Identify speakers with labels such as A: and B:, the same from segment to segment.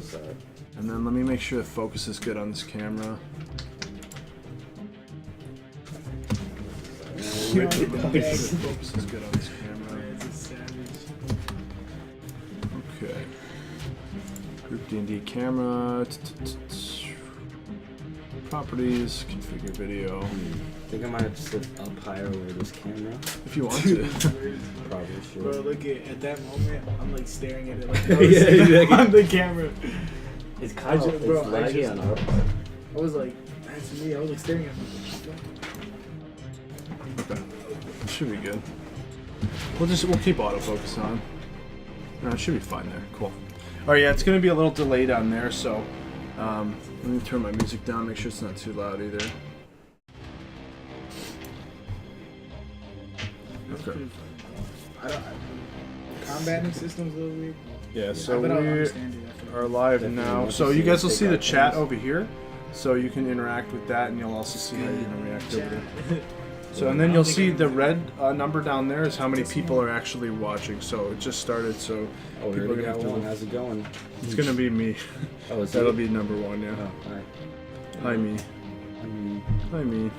A: facade.
B: And then let me make sure the focus is good on this camera.
A: Yeah.
B: Make sure the focus is good on this camera. Okay. Group D&D camera. Properties. Configure video.
A: I think I might have to sit up higher over this camera.
B: If you want to.
A: Probably should.
C: Bro, look at that moment, I'm like staring at it like
A: Yeah, exactly.
C: on the camera.
A: It's kind of
C: bro,
A: laggy on our part.
C: I was like, that's me. I was like staring at it.
B: Okay. It should be good. We'll keep autofocus on. No, it should be fine there. Cool. Alright, yeah, it's gonna be a little delayed on there, so let me turn my music down, make sure it's not too loud either. Okay.
C: Combating system's a little weird.
B: Yeah, so
C: I bet I'll
B: we
C: understand it.
B: are live
A: Definitely
B: now.
A: want to
B: So
A: see
B: you guys will
A: us
B: see
A: take
B: the
A: out
B: chat
A: things.
B: over here. So you can interact with that, and you'll also see how you're gonna react over there. So, and then you'll see the red number down there is how many people are actually watching. So it just started, so
A: Oh, we
B: people are
A: already
B: gonna
A: got
B: have to
A: one. How's it going?
B: It's gonna be me.
A: Oh, is
B: That'll
A: it?
B: be number one, yeah.
A: Oh, hi.
B: Hi, me. Hi, me.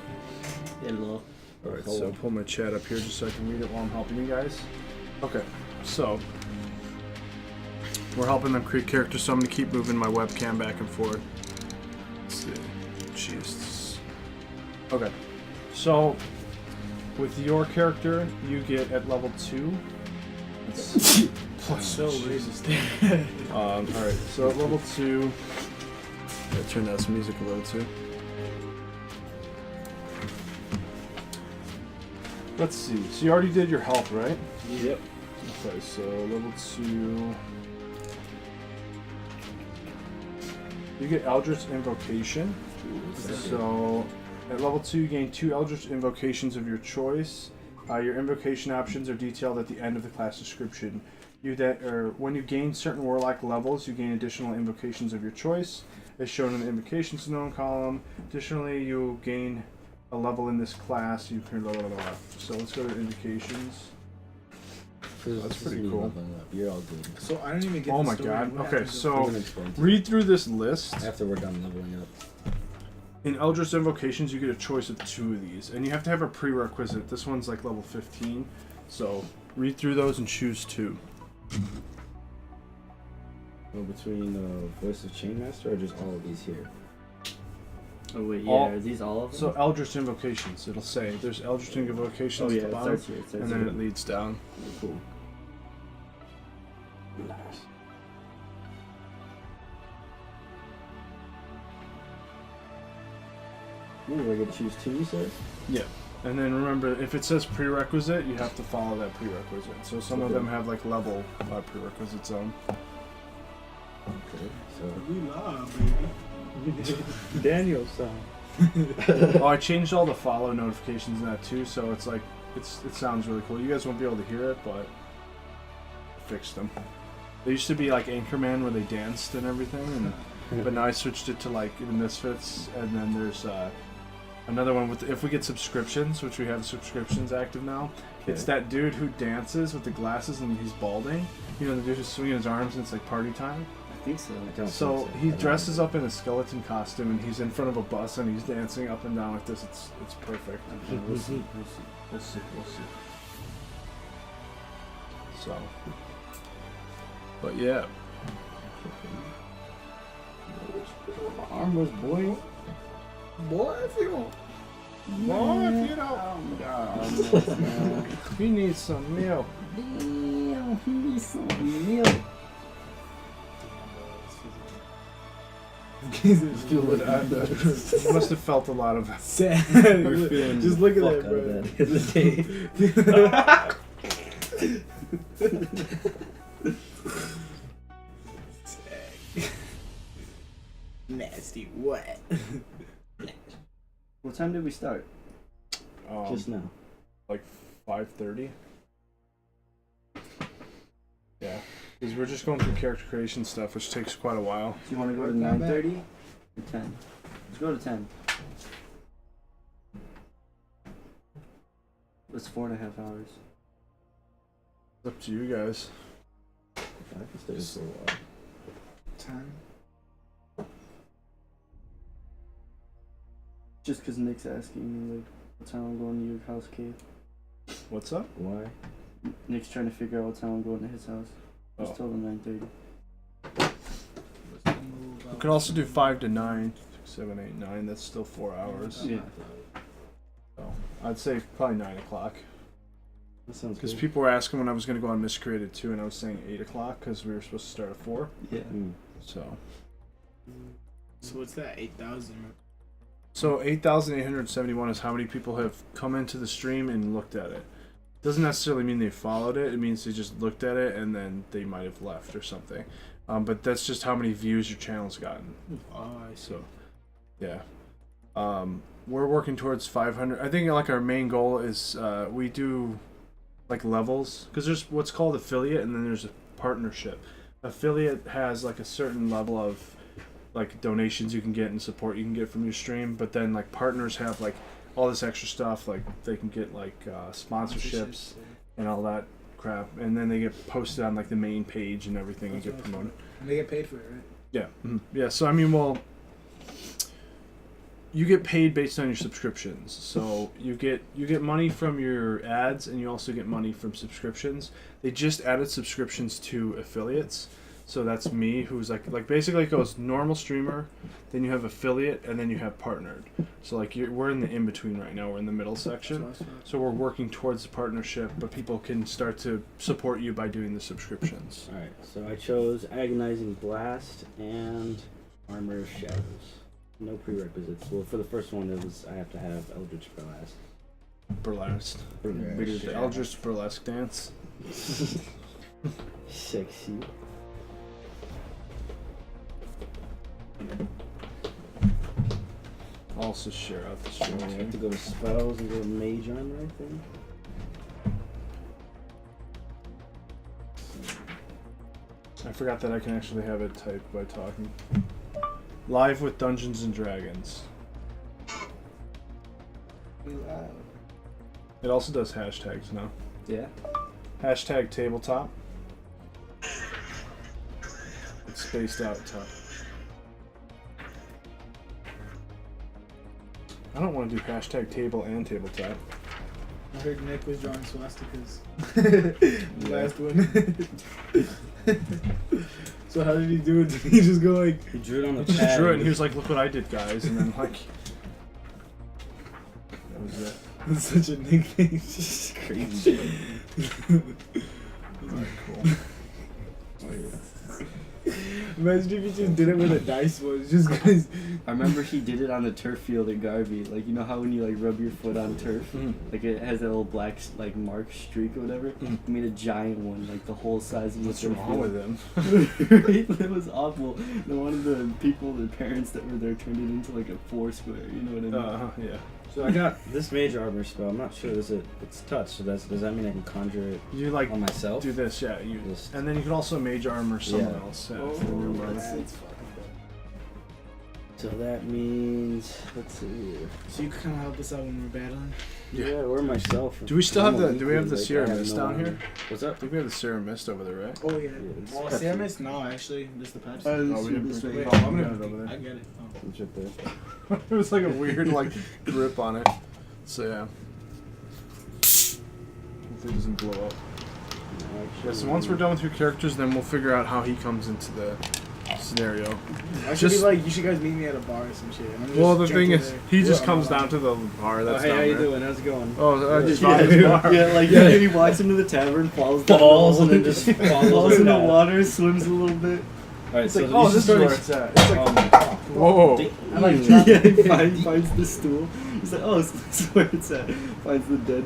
A: Hello.
B: Alright, so pull my chat up here just so I can read it while I'm helping you guys. Okay, so we're helping them create characters, so I'm gonna keep moving my webcam back and forth. Let's see. Jesus. Okay, so with your character, you get at level 2.
C: Plus, so racist.
B: Alright, so at level 2, I turn down some music a little too. Let's see. So you already did your health, right?
A: Yep.
B: Okay, so level 2. You get Eldritch Invocation. So at level 2, you gain 2 Eldritch Invocations of your choice. Your invocation options are detailed at the end of the class description. When you gain certain warlock levels, you gain additional invocations of your choice, as shown in the invocations known column. Additionally, you gain a level in this class. You can So let's go to invocations. That's pretty cool.
A: You're all good.
C: So I don't even get.
B: Oh
C: the
B: my
C: story.
B: god.
C: What
B: Okay,
C: happens
B: so
A: We're gonna explain to you.
B: read through this list.
A: After we're done leveling up.
B: In Eldritch Invocations, you get a choice of 2 of these, and you have to have a prerequisite. This one's like level 15, so read through those and choose 2.
A: Well, between Voice of Chainmaster or just all of these here?
D: Oh wait, yeah,
B: All-
D: are these all of them?
B: So Eldritch Invocations, it'll say there's Eldritch Invocations
D: oh yeah,
B: at the
D: it
B: bottom,
D: starts here. It starts
B: and then
D: here.
B: it leads down.
D: Cool.
A: Nice. Ooh, I get to choose 2, you said?
B: Yeah. And then remember, if it says prerequisite, you have to follow that prerequisite. So some of
A: Okay.
B: them have like level prerequisites on.
A: Okay, so.
C: We love, baby.
D: Daniel song.
B: Oh, I changed all the follow notifications in that too, so it's like it sounds really cool. You guys won't be able to hear it, but I fixed them. They used to be like Anchorman where they danced and everything, but now I switched it to like the Misfits, and then there's another one with if we get subscriptions, which we have subscriptions active now.
A: Okay.
B: It's that dude who dances with the glasses and he's balding. You know, the dude who's swinging his arms and it's like party time.
D: I think so.
A: I don't
B: So
A: think
B: he
A: I don't
B: dresses
A: know.
B: up in a skeleton costume and he's in front of a bus and he's dancing up and down like this. It's perfect.
A: Okay, we'll see. We'll see.
B: We'll see. So, but yeah,
A: Armors, boy.
C: Boy, if you don't.
B: boy, if you don't,
A: Oh my god, armors, man.
B: you need some milk.
A: Damn, he needs some milk.
B: You must have felt a lot of.
C: Sad.
A: You're feeling
C: Just look at
A: fuck
C: that,
A: out
C: bro.
A: of that the day.
C: Nasty what?
D: What time did we start?
A: Just now.
B: Like 5:30. Yeah, because we're just going through character creation stuff, which takes quite a while.
D: Do you want to go to
C: Not bad.
D: 9:30 or 10? Let's go to 10. It's 4.5 hours.
B: It's up to you guys.
A: I can stay for a while.
C: Time.
D: Just because Nick's asking me, like, what time I'm going to your house, Kate.
B: What's up?
A: Why?
D: Nick's trying to figure out what time I'm going to his house. I
B: Oh.
D: just told him 9:30.
B: We could also do 5 to 9, 6, 7, 8, 9. That's still 4 hours.
D: Yeah.
B: So I'd say probably 9 o'clock.
A: That sounds
B: Because
A: good.
B: people were asking when I was going to go on Miscreated 2, and I was saying 8 o'clock because we were supposed to start at 4.
D: Yeah.
B: So.
C: So what's that? 8,000.
B: So 8,871 is how many people have come into the stream and looked at it. Doesn't necessarily mean they followed it. It means they just looked at it and then they might have left or something. But that's just how many views your channel's gotten.
C: Oh, I see.
B: So, yeah. We're working towards 500. I think like our main goal is we do like levels because there's what's called affiliate and then there's a partnership. Affiliate has like a certain level of like donations you can get and support you can get from your stream, but then like partners have like all this extra stuff, like they can get like sponsorships and all that crap, and then they get posted on like the main page and everything and get promoted.
C: And they get paid for it, right?
B: Yeah, yeah. So I mean, well, you get paid based on your subscriptions. So you get money from your ads, and you also get money from subscriptions. They just added subscriptions to affiliates. So that's me, who's like basically it goes normal streamer, then you have affiliate, and then you have partnered. So like we're in the in between right now. We're in the middle section. So we're working towards the partnership, but people can start to support you by doing the subscriptions.
A: Alright, so I chose Agonizing Blast and Armor of Shadows. No prerequisites. Well, for the first one, it was I have to have Eldritch Blast.
B: Burlesque. The Eldritch Burlesque dance.
A: Sexy.
B: Also share out the
A: So
B: stream
A: I have to
B: too.
A: go to spells and go to Mage Armor, I think.
B: I forgot that I can actually have it typed by talking. Live with Dungeons and Dragons. It also does hashtags now.
D: Yeah.
B: Hashtag tabletop. It's spaced out top. I don't want to do hashtag table and tabletop.
C: I heard Nick was drawing swastikas. The last one. So how did he do it? Did he just go like...
A: He drew it on the
B: He
A: pad.
B: just drew it and he was like, look what I did, guys. And then like... That was it.
C: That's such a Nick thing.
A: Crazy.
B: Alright, cool.
C: Imagine if he just did it with a dice one. Just guys.
D: I remember he did it on the turf field at Garvey. Like, you know how when you like rub your foot on turf, like it has that little black like mark streak or whatever. He made a giant one, like the whole size of the
B: What's
D: turf
B: wrong
D: field.
B: with him?
D: Right? It was awful. And one of the people, the parents that were there, turned it into like a 4 square. You know what I mean?
B: Yeah.
A: So I got this Mage Armor spell. I'm not sure. It's touch. So does that mean I can conjure it
B: You like
A: on myself?
B: do this, yeah. You
A: Just-
B: and then you can also mage armor someone
A: Yeah.
B: else. Yeah,
C: Oh,
B: if you're doing
C: that's
B: both.
C: fucking
A: So that means let's see here.
C: So you can kind of help us out when we're battling?
B: Yeah.
A: Or myself.
B: Do we still have
A: I'm
B: do we have the
A: like,
B: Sierra
A: I have
B: Mist
A: no
B: down
A: idea.
B: here?
A: What's
B: I
A: up?
B: think we have the Sierra Mist over there, right?
C: Oh yeah.
A: it's
C: Well,
A: Pepsi.
C: Samus? No, actually, just the Pepsi.
B: Oh, we
D: this
B: didn't
D: way.
B: bring-
C: Wait,
B: oh,
C: I'm
B: we
C: gonna.
B: got it over
C: I
B: there.
C: get it. Oh.
A: It's right there.
B: It was like a weird like grip on it. So yeah. Hopefully it doesn't blow up.
A: Actually,
B: Yeah, so once we're done with your characters, then we'll figure out how he comes into the scenario.
C: I should
B: Just-
C: be like, you should guys meet me at a bar or some shit. and I'm just
B: Well, the thing
C: drinking
B: is,
C: there.
B: he just
C: Yeah,
B: comes
C: I'm
B: down to the bar
A: Oh,
B: that's
A: hey,
B: down
A: how you
B: there.
A: doing? How's it going?
B: Oh, I just
A: Yeah,
B: found his
A: yeah.
B: bar.
D: Yeah, like
A: Yeah.
D: he walks into the tavern, falls down,
A: Falls and then just
D: falls
A: follows
D: in the
A: down.
D: water, swims a little bit.
A: Alright,
B: It's
A: so
B: like, oh,
A: these
B: this is
A: stories-
B: where it's at. It's like,
A: Oh my god.
B: whoa.
A: I like
D: Yeah, he finds the stool. He's like, oh, this is where it's at. Finds the dead,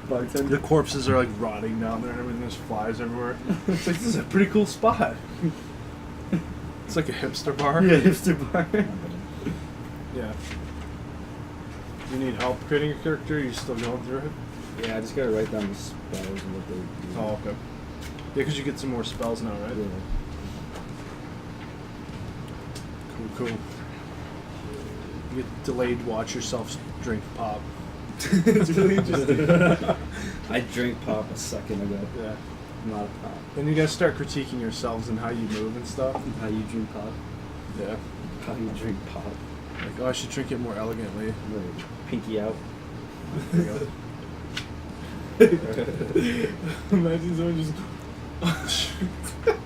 D: bartender.
B: The corpses are like rotting down there and everything. There's flies everywhere. It's like, this is a pretty cool spot. It's like a hipster bar.
D: Yeah, hipster bar.
B: Yeah. You need help creating your character? Are you still going through it?
A: Yeah, I just gotta write down the spells and what they do.
B: Oh, okay. Yeah, because you get some more spells now, right?
A: Yeah.
B: Cool. You get delayed watch yourself drink pop.
C: It's really interesting.
A: I drank pop a second ago.
B: Yeah.
A: Not a pop.
B: Then you guys start critiquing yourselves and how you move and stuff.
D: How you drink pop.
B: Yeah.
A: How do you drink pop?
B: Like, oh, I should drink it more elegantly.
A: Pinky out.
B: There you
C: Imagine someone just.
B: go.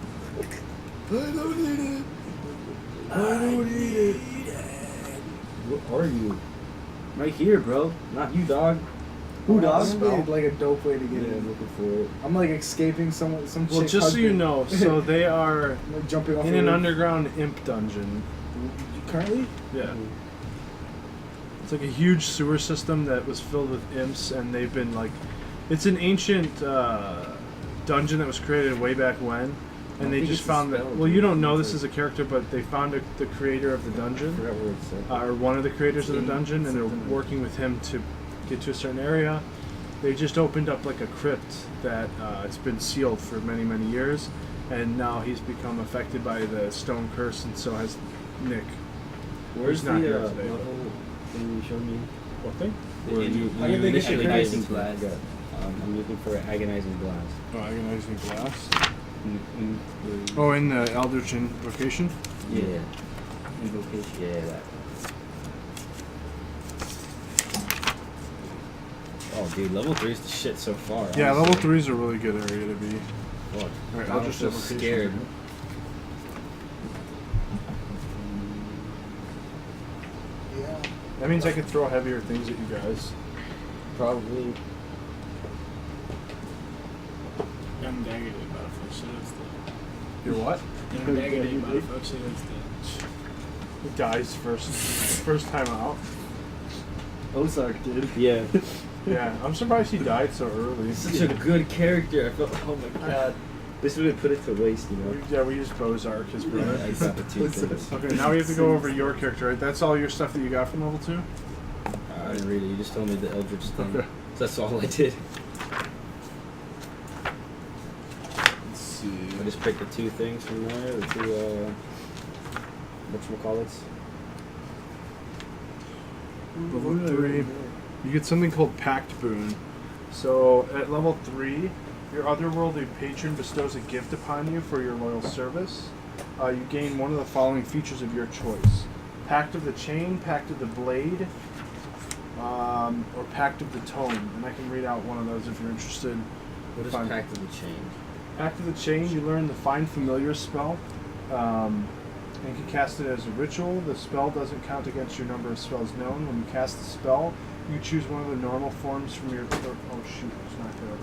B: I don't need it. I don't need it.
A: What are you? Right here, bro. Not you, dog.
D: Who,
C: That
D: dog?
C: would be like a dope way to get
A: Yeah, I'm
C: in.
A: looking for it.
C: I'm like escaping some
B: Well,
C: chick
B: just so you
C: husband.
B: know, so they are
C: I'm like jumping off
B: in
C: a
B: an
C: roof.
B: underground imp dungeon.
C: Currently?
B: Yeah. It's like a huge sewer system that was filled with imps, and they've been like, it's an ancient dungeon that was created way back when, and they
A: think
B: just
A: it's
B: found
A: a
B: that.
A: spell,
B: Well, you
A: dude.
B: don't know
A: It's
B: this
A: like-
B: as a character, but they found the creator of the
A: I
B: dungeon,
A: forgot where it said.
B: or one of the creators of the dungeon, and they're
A: something.
B: working with him to get to a certain area. They just opened up like a crypt that it's been sealed for many, many years, and now he's become affected by the stone curse, and so has Nick.
A: Where's
B: He's not
A: the
B: here today,
A: level thing you showed me?
B: What thing?
A: Where you
C: I didn't think it
A: initially
C: could
A: gave
D: agonizing
A: it to me.
D: blast.
A: Yeah. I'm looking for agonizing blast.
B: Oh, agonizing blast.
A: In-
B: Oh, in the Eldritch Invocation?
A: yeah.
D: Invocation.
A: Yeah, that. Oh, dude, level 3 is the shit so far.
B: Yeah, level
A: honestly.
B: 3 is a really good area to be.
A: Fuck.
B: Alright,
A: Now I'm
B: Eldritch
A: so
B: Invocation.
A: scared.
C: Yeah.
B: That means I could throw heavier things at you guys.
A: Probably.
C: I'm negative about a fuck shit instead.
B: You're what?
C: I'm negative about a fuck shit instead.
B: The guy's first time out.
D: Ozark did.
A: Yeah.
B: Yeah, I'm surprised he died so early.
A: Such a good character. I felt, oh my god. This would have put it to waste, you know?
B: Yeah, we used Bozark, his brother.
A: I got the two things.
B: Okay, now we have to go over your character, right? That's all your stuff that you got from level 2?
A: I didn't read it. You just told me the Eldritch thing.
B: Okay.
A: So that's all I did.
B: Let's see.
A: I just picked the two things from there. The two, whatchamacallits?
B: Level 3. You get something called Pact Boon. So, at level 3, your otherworldly patron bestows a gift upon you for your loyal service. You gain one of the following features of your choice. Pact of the Chain, Pact of the Blade, or Pact of the Tome. And I can read out one of those if you're interested.
A: What is
B: Fine.
A: Pact of the Chain?
B: Pact of the Chain, you learn the Find Familiar spell. And can cast it as a ritual. The spell doesn't count against your number of spells known. When you cast the spell, you choose one of the normal forms from your... Oh shoot, it's not there.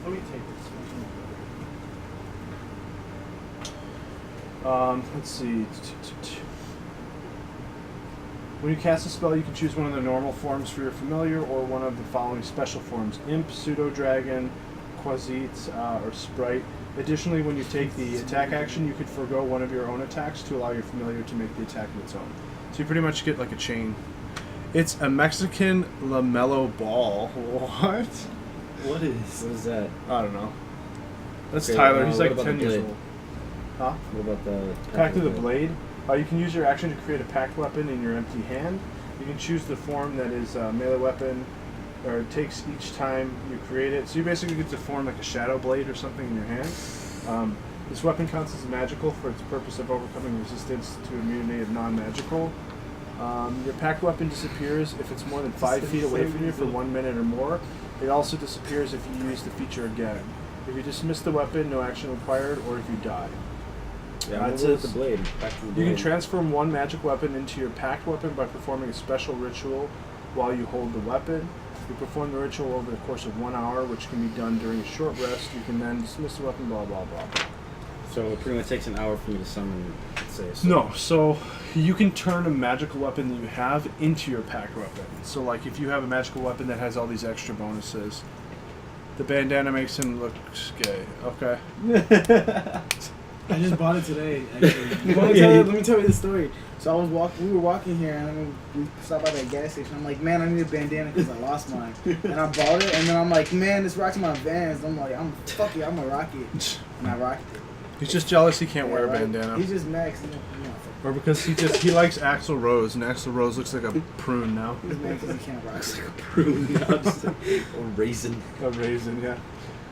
B: Let me take this. Let's see. When you cast a spell, you can choose one of the normal forms for your familiar or one of the following special forms. Imp, Pseudo-Dragon, Quasit, or Sprite. Additionally, when you take the attack action, you could forego one of your own attacks to allow your familiar to make the attack of its own. So you pretty much get like a chain. It's a Mexican lamello ball. What?
A: What is that?
B: I don't know. That's
A: Okay,
B: Tyler. He's
A: what
B: like
A: about
B: 10
A: the
B: years
A: blade?
B: old. Huh?
A: What about the
B: Pact of the Blade. You can use your action to create a pact weapon in your empty hand. You can choose the form that is a melee weapon, or it takes each time you create it. So you basically get to form like a shadow blade or something in your hand. This weapon counts as magical for its purpose of overcoming resistance to immunity of non-magical. Your pact weapon disappears if it's more than 5 feet away from you for 1 minute or more. It also disappears if you use the feature again. If you dismiss the weapon, no action required, or if you die.
A: Yeah,
B: it
A: what
B: says-
A: was the blade? Pact of the
B: You can
A: Blade.
B: transform one magic weapon into your pact weapon by performing a special ritual while you hold the weapon. You perform the ritual over the course of 1 hour, which can be done during a short rest. You can then dismiss the weapon, blah, blah, blah.
A: So it pretty much takes an hour for me to summon, say. So
B: No, so you can turn a magical weapon that you have into your pact weapon. So, like, if you have a magical weapon that has all these extra bonuses, the bandana makes him look gay. Okay.
C: I just bought it today. Actually, let me tell you the story. So we were walking here, and we stopped by that gas station. I'm like, man, I need a bandana because I lost mine, and I bought it. And then I'm like, man, this rocks my Vans. I'm like, fuck it, I'm gonna rock it, and I rocked it.
B: He's just jealous he can't wear a
C: right?
B: bandana.
C: He's just mad 'cause
B: Or because he likes Axl Rose, and Axl Rose looks like a prune now.
C: he's mad 'cause he can't rock
A: it's
C: it.
A: like a prune now, just a raisin.
B: A raisin, yeah.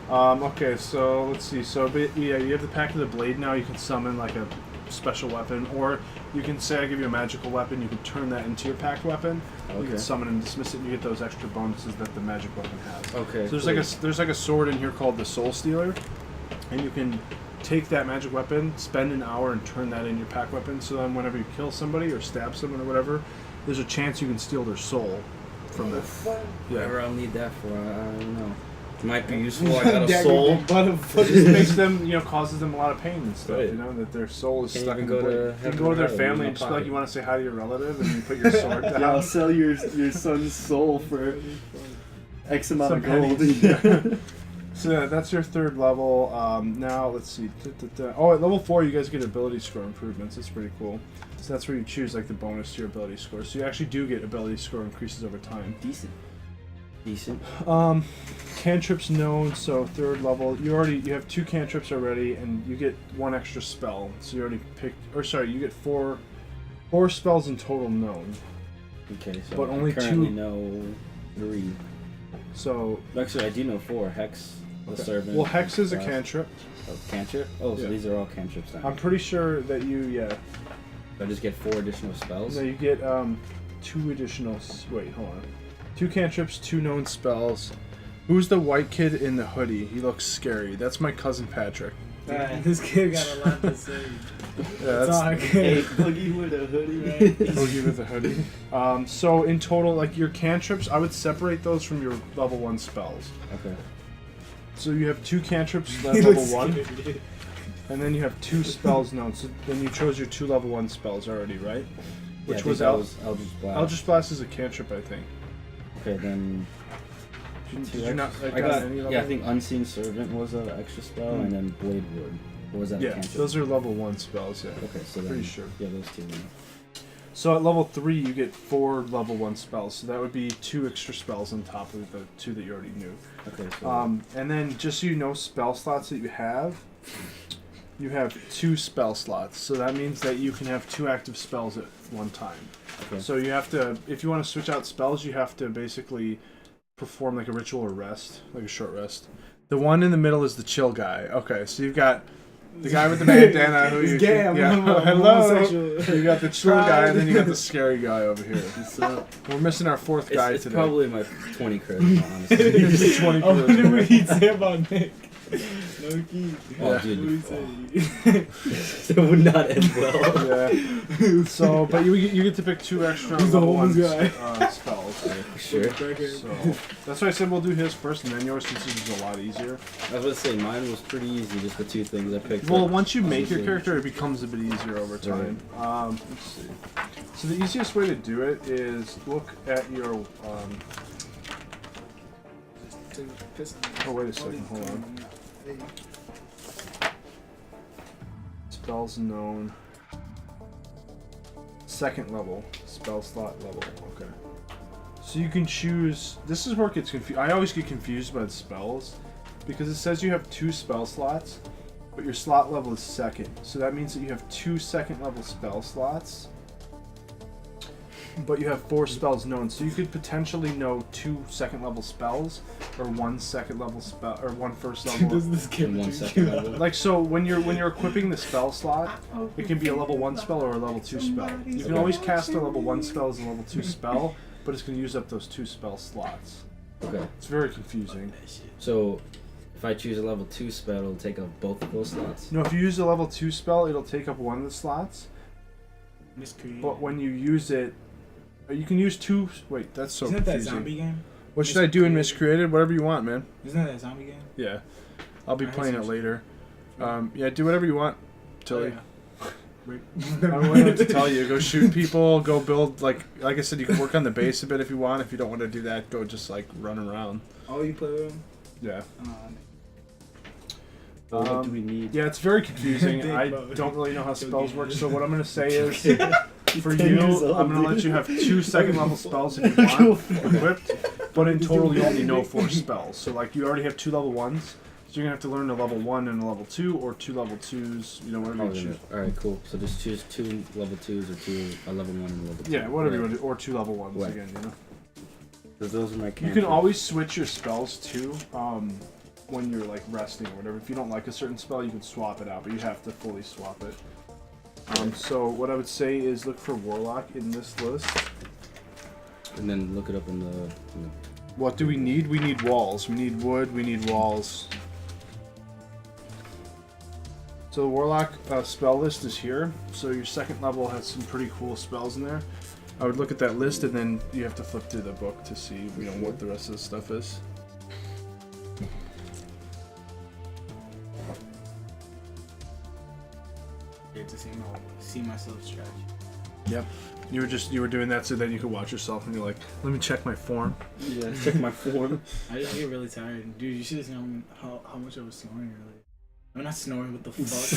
B: Okay, so let's see. So, but, yeah, you have the Pact of the Blade now. You can summon like a special weapon, or you can say I give you a magical weapon, you can turn that into your packed weapon. You
A: Okay.
B: can summon and dismiss it, and you get those extra bonuses that the magic weapon has.
A: Okay.
B: So there's like a sword in here called the Soul Stealer, and you can take that magic weapon, spend an hour, and turn that in your pack weapon. So then, whenever you kill somebody or stab someone or whatever, there's a chance you can steal their soul from that.
A: Whatever I'll need that for, I don't know. Might be useful. I got a soul.
B: But it makes them, causes them a lot of pain and stuff.
A: Right.
B: That their soul is
A: Can't
B: stuck in
A: even
B: the
A: go
B: blade.
A: to
B: You can
A: heaven
B: go to
A: or
B: their
A: hell,
B: family
A: in
B: and just be like,
A: pocket.
B: you want to say hi to your relative, and you put your sword down.
D: Yeah, I'll sell your son's soul for X amount
B: Some
D: of gold.
B: pennies. Yeah. So yeah, that's your third level. Now let's see. Oh, at level 4, you guys get ability score improvements. That's pretty cool. So that's where you choose like the bonus to your ability score. So you actually do get ability score increases over time.
A: Decent.
B: Cantrips known. So third level, you have 2 cantrips already, and you get 1 extra spell. So you already picked, or sorry, you get 4 spells in total known.
A: Okay, so
B: But
A: I
B: only
A: currently
B: 2.
A: know 3.
B: So
A: Actually, I do know 4. Hex, the servant.
B: well, Hex is a
A: Blast.
B: cantrip.
A: Oh, cantrip? Oh, so
B: Yeah.
A: these are all cantrips then.
B: I'm pretty sure that
A: I just get 4 additional spells?
B: No, you get 2 additional. Wait, hold on. 2 cantrips, 2 known spells. Who's the white kid in the hoodie? He looks scary. That's my cousin Patrick.
C: This kid got a lot to say.
B: Yeah,
C: It's all
B: that's
D: Hey,
C: good.
D: Boogie with a hoodie.
B: Boogie with a hoodie. So in total, like your cantrips, I would separate those from your level 1 spells.
A: Okay.
B: So you have 2 cantrips
C: He
B: at level
C: looks
B: 1,
C: scared.
B: and then you have 2 spells known. So then you chose your 2 level 1 spells already, right? Which was
A: Eldritch Blast.
B: Eldritch Blast is a cantrip, I think.
A: Okay, then.
B: Did you not write
A: I
B: down
A: got.
B: any level?
A: Yeah, I think Unseen Servant was an extra spell, and then Blade Ward. Or was that a
B: Yeah,
A: cantrip?
B: those are level 1 spells, yeah.
A: Okay, so then.
B: Pretty sure.
A: Yeah, those 2. Then.
B: So at level 3, you get 4 level 1 spells. So that would be 2 extra spells on top of the 2 that you already knew.
A: Okay, so.
B: And then just so you know, spell slots that you have 2 spell slots. So that means that you can have 2 active spells at one time.
A: Okay.
B: So you have to, if you want to switch out spells, you have to basically perform like a ritual or rest, like a short rest. The one in the middle is the chill guy. Okay, so you've got the guy with the bandana who
C: He's
B: you
C: gay. I'm
B: hello.
C: homosexual.
B: You got the chill guy, and then you got the scary guy over here.
A: What's up?
B: We're missing our 4th guy
A: It's
B: today.
A: probably my 20 charisma, honestly.
B: He's 20
C: I wonder
B: charisma.
C: what he'd say about Nick. No key.
A: Oh,
B: Yeah.
A: dude.
C: What would he say?
A: It would not end well.
B: Yeah. So, but you get to pick 2 extra
C: He's the
B: level 1
C: homeless guy.
B: spells.
A: For sure.
B: So that's why I said we'll do his first, and then yours, since this is a lot easier.
A: I was about to say mine was pretty easy, just the 2 things I picked.
B: Well,
A: up.
B: once you make your
A: Obviously.
B: character, it becomes a bit easier over time. Let's see. So the easiest way to do it is look at your. Oh, wait a second. Hold on. Spells known. 2nd level. Spell slot level. Okay. So you can choose. This is where it gets confused. I always get confused by the spells because it says you have 2 spell slots, but your slot level is 2nd. So that means that you have 2 2nd level spell slots, but you have 4 spells known. So you could potentially know 2 2nd level spells, or 1 2nd level spell, or 1 1st level.
C: Does this kid
A: In 1 second level.
B: Like, so when you're equipping the spell slot, it can be a level 1 spell or a level 2 spell. You can always cast a level 1 spell as a level 2 spell, but it's going to use up those 2 spell slots.
A: Okay.
B: It's very confusing.
A: So, if I choose a level 2 spell, it'll take up both of those slots?
B: No, if you use a level 2 spell, it'll take up 1 of the slots,
C: Miscreated.
B: but when you use it, you can use 2. Wait, that's so
C: Isn't that
B: confusing.
C: zombie game?
B: What should I do in Miscreated? Whatever you want, man.
C: Isn't that zombie game?
B: Yeah. I'll be
C: Alright,
B: playing
C: so
B: it later. Yeah, do whatever you want, Tilly.
C: Oh,
B: I don't really know what to tell you. Go shoot people. Go build, like I said, you can work on the base a bit if you want. If you don't want to do that, go just like run around.
C: Oh, you play with him?
B: Yeah.
A: What do we need?
B: Yeah, it's very confusing.
C: Big
B: I
C: boat.
B: don't really know how spells
C: get
B: work.
C: it.
B: So what I'm gonna say is, for
D: 10
B: you,
D: years old,
B: I'm gonna let
D: dude.
B: you have 2 2nd level spells if you want equipped, but in total you only know 4 spells. So like you already have 2 level 1s, so you're gonna have to learn a level 1 and a level 2, or 2 level 2s. You know, whatever you choose.
A: Alright, cool. So just choose 2 level 2s or a level 1 and a level 2.
B: Yeah, whatever you
A: Right.
B: want to do, or 2 level 1s
A: Right.
B: again. You know.
A: 'Cause those are my
B: You
A: cantrips.
B: can always switch your spells too, when you're like resting or whatever. If you don't like a certain spell, you can swap it out, but you have to fully swap it. So what I would say is look for Warlock in this list.
A: And then look it up in the
B: What do we need? We need walls. We need wood. We need walls. So the Warlock spell list is here. So your second level has some pretty cool spells in there. I would look at that list and then you have to flip through the book to see what the rest of the stuff is.
C: Get to see myself stretch.
B: Yep. You were doing that so that you could watch yourself and you're like, let me check my form.
A: Yeah, check my form.
C: I get really tired. Dude, you should have known how much I was snoring earlier. I'm not snoring, what the fuck?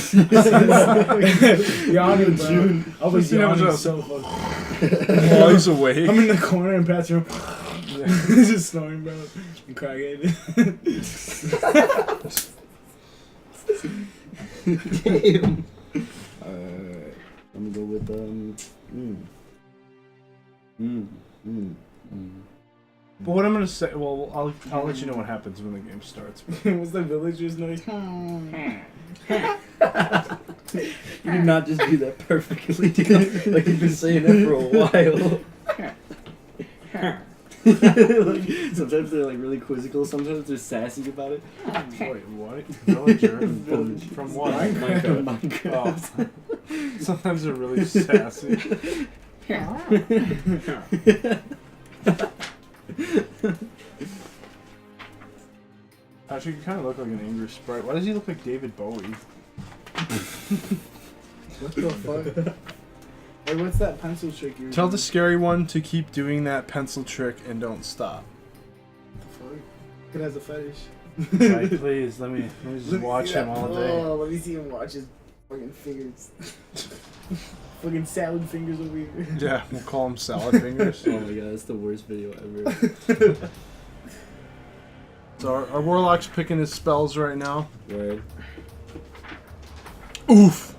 C: Yawning, bro. I was yawning so fucking.
B: While he's awake.
C: I'm in the corner in Pat's room. Just snoring, bro. And crying.
A: Damn. I'm gonna go with
B: But what I'm gonna say, well, I'll let you know what happens when the game starts.
C: What's the villager's noise?
A: You did not just do that perfectly, dude. Like you've been saying it for a while. Like, sometimes they're like really quizzical, sometimes they're sassy about it.
B: Wait, what? Villager? From what?
A: Minecraft.
B: Oh. Sometimes they're really sassy. Patrick, you kind of look like an angry sprite. Why does he look like David Bowie?
C: What the fuck? Hey, what's that pencil trick you were
B: Tell the
C: doing?
B: scary one to keep doing that pencil trick and don't stop.
C: What the fuck? It has a fetish.
B: Right, please, let me just watch him all day.
C: Oh, let me see him watch his fucking fingers. Fucking salad fingers over here.
B: Yeah, we'll call him salad fingers.
A: Oh my god, that's the worst video ever.
B: So our Warlock's picking his spells right now.
A: Word.
B: Oof!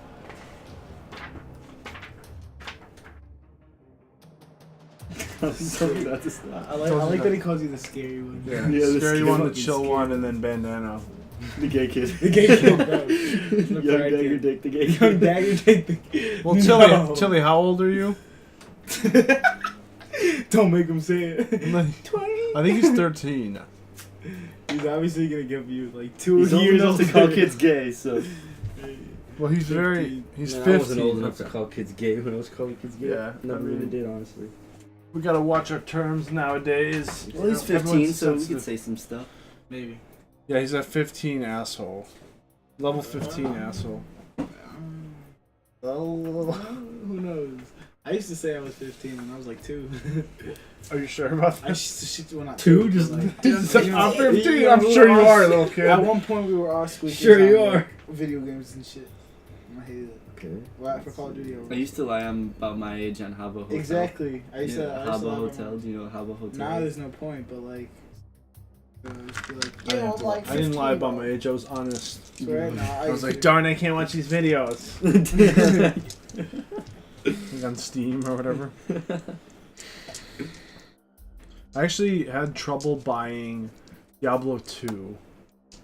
A: I'm so glad to stop.
C: I like that he calls you the scary one.
B: Yeah,
A: Yeah, the
B: scary
A: scary
B: one, the
A: fucking
B: chill
A: scary
B: one, and then bandana.
A: The gay kid.
C: The gay kid, bro. The
A: Young
C: pride
A: Dagger
C: kid.
A: Dick, the gay
C: Young
A: kid.
C: Dagger Dick.
B: Well,
C: No.
B: Tilly, how old are you?
C: Don't make him say it.
B: 20. I think he's 13.
C: He's obviously gonna give you like 2
A: He's old
C: years
A: enough to
C: older.
A: call kids gay, so.
B: Well, he's
C: 15.
B: he's
A: Nah,
B: 15.
A: I wasn't old enough to
B: Okay.
A: call kids gay when I was calling kids gay.
B: Yeah,
A: Never
B: I mean-
A: really did, honestly.
B: We gotta watch our terms nowadays.
A: Well, he's 15,
B: Everyone's
A: so we
B: sensitive.
A: can say some stuff.
C: Maybe.
B: Yeah, he's at 15, asshole. Level 15, asshole.
C: Who knows? I used to say I was 15 when I was like 2.
B: Are you sure about
C: I
B: that?
C: used to shit when I
A: Two? Just
C: like.
B: I'm 15. I'm sure you are, little kid.
C: At one point, we were all squeaking.
A: Sure you are.
C: Video games and shit. I hated it.
A: Okay.
C: Well, for Call of Duty.
A: I used to lie about my age on Habbo Hotel.
C: Exactly. I used to.
A: Yeah,
C: I used to
A: Habbo
C: lie about
A: Hotel.
C: my-
A: Do you know what Habbo Hotel?
C: Now
A: is?
C: there's no point, but like. I used to be like,
B: I
C: yeah,
B: didn't,
C: I'm like
B: I didn't lie
C: 15,
B: about
C: bro.
B: my age. I was honest.
C: So right now,
B: I was
C: used
B: like,
C: to-
B: darn, I can't watch these videos. Like on Steam or whatever. I actually had trouble buying Diablo 2.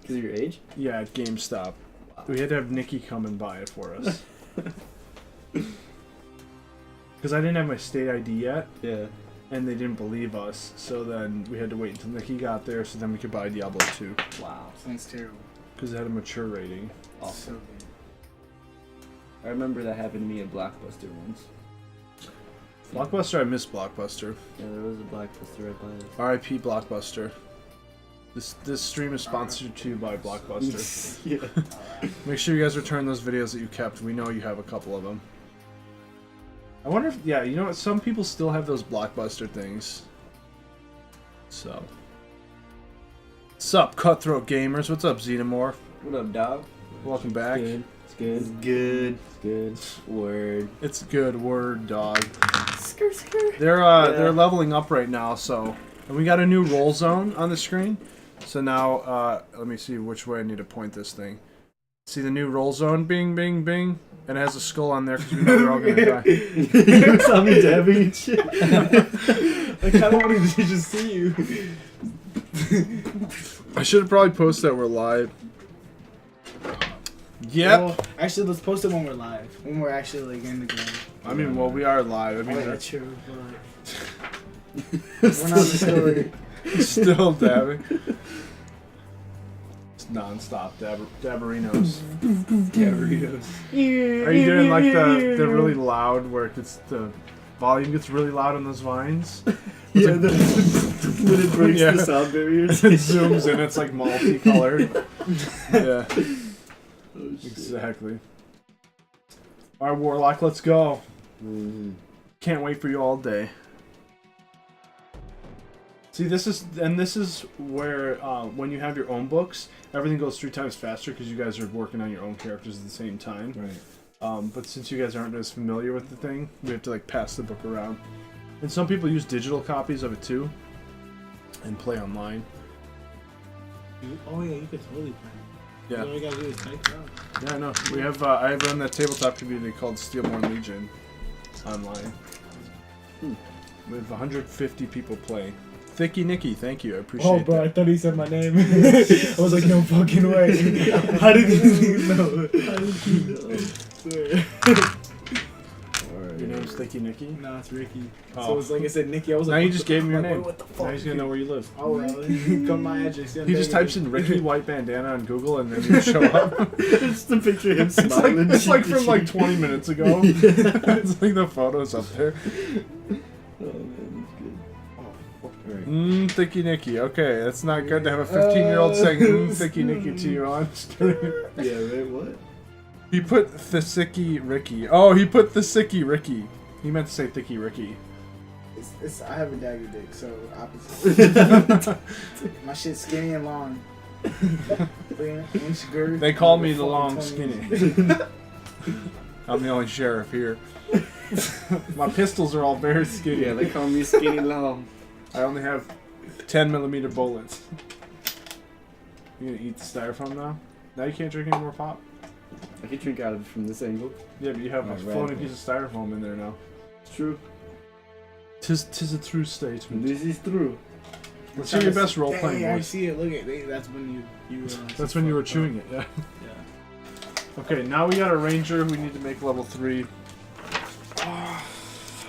A: Because of your age?
B: Yeah, at GameStop. We had to have Nikki come and buy it for us. Because I didn't have my state ID yet,
A: Yeah.
B: and they didn't believe us. So then we had to wait until Nikki got there, so then we could buy Diablo 2.
A: Wow.
C: Sounds terrible.
B: Because it had a mature rating.
C: So
A: Awesome.
C: good.
A: I remember that happened to me at Blockbuster once.
B: Blockbuster, I miss Blockbuster.
A: Yeah, there was a Blockbuster right by us.
B: RIP Blockbuster. This stream is sponsored to by Blockbuster.
A: Yeah.
B: Make sure you guys return those videos that you kept. We know you have a couple of them. I wonder if, yeah, you know what? Some people still have those Blockbuster things. So. What's up, Cutthroat Gamers? What's up, Xenomorph?
A: What up, dog?
B: Welcome back.
A: Good. It's good. It's good. It's good. Word.
B: It's good word, dog.
A: Skr, skr.
B: They're leveling up right now, so. And we got a new roll zone on the screen. So now, let me see which way I need to point this thing. See the new roll zone? Bing, bing, bing. And it has a skull on there because we know they're all gonna die.
A: You saw me dabbing and shit.
C: I kind of wanted to just see you.
B: I should have probably posted that we're live. Yep.
C: Well, actually, let's post it when we're live. When we're actually like in the game.
B: I mean, well, we are live. I mean,
C: That's
B: that's
C: true. But we're not in the story.
B: still dabbing. It's non-stop dabberinos. Are you doing like the really loud where it gets the volume gets really loud on those vines? It's
D: Yeah,
B: like,
D: when it breaks
B: Yeah.
D: the sound barriers.
B: it zooms in. It's like multicolored. Yeah,
D: Oh, shit.
B: exactly. All right, Warlock, let's go.
D: Mhm.
B: Can't wait for you all day. See, this is where when you have your own books, everything goes 3 times faster because you guys are working on your own characters at the same time.
D: Right.
B: But since you guys aren't as familiar with the thing, we have to like pass the book around. And some people use digital copies of it too, and play online.
C: Oh yeah, you could totally play.
B: Yeah,
C: All you gotta do is type it out.
B: yeah, I know. We have I run that tabletop community called Steelborn Legion online. We have 150 people play. Thicky Nicky, thank you. I appreciate
C: Oh, bro, I
B: that.
C: thought he said my name. I was like, no fucking way. How did he know?
D: How did you know?
C: Swear.
D: Alright.
B: Your name's Thicky Nicky?
C: No, it's Ricky.
B: Oh.
C: So it was like I said, Nicky. I was
B: Now
C: like,
B: you
C: what
B: just
C: the-
B: gave him your
C: like,
B: name.
C: What the fuck?
B: Now he's gonna know where you live.
C: Oh well, come my address.
B: He just types in Ricky white bandana on Google and then you show up.
D: It's the picture of him
B: It's like,
D: smiling.
B: it's like from like 20 minutes ago. It's like the photos up there.
D: Oh man, that's good. Alright.
B: Thicky Nicky. Okay, that's not good to have a 15-year-old saying Thicky Nicky to you on stream.
D: Yeah, right, what?
B: He put Thisicky Ricky. Oh, he put Thisicky Ricky. He meant to say Thicky Ricky.
C: It's I have a dagger dick, so opposite. My shit's skinny and long. Inch girth.
B: They call me the
C: Fucking
B: long
C: 20
B: skinny.
C: inches.
B: I'm the only sheriff here. My pistols are all very skinny.
D: Yeah, they call me Skinny Long.
B: I only have 10mm bullets. You gonna eat the styrofoam now? Now you can't drink any more pop?
D: I can drink out of it from this angle.
B: Yeah, but you have a
D: Alright,
B: floating
D: right.
B: piece of styrofoam in there now.
D: It's true.
B: Tis a true statement.
D: This is true.
B: Let's hear your best role playing
C: Hey, I
B: voice.
C: see it. Look at that's when you.
B: That's when you were chewing it, yeah.
C: Yeah.
B: Okay, now we got a ranger we need to make level 3.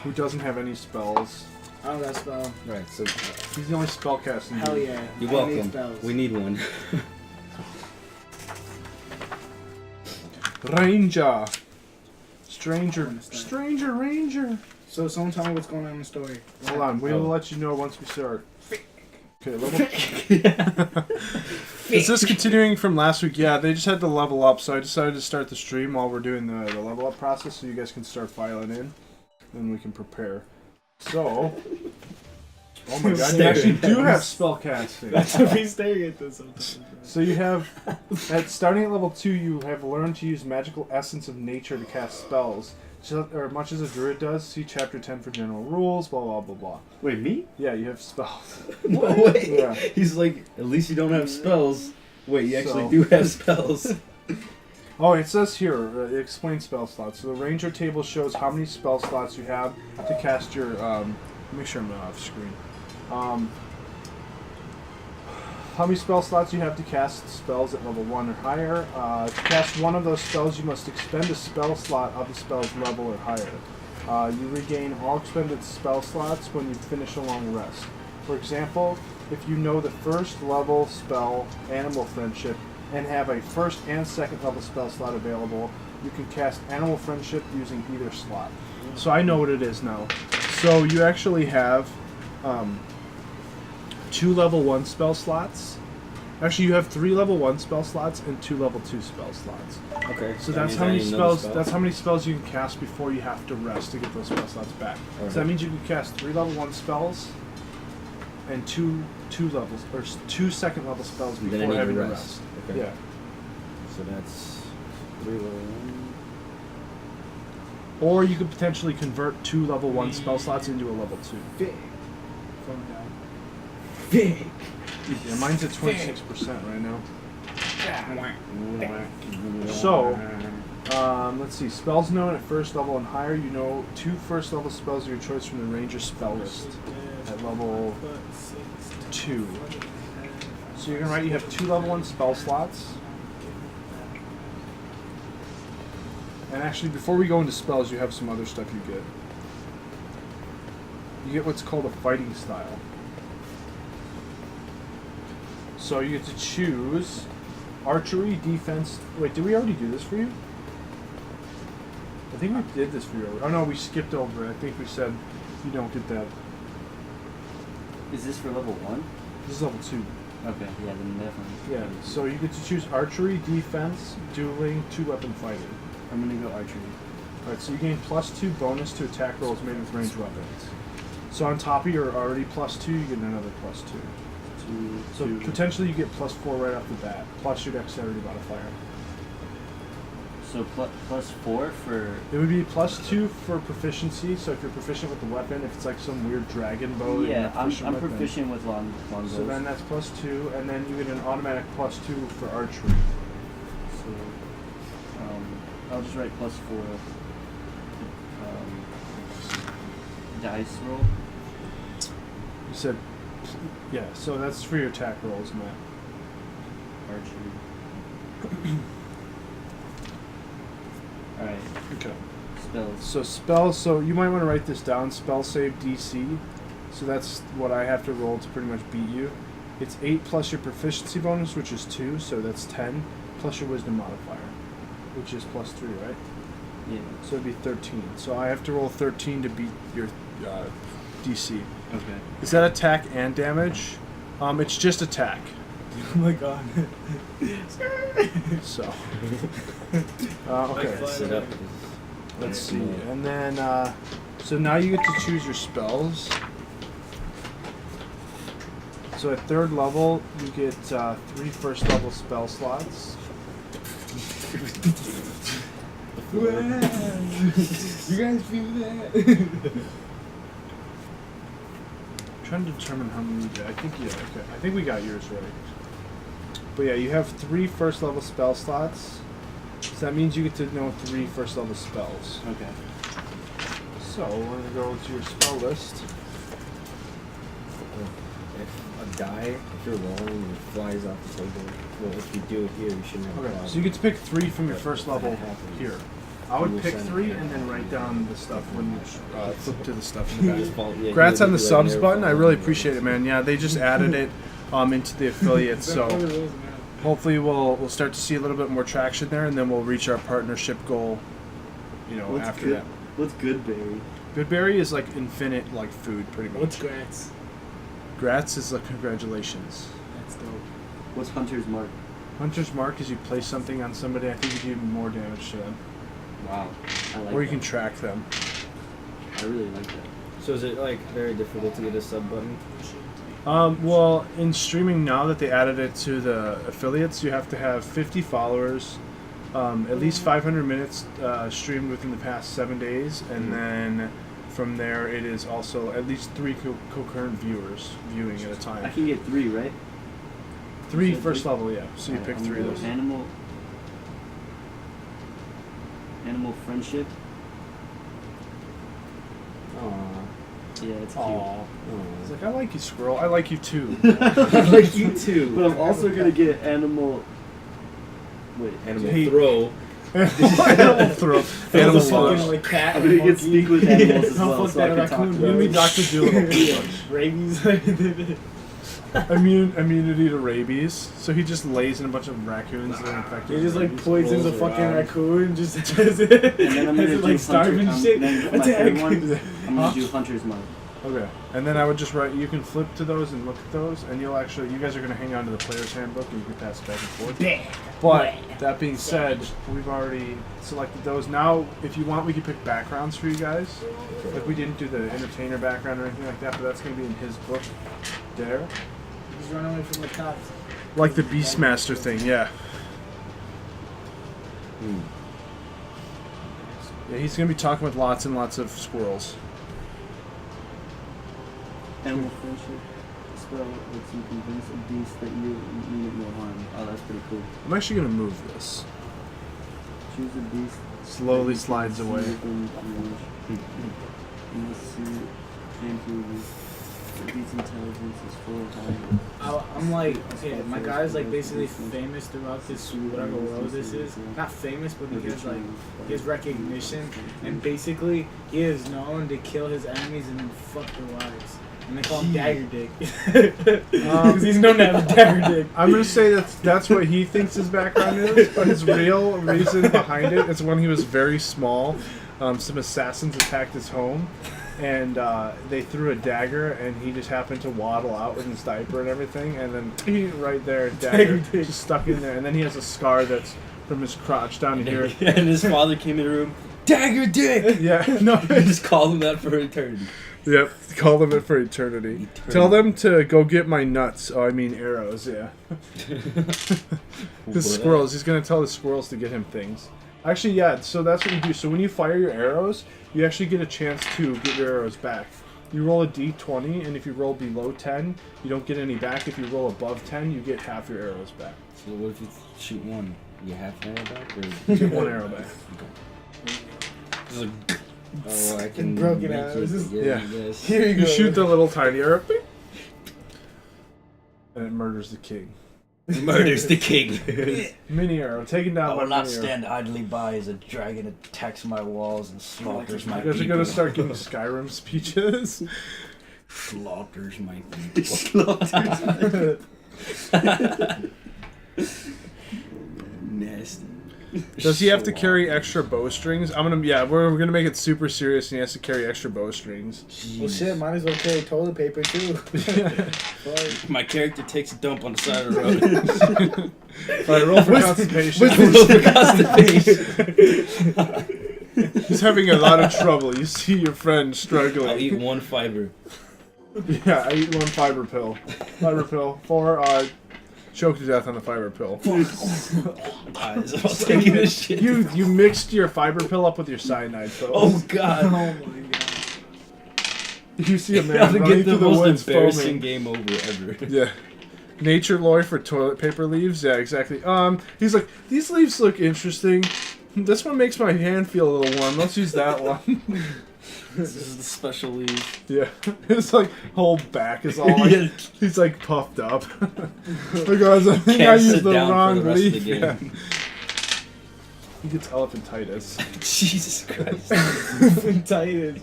B: Who doesn't have any spells.
C: I don't got spell.
A: Right, so
B: He's the only spellcaster.
C: Hell yeah.
A: you're
C: I need
A: welcome.
C: spells.
A: We need one.
B: Ranger. Stranger.
C: Understand.
B: Stranger Ranger.
C: So someone tell me what's going on in the story.
B: Hold on, we
A: Oh.
B: will let you know once we start. Okay, level. Is this continuing from last week? Yeah, they just had to level up, so I decided to start the stream while we're doing the level up process, so you guys can start filing in, and we can prepare. So, oh my god, you actually do have spellcasting.
C: That's what he's staring at this sometimes.
B: So you have, starting at level 2, you have learned to use magical essence of nature to cast spells, or much as a druid does. See chapter 10 for general rules. Blah blah blah blah.
D: Wait, me?
B: Yeah, you have spells.
D: No way.
B: Yeah.
D: He's like, at least you don't have spells. Wait, you actually
B: So-
D: do have spells.
B: Oh, it says here, it explains spell slots. So the ranger table shows how many spell slots you have to cast your, make sure I'm not off screen. How many spell slots you have to cast spells at level 1 or higher. To cast one of those spells, you must expend a spell slot of the spell's level or higher. You regain all expended spell slots when you finish a long rest. For example, if you know the first level spell, Animal Friendship, and have a first and second level spell slot available, you can cast Animal Friendship using either slot. So I know what it is now. So you actually have 2 level 1 spell slots. Actually, you have 3 level 1 spell slots and 2 level 2 spell slots.
A: Okay.
B: So
A: that
B: that's
A: means
B: how
A: I
B: many
A: need another
B: spells.
A: spell?
B: That's how many spells you can cast before you have to rest to get those spell slots back.
A: Alright.
B: So that means you can cast 3 level 1 spells and two levels or 2 second level spells
A: And then I
B: before
A: need
B: having
A: to
B: to
A: rest.
B: rest.
A: Okay.
B: Yeah.
A: So that's 3 level 1.
B: Or you could potentially convert 2 level 1 spell slots into a level 2.
C: Big. Phone down. Big.
B: Yeah, mine's at 26% right now. So, let's see. Spells known at first level and higher. You know 2 first level spells of your choice from the Ranger spell list at level 2. So you're gonna write you have 2 level 1 spell slots. And actually, before we go into spells, you have some other stuff you get. You get what's called a fighting style. So you get to choose archery, defense. Wait, did we already do this for you? I think we did this for you. Oh no, we skipped over it. I think we said you don't get that.
D: Is this for level 1?
B: This is level 2.
D: Okay, yeah, then definitely.
B: Yeah, so you get to choose archery, defense, dueling, 2-weapon fighting.
D: I'm gonna go archery.
B: Alright, so you gain +2 bonus to attack rolls made with ranged weapons. So on top of your already +2, you get another +2. So potentially you get +4 right off the bat, plus your dexterity modifier.
D: So plus 4 for...
B: It would be +2 for proficiency, so if you're proficient with the weapon, if it's like some weird dragon bow.
D: Yeah, I'm
B: with,
D: proficient with longbows.
B: So then that's +2, and then you get an automatic +2 for archery.
D: So, I'll just write +4 dice roll.
B: You said, yeah, so that's for your attack rolls, Matt.
D: Archery. Alright,
B: Okay.
D: spells.
B: So spells, so you might want to write this down, spell save DC. So that's what I have to roll to pretty much beat you. It's 8 plus your proficiency bonus, which is 2, so that's 10, plus your wisdom modifier, which is +3, right?
D: Yeah.
B: So it'd be 13. So I have to roll 13 to beat your DC.
D: Okay.
B: Is that attack and damage? It's just attack.
C: Oh my god.
B: So. Okay.
A: Sit up.
B: Let's see. And then, so now you get to choose your spells. So at 3rd level, you get 3 first level spell slots.
C: You guys feel that?
B: Trying to determine how many we did. I think, yeah, okay. I think we got yours right. But yeah, you have 3 first level spell slots. So that means you get to know 3 first level spells.
D: Okay.
B: So we're going to go to your spell list.
A: If a die, if you're rolling, it flies off the table. Well, if you do it here, you shouldn't have a
B: Okay,
A: problem.
B: so you get to pick 3 from your first level
A: That happens.
B: here. I would
A: We'll
B: pick
A: send
B: 3
A: it.
B: and then write down the stuff when you flip to the stuff in the back.
A: Default, yeah,
B: Congrats
A: you
B: on the
A: would do like
B: subs
A: an
B: button. I
A: airflow
B: really
A: and
B: appreciate it, man. Yeah, they just added it into the affiliates, so hopefully we'll start to see a little bit more traction there, and then we'll reach our partnership goal. You know,
D: What's
B: after
D: good?
B: that.
D: What's Goodberry?
B: Goodberry is like infinite like food, pretty much.
C: What's grants?
B: Grats is like congratulations.
C: That's dope.
D: What's Hunter's Mark?
B: Hunter's Mark is you place something on somebody. I think you do even more damage to them,
D: Wow. I like
B: or you
D: that.
B: can track them.
D: I really like that.
A: So is it like very difficult to get a sub button?
B: Well, in streaming now that they added it to the affiliates, you have to have 50 followers, at least 500 minutes streamed within the past 7 days, and then from there it is also at least 3 concurrent viewers viewing at a
D: I
B: time.
D: can get 3, right?
B: 3
D: You said
B: first
D: 3?
B: level, yeah. So you
D: Alright,
B: pick
D: I'm
B: 3
D: gonna
B: of
D: go
B: those.
D: Animal friendship.
A: Aww.
D: Yeah, it's cute.
A: Aww.
B: It's like, I like you, squirrel. I like you too.
A: I like you too.
D: But I'm also gonna get animal. Wait.
A: Animal
B: Hey.
A: throw.
B: Animal throw. Animal
C: fucking
B: punch.
C: like cat.
D: I'm gonna
C: and
D: get
C: monkey.
D: speak with animals as
C: How
D: well,
C: fuck
D: so I
C: that
D: can talk
C: raccoon
D: to
B: You're
D: them.
B: gonna be Dr. Doolittle.
C: Rabies.
B: Immunity to rabies. So he just lays in a bunch of raccoons that are infected.
C: He
B: with
C: just like
B: rabies.
C: poisons a
A: rolls
C: fucking
A: around.
C: raccoon. Just has it.
D: And then I'm
C: has
D: gonna
C: it
D: do
C: like starving
D: Hunter,
C: shit.
D: then for my
C: Attack.
D: third one, I'm gonna
B: Huh?
D: do Hunter's Mark.
B: Okay, and then I would just write. You can flip to those and look at those, and you'll actually. You guys are gonna hang on to the player's handbook, and you can pass it back and forth.
C: Bang.
B: But that being said, we've already selected those. Now, if you want, we can pick backgrounds for you guys. Like we didn't do the entertainer background or anything like that, but that's gonna be in his book there.
C: He's running away from the cops.
B: Like the Beastmaster thing, yeah. Yeah, he's gonna be talking with lots and lots of squirrels.
D: Animal friendship. Spell lets you convince a beast that you mean it no harm. Oh, that's pretty cool.
B: I'm actually gonna move this.
D: Choose a beast.
B: Slowly
D: that you
B: slides
D: can see
B: away.
D: within range. You must see and prove Beats intelligence is full high.
C: I'm like, okay, my guy's like basically famous throughout this whatever world this is. Not famous, but he has recognition, and basically he is known to kill his enemies and then fuck their wives. And they call him Dagger Dick. Because he's known to have a dagger dick.
B: I'm going to say that's what he thinks his background is, but his real reason behind it is when he was very small, some assassins attacked his home, and they threw a dagger, and he just happened to waddle out with his diaper and everything, and then right there, dagger just stuck in there, and then he has a scar that's from his crotch down here.
D: And his father came in the room, Dagger Dick!
B: Yeah, no.
D: He just called him that for eternity.
B: Yep, call them it for eternity. Tell them to go get my nuts. Oh, I mean arrows, yeah. The squirrels. He's going to tell the squirrels to get him things. Actually, yeah, so that's what you do. So when you fire your arrows, you actually get a chance to get your arrows back. You roll a d20, and if you roll below 10, you don't get any back. If you roll above 10, you get half your arrows back.
A: So what if you shoot one? You have an arrow back? Or
B: You get one arrow back.
A: Oh, I can
C: broke it
A: make
C: out.
A: it
B: Yeah.
A: again, yes.
C: Here you
B: You
C: go.
B: shoot the little tiny arrow, beep, and it murders the king.
D: Murders the king.
B: Mini arrow, taken
E: I
B: down by
E: will not
B: mini arrow.
E: stand idly by as a dragon attacks my walls and slaughters my
B: You guys are
E: people.
B: going to start giving Skyrim speeches.
E: Slaughters my people.
D: Nasty.
B: Does he have to carry extra bowstrings? We're gonna make it super serious, and he has to carry extra bowstrings.
C: Well, shit, might as well carry toilet paper too. Fuck.
D: My character takes a dump on the side of the road.
B: Alright, roll for constipation. He's having a lot of trouble. You see your friend struggling.
D: I'll eat one fiber.
B: Yeah, I eat one fiber pill. Fiber pill. 4, choke to death on the fiber pill.
D: Eyes, I'm taking this shit.
B: You mixed your fiber pill up with your cyanide pill.
D: Oh god.
C: Oh my god.
B: You see a man
D: I'm gonna
B: running
D: get
B: through
D: the
B: the
D: most
B: woods
D: embarrassing
B: foaming.
D: game over ever.
B: Yeah. Nature lore for toilet paper leaves? Yeah, exactly. He's like, these leaves look interesting. This one makes my hand feel a little warm. Let's use that one.
D: This is the special leave.
B: Yeah. His like whole back is all like,
D: Yeah.
B: he's like puffed up. Look guys, I think I
D: Can't
B: used
D: sit
B: the
D: down for
B: wrong
D: the rest of
B: leaf.
D: the game.
B: Yeah. He gets elephantitis.
D: Jesus Christ.
C: Titus.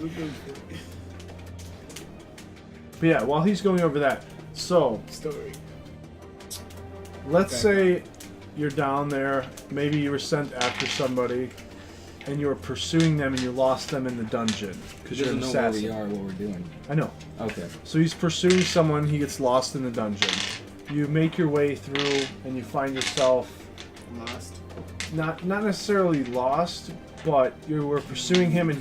B: But yeah, while he's going over that, so
C: Story.
B: let's
C: Okay.
B: say you're down there, maybe you were sent after somebody, and you were pursuing them and you lost them in the dungeon. Because
A: He
B: you're an
A: doesn't know where we
B: assassin.
A: are, what we're doing.
B: I know.
A: Okay.
B: So he's pursuing someone, he gets lost in the dungeon. You make your way through and you find yourself
C: Lost.
B: not necessarily lost, but you were pursuing him and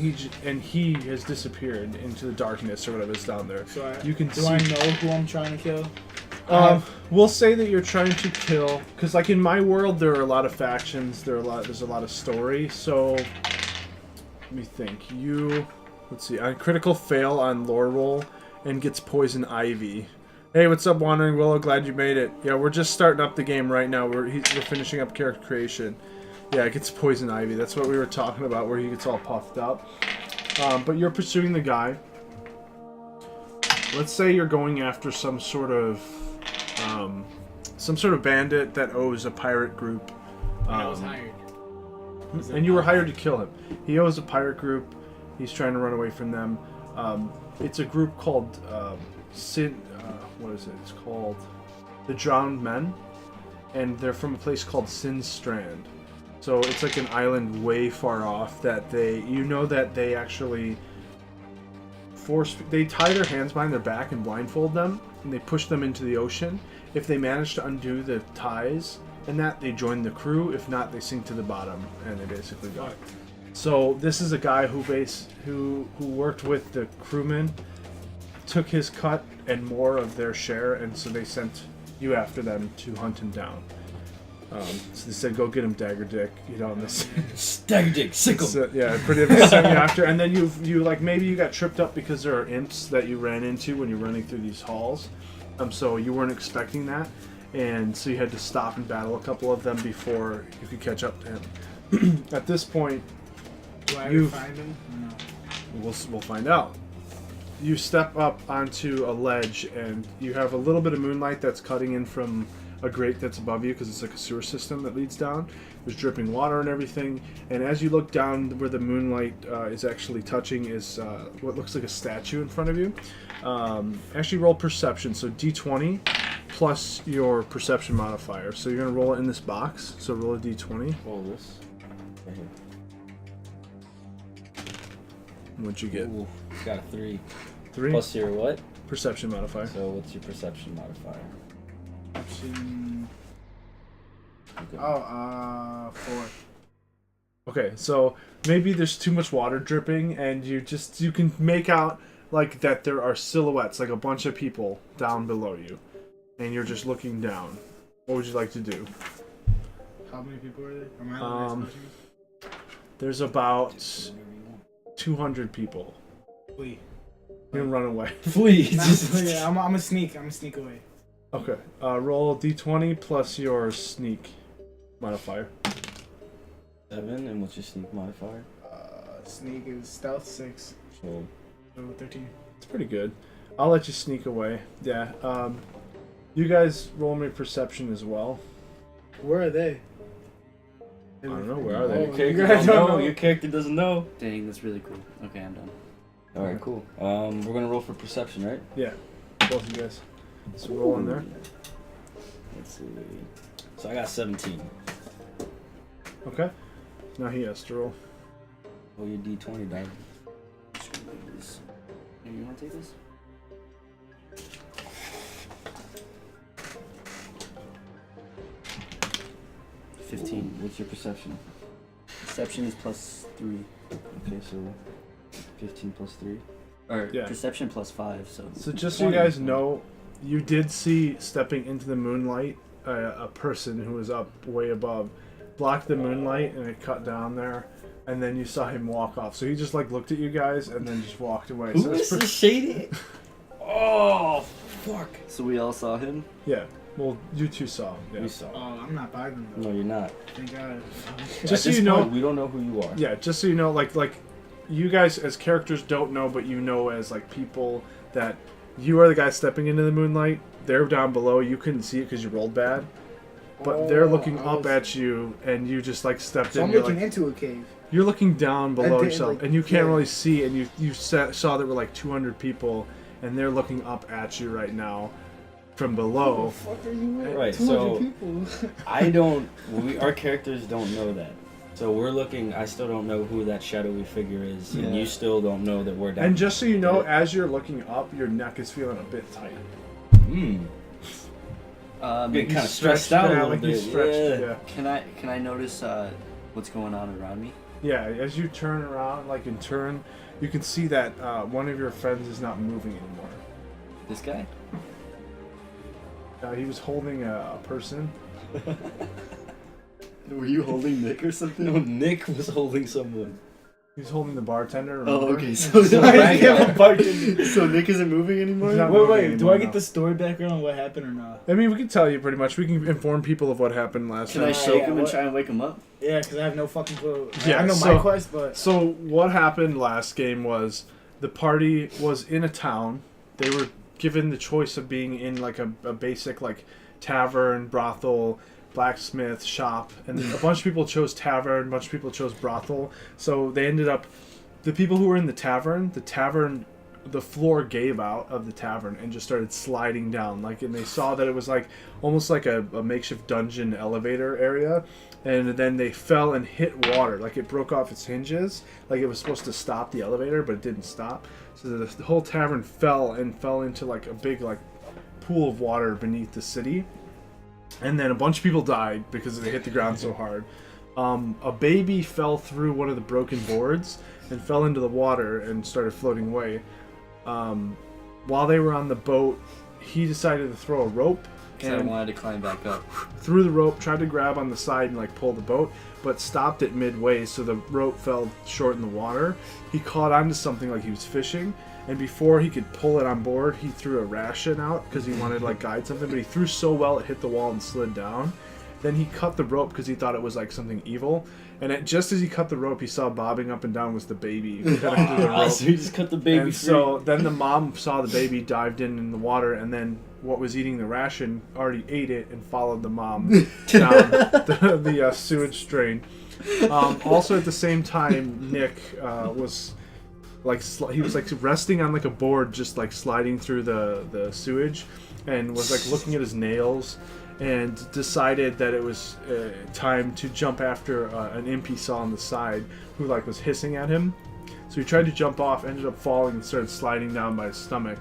B: he has disappeared into the darkness or whatever is down there.
C: So
B: You can
C: do
B: see.
C: I know who I'm trying to kill?
B: We'll say that you're trying to kill, because like in my world there are a lot of factions. There's a lot of story. So let me think. Let's see. On critical fail on lore roll and gets poison ivy. Hey, what's up, Wandering Willow? Glad you made it. Yeah, we're just starting up the game right now. We're finishing up character creation. Yeah, it gets poison ivy. That's what we were talking about, where he gets all puffed up. But you're pursuing the guy. Let's say you're going after some sort of bandit that owes a pirate group.
C: And I was hired.
B: And you were hired to kill him. He owes a pirate group. He's trying to run away from them. It's a group called what is it? It's called the Drowned Men, and they're from a place called Sin Strand. So it's like an island way far off that they actually they tie their hands behind their back and blindfold them, and they push them into the ocean. If they manage to undo the ties and that, they join the crew. If not, they sink to the bottom and they basically die. So this is a guy who worked with the crewmen, took his cut and more of their share, and so they sent you after them to hunt him down. So they said, go get him, Dagger Dick. On this.
D: Stagger Dick, sickle.
B: So, yeah, pretty much sent you after, and then you like maybe you got tripped up because there are imps that you ran into when you're running through these halls. So you weren't expecting that, and so you had to stop and battle a couple of them before you could catch up to him. At this point,
C: Do I ever find him? No.
B: we'll find out. you step up onto a ledge, and you have a little bit of moonlight that's cutting in from a grate that's above you, because it's like a sewer system that leads down. There's dripping water and everything, and as you look down where the moonlight is actually touching is what looks like a statue in front of you. Actually roll perception, so d20 plus your perception modifier. So you're going to roll it in this box, so roll a d20.
A: Roll this. Right here.
B: What'd you get?
A: Ooh, it's got a 3.
B: 3?
A: Plus your what?
B: Perception modifier.
A: So what's your perception modifier?
C: Option.
A: Okay.
C: 4.
B: Okay, so maybe there's too much water dripping, and you can make out like that there are silhouettes, like a bunch of people down below you, and you're just looking down. What would you like to do?
C: How many people are there? Am I allowed to ask
B: There's about 200 people.
C: Flee.
B: You can run away.
A: Flee.
C: Yeah, I'm a sneak. I'm gonna sneak away.
B: Okay, roll d20 plus your sneak modifier.
A: 7, and what's your sneak modifier?
C: Sneak is stealth 6.
A: So
C: So 13.
B: It's pretty good. I'll let you sneak away. Yeah. You guys roll me perception as well.
C: Where are they?
B: I don't know, where are
C: Oh,
B: they?
A: your character
C: you guys
A: don't
C: don't
A: know.
C: know.
A: Your character doesn't know.
D: Dang, that's really cool. Okay, I'm done.
A: All right, cool. We're gonna roll for perception, right?
B: Yeah, both of you guys. So roll in there.
A: Let's see. So I got 17.
B: Okay. Now he has to roll.
A: Roll your d20, dog.
D: Hey, you want to take this?
A: What's your perception?
D: Perception is +3.
A: Okay, so 15 plus 3.
D: Or
B: Yeah.
D: perception +5, so...
B: So just so you guys know, you did see stepping into the moonlight a person who was up way above, blocked the moonlight, and it cut down there, and then you saw him walk off. So he just like looked at you guys and then just walked away.
A: Who
B: So
A: is
B: it's
A: this shady? Oh, fuck.
D: So we all saw him?
B: Yeah. Well, you two saw him. Yeah.
A: We saw.
C: Oh, I'm not by them though.
A: No, you're not.
C: Thank God.
B: Just so
A: At this
B: you know,
A: point, we don't know who you are.
B: yeah. Just so you know, like you guys as characters don't know, but you know as like people that you are the guy stepping into the moonlight. They're down below. You couldn't see it because you rolled bad, but they're looking up at you, and you just like stepped
C: So
B: in.
C: I'm
B: You're,
C: looking
B: like,
C: into a cave.
B: you're looking down below
C: did,
B: yourself,
C: like,
B: and you can't
C: yeah.
B: really see. And you saw there were like 200 people, and they're looking up at you right now from below.
C: Fuck are you at?
A: Right,
C: 200
A: so-
C: people.
A: Our characters don't know that. So we're looking, I still don't know who that shadowy figure is, and
D: Yeah.
A: you still don't know that we're down.
B: And just so you know, as you're looking up, your neck is feeling a bit tight.
A: Getting
B: You
A: kind of stressed out a
B: yeah,
A: little
B: like you
A: bit.
B: stretched,
A: Yeah.
D: Can I notice what's going on around me?
B: Yeah, as you turn around, like in turn, you can see that one of your friends is not moving anymore.
D: This guy?
B: He was holding a person.
D: Were you holding Nick or something?
A: No, Nick was holding someone.
B: He was holding the bartender.
D: Oh,
B: remember?
D: okay. So,
A: So
D: Nick isn't moving anymore?
B: He's not
C: Wait,
B: moving
C: do
B: anymore,
C: I get
B: no.
C: the story background on what happened or not?
B: I mean, we can tell you pretty much. We can inform people of what happened last
D: Can
B: time.
D: I shake him and
C: what-
D: try and wake him up?
C: Yeah, because I have no fucking clue.
B: Yeah,
C: I know
B: so-
C: my quest, but
B: So what happened last game was the party was in a town. They were given the choice of being in like a basic like tavern, brothel, blacksmith shop, and a bunch of people chose tavern, a bunch of people chose brothel. So they ended up, the people who were in the tavern, the floor gave out of the tavern and just started sliding down. Like, and they saw that it was like almost like a makeshift dungeon elevator area. And then they fell and hit water. Like, it broke off its hinges. Like, it was supposed to stop the elevator, but it didn't stop. So the whole tavern fell into like a big like pool of water beneath the city. And then a bunch of people died because they hit the ground so hard. A baby fell through one of the broken boards and fell into the water and started floating away. While they were on the boat, he decided to throw a rope.
D: Because I wanted to climb back up.
B: Threw the rope, tried to grab on the side and like pull the boat, but stopped it midway, so the rope fell short in the water. He caught onto something like he was fishing, and before he could pull it on board, he threw a ration out because he wanted to like guide something, but he threw so well it hit the wall and slid down. Then he cut the rope because he thought it was like something evil. And just as he cut the rope, he saw bobbing up and down was the baby. Connected to the rope.
D: So he just cut the baby
B: And
D: free.
B: so then the mom saw the baby, dived in the water, and then what was eating the ration already ate it and followed the mom down the sewage drain. Also at the same time, Nick was like he was like resting on like a board, just like sliding through the sewage, and was like looking at his nails, and decided that it was time to jump after an imp he saw on the side who like was hissing at him. So he tried to jump off, ended up falling, and started sliding down by his stomach.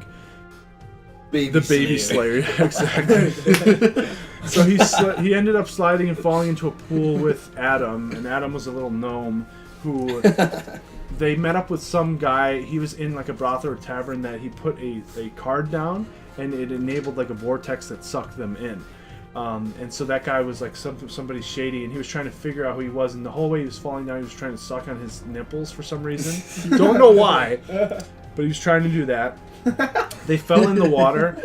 B: The baby slayer, exactly. So he ended up sliding and falling into a pool with Adam, and Adam was a little gnome who they met up with some guy. He was in like a brothel or tavern that he put a card down, and it enabled like a vortex that sucked them in. And so that guy was like somebody shady, and he was trying to figure out who he was, and the whole way he was falling down, he was trying to suck on his nipples for some reason. Don't know why, but he was trying to do that. They fell in the water.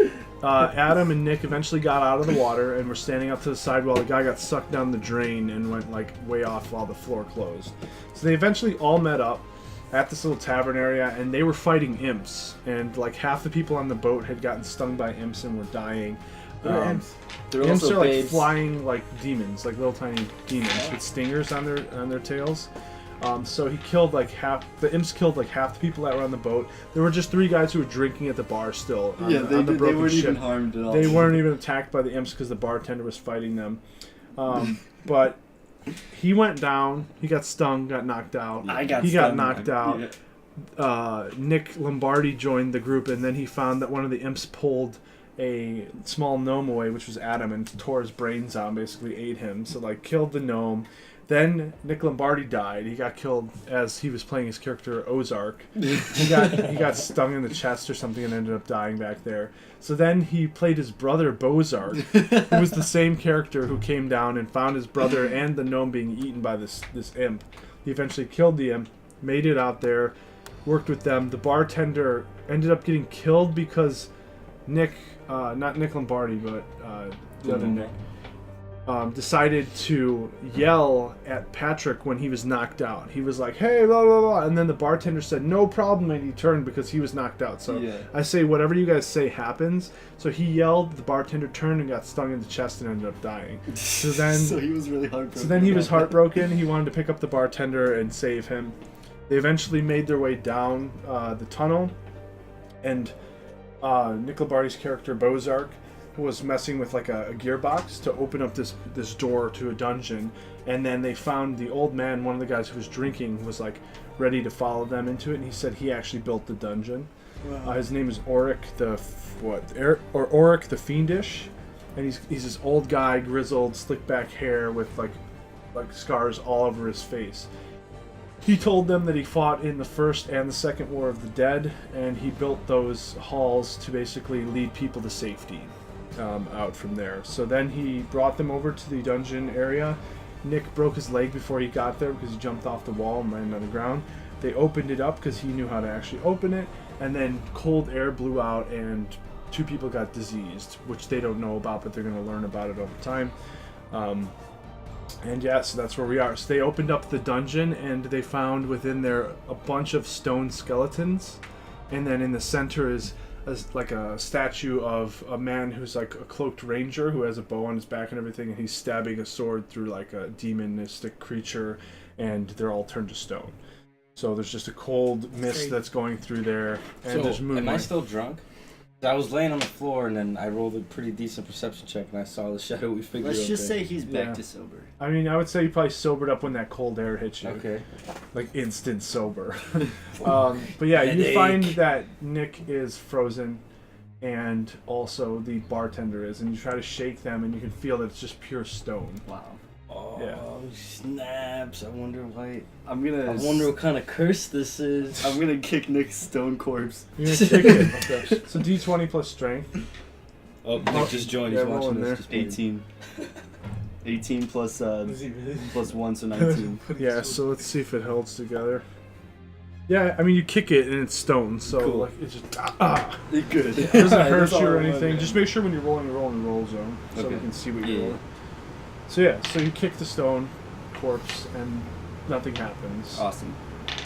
B: Adam and Nick eventually got out of the water and were standing up to the side while the guy got sucked down the drain and went like way off while the floor closed. So they eventually all met up at this little tavern area, and they were fighting imps, and like half the people on the boat had gotten stung by imps and were dying.
C: Imps.
D: They're
B: Imps
D: also
B: are like
D: babes.
B: flying like demons, like little tiny demons with stingers on their tails. So he killed like the imps killed like half the people that were on the boat. There were just 3 guys who were drinking at the bar still. On
D: Yeah,
B: the
D: they
B: broken
D: weren't
B: ship.
D: even harmed at all.
B: They weren't even attacked by the imps because the bartender was fighting them. But he went down. He got stung. Got knocked out. He got knocked out.
D: Yeah.
B: Nick Lombardi joined the group, and then he found that one of the imps pulled a small gnome away, which was Adam, and tore his brains out and basically ate him. So like killed the gnome. Then Nick Lombardi died. He got killed as he was playing his character Ozark. He got stung in the chest or something and ended up dying back there. So then he played his brother Bozark, who was the same character who came down and found his brother and the gnome being eaten by this imp. He eventually killed the imp, made it out there, worked with them. The bartender ended up getting killed because Nick, not Nick Lombardi, but the other Nick, decided to yell at Patrick when he was knocked out. He was like, "Hey, blah, blah, blah." And then the bartender said, "No problem," and he turned because he was knocked out. So
D: Yeah.
B: I say whatever you guys say happens. So he yelled, the bartender turned and got stung in the chest and ended up dying. So then
D: So he was really heartbroken.
B: So then he was heartbroken. He wanted to pick up the bartender and save him. They eventually made their way down the tunnel, and Nick Lombardi's character Bozark was messing with like a gearbox to open up this door to a dungeon, and then they found the old man, one of the guys who was drinking, was like ready to follow them into it, and he said he actually built the dungeon.
C: Wow.
B: His name is Auric Auric the Fiendish, and he's this old guy, grizzled, slick back hair with like scars all over his face. He told them that he fought in the First and the Second War of the Dead, and he built those halls to basically lead people to safety out from there. So then he brought them over to the dungeon area. Nick broke his leg before he got there because he jumped off the wall and landed on the ground. They opened it up because he knew how to actually open it, and then cold air blew out and 2 people got diseased, which they don't know about, but they're going to learn about it over time. And yeah, so that's where we are. So they opened up the dungeon, and they found within there a bunch of stone skeletons, and then in the center is like a statue of a man who's like a cloaked ranger who has a bow on his back and everything, and he's stabbing a sword through like a demonistic creature, and they're all turned to stone. So there's just a cold mist that's going through there, and there's moonlight.
A: Am I still drunk? I was laying on the floor, and then I rolled a pretty decent perception check, and I saw the shadowy figure.
D: Let's
A: up
D: just
A: there.
D: say he's back to sober.
B: I mean, I would say you probably sobered up when that cold air hit you.
A: Okay.
B: Like instant sober. But yeah, you find that Nick is frozen, and also the bartender is, and you try to shake them, and you can feel that it's just pure stone.
D: Wow.
A: Oh,
B: Yeah.
A: snaps! I wonder why.
D: I wonder
A: what kind of curse this is.
D: I'm gonna kick Nick's stone corpse.
B: You're gonna kick it. Okay. So D20 plus strength.
A: Oh, Nick just joined.
B: Yeah,
A: He's
B: roll in
A: watching
B: there.
A: this. Just waiting.
D: 18. 18 plus
C: Was he really?
D: plus 1, so 19.
B: Yeah, so let's see if it holds together. Yeah, I mean, you kick it and it's stone, so
D: Cool.
B: like it's just
D: Good.
B: It doesn't hurt
D: That's all
B: you or
D: I want,
B: anything.
D: man.
B: Just make sure when you're rolling, you roll in the roll zone, so we
D: Okay.
B: can see what
A: Yeah.
B: you're rolling. So yeah, so you kick the stone corpse and nothing happens.
D: Awesome.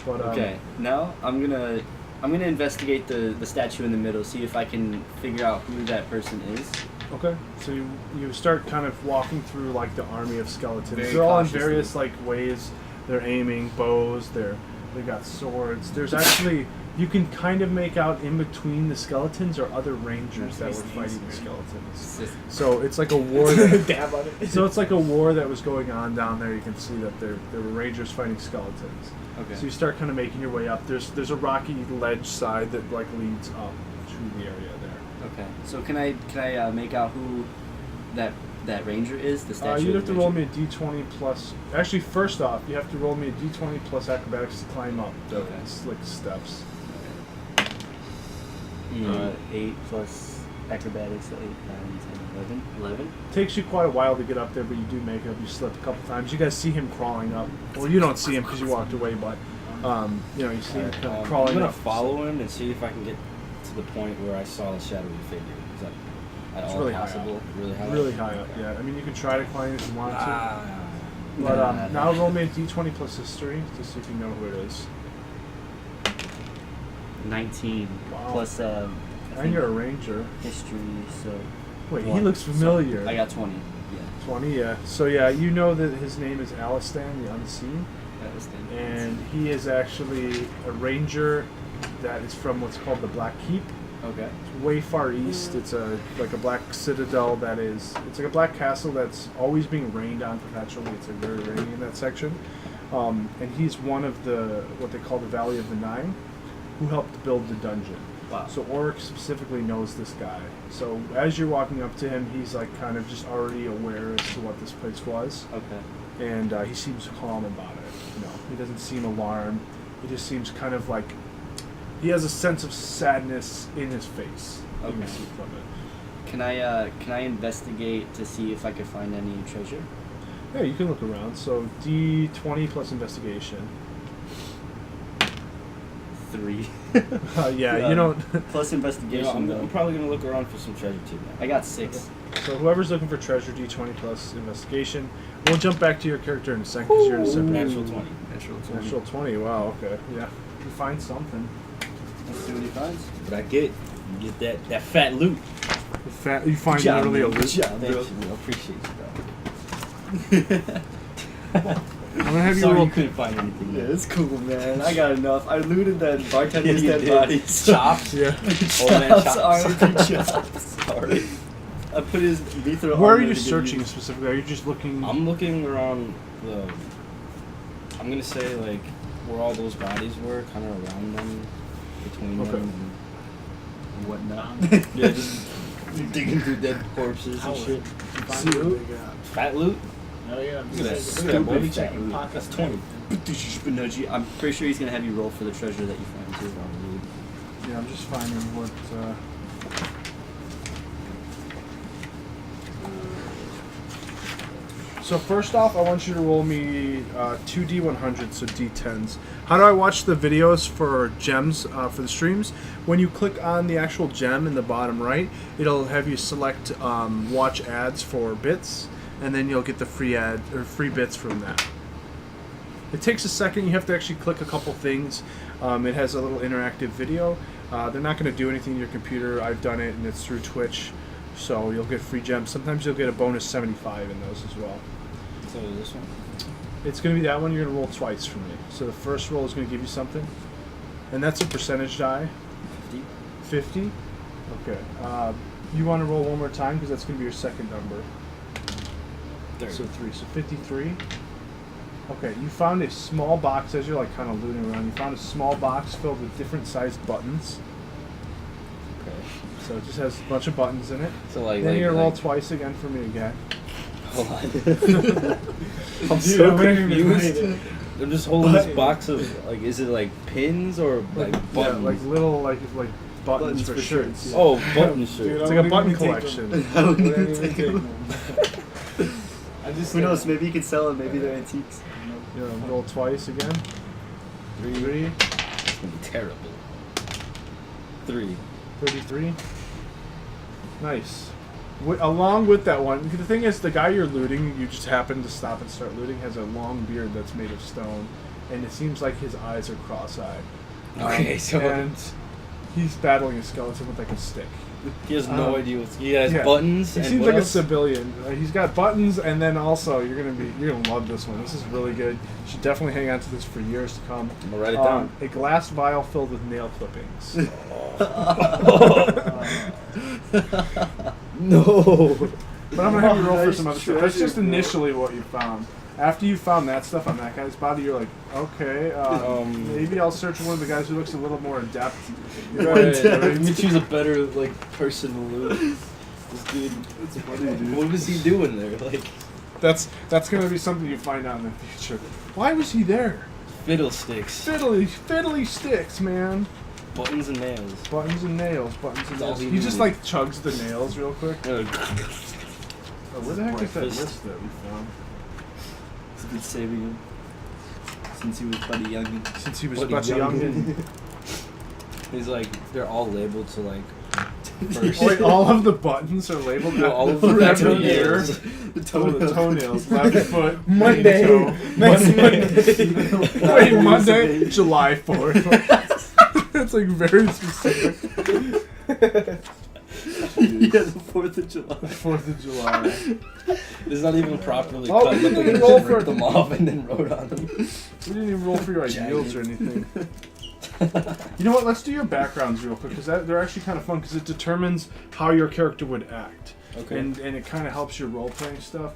B: But
D: Okay, now I'm gonna investigate the statue in the middle, see if I can figure out who that person is.
B: Okay, so you start kind of walking through like the army of skeletons.
D: Very
B: They're all in
D: cautiously.
B: various like ways. They're aiming bows. They got swords. There's actually you can kind of make out in between the skeletons or other rangers that were fighting the skeletons. So it's like a war.
C: Dab on it.
B: So it's like a war that was going on down there. You can see that there were rangers fighting skeletons.
D: Okay.
B: So you start kind of making your way up. There's a rocky ledge side that like leads up to the area there.
D: Okay. So can I make out who that ranger is? The statue.
B: You'd
D: of
B: have to
D: the
B: roll
D: ranger?
B: me a d20 plus. Actually, first off, you have to roll me a d20 plus acrobatics to climb up the
D: Okay.
B: like steps.
D: 8 plus acrobatics, so 8, 9, 10, 11.
B: Takes you quite a while to get up there, but you do make it up. You slip a couple times. You guys see him crawling up. Well, you don't see him because you walked away, but you see him kind of
A: I'm
B: crawling
A: gonna
B: up.
A: follow him and see if I can get to the point where I saw the shadowy figure. Is that at
B: It's
A: all
B: really high
A: possible? Really high.
B: Really high up, yeah. I mean, you can try to climb if you want to.
A: Ah.
B: But
D: Nah.
B: now roll me a d20 plus history to see if you know who it is.
D: 19
B: Wow.
D: plus I
B: And
D: think
B: you're a ranger.
D: history, so
B: Wait, he
D: one.
B: looks familiar.
D: So I got 20. Yeah.
B: 20, yeah. So yeah, you know that his name is Alistan the Unseen,
D: That was the
B: and he is actually a ranger that is from what's called the Black Keep.
D: Okay.
B: It's way far east. It's like a black citadel that is. It's like a black castle that's always being rained on perpetually. It's like very rainy in that section, and he's one of the what they call the Valley of the Nine, who helped build the dungeon.
D: Wow.
B: So Oric specifically knows this guy. So as you're walking up to him, he's like kind of just already aware as to what this place was,
D: Okay.
B: and he seems calm about it. You know, he doesn't seem alarmed. He just seems kind of like he has a sense of sadness in his face. You can
D: Okay.
B: see from it.
D: Can I investigate to see if I could find any treasure?
B: Yeah, you can look around. So D20 plus investigation.
D: 3.
B: Yeah, you don't.
D: Plus
A: You know,
D: investigation.
A: I'm probably gonna look around for some treasure too. Now.
D: I got 6.
B: So whoever's looking for treasure, D20 plus investigation. We'll jump back to your character in a second because you're in a separate.
A: Natural 20.
D: Natural 20.
B: Natural 20. Wow. Okay. Yeah. You find something.
D: Let's see what he finds.
A: What I get? You get that fat loot.
B: You find
D: job,
B: literally a
D: man.
B: loot.
D: Good job.
A: Thank
D: bro.
A: you. I appreciate you, bro.
B: I'm gonna have you
A: Sorry
B: roll.
A: you couldn't find anything.
D: Yeah, it's cool, man. I got enough. I looted that bartender's
A: Yeah, you
D: dead
A: did.
D: bodies.
A: Chops.
B: Yeah.
A: Old man
D: Chops,
A: chops.
D: R.I.P. chops.
A: Sorry.
D: I put his mithril
B: Where are
D: armor
B: you
D: to give
B: searching specifically? Are you just looking?
A: I'm looking around the. I'm gonna say like where all those bodies were, kind of around them, between
B: Okay.
A: them, and whatnot. Yeah, just digging through dead corpses and shit.
C: Find what they got.
A: Fat loot.
C: Oh yeah.
A: Look at that
C: Stupid.
A: stupid
C: Checking
A: loot.
C: pockets.
A: That's 20.
D: I'm pretty sure he's gonna have you roll for the treasure that you find too.
B: Yeah, I'm just finding what. So first off, I want you to roll me 2d100s, so d10s. How do I watch the videos for gems for the streams? When you click on the actual gem in the bottom right, it'll have you select watch ads for bits, and then you'll get the free ad or free bits from that. It takes a second. You have to actually click a couple things. It has a little interactive video. They're not going to do anything to your computer. I've done it, and it's through Twitch, so you'll get free gems. Sometimes you'll get a bonus 75 in those as well.
A: So this one.
B: It's going to be that one. You're going to roll twice for me. So the first roll is going to give you something, and that's a percentage die. 50. Okay. You want to roll one more time because that's going to be your second number.
A: 30.
B: So 3. So 53. Okay, you found a small box as you're like kind of looting around. You found a small box filled with different sized buttons.
A: Okay.
B: So it just has a bunch of buttons in it.
A: So like.
B: Then
A: like,
B: you're gonna roll
A: like,
B: twice again for me again.
A: Hold on. I'm
C: Dude,
A: so
C: I'm not even
A: confused.
C: ready.
A: I'm just holding this
C: Buttons.
A: box of like, is it like pins or like buttons?
B: Yeah, like little like buttons,
D: Buttons
B: for
D: for
B: shirts.
D: shirts.
A: Oh, button
C: Dude,
A: shirts.
B: It's
C: I
B: like a
C: wouldn't
B: button
C: even take
B: collection.
C: them.
D: I wouldn't
C: Wouldn't
D: even
C: even
D: take
C: take
D: them.
C: them. I just
D: Who knows? Maybe you can sell them. Maybe they're antiques.
B: You know, roll twice again. 3.
A: It's gonna be terrible. 3.
B: 33. Nice. Along with that one, the thing is, the guy you're looting, you just happen to stop and start looting, has a long beard that's made of stone, and it seems like his eyes are cross-eyed.
E: Okay, so
B: And he's battling a skeleton with like a stick.
E: he has no idea what's. He has
B: yeah.
E: buttons.
B: He
E: and
B: seems
E: what
B: like
E: else?
B: a civilian. He's got buttons, and then also you're gonna love this one. This is really good. You should definitely hang on to this for years to come.
A: I'm gonna write it down.
B: A glass vial filled with nail clippings.
A: No.
B: But I'm gonna have you roll for
A: Nice
B: some other stuff. That's just
A: treasure, bro.
B: initially what you found. After you found that stuff on that guy's body, you're like, okay, maybe I'll search one of the guys who looks a little more adept.
E: Let me choose a better like person to loot. This dude.
B: It's funny, dude.
E: What was he doing there? Like
B: That's gonna be something you find out in the future. Why was he there?
E: fiddlesticks,
B: Fiddly sticks, man.
E: buttons and nails.
B: Buttons and nails, buttons and
E: That's all
B: nails.
E: he
B: He just
E: needed.
B: like chugs the nails real quick. Oh, where the heck is that
E: Breakfast.
B: list that we found?
E: He's been saving him since he was Buddy Youngin.
B: Since he was
E: Buddy
B: Buddy Youngin.
E: He's like they're all labeled to like first.
B: Wait, all of the buttons are labeled
E: No, all of
B: for
E: the
B: every
E: toenails.
B: year.
E: The
B: The toenails, left foot,
C: Monday.
B: toe.
C: Next Monday.
B: Wait, Monday, July 4th. That's like very specific.
E: Yeah, the 4th of July.
B: 4th of July.
E: It's not even properly
B: Oh,
E: cut.
B: we
E: Look
B: didn't
E: like they
B: roll
E: just
B: for
E: ripped them off and then wrote on them.
B: We didn't even roll for your ideals or anything. You know what? Let's do your backgrounds real quick because they're actually kind of fun because it determines how your character would act.
E: Okay.
B: And it kind of helps your role playing stuff.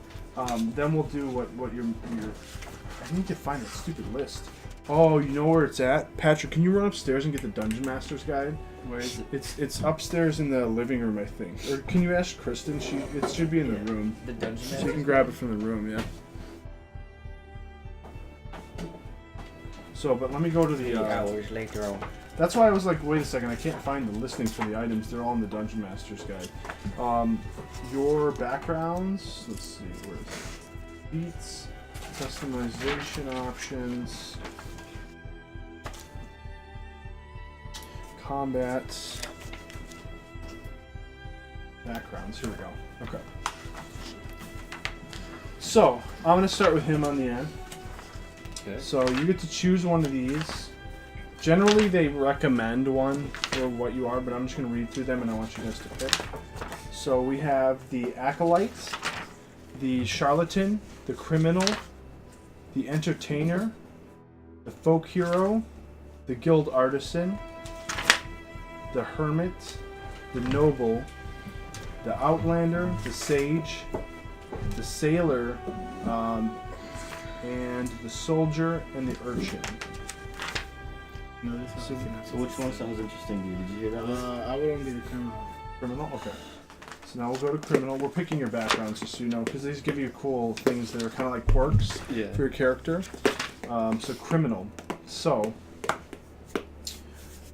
B: Then we'll do what your. I need to find that stupid list. Oh, you know where it's at, Patrick? Can you run upstairs and get the Dungeon Master's Guide?
E: Where is it?
B: It's upstairs in the living room, I think. Or can you ask Kristen? It should be in the room.
E: The dungeon
B: So you
E: master?
B: can grab it from the room, yeah. So, but let me go to the.
E: 8 hours later on.
B: That's why I was like, wait a second, I can't find the listings for the items. They're all in the Dungeon Master's Guide. Your backgrounds. Let's see, where is it? Beats, customization options, combat, backgrounds. Here we go. Okay. So I'm gonna start with him on the end.
E: Okay.
B: So you get to choose one of these. Generally, they recommend one for what you are, but I'm just going to read through them and I want you guys to pick. So we have the Acolyte, the Charlatan, the Criminal, the Entertainer, the Folk Hero, the Guild Artisan, the Hermit, the Noble, the Outlander, the Sage, the Sailor, and the Soldier, and the Urchin.
C: No, this is
A: So which one sounds interesting to you? Did you hear that list?
C: I wouldn't be the criminal.
B: Criminal? Okay. So now we'll go to Criminal. We're picking your backgrounds just so you know, because these give you cool things that are kind of like quirks
E: Yeah.
B: for your character. So Criminal. So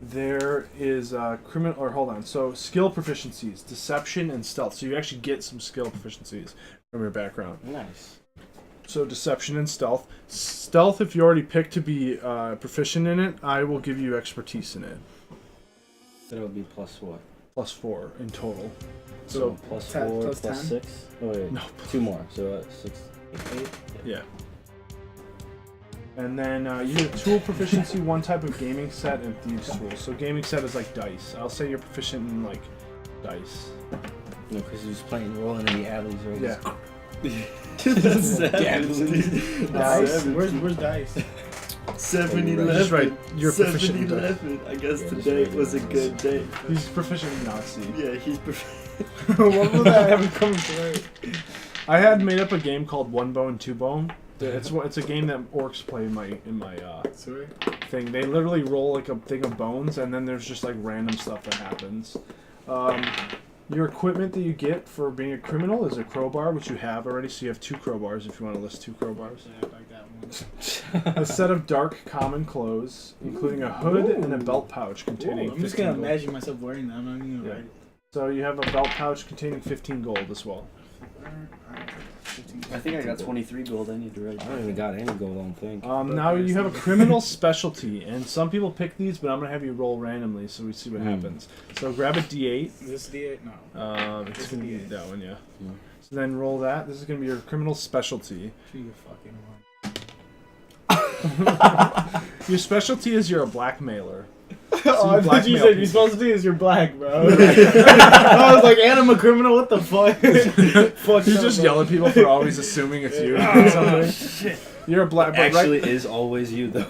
B: there is criminal. Or hold on. So skill proficiencies, deception, and stealth. So you actually get some skill proficiencies from your background.
A: Nice.
B: So deception and stealth. Stealth, if you already picked to be proficient in it, I will give you expertise in it.
A: That would be plus what?
B: +4 in total.
A: So plus
C: 10,
A: 4,
C: plus
A: plus
C: 10?
A: 6? Oh, wait.
B: No.
A: 2 more. So 6, 8.
B: Yeah. And then you get tool proficiency, one type of gaming set, and thieves tools. So gaming set is like dice. I'll say you're proficient in like dice.
A: No, because he was playing rolling in the alleys, right?
B: Yeah.
C: Dice? Where's Dice?
E: 7-Eleven.
B: Just right. You're proficient in dice.
E: 7-Eleven. I guess
A: Yeah, just
E: today
A: right.
E: was a good day.
B: He's proficient in Nazi.
E: Yeah, he's proficient.
C: What was that having coming through?
B: I had made up a game called One Bone, Two Bone. It's a game that orcs play in my
C: Sorry?
B: thing. They literally roll like a thing of bones, and then there's just like random stuff that happens. Your equipment that you get for being a criminal is a crowbar, which you have already, so you have 2 crowbars if you want to list 2 crowbars.
C: Yeah, like that one.
B: A set of dark common clothes, including a hood and a belt pouch containing
C: I'm just
B: 15
C: gonna
B: gold.
C: imagine myself wearing that. I'm not even gonna
B: Yeah.
C: write it.
B: So you have a belt pouch containing 15 gold as well.
D: I think I got 23 gold. I need to write.
A: I don't even got any gold, I don't think.
B: Now you have a criminal specialty, and some people pick these, but I'm gonna have you roll randomly so we see what happens. So grab a D8.
C: Is this D8? No.
B: It's gonna be that one, yeah.
A: Yeah.
B: So then roll that. This is gonna be your criminal specialty.
C: You fucking one.
B: Your specialty is you're a blackmailer.
C: Oh, I thought you
B: blackmail
C: said your
B: people.
C: specialty is you're black, bro. I was like, and I'm a criminal. What the fuck? Fuck
B: You
C: up,
B: just
C: bro.
B: yell at people for always assuming it's you. Or something.
C: Shit.
B: You're a black. But
A: Actually,
B: right,
A: is always you though.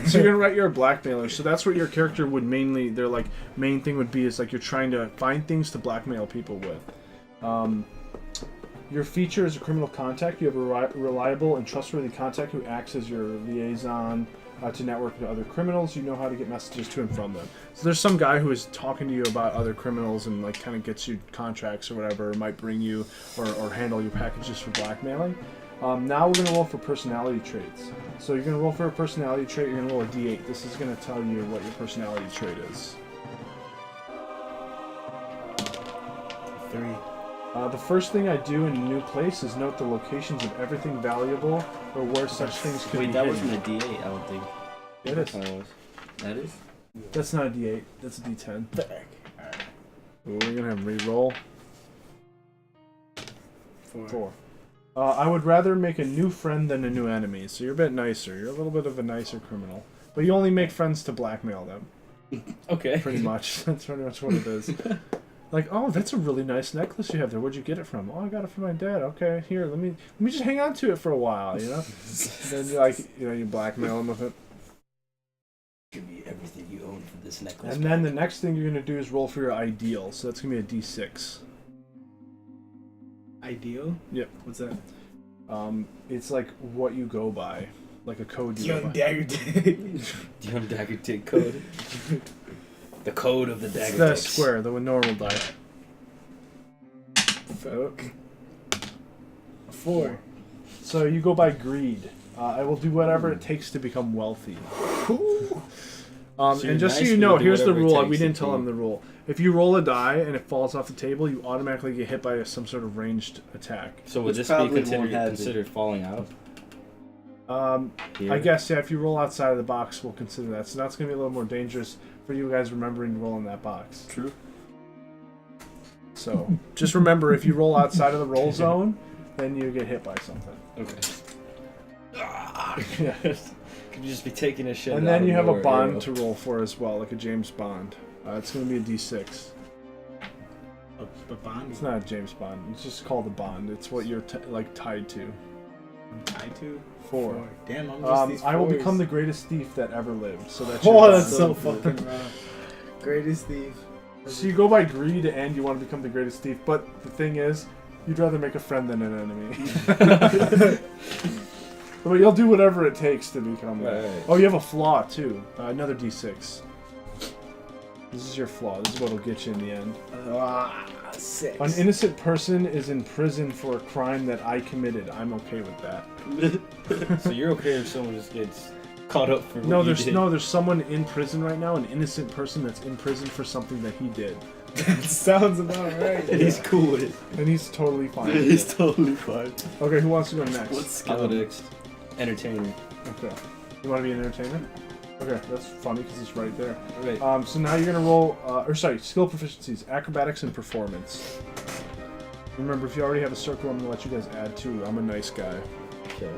B: so you're gonna write you're a blackmailer. So that's what your character would mainly. Their like main thing would be is like you're trying to find things to blackmail people with. Your feature is a criminal contact. You have a reliable and trustworthy contact who acts as your liaison to network with other criminals. You know how to get messages to and from them. So there's some guy who is talking to you about other criminals and like kind of gets you contracts or whatever, or might bring you or handle your packages for blackmailing. Now we're going to roll for personality traits. So you're going to roll for a personality trait. You're going to roll a D8. This is going to tell you what your personality trait is.
C: 3.
B: The first thing I do in a new place is note the locations of everything valuable or where such things could be
D: Wait, that
B: hidden.
D: wasn't a D8, I don't think.
B: It is.
D: That is?
B: That's not a D8. That's a D10.
C: Alright.
B: Ooh, we're gonna have re-roll.
C: 4.
B: 4. I would rather make a new friend than a new enemy. So you're a bit nicer. You're a little bit of a nicer criminal, but you only make friends to blackmail them.
A: Okay.
B: Pretty much. That's pretty much what it is. Like, oh, that's a really nice necklace you have there. Where'd you get it from? Oh, I got it from my dad. Okay, here, let me just hang on to it for a while, you know. Then you blackmail him with it.
A: Give me everything you own for this necklace.
B: And then the next thing you're gonna do is roll for your ideal. So that's gonna be a D6.
C: Ideal?
B: Yep.
C: What's that?
B: It's like what you go by, like a code you go
C: Young
B: by.
C: Dagger Dick.
A: Young Dagger Tick code. The code of the
B: It's
A: Dagger
B: the
A: Ticks.
B: square, the normal die.
C: Fuck. 4.
B: So you go by greed. I will do whatever it takes to become wealthy.
A: So
B: And
A: you're
B: just so
A: nice,
B: you
A: but
B: know,
A: you'll do
B: here's the
A: whatever it
B: rule.
A: takes
B: We didn't
A: to
B: tell
A: be-
B: him the rule. If you roll a die and it falls off the table, you automatically get hit by some sort of ranged attack.
A: So would
D: Which
A: this be
D: probably won't happen.
A: considered falling out?
B: I guess, yeah, if you roll outside of the box, we'll consider that. So that's going to be a little more dangerous for you guys remembering to roll in that box.
A: True.
B: So just remember, if you roll outside of the roll zone, then you get hit by something.
A: Okay.
B: Yeah.
A: Could you just be taking a shit?
B: And
A: out
B: then
A: of
B: you have a
A: nowhere,
B: bond
A: arrow.
B: to roll for as well, like a James Bond. It's going to be a D6.
C: A bond?
B: It's not a James Bond. It's just called a bond. It's what you're tied to.
C: I'm tied to?
B: 4.
C: Damn, I'm just these
B: I will
C: fours.
B: become the greatest thief that ever lived. So that's
C: Oh,
B: your
C: that's
B: bond.
C: so fucking wrong. Greatest thief.
B: So you go by greed and you want to become the greatest thief, but the thing is, you'd rather make a friend than an enemy. But you'll do whatever it takes to become that.
A: Right.
B: Oh, you have a flaw too. Another D6. This is your flaw. This is what'll get you in the end.
C: 6.
B: An innocent person is in prison for a crime that I committed. I'm okay with that.
A: So you're okay if someone just gets caught up for what
B: No,
A: you did?
B: there's someone in prison right now, an innocent person that's in prison for something that he did.
C: That sounds about right.
A: And he's cool with it.
B: And he's totally fine. with
D: He's
B: it.
D: totally fine.
B: Okay, who wants to go next?
D: What's
A: I'll go
D: skill?
A: next. Entertainer.
B: Okay. You want to be an entertainer? Okay, that's funny because it's right there.
A: Right.
B: So now you're gonna roll, skill proficiencies, acrobatics, and performance. Remember, if you already have a circle, I'm gonna let you guys add 2. I'm a nice guy.
A: Okay.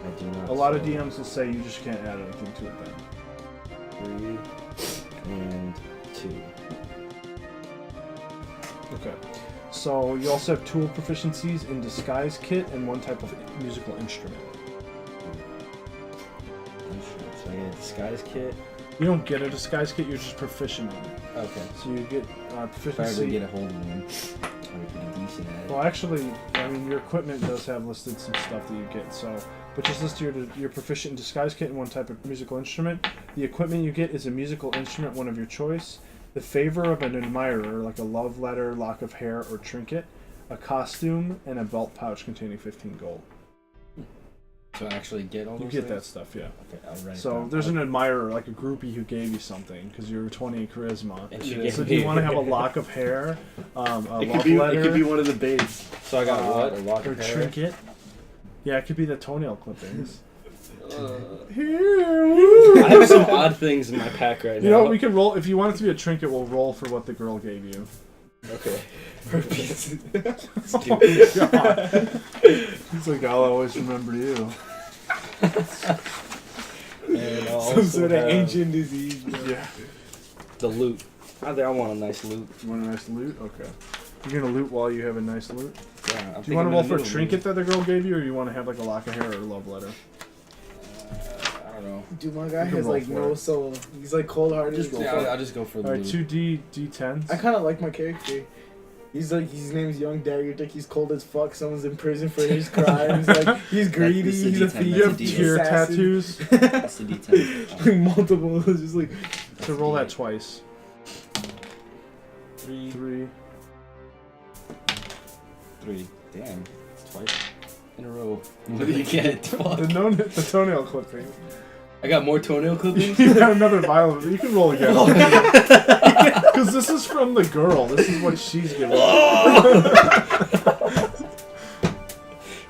A: I do not.
B: A lot of
A: say
B: DMs will say you just can't add anything to it then.
A: 3 and 2.
B: Okay. So you also have tool proficiencies in disguise kit and 1 type of musical instrument.
A: So I get a disguise kit.
B: You don't get a disguise kit, you're just proficient in it.
A: Okay.
B: So you get
A: If I were to
B: proficiency.
A: get a hold of one, I would be decent at it.
B: Well, actually, I mean, your equipment does have listed some stuff that you get, so... But just list your proficient in disguise kit and 1 type of musical instrument. The equipment you get is a musical instrument, one of your choice. The favor of an admirer, like a love letter, lock of hair, or trinket. A costume, and a belt pouch containing 15 gold.
E: To actually get all
B: You
E: those
B: get that
E: things?
B: stuff, yeah.
E: Okay, I'll write it
B: So
E: down.
B: there's an admirer, like a groupie who gave you something because you're 20 in charisma.
A: And she
E: Yeah.
A: gave
B: So do
A: me-
B: you want to have a lock of hair, a
D: It
B: love
D: could be.
B: letter,
D: It could be one of the babes.
E: So I got what? A lock
B: or
E: of hair?
B: trinket? Yeah, it could be the toenail clippings.
E: I have some odd things in my pack right now.
B: You know, we can roll. If you want it to be a trinket, we'll roll for what the girl gave you.
E: Okay.
B: God. He's like, I'll always remember you.
E: And I'll
C: Some
E: also
C: sort of
E: have
C: ancient disease, bro.
B: Yeah.
E: the loot. I think I want a nice loot.
B: You want a nice loot? Okay. You're gonna loot while you have a nice loot.
E: Yeah,
B: Do you want to roll for a trinket that the girl gave you, or you want to have like a lock of hair or a love letter?
E: I don't know.
C: Dude, my guy
B: You can
C: has
B: roll
C: like
B: for
C: no
B: it.
C: soul. He's like cold hearted.
E: Just roll. I'll just go for the
B: All right,
E: loot.
B: 2d10s.
C: I kind of like my character. He's like, his name's Young Dagger Dick. He's cold as fuck. Someone's in prison for his crimes. Like, he's greedy.
D: This is a
C: He's a
D: D10,
C: thief.
B: You have
D: That's a
B: tear
C: assassin.
B: tattoos.
D: That's the D10.
C: Like, multiple. It's just like,
B: So roll that twice.
E: 3.
B: 3.
E: Damn. Twice in a row.
D: What do you get?
B: The toenail clipping.
E: I got more toenail clippings?
B: You got another vial of it. You can roll again. Because this is from the girl. This is what she's giving.
E: Alright,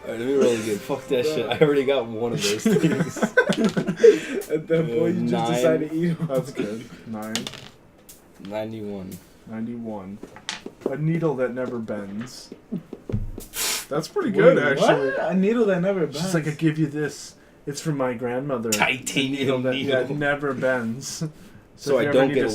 E: let me roll again. Fuck that shit. I already got one of those things.
C: at that point, you just
E: 9.
C: decide to eat him.
B: That's good. 9.
E: 91.
B: 91. A needle that never bends. That's pretty good,
C: Wait,
B: actually.
C: what? A needle that never bends.
B: She's like, I give you this. It's from my grandmother.
E: Titanium
B: that
E: needle.
B: never bends.
E: So
B: if
E: I
B: you
E: don't
B: ever
E: get
B: need
E: a
B: to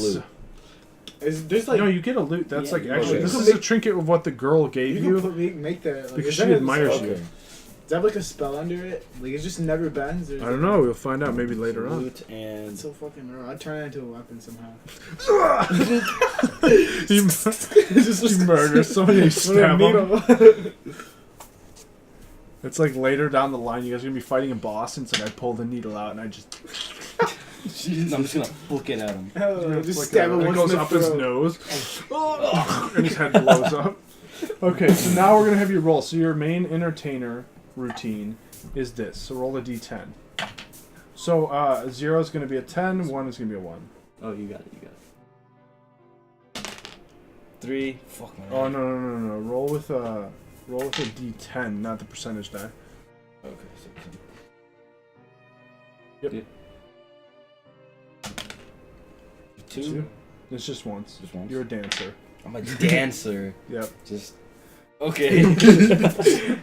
E: loot.
C: There's like,
B: no, you get a loot. That's
D: Yeah,
B: like
D: you
B: actually,
E: get
B: this
E: a
B: is a trinket of what the girl gave
C: you
B: you.
C: can make that. Like,
B: because
C: is
B: she
C: that
B: admires
C: okay.
B: you.
C: Does that have like a spell under it? Like it just never bends? Or is
B: I don't
C: it-
B: know. We'll find out maybe later on.
E: Loot and
C: It's so fucking raw. I'd turn it into a weapon somehow.
B: You murder somebody, you
C: With a
B: stab them.
C: needle.
B: It's like later down the line, you guys are gonna be fighting a boss, and it's like I pull the needle out and I just
E: I'm just gonna book it at him.
C: Just
B: like
C: stab
B: a-
C: him
B: it
C: once
B: goes
C: in the
B: up his
C: throat.
B: nose, and his head blows up. Okay, so now we're gonna have you roll. So your main entertainer routine is this. So roll a d10. So 0 is gonna be a 10, 1 is gonna be a 1.
D: Oh, you got it. You got it.
E: 3. Fuck my
B: Oh no! Roll with a d10, not the percentage die.
E: Okay, so
B: Yep.
E: 2.
B: It's just once.
E: Just once?
B: You're a dancer.
E: I'm a dancer.
B: Yep.
E: Just okay.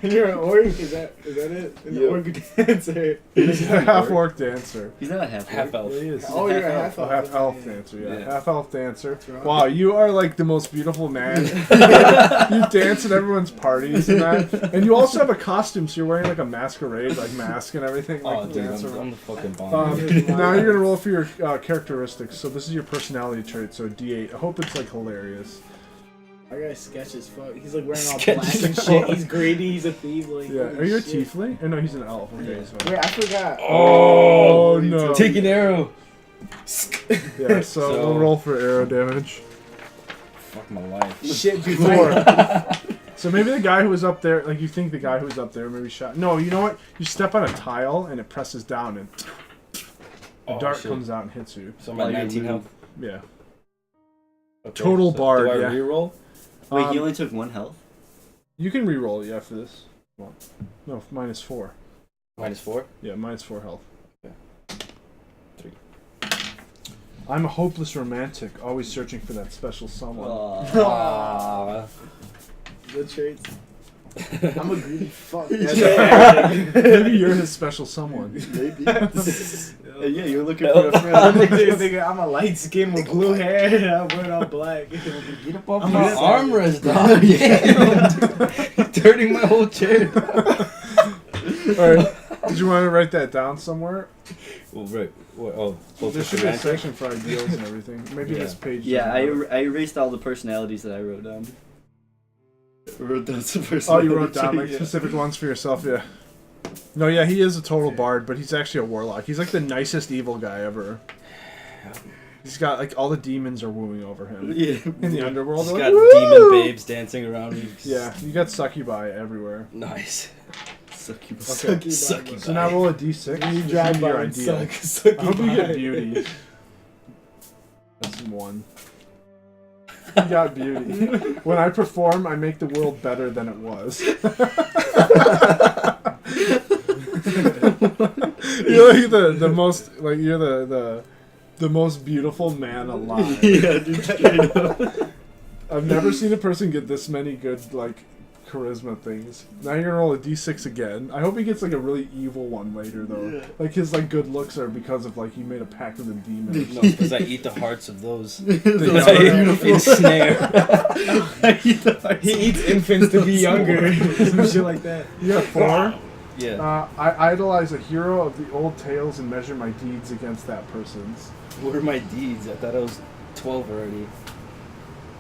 C: You're an orc? Is that it? An
E: Yeah.
C: orc dancer.
B: He's a half-orc dancer.
D: He's not a half.
E: Half elf.
B: Yeah, he is.
C: Oh, you're a
D: half
C: half
B: A
C: elf.
B: half-elf dancer, yeah.
E: Yeah.
B: Half-elf dancer.
C: right.
B: Wow, you are like the most beautiful man. You dance at everyone's parties and that. And you also have a costume, so you're wearing like a masquerade, like mask and everything. Like
E: Oh,
B: to
E: dude,
B: dance
E: I'm
B: around.
E: the fucking bomb.
B: Now you're gonna roll for your characteristics. So this is your personality trait. So D8. I hope it's like hilarious.
C: My guy's sketch as fuck. He's like wearing all
E: Sketch
C: black
E: as
C: and
E: fuck.
C: shit. He's greedy. He's a thief. Like,
B: Yeah.
C: holy
B: Are you a
C: shit.
B: tiefling? Or no, he's an elf. Okay.
E: Yeah.
B: So.
C: Wait, I forgot.
B: Oh no.
E: Take an arrow.
B: Yeah. So
E: So-
B: we'll roll for arrow damage.
E: Fuck my life.
C: Shit, dude.
B: 4. So maybe the guy who was up there, like you think the guy who was up there maybe shot. No, you know what? You step on a tile and it presses down and the
E: Oh,
B: dart
E: shit.
B: comes out and hits you.
E: So I'm at 19 health.
B: Yeah.
E: Okay,
B: Total
E: so
B: bard,
E: Do I
B: yeah.
E: reroll?
D: Wait, he only took 1 health.
B: You can re-roll, yeah, for this. Well, no, -4.
E: -4.
B: Yeah, -4 health.
E: Okay. 3.
B: I'm a hopeless romantic, always searching for that special someone.
E: Ah.
C: Good traits. I'm a greedy fuck.
B: Maybe you're his special someone.
D: Maybe. Yeah, you're looking
E: for a
C: Nigga, I'm a light skin with blue hair. I'm wearing all black.
E: Get up off
C: I'm
E: my
C: a-
E: armrest, dog. You're turning my whole chair.
B: Alright, did you want to write that down somewhere?
E: Well, right. What, oh,
B: There should be a section for ideals and everything. Maybe
E: Yeah.
B: this page.
D: Yeah,
B: doesn't have it.
D: I erased all the personalities that I wrote down. I wrote down some
B: Oh,
D: personalities.
B: you wrote down like
D: yeah.
B: specific ones for yourself, yeah. No, yeah, he is a total bard, but he's actually a warlock. He's like the nicest evil guy ever. He's got like all the demons are wooing over him
D: Yeah.
B: in the underworld.
E: Just
B: they're
E: got
B: like,
E: demon
B: "Woo!"
E: babes dancing around me.
B: Yeah, you got succubi everywhere.
E: Nice.
B: Okay.
C: Sucky
B: So now roll a d6.
C: When you
B: This
C: drive
B: is
C: by
B: your
C: and
B: ideal.
C: sucky
B: I hope you
C: vibe.
B: get beauty. That's 1. You got beauty. When I perform, I make the world better than it was. You're like the most like you're the most beautiful man alive.
D: Yeah, dude, straight up.
B: I've never seen a person get this many good like charisma things. Now you're gonna roll a d6 again. I hope he gets like a really evil one later though.
D: Yeah.
B: Like his like good looks are because of like he made a pact with a demon.
E: No, because I eat the hearts of those.
D: Those
B: are
E: Ensnare.
D: I eat the hearts.
C: He eats infants to be younger. Some shit like that.
B: You got 4.
E: Yeah.
B: I idolize a hero of the old tales and measure my deeds against that person's.
E: What are my deeds? I thought I was 12 already.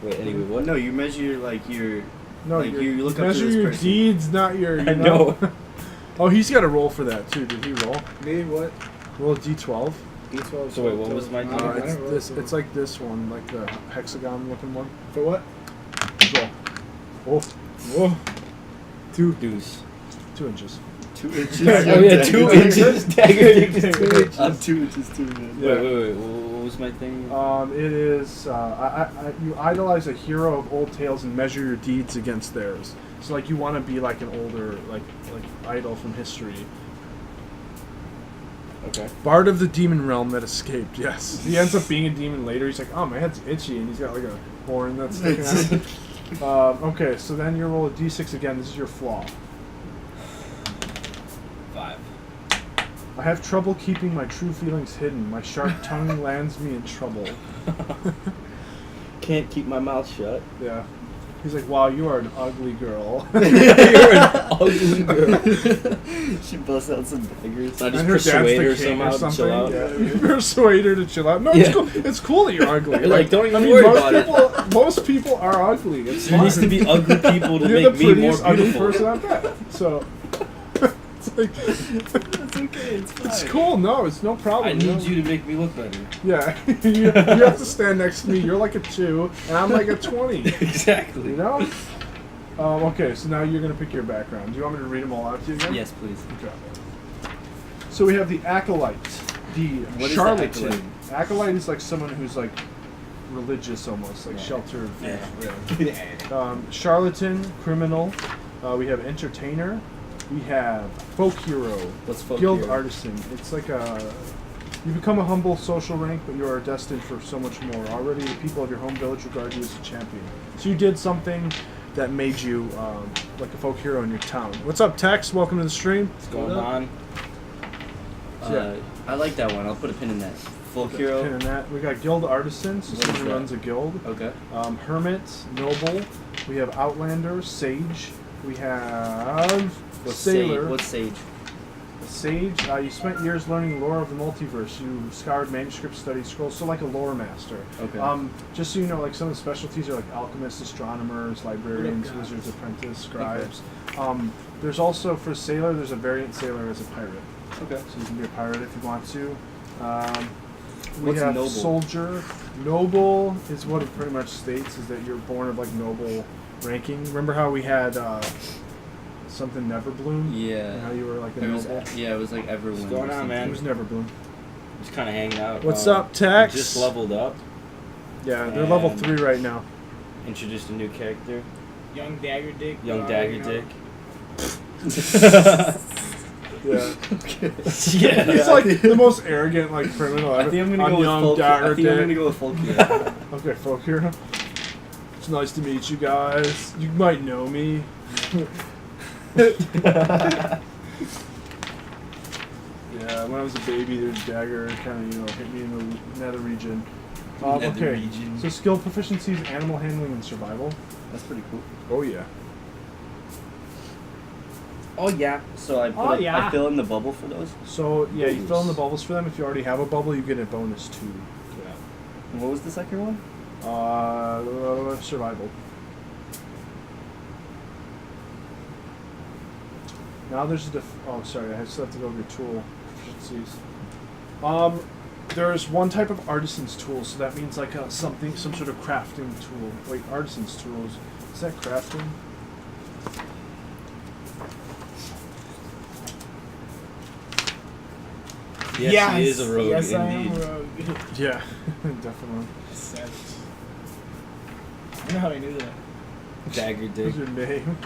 E: Wait, anyway, what?
D: No, you measure like your.
B: No,
D: Like, you look up to
B: measure
D: this
B: your
D: person.
B: deeds, not your. You
E: I
B: know.
E: know.
B: Oh, he's got a roll for that too. Did he roll?
C: Maybe what?
B: Roll a d12.
C: D12.
E: So wait, what was my deal?
C: I
B: It's
C: don't roll
B: this.
C: for-
B: It's like this one, like the hexagon looking one.
C: For what?
B: Roll. Oh,
C: Whoa.
E: Deuce.
B: 2 inches.
D: 2 inches.
E: Oh yeah, 2 inches. Dagger dick is 2 inches.
D: I'm 2 inches too, man.
B: Yeah.
E: Wait. What was my thing?
B: It is. You idolize a hero of old tales and measure your deeds against theirs. So like you want to be like an older like idol from history.
E: Okay.
B: Bard of the demon realm that escaped. Yes, he ends up being a demon later. He's like, oh, my head's itchy, and he's got like a horn that's sticking out. Okay, so then you roll a d6 again. This is your flaw.
E: 5.
B: I have trouble keeping my true feelings hidden. My sharp tongue lands me in trouble.
E: Can't keep my mouth shut.
B: Yeah. He's like, wow, you are an ugly girl.
E: You're an ugly girl.
D: She busts out some daggers.
E: I just
B: And her dad's
E: persuade
B: the
E: her
B: king
E: somehow
B: or
E: to
B: something.
E: chill out.
B: Yeah. You persuade her to chill out. No,
E: Yeah.
B: it's cool. It's cool that you're ugly.
E: You're like, don't even worry
B: most
E: about it.
B: people, Most people are ugly. It's
E: There needs to
B: fine.
E: be ugly people to
B: You're
E: make
B: the
E: me more
B: prettiest ugly
E: beautiful.
B: person I've met. So it's like
D: It's okay, it's fine.
B: it's cool. No, it's no problem.
E: I need you to make me look better.
B: Yeah, you have to stand next to me. You're like a 2, and I'm like a 20.
E: Exactly.
B: You know? Okay, so now you're gonna pick your background. Do you want me to read them all out to you again?
E: Yes, please.
B: Okay. So we have the acolyte, the
D: What is the
B: charlatan.
D: acolyte?
B: Acolyte is like someone who's like religious, almost like sheltered.
E: Yeah.
B: Charlatan, criminal. We have entertainer. We have folk hero.
E: What's folk
B: Guild
E: hero?
B: artisan. It's like a. You become a humble social rank, but you are destined for so much more. Already, the people of your home village regard you as a champion. So you did something that made you like a folk hero in your town. What's up, Tex? Welcome to the stream.
E: What's going on?
B: Yeah.
D: I like that one. I'll put a pin in that. Folk
B: Pin
D: hero.
B: in that. We got guild artisan, so
D: What
B: someone
D: is
B: who
D: that?
B: runs a guild.
D: Okay.
B: Hermit, noble. We have outlander, sage. We have
D: What's
B: sailor.
D: sage? What's sage?
B: Sage, you spent years learning lore of the multiverse. You scoured manuscripts, studied scrolls, so like a lore master.
D: Okay.
B: Just so you know, like some of the specialties are like alchemists, astronomers, librarians,
C: Okay.
B: wizards, apprentice, scribes. There's also for sailor, there's a variant sailor as a pirate.
D: Okay.
B: So you can be a pirate if you want to. We
D: What's
B: have
D: noble?
B: soldier. Noble is what it pretty much states is that you're born of like noble ranking. Remember how we had something Neverbloom?
D: Yeah.
B: And how you were like a
D: It was,
B: noble?
D: yeah, it was like everyone.
A: What's going on, man?
B: It was Neverbloom.
A: Just kind of hanging out.
B: What's up, Tex?
A: Just leveled up.
B: Yeah, they're level
A: And-
B: 3 right now.
A: Introduced a new character,
C: Young Dagger Dick.
A: Young Dagger Dick.
B: Yeah.
A: Yeah.
B: It's like the most arrogant like criminal
D: I
B: ever.
D: think I'm gonna go with
B: young
D: folk.
B: Dagger
D: I think I'm gonna
B: Dick.
D: go with folk hero.
B: Okay, folk hero. It's nice to meet you guys. You might know me. Yeah, when I was a baby, there's dagger kind of hit me in the nether region.
D: Nether
B: Okay,
D: region.
B: so skill proficiencies: animal handling and survival.
D: That's pretty cool.
B: Oh yeah.
D: Oh yeah. So I put
C: Oh, yeah.
D: I fill in the bubble for those.
B: So yeah, you fill in the
A: Bonus.
B: bubbles for them. If you already have a bubble, you get a bonus too.
D: And what was the second one?
B: Survival. Now there's a oh sorry, I still have to go over your tool proficiencies. There's one type of artisan's tool, so that means like some sort of crafting tool. Wait, artisan's tools. Is that crafting?
E: Yes, he is a rogue,
C: Yes, I
E: indeed.
C: am a rogue.
B: Yeah, definitely.
C: Savage. I know how I knew that.
E: Dagger dick.
B: What's your name?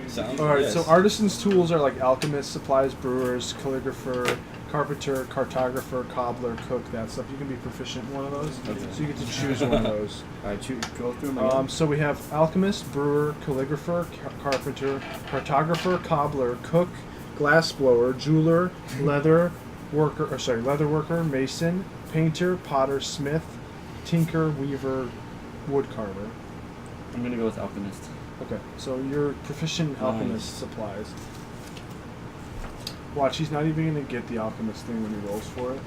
E: Sounds
B: Alright,
E: yes.
B: so artisans' tools are like alchemists, supplies, brewers, calligrapher, carpenter, cartographer, cobbler, cook, that stuff. You can be proficient in one of those.
E: Okay.
B: So you get to choose one of those.
D: Alright, go through them again.
B: So we have alchemist, brewer, calligrapher, carpenter, cartographer, cobbler, cook, glassblower, jeweler, leather worker, mason, painter, potter, smith, tinker, weaver, woodcarver.
D: I'm gonna go with alchemist.
B: Okay, so you're proficient in alchemist supplies. Watch, he's not even gonna get the alchemist thing when he rolls for it.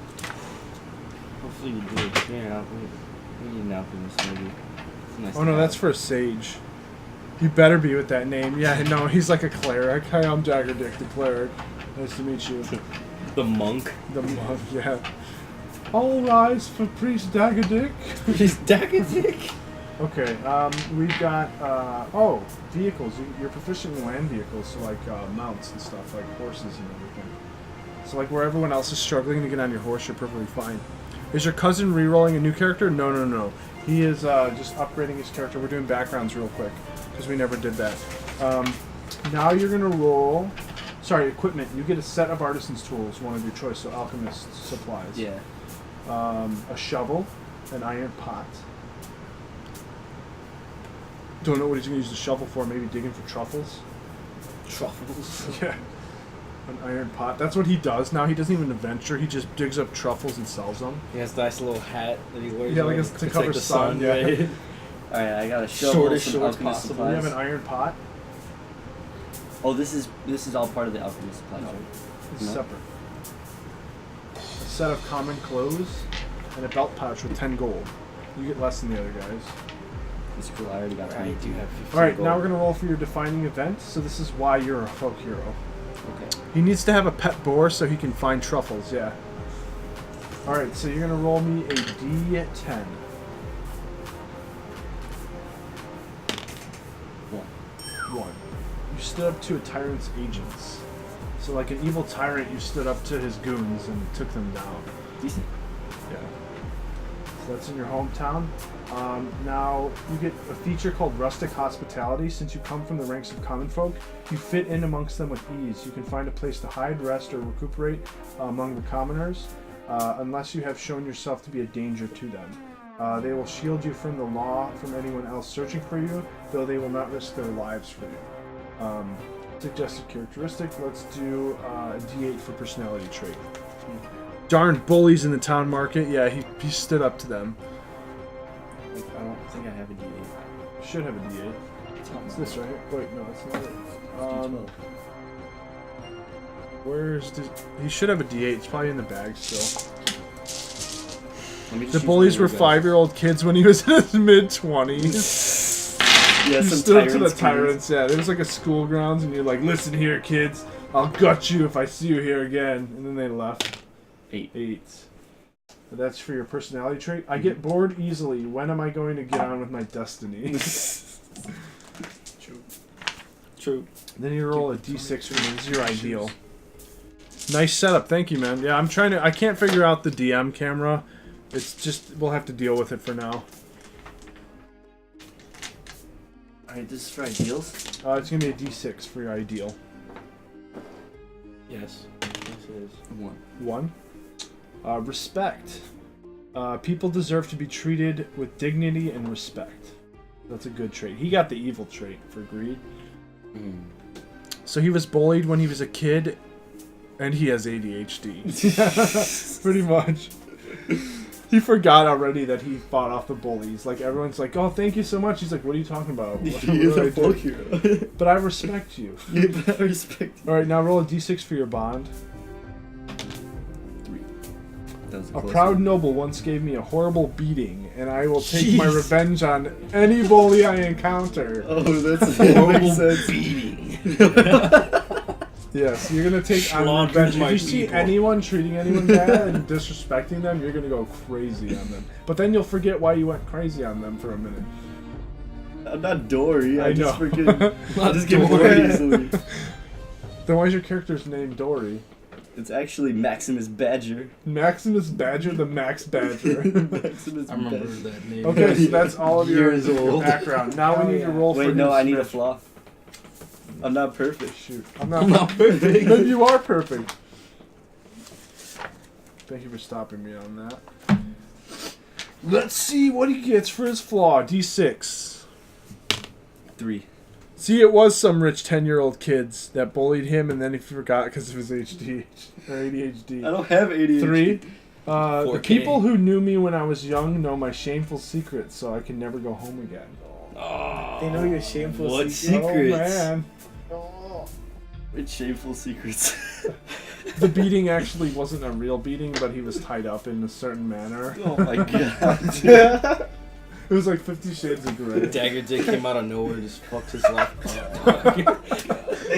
D: Hopefully you do. Yeah, we need an alchemist maybe. It's nice
B: Oh
D: to
B: no,
D: have.
B: that's for a sage. You better be with that name. Yeah, no, he's like a cleric. Hi, I'm Dagger Dick, the cleric. Nice to meet you.
E: The monk.
B: The monk, yeah. All rise for Priest Dagger Dick.
E: He's Dagger dick.
B: Okay, we've got, vehicles. You're proficient in land vehicles, so like mounts and stuff, like horses and everything. So like where everyone else is struggling to get on your horse, you're perfectly fine. Is your cousin re-rolling a new character? No. He is just upgrading his character. We're doing backgrounds real quick, because we never did that. Now you're going to roll... Sorry, equipment. You get a set of artisan's tools, one of your choice, so alchemist supplies.
D: Yeah.
B: A shovel, an iron pot. Don't know what he's going to use the shovel for. Maybe digging for truffles.
E: Truffles.
B: Yeah. An iron pot. That's what he does now. He doesn't even adventure. He just digs up truffles and sells them.
E: He has a nice little hat that he wears.
B: Yeah, like
E: on.
B: it's to
E: It's
B: cover
E: like the
B: sun,
E: sun.
B: yeah.
E: Right?
D: Alright, I got a shovel,
E: Shortest
D: some
E: shorts
D: alchemist
E: possible.
B: You
D: supplies.
B: have an iron pot.
D: Oh, this is all part of the alchemist supplies, right?
B: It's
D: No.
B: separate. A set of common clothes and a belt pouch with 10 gold. You get less than the other guys.
D: It's cool. I already got
E: I
D: 22.
E: do have 15
B: Alright,
E: gold.
B: now we're going to roll for your defining event. So this is why you're a folk hero.
D: Okay.
B: He needs to have a pet boar so he can find truffles, yeah. Alright, so you're going to roll me a D10. 1. You stood up to a tyrant's agents. So like an evil tyrant, you stood up to his goons and took them down.
D: Decent.
B: Yeah. So that's in your hometown. Now you get a feature called Rustic Hospitality. Since you come from the ranks of common folk, you fit in amongst them with ease. You can find a place to hide, rest, or recuperate among the commoners, unless you have shown yourself to be a danger to them. They will shield you from the law from anyone else searching for you, though they will not risk their lives for you. Suggested characteristic, let's do a D8 for personality trait. Darn bullies in the town market. Yeah, he stood up to them.
D: I don't think I have a D8.
B: Should have a D8. It's this right here. Wait, no, it's not it.
D: D12.
B: Where's the... He should have a D8. It's probably in the bag still.
D: Let me just
B: The
D: choose
B: bullies
D: one
B: were
D: of you guys.
B: 5-year-old kids when he was in his mid-20s.
D: Yeah,
B: He
D: some
B: stood up to the
D: tyrants.
B: tyrants, yeah. There was like a school grounds, and you're like, listen here, kids. I'll gut you if I see you here again. And then they left.
D: 8.
B: But that's for your personality trait. I get bored easily. When am I going to get on with my destiny?
E: True.
B: Then you roll a d6 for me. This is your ideal. Nice setup. Thank you, man. Yeah, I'm trying to... I can't figure out the DM camera. It's just... We'll have to deal with it for now.
D: Alright, this is for ideals.
B: It's going to be a d6 for your ideal.
E: Yes. Yes, it is.
D: 1.
B: 1. Respect. People deserve to be treated with dignity and respect. That's a good trait. He got the evil trait for greed. So he was bullied when he was a kid, and he has ADHD. Pretty much. He forgot already that he fought off the bullies. Like, everyone's like, oh, thank you so much. He's like, what are you talking about? What
D: You're
B: did I
D: the
B: do?
D: folk hero.
B: But I respect you.
D: You better respect.
B: Alright, now roll a d6 for your bond.
D: 3. That was
B: A
D: close
B: proud
D: one.
B: noble once gave me a horrible beating, and I will take my revenge on any bully I encounter.
D: Oh, that makes sense.
E: Beating.
B: Yes, you're gonna take on
E: Slaughtered
B: revenge. If
E: my
B: you see
E: people.
B: anyone treating anyone bad and disrespecting them, you're gonna go crazy on them. But then you'll forget why you went crazy on them for a minute.
D: I'm not Dory.
B: I
D: I just
B: know.
D: freaking. I just get bored easily.
B: Then why is your character's name Dory?
D: It's actually Maximus Badger.
B: Maximus Badger, the Max Badger.
D: Maximus
E: I remember
D: Badger.
E: that name.
B: Okay, so that's all of your
D: Years old.
B: background. Now we need to roll for
D: Wait, no,
B: his
D: I need a
B: Smith.
D: flaw. I'm not perfect.
B: Shoot. I'm not perfect. Then you are perfect. Thank you for stopping me on that. Let's see what he gets for his flaw. D6.
D: 3.
B: See, it was some rich 10-year-old kids that bullied him, and then he forgot because of his ADHD. Or ADHD.
D: I don't have ADHD.
B: 3. The
E: 4K.
B: people who knew me when I was young know my shameful secrets, so I can never go home again.
D: Oh,
C: They know your shameful
D: what
C: secret.
D: secrets?
B: Oh, man.
C: Oh.
D: It's shameful secrets.
B: The beating actually wasn't a real beating, but he was tied up in a certain manner.
D: Oh my god.
B: It was like 50 Shades of Grey.
E: Dagger Dick came out of nowhere, just fucked his life up.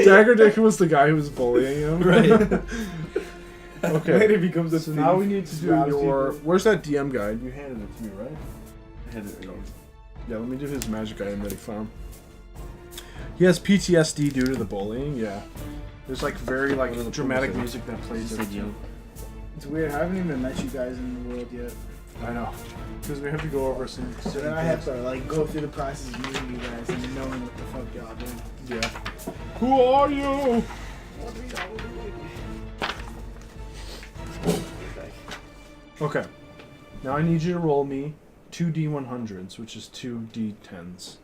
B: Dagger Dick was the guy who was bullying him.
E: Right.
B: Okay.
C: Later becomes a
B: So now we need to do
C: Robs
B: your...
C: people.
B: Where's that DM guide? You handed it to me, right?
D: I had it right here.
B: Yeah, let me do his magic item that he found. He has PTSD due to the bullying, yeah. There's like very like
E: What are the
B: dramatic
E: purposes?
B: music that plays
D: Said you.
C: It's weird. I haven't even met you guys in the world yet.
B: I know. Because we have to go over some...
C: So then I have to like go through the process of meeting you guys and knowing what the fuck y'all doing.
B: Yeah. Who are you? Okay. Now I need you to roll me 2 D100s, which is 2 D10s.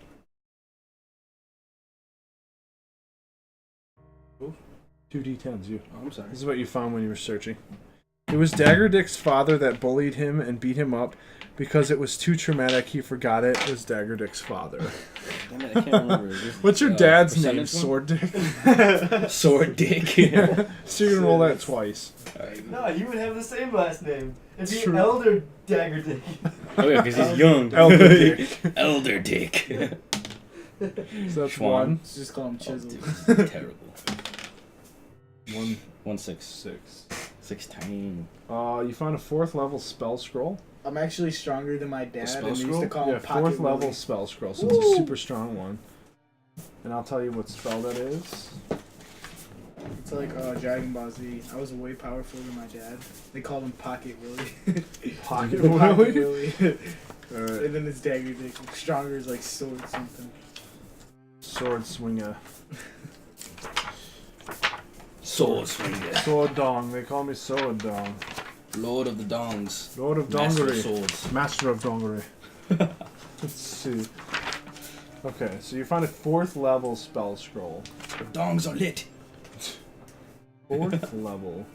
E: Who?
B: 2 D10s, you.
E: Oh, I'm sorry.
B: This is what you found when you were searching. It was Dagger Dick's father that bullied him and beat him up. Because it was too traumatic, he forgot it was Dagger Dick's father.
E: Damn it, I can't remember. Is this,
B: What's your dad's name?
E: percentage one?
B: Sword Dick?
E: Sword Dick.
B: Yeah. So you're gonna roll that twice.
E: Alright.
D: No, he would have the same last name. It'd
B: It's
D: be
B: true.
D: Elder Dagger Dick.
E: Oh yeah, because he's young.
B: Elder Dick.
E: Elder Dick.
B: So that's
E: Schwan.
B: 1.
C: Let's just call him
E: Oh,
C: Chisel.
E: dude, terrible.
B: 1,
E: 1 6
B: 6.
E: 16.
B: You found a 4th level spell scroll.
C: I'm actually stronger than my dad,
E: spell
C: and we used to
E: scroll?
C: call
B: Yeah,
C: him Pocket
B: 4th level
C: Willie.
B: spell scroll, so it's a super strong one. And I'll tell you what spell that is.
C: It's like Dragon Ball Z. I was way powerful than my dad. They called him Pocket Willie.
B: Pocket
C: Pocket
B: Willie.
C: Willie.
B: Alright.
C: And then it's Dagger Dick. Stronger is like sword something.
B: Sword swinger.
E: Sword swinger.
B: Sword dong. They call me Sword dong.
E: Lord of the Dongs.
B: Lord of
E: Master of
B: Dongery.
E: Swords.
B: Master of Dongery. Let's see. Okay, so you find a 4th level spell scroll.
E: The dongs are lit.
B: 4th level.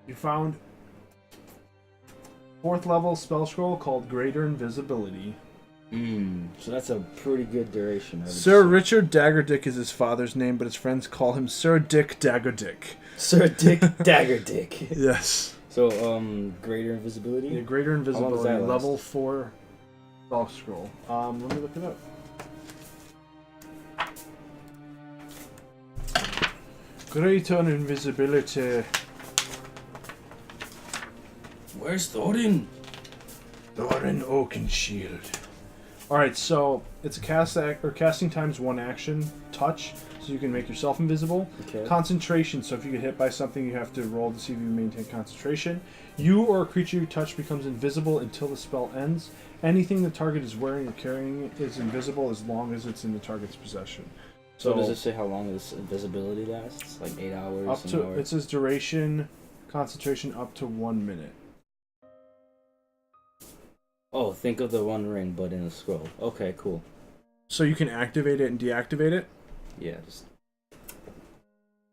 B: You found 4th level spell scroll called Greater Invisibility.
A: So that's a pretty good duration. I would
B: Sir
A: say.
B: Richard Daggerdick is his father's name, but his friends call him Sir Dick Daggerdick.
A: Sir Dick Dagger Dick.
B: Yes.
A: So, greater invisibility?
B: Yeah, Greater
A: long does
B: Invisibility,
A: that last?
B: level 4 spell scroll. Let me look it up. Greater Invisibility.
E: Where's Thorin?
B: Thorin Oakenshield. Alright, so it's a casting times 1 action, touch, so you can make yourself invisible.
A: Okay.
B: Concentration, so if you get hit by something, you have to roll to see if you maintain concentration. You or a creature you touch becomes invisible until the spell ends. Anything the target is wearing or carrying is invisible as long as it's in the target's possession.
A: So does it say how long this invisibility lasts? Like 8 hours?
B: Up
A: an
B: to
A: hour?
B: it says duration, concentration up to 1 minute.
A: Oh, think of the One Ring, but in a scroll. Okay, cool.
B: So you can activate it and deactivate it.
A: Yeah, just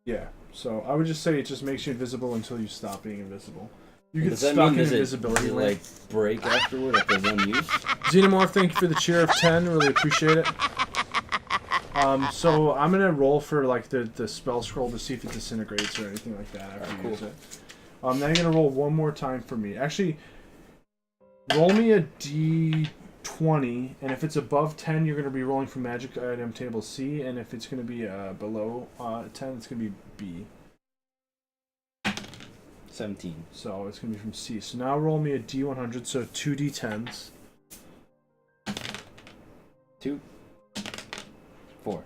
B: Yeah. So I would just say it just makes you invisible until you stop being invisible. You get
A: does that
B: stuck
A: mean
B: in
A: does it
B: invisibility land.
A: like break afterward after one use?
B: Xenomorph, thank you for the cheer of 10. Really appreciate it. So I'm gonna roll for like the spell scroll to see if it disintegrates or anything like that after you
A: Cool.
B: use it. Now you're gonna roll one more time for me. Actually, roll me a d20, and if it's above 10, you're gonna be rolling from magic item table C, and if it's gonna be below 10, it's gonna be B.
A: 17.
B: So it's gonna be from C. So now roll me a d100, so 2 d10s.
A: 2. 4.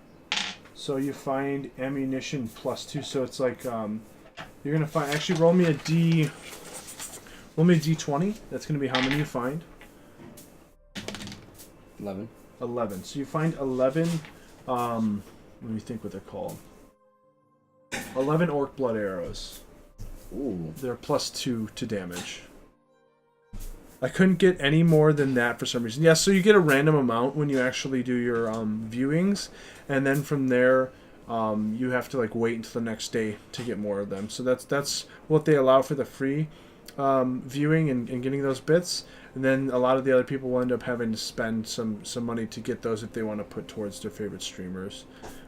B: So you find ammunition +2. So it's like you're gonna find. Actually, roll me a d20. That's gonna be how many you find.
A: 11.
B: 11. So you find 11. Let me think what they're called. 11 orc blood arrows.
A: Ooh.
B: They're +2 to damage. I couldn't get any more than that for some reason. Yeah, so you get a random amount when you actually do your viewings, and then from there, you have to like wait until the next day to get more of them. So that's what they allow for the free viewing and getting those bits. And then a lot of the other people will end up having to spend some money to get those if they want to put towards their favorite streamers.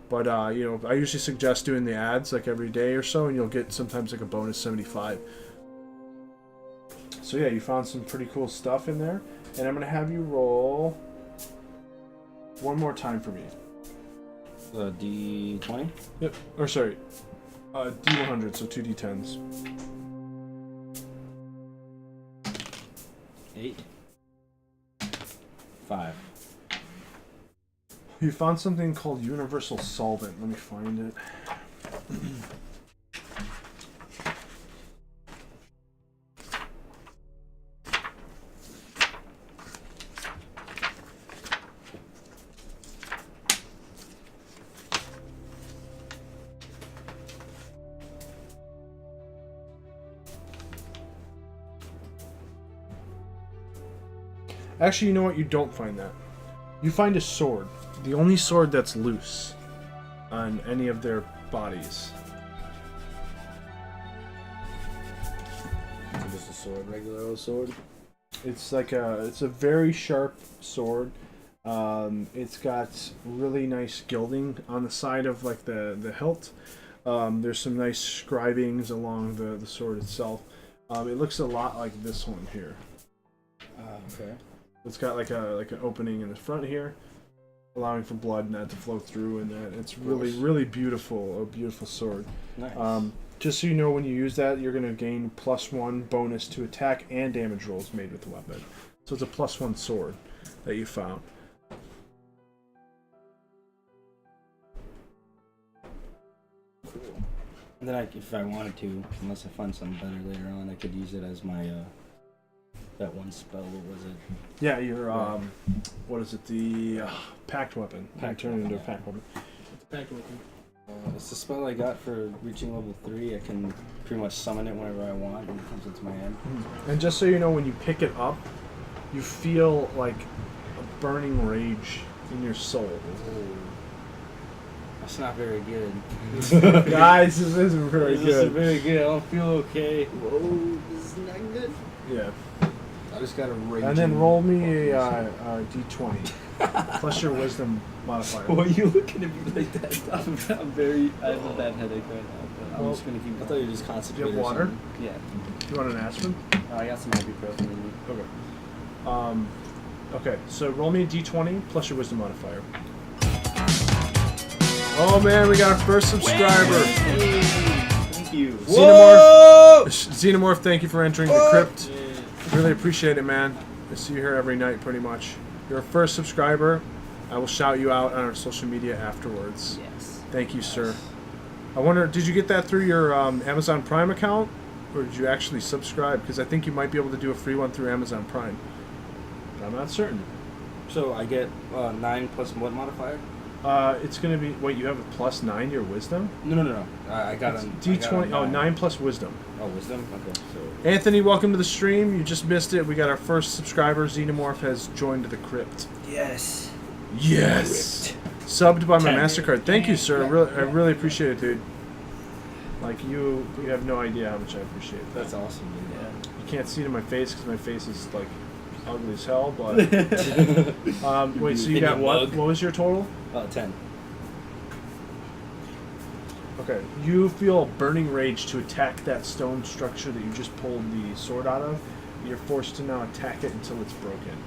B: But I usually suggest doing the ads like every day or so, and you'll get sometimes like a bonus 75. So yeah, you found some pretty cool stuff in there, and I'm gonna have you roll one more time for me.
A: D20?
B: Yep. Or sorry, D100, so 2 D10s.
A: 8. 5.
B: You found something called universal solvent. Let me find it. Actually, you know what? You don't find that. You find a sword. The only sword that's loose on any of their bodies.
A: So just a sword, regular old sword?
B: It's a very sharp sword. It's got really nice gilding on the side of like the hilt. There's some nice scribings along the sword itself. It looks a lot like this one here.
A: Okay.
B: It's got like an opening in the front here, allowing for blood not to flow through, and that it's really beautiful, a beautiful sword.
A: Nice.
B: Just so you know, when you use that, you're going to gain +1 bonus to attack and damage rolls made with the weapon. So it's a +1 sword that you found.
A: Cool. And then if I wanted to, unless I find something better later on, I could use it as my that one spell. What was it?
B: Yeah, your what is it? The packed weapon. Turn it into a packed weapon.
C: Packed weapon.
A: It's the spell I got for reaching level 3. I can pretty much summon it whenever I want, and it comes into my hand.
B: And just so you know, when you pick it up, you feel like a burning rage in your soul.
A: That's not very good.
B: Guys, this isn't very
A: This
B: good.
A: is very good. I don't feel okay. Whoa, this is not good.
B: Yeah.
E: I just got a rage.
B: And then roll me a d20 plus your wisdom modifier.
D: Why are you looking at me like that? I have a bad headache right now, but I'm just gonna keep.
A: I thought you were just
B: Do you
A: concentrated.
B: have water?
D: Yeah.
B: You want an aspirin?
D: I got some ibuprofen in me.
B: Okay. Okay. So roll me a d20 plus your wisdom modifier. Oh man, we got our first subscriber.
D: Thank you.
B: Xenomorph, thank you for entering the crypt. Really appreciate it, man. I see you here every night, pretty much. You're our first subscriber. I will shout you out on our social media afterwards.
D: Yes.
B: Thank you, sir. I wonder, did you get that through your Amazon Prime account, or did you actually subscribe? Because I think you might be able to do a free one through Amazon Prime. But I'm not certain.
A: So I get 9 plus what modifier?
B: It's going to be... Wait, you have a +9 to your wisdom?
A: No. I got
B: It's
A: a
B: D20... Oh, 9 plus wisdom.
A: Oh, wisdom? Okay, so...
B: Anthony, welcome to the stream. You just missed it. We got our first subscriber. Xenomorph has joined the crypt.
A: Yes.
B: Yes! Subbed by my
A: 10.
B: MasterCard. Thank you, sir. I really appreciate it, dude. Like, you have no idea how much I appreciate it.
A: That's awesome, dude.
D: Yeah.
B: You can't see it in my face because my face is, like, ugly as hell, but... wait, so you
A: In
B: got
A: your
B: what?
A: mug.
B: What was your total?
A: 10.
B: Okay. You feel a burning rage to attack that stone structure that you just pulled the sword out of. You're forced to now attack it until it's broken.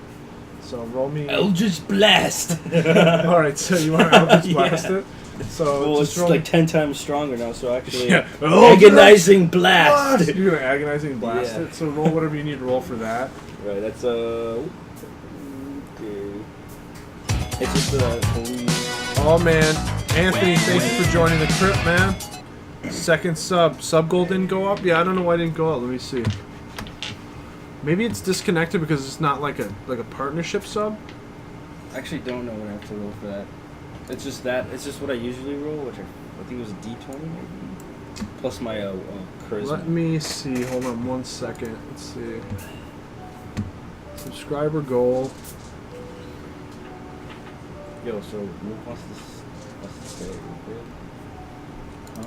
B: So roll me...
A: Eldritch Blast!
B: Alright, so you want to Eldritch
A: Yeah.
B: Blast it? So
A: Well,
B: just
A: it's
B: roll
A: like 10 times stronger now, so actually...
B: Yeah.
A: Agonizing Blast!
B: You're gonna agonizing blast
A: Yeah.
B: it. So roll whatever you need to roll for that.
A: Right, that's okay. It's just the police.
B: Oh man, Anthony, thank you for joining the trip, man. Second sub. Sub goal didn't go up? Yeah, I don't know why it didn't go up. Let me see. Maybe it's disconnected because it's not like a partnership sub.
A: I actually don't know what I have to roll for that. It's just what I usually roll, which I think it was a D20 maybe. Plus my charisma.
B: Let me see. Hold on 1 second. Let's see. Subscriber goal.
A: Yo, so Luke wants to stay real quick. Huh?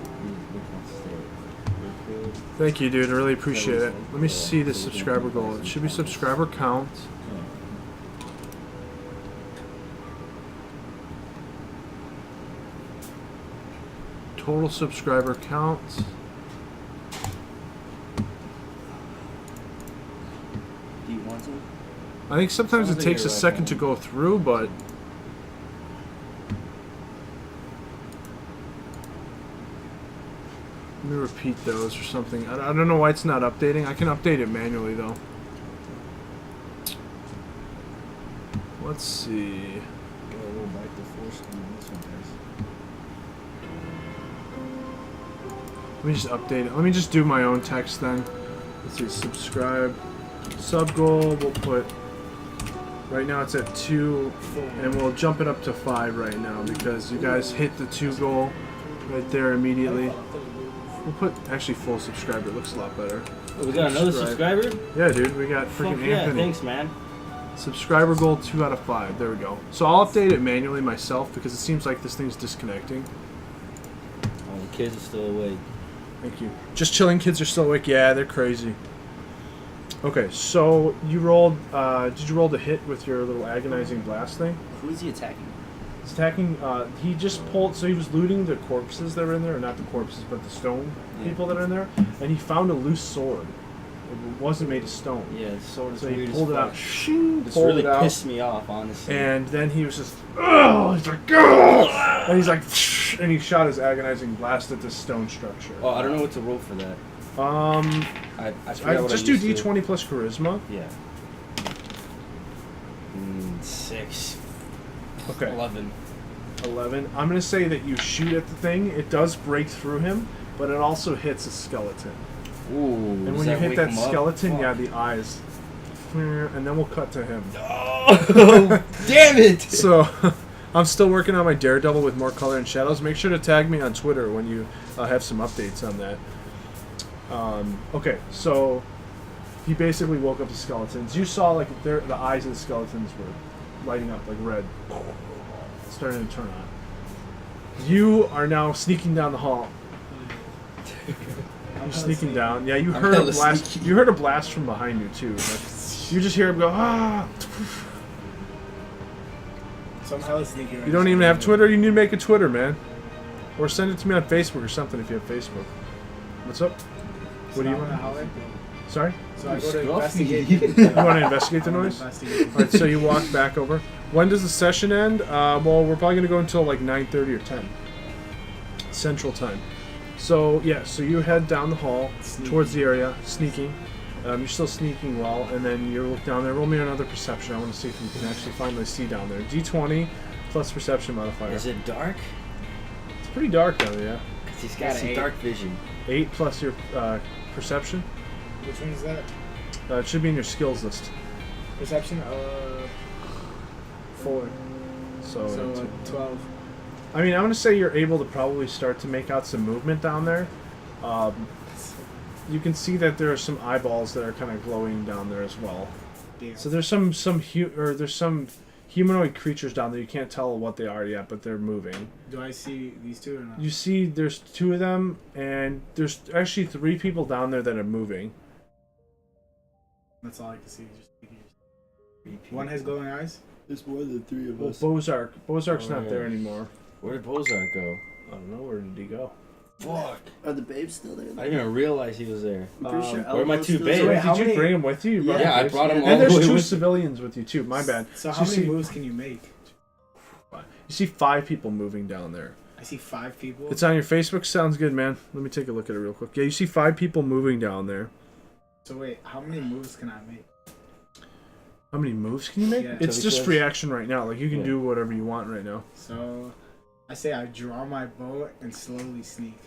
A: Luke wants to stay real quick.
B: Thank you, dude. I really appreciate it. Let me see the subscriber goal. It should be subscriber count. Total subscriber count.
A: Do you want to?
B: I think sometimes it
A: Sounds like
B: takes a
A: you're
B: second to go through, but let me repeat those or something. I don't know why it's not updating. I can update it manually though. Let's see.
E: Go back to force on this one, guys.
B: Let me just update it. Let me just do my own text then. Let's see, subscribe. Sub goal, we'll put, right now it's at 2, and we'll jump it up to 5 right now because you guys hit the 2 goal right there immediately. We'll put actually full subscriber, it looks a lot better.
A: Oh, we got another subscriber?
B: Yeah, dude, we got freaking
A: Fuck yeah,
B: Anthony.
A: thanks, man.
B: Subscriber goal 2 out of 5, there we go. So I'll update it manually myself because it seems like this thing's disconnecting.
A: Oh, the kids are still awake.
B: Thank you. Just chilling kids are still awake. Yeah, they're crazy. Okay, so you rolled. Did you roll the hit with your little agonizing blast thing?
D: Who is he attacking?
B: He's attacking. He just pulled. So he was looting the corpses that were in there, or not the corpses, but the stone people that are in there. And he found a loose sword. It wasn't made of stone.
A: Yeah, the sword is
B: So he
A: weird
B: pulled
A: as
B: it
A: fuck.
B: out. Shing,
A: This
B: pulled
A: really
B: it out.
A: pissed me off, honestly.
B: And then he was just, oh, he's like, oh! And he's like, and he shot his agonizing blast at this stone structure.
A: Oh, I don't know what to roll for that. I
B: I just do D20 plus charisma.
A: Yeah. 6.
B: Okay.
A: 11.
B: 11. I'm gonna say that you shoot at the thing. It does break through him, but it also hits a skeleton.
A: Ooh.
B: And when you hit that skeleton, yeah, the eyes. And then we'll cut to him.
A: Oh, damn it!
B: So, I'm still working on my Daredevil with more color and shadows. Make sure to tag me on Twitter when you have some updates on that. Okay, so he basically woke up the skeletons. You saw like the eyes of the skeletons were lighting up like red, starting to turn on. You are now sneaking down the hall. You're sneaking down. Yeah, you heard a blast.
E: sneaky.
B: You heard a blast from behind you too. Like, you just hear him go ah.
C: So I'm hella sneaky right
B: You don't
C: now.
B: even have Twitter. You need to make a Twitter, man, or send it to me on Facebook or something if you have Facebook. What's up? What do you want?
C: Holler.
B: Sorry.
C: So I go to
E: Scruffy.
C: investigate.
B: You want to investigate the noise?
C: Investigate.
B: All right, so you walk back over. When does the session end? Well, we're probably going to go until like 9:30 or 10 Central Time. So yeah, so you head down the hall towards the area, sneaking. You're still sneaking well, and then you look down there. Roll me another perception. I want to see if you can actually finally see down there. D20 plus perception modifier.
A: Is it dark?
B: It's pretty dark down there. Yeah.
A: Because he's got some
C: 8.
A: dark vision.
B: 8 plus your perception.
C: Which one is that?
B: It should be in your skills list.
C: Perception? 4.
B: So,
C: So 12.
B: I mean, I'm gonna say you're able to probably start to make out some movement down there. You can see that there are some eyeballs that are kind of glowing down there as well.
C: Damn.
B: So there's some humanoid creatures down there. You can't tell what they are yet, but they're moving.
C: Do I see these two or not?
B: You see, there's 2 of them, and there's actually 3 people down there that are moving.
C: That's all I can see. One has glowing eyes.
E: There's more than 3 of
B: Well,
E: us.
B: Bozark's
A: Oh,
B: not
A: yeah.
B: there anymore.
A: Where did Bozark go?
B: I don't know, where did he go?
A: Fuck.
D: Are the babes still there?
A: I didn't even realize he was there.
D: I'm pretty sure
A: where are my
D: Elmo's
A: 2
D: still
A: babes?
B: So
D: there.
B: wait,
C: how
B: did you
C: many-
B: bring him with you? You brought
A: Yeah,
B: the
A: I
B: babes?
A: brought 'em all
B: And there's
A: the way
B: 2
A: with-
B: civilians with you too. My bad.
C: So
B: So
C: how
B: you
C: many
B: see-
C: moves can you make?
B: You see 5 people moving down there.
C: I see 5 people.
B: It's on your Facebook. Sounds good, man. Let me take a look at it real quick. Yeah, you see 5 people moving down there.
C: So wait, how many moves can I make?
B: How many moves can you make?
C: Yeah.
B: It's
A: So
B: just
A: because-
B: free action right now. Like you can
A: Yeah.
B: do whatever you want right now.
C: So I say I draw my bow and slowly sneak.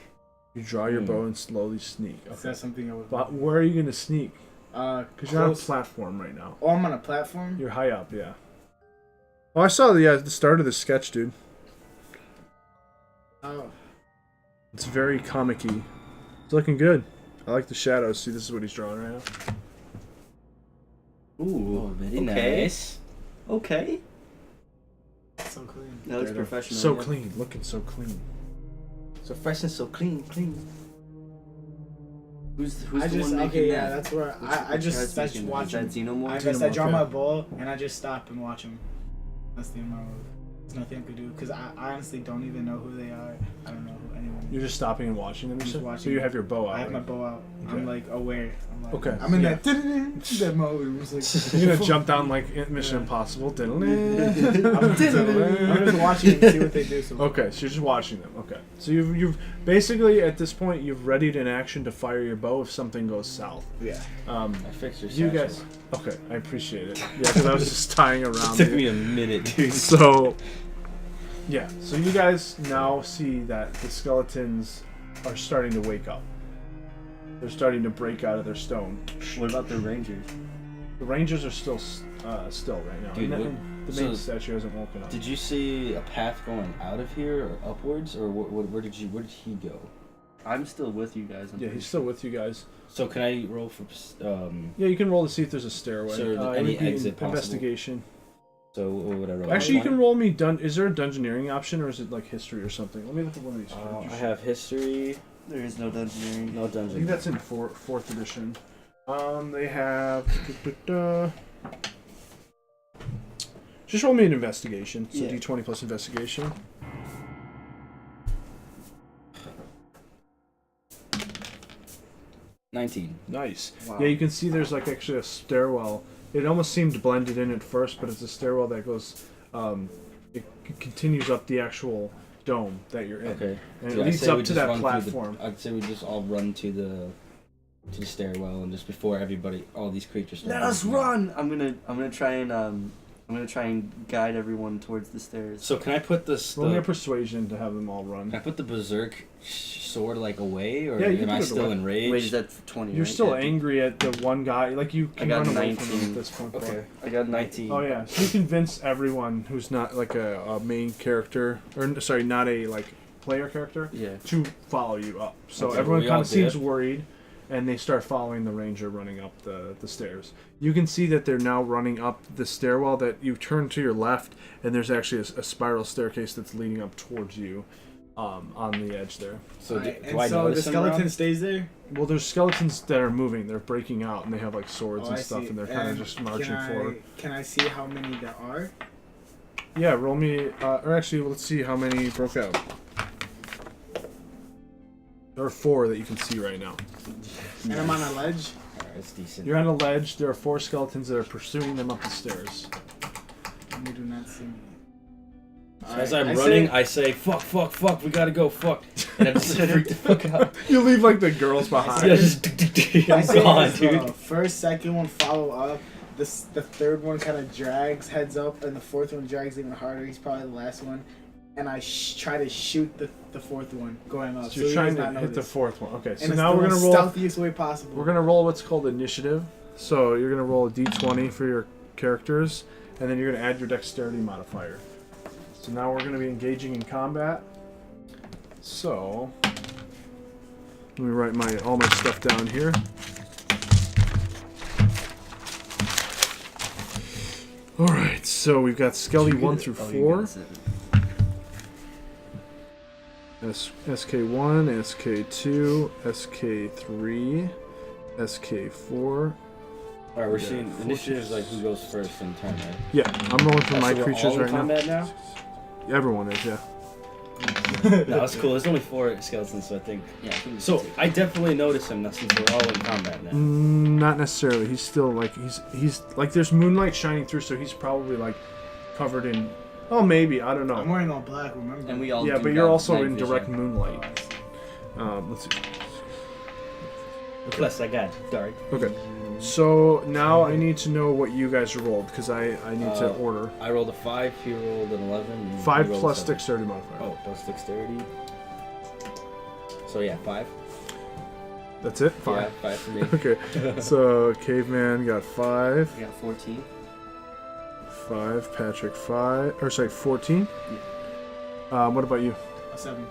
B: You draw your bow and slowly sneak.
C: Is that something I would?
B: But where are you gonna sneak? Because you're on a platform right now.
C: Oh, I'm on a platform?
B: You're high up, yeah. Oh, I saw the start of the sketch, dude.
C: Oh.
B: It's very comic-y. It's looking good. I like the shadows. See, this is what he's drawing right now.
D: Ooh,
A: very
D: okay.
A: nice.
D: Okay.
C: So clean.
D: That looks professional.
B: So
D: yeah.
B: clean. Looking so clean.
A: So fresh and so clean.
D: Who's
C: I
D: the
C: just
D: one making
C: okay,
D: that?
C: yeah, that's where I just start watching.
D: Is that Xenomorph?
C: I draw my ball and I just stop and watch them. That's the amount of. There's nothing I could do because I honestly don't even know who they are. I don't know who anyone is.
B: You're just stopping and watching them.
C: Just watching
B: so you
C: them.
B: have your bow out.
C: I have my bow out.
B: Okay.
C: I'm like aware. I'm like,
B: Okay.
C: I'm in
B: Yeah.
C: that mode. I'm just like,
B: You're gonna jump down like in Mission Impossible.
C: I'm just watching and see what they do. So
B: Okay, so you're just watching them. Okay, so you've basically at this point you've readied an action to fire your bow if something goes south.
C: yeah.
A: I fixed your
B: You
A: satchel.
B: guys. Okay, I appreciate it. Yeah, because I was just tying around.
A: It took
B: you.
A: me a minute, dude.
B: So, yeah. So you guys now see that the skeletons are starting to wake up. They're starting to break out of their stone.
D: What about the Rangers?
B: The Rangers are still right now.
A: Dude,
B: And the main
A: so
B: statue hasn't woken up.
A: Did you see a path going out of here or upwards, or where did he go?
D: I'm still with you guys.
B: Yeah, he's still with you guys.
A: So can I roll for
B: Yeah, you can roll to see if there's a stairway.
A: So
B: it
A: any
B: would be
A: exit possible?
B: investigation.
A: So what would I roll?
B: Actually, you can roll me. Is there a dungeoneering option, or is it like history or something? Let me look at one of these.
A: I have history.
D: There is no dungeoneering.
A: No
B: I think
A: dungeon.
B: that's in fourth edition. They have. Just roll me an investigation. So
D: Yeah.
B: D20 plus investigation.
A: $19.
B: Nice.
D: Wow.
B: Yeah, you can see there's like actually a stairwell. It almost seemed blended in at first, but it's a stairwell that goes. It continues up the actual dome that you're in.
A: Okay.
B: And
A: Dude,
B: it
A: I
B: leads
A: say we
B: up to
A: just
B: that
A: run through
B: platform.
A: I'd say we just all run to the stairwell and just before all these creatures. start
D: Let us
A: breaking out.
D: run! I'm gonna try and guide everyone towards the stairs.
A: So can I put this?
B: Roll me a persuasion to have them all
A: Can I
B: run.
A: put the berserk sword like away, or
B: Yeah, you can
A: am I
B: put it
A: still
B: away.
A: enraged?
D: Wait, is that 20?
B: You're
D: right?
B: still
D: Yeah.
B: angry at the one guy. Like you can
D: got
B: run away from him
D: 19.
B: at this point. but-
A: Okay.
D: I got 19.
B: Oh yeah, so you convince everyone who's not like a main character, or sorry, not a like player character,
D: Yeah.
B: to follow you up. So
A: Okay,
B: everyone
A: we
B: kind
A: all
B: of seems
A: did.
B: worried, and they start following the ranger running up the stairs. You can see that they're now running up the stairwell. That you turn to your left, and there's actually a spiral staircase that's leading up towards you, on the edge there.
A: So do,
C: and
A: do I
C: so the
A: notice them,
C: skeleton
A: Rob?
C: stays there.
B: Well, there's skeletons that are moving. They're breaking out, and they have like swords
C: Oh,
B: and
C: I
B: stuff,
C: see.
B: and they're kind of just marching forward.
C: Can I see how many there are?
B: Yeah, roll me. Or actually, let's see how many broke out. There are 4 that you can see right now.
C: And I'm on a ledge.
A: Alright, that's decent.
B: You're on a ledge. There are 4 skeletons that are pursuing them up the stairs.
C: And they do not see me.
A: As
C: Alright,
A: I'm
C: I
A: running,
C: say-
A: I say, fuck, we gotta go, fuck. And I'm just freaked the fuck out.
B: You leave like the girls behind.
A: Yeah, just
C: I
A: I'm
C: say
A: gone,
C: this,
A: dude.
C: First, second one follow up. The third one kind of drags heads up, and the fourth one drags even harder. He's probably the last one. And I try to shoot the fourth one going up.
B: So you're
C: he
B: trying
C: does
B: to
C: not
B: hit the
C: notice.
B: 4th one. Okay, so
C: And it's
B: now
C: the
B: we're gonna
C: most
B: roll.
C: stealthiest way possible.
B: We're gonna roll what's called initiative. So you're gonna roll a d20 for your characters, and then you're gonna add your dexterity modifier. So now we're gonna be engaging in combat. So let me write all my stuff down here. All right, so we've got Skelly 1 through 4. SK1, SK2, SK3, SK4.
A: Alright, we're
B: Yeah,
A: seeing initiatives like who goes first in turn, right?
B: Yeah, I'm rolling for my
A: So we're
B: creatures
A: all in
B: right now.
A: combat now?
B: Everyone is, yeah.
A: No, that's cool. There's only 4 skeletons, so I think.
D: Yeah. I think
A: So I definitely notice him now since we're all in combat now.
B: Not necessarily. He's still like he's like there's moonlight shining through, so he's probably like covered in. Oh, maybe I don't know.
C: I'm wearing all black. Remember?
D: And we all.
B: Yeah,
D: do
B: but you're
D: have
B: also
D: night
B: in direct
D: vision.
B: moonlight. Let's see.
A: Plus, I got dark.
B: Okay. So now I need to know what you guys rolled because I need to order.
A: I rolled a 5. He rolled an 11. And
B: 5
A: he rolled
B: plus
A: a 7.
B: dexterity modifier.
A: Oh, plus dexterity. So yeah, 5.
B: That's it? 5.
A: Yeah, 5 for me.
B: Okay. So Caveman got 5.
D: I got 14.
B: 5. Patrick 5. Or sorry, 14. What about you?
C: A 7.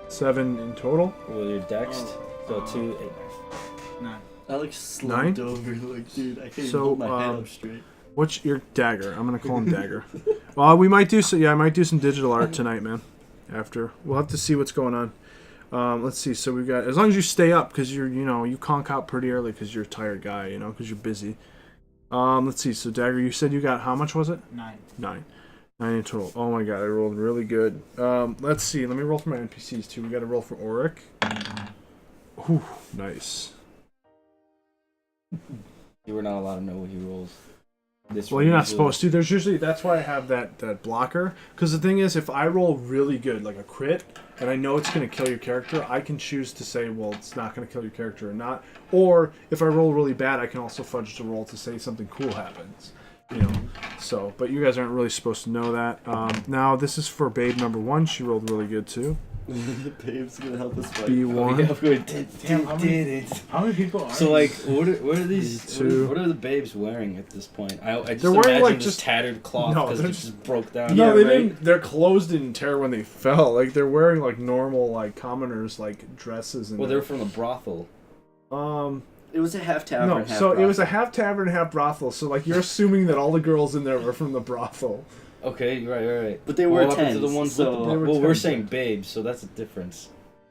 B: 7 in total.
A: Well, you're dexed. So 2, 8, 9.
C: 9.
D: Alex slumped
B: 9?
D: over like, dude, I can't
B: So,
D: hold my head up straight.
B: What's your dagger? I'm gonna call him Dagger. Well, we might do so. Yeah, I might do some digital art tonight, man. After we'll have to see what's going on. Let's see. So we've got as long as you stay up because you conk out pretty early because you're a tired guy, because you're busy. Let's see. So Dagger, you said you got how much was it?
C: 9.
B: 9 in total. Oh my god, I rolled really good. Let's see. Let me roll for my NPCs too. We got to roll for Auric. Whew, nice.
A: You were not allowed to know what he rolls.
B: Well, you're not supposed to. There's usually that's why I have that blocker. Because the thing is, if I roll really good, like a crit, and I know it's going to kill your character, I can choose to say, well, it's not going to kill your character or not. Or if I roll really bad, I can also fudge the roll to say something cool happens. So, but you guys aren't really supposed to know that. Now this is for Babe number 1. She rolled really good too.
D: Babe's gonna help us fight.
B: B1.
C: Damn, how many people are
A: So like, what are these?
B: B2.
A: What are the babes wearing at this point? I just
B: They're wearing,
A: imagine
B: like,
A: this
B: just-
A: tattered cloth
B: No,
A: because
B: they're
A: it just broke down.
B: No,
D: Yeah,
B: they
D: right?
B: didn't. Their clothes didn't tear when they fell. Like they're wearing like normal like commoners like dresses and.
A: Well, they're from the brothel.
D: It was a half tavern.
B: No,
D: half
B: so it was a
D: brothel.
B: half tavern, half brothel. So like you're assuming that all the girls in there were from the brothel.
A: Okay, right.
D: But they were
A: What happened to the
D: tens,
A: ones
D: so-
A: with the,
B: They were
A: well, we're
B: 10s.
A: saying babes, so that's a difference.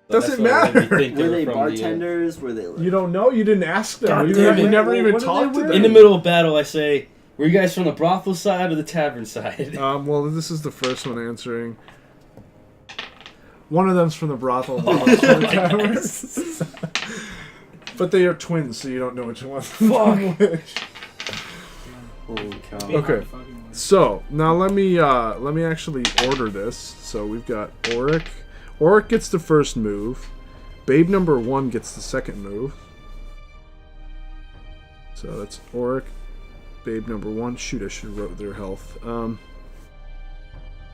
A: So
B: Doesn't
A: that's what made me
B: matter.
A: think
D: Were they
A: from
D: bartenders? Were they? Like,
B: You don't know. You didn't ask them.
A: God
B: You
A: damn
B: you
A: it.
B: never even
D: What are they
B: talked to them.
D: wearing?
A: In the middle of battle, I say, "Were you guys from the brothel side or the tavern side?"
B: Well, this is the first one answering. One of them's from the brothel. One of them's from the tavern. But they are twins, so you don't know which one.
A: Fuck.
B: Which.
D: holy cow!
B: Okay. So now let me actually order this. So we've got Auric. Auric gets the first move. Babe number 1 gets the second move. So that's Auric. Babe number 1. Shoot, I should have wrote their health.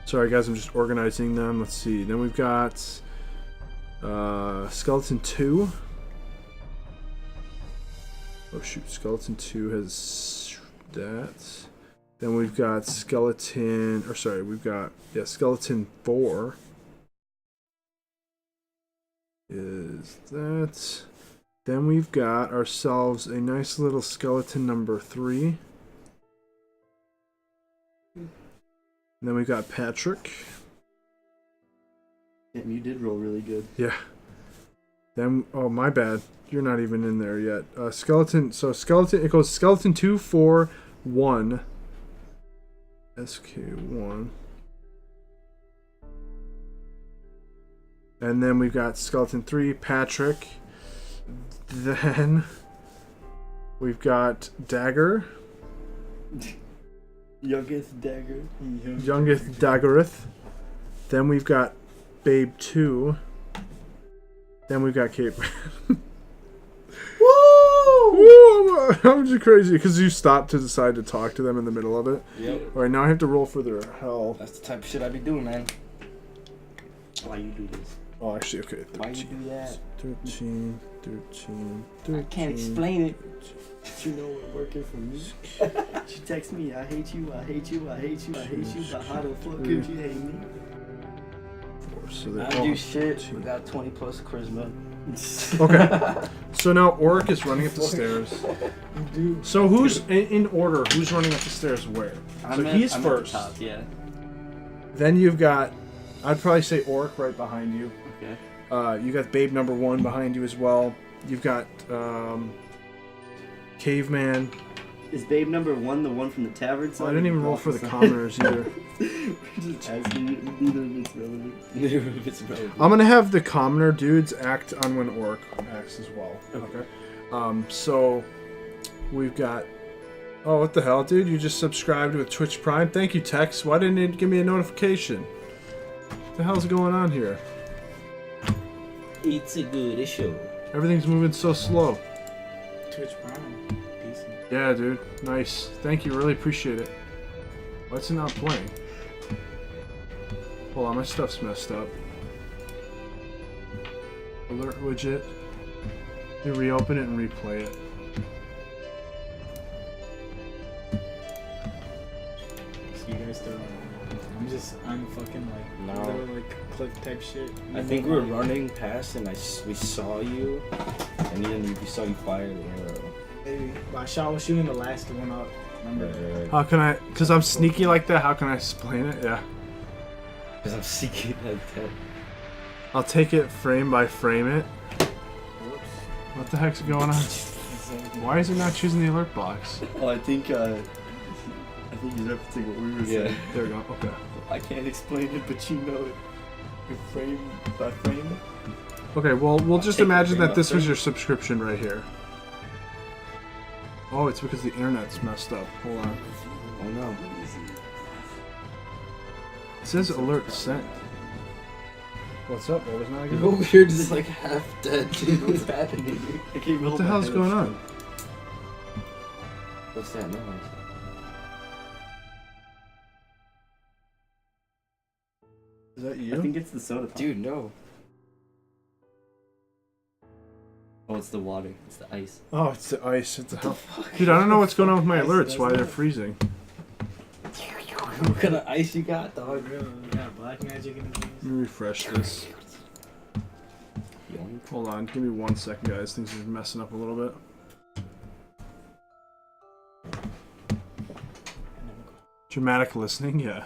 B: Sorry guys, I'm just organizing them. Let's see. Then we've got Skeleton 2. Oh shoot, Skeleton 2 has that. Then we've got Skeleton 4 is that. Then we've got ourselves a nice little skeleton number 3. And then we've got Patrick.
D: Damn, you did roll really good.
B: Yeah. Then, oh my bad. You're not even in there yet. Skeleton, so skeleton, it goes skeleton 2, 4, 1. SK1. And then we've got skeleton 3, Patrick. Then we've got Dagger,
D: Youngest dagger.
B: youngest Daggerith. Then we've got Babe 2. Then we've got Kate. Woo! I'm just crazy because you stopped to decide to talk to them in the middle of it.
A: Yep.
B: All right, now I have to roll for their health.
A: That's the type of shit I be doing, man.
D: Why you do this?
B: Oh, actually, okay.
D: Why you do that?
B: 13.
D: I can't explain it. But you know what working for me? She texts me, I hate you, I hate you, I hate you, I hate you, but how the fuck could you hate me?
B: 4, so
A: I
B: they're
A: don't do shit. We got 20 plus charisma.
B: Okay. So now Auric is running up the stairs. So who's in order? Who's running up the stairs where? So he's
D: I'm
B: first.
D: At the top, yeah.
B: Then you've got, I'd probably say Auric right behind you.
D: Okay.
B: You got Babe number 1 behind you as well. You've got Caveman.
D: Is Babe number 1 the one from the tavern?
B: Oh, I didn't even roll for the commoners either.
D: We're just asking you, neither of it's relevant.
A: It's relevant.
B: I'm gonna have the commoner dudes act on when Auric acts as well. Okay. So we've got. Oh, what the hell, dude? You just subscribed with Twitch Prime? Thank you, Tex. Why didn't it give me a notification? What the hell's going on here?
A: It's a good show.
B: Everything's moving so slow.
C: Twitch Prime. Decent.
B: Yeah, dude. Nice. Thank you. Really appreciate it. What's it not playing? Hold on, my stuff's messed up. Alert widget. You reopen it and replay it.
C: So you guys still. I'm just unfucking like
A: No.
C: little like clip type shit.
A: I think we were running past and we saw you, and then we saw you fire the arrow.
C: Maybe. But I was shooting the last one up. Remember?
A: Right.
B: How can I? Because I'm sneaky like that. How can I explain it? Yeah.
A: Because I'm seeking that.
B: I'll take it frame by frame it.
C: Whoops.
B: What the heck's going on? Why is it not choosing the alert box?
D: Oh, I think you referencing what we were saying.
B: There we go. Okay.
D: I can't explain it, but you know it. Your frame by frame.
B: Okay, well, we'll just
A: take the
B: imagine
A: frame
B: that
A: by
B: this was
A: frame.
B: your subscription right here. Oh, it's because the internet's messed up. Hold on.
A: Oh no.
B: It says alert sent. What's up? What was not
E: You're
B: good?
E: over here just like half dead, dude. What's happening?
D: I can't
B: What the hell's going on?
A: What's that noise?
B: Is that
D: I
B: you?
D: think it's the soda pop.
A: Dude, no.
D: Oh, it's the water. It's the ice.
B: Oh, it's the ice. It's the hell. Dude, I don't know what's going on with my
C: Ice,
B: alerts.
C: that's
B: Why they're
C: it.
B: freezing?
A: What kind of ice you got, dog?
C: Yeah, black magic in the games.
B: Let me refresh this.
A: Yoink.
B: Hold on. Give me 1 second, guys. Things are messing up a little bit. Dramatic listening, yeah.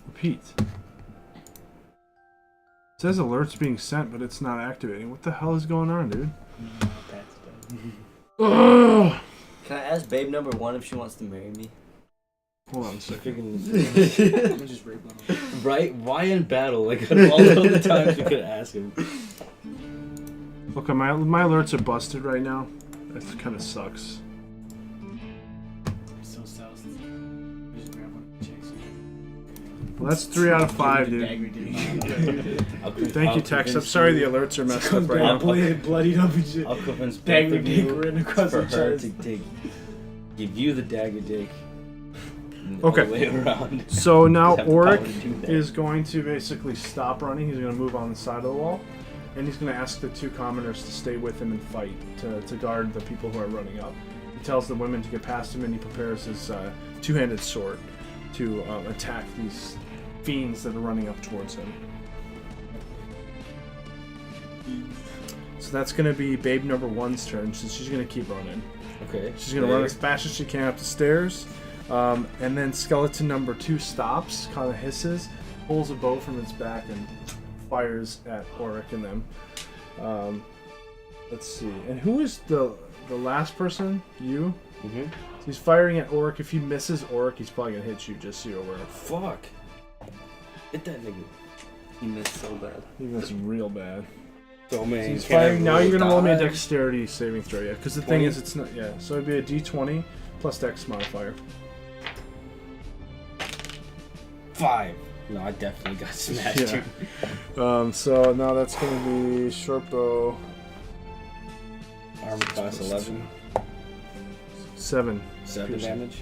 B: Repeat. It says alerts being sent, but it's not activating. What the hell is going on, dude? Ugh!
D: Can I ask babe number 1 if she wants to marry me?
B: Hold on a second.
A: Freaking
C: I'm gonna just rape on him.
A: right? Why in battle? Like all the other times you could ask him.
B: Okay, my alerts are busted right now. That kind of sucks.
C: So south. Just grab one of the chicks.
B: Well, that's 3 out of 5, dude. Thank you, Tex. I'm sorry the alerts are messed up right now.
C: Bloodied up and shit.
A: I'll convince both
C: Dagger
A: of
C: dick
A: you
C: written across
A: for
C: the
A: her
C: chest.
A: to give you the dagger dick.
B: Okay.
A: All the way around.
B: So now
A: Have the power
B: Auric
A: to do that.
B: is going to basically stop running. He's going to move on the side of the wall. And he's going to ask the 2 commoners to stay with him and fight, to guard the people who are running up. He tells the women to get past him, and he prepares his 2-handed sword to attack these fiends that are running up towards him. So that's going to be babe number 1's turn, so she's going to keep running.
A: Okay.
B: She's going to run as fast as she can up the stairs. And then skeleton number 2 stops, kind of hisses, pulls a bow from its back, and fires at Auric and them. Let's see. And who is the last person? You?
A: Mm-hmm.
B: So he's firing at Auric. If he misses Auric, he's probably going to hit you, just so you're aware.
A: Fuck. Hit that nigga.
D: He missed so bad.
B: He missed real bad.
A: So man.
B: So he's
A: can I
B: firing. Now you're going to roll me a
A: dodge?
B: dexterity saving throw, yeah. Because the
A: 20?
B: thing is, it's not, yeah. So it'd be a d20 plus dex modifier.
A: 5. No, I definitely got smashed.
B: Yeah.
A: Dude.
B: So now that's going to be short bow.
A: Armor class 11.
B: 7.
A: 7
B: Piercing.
A: damage.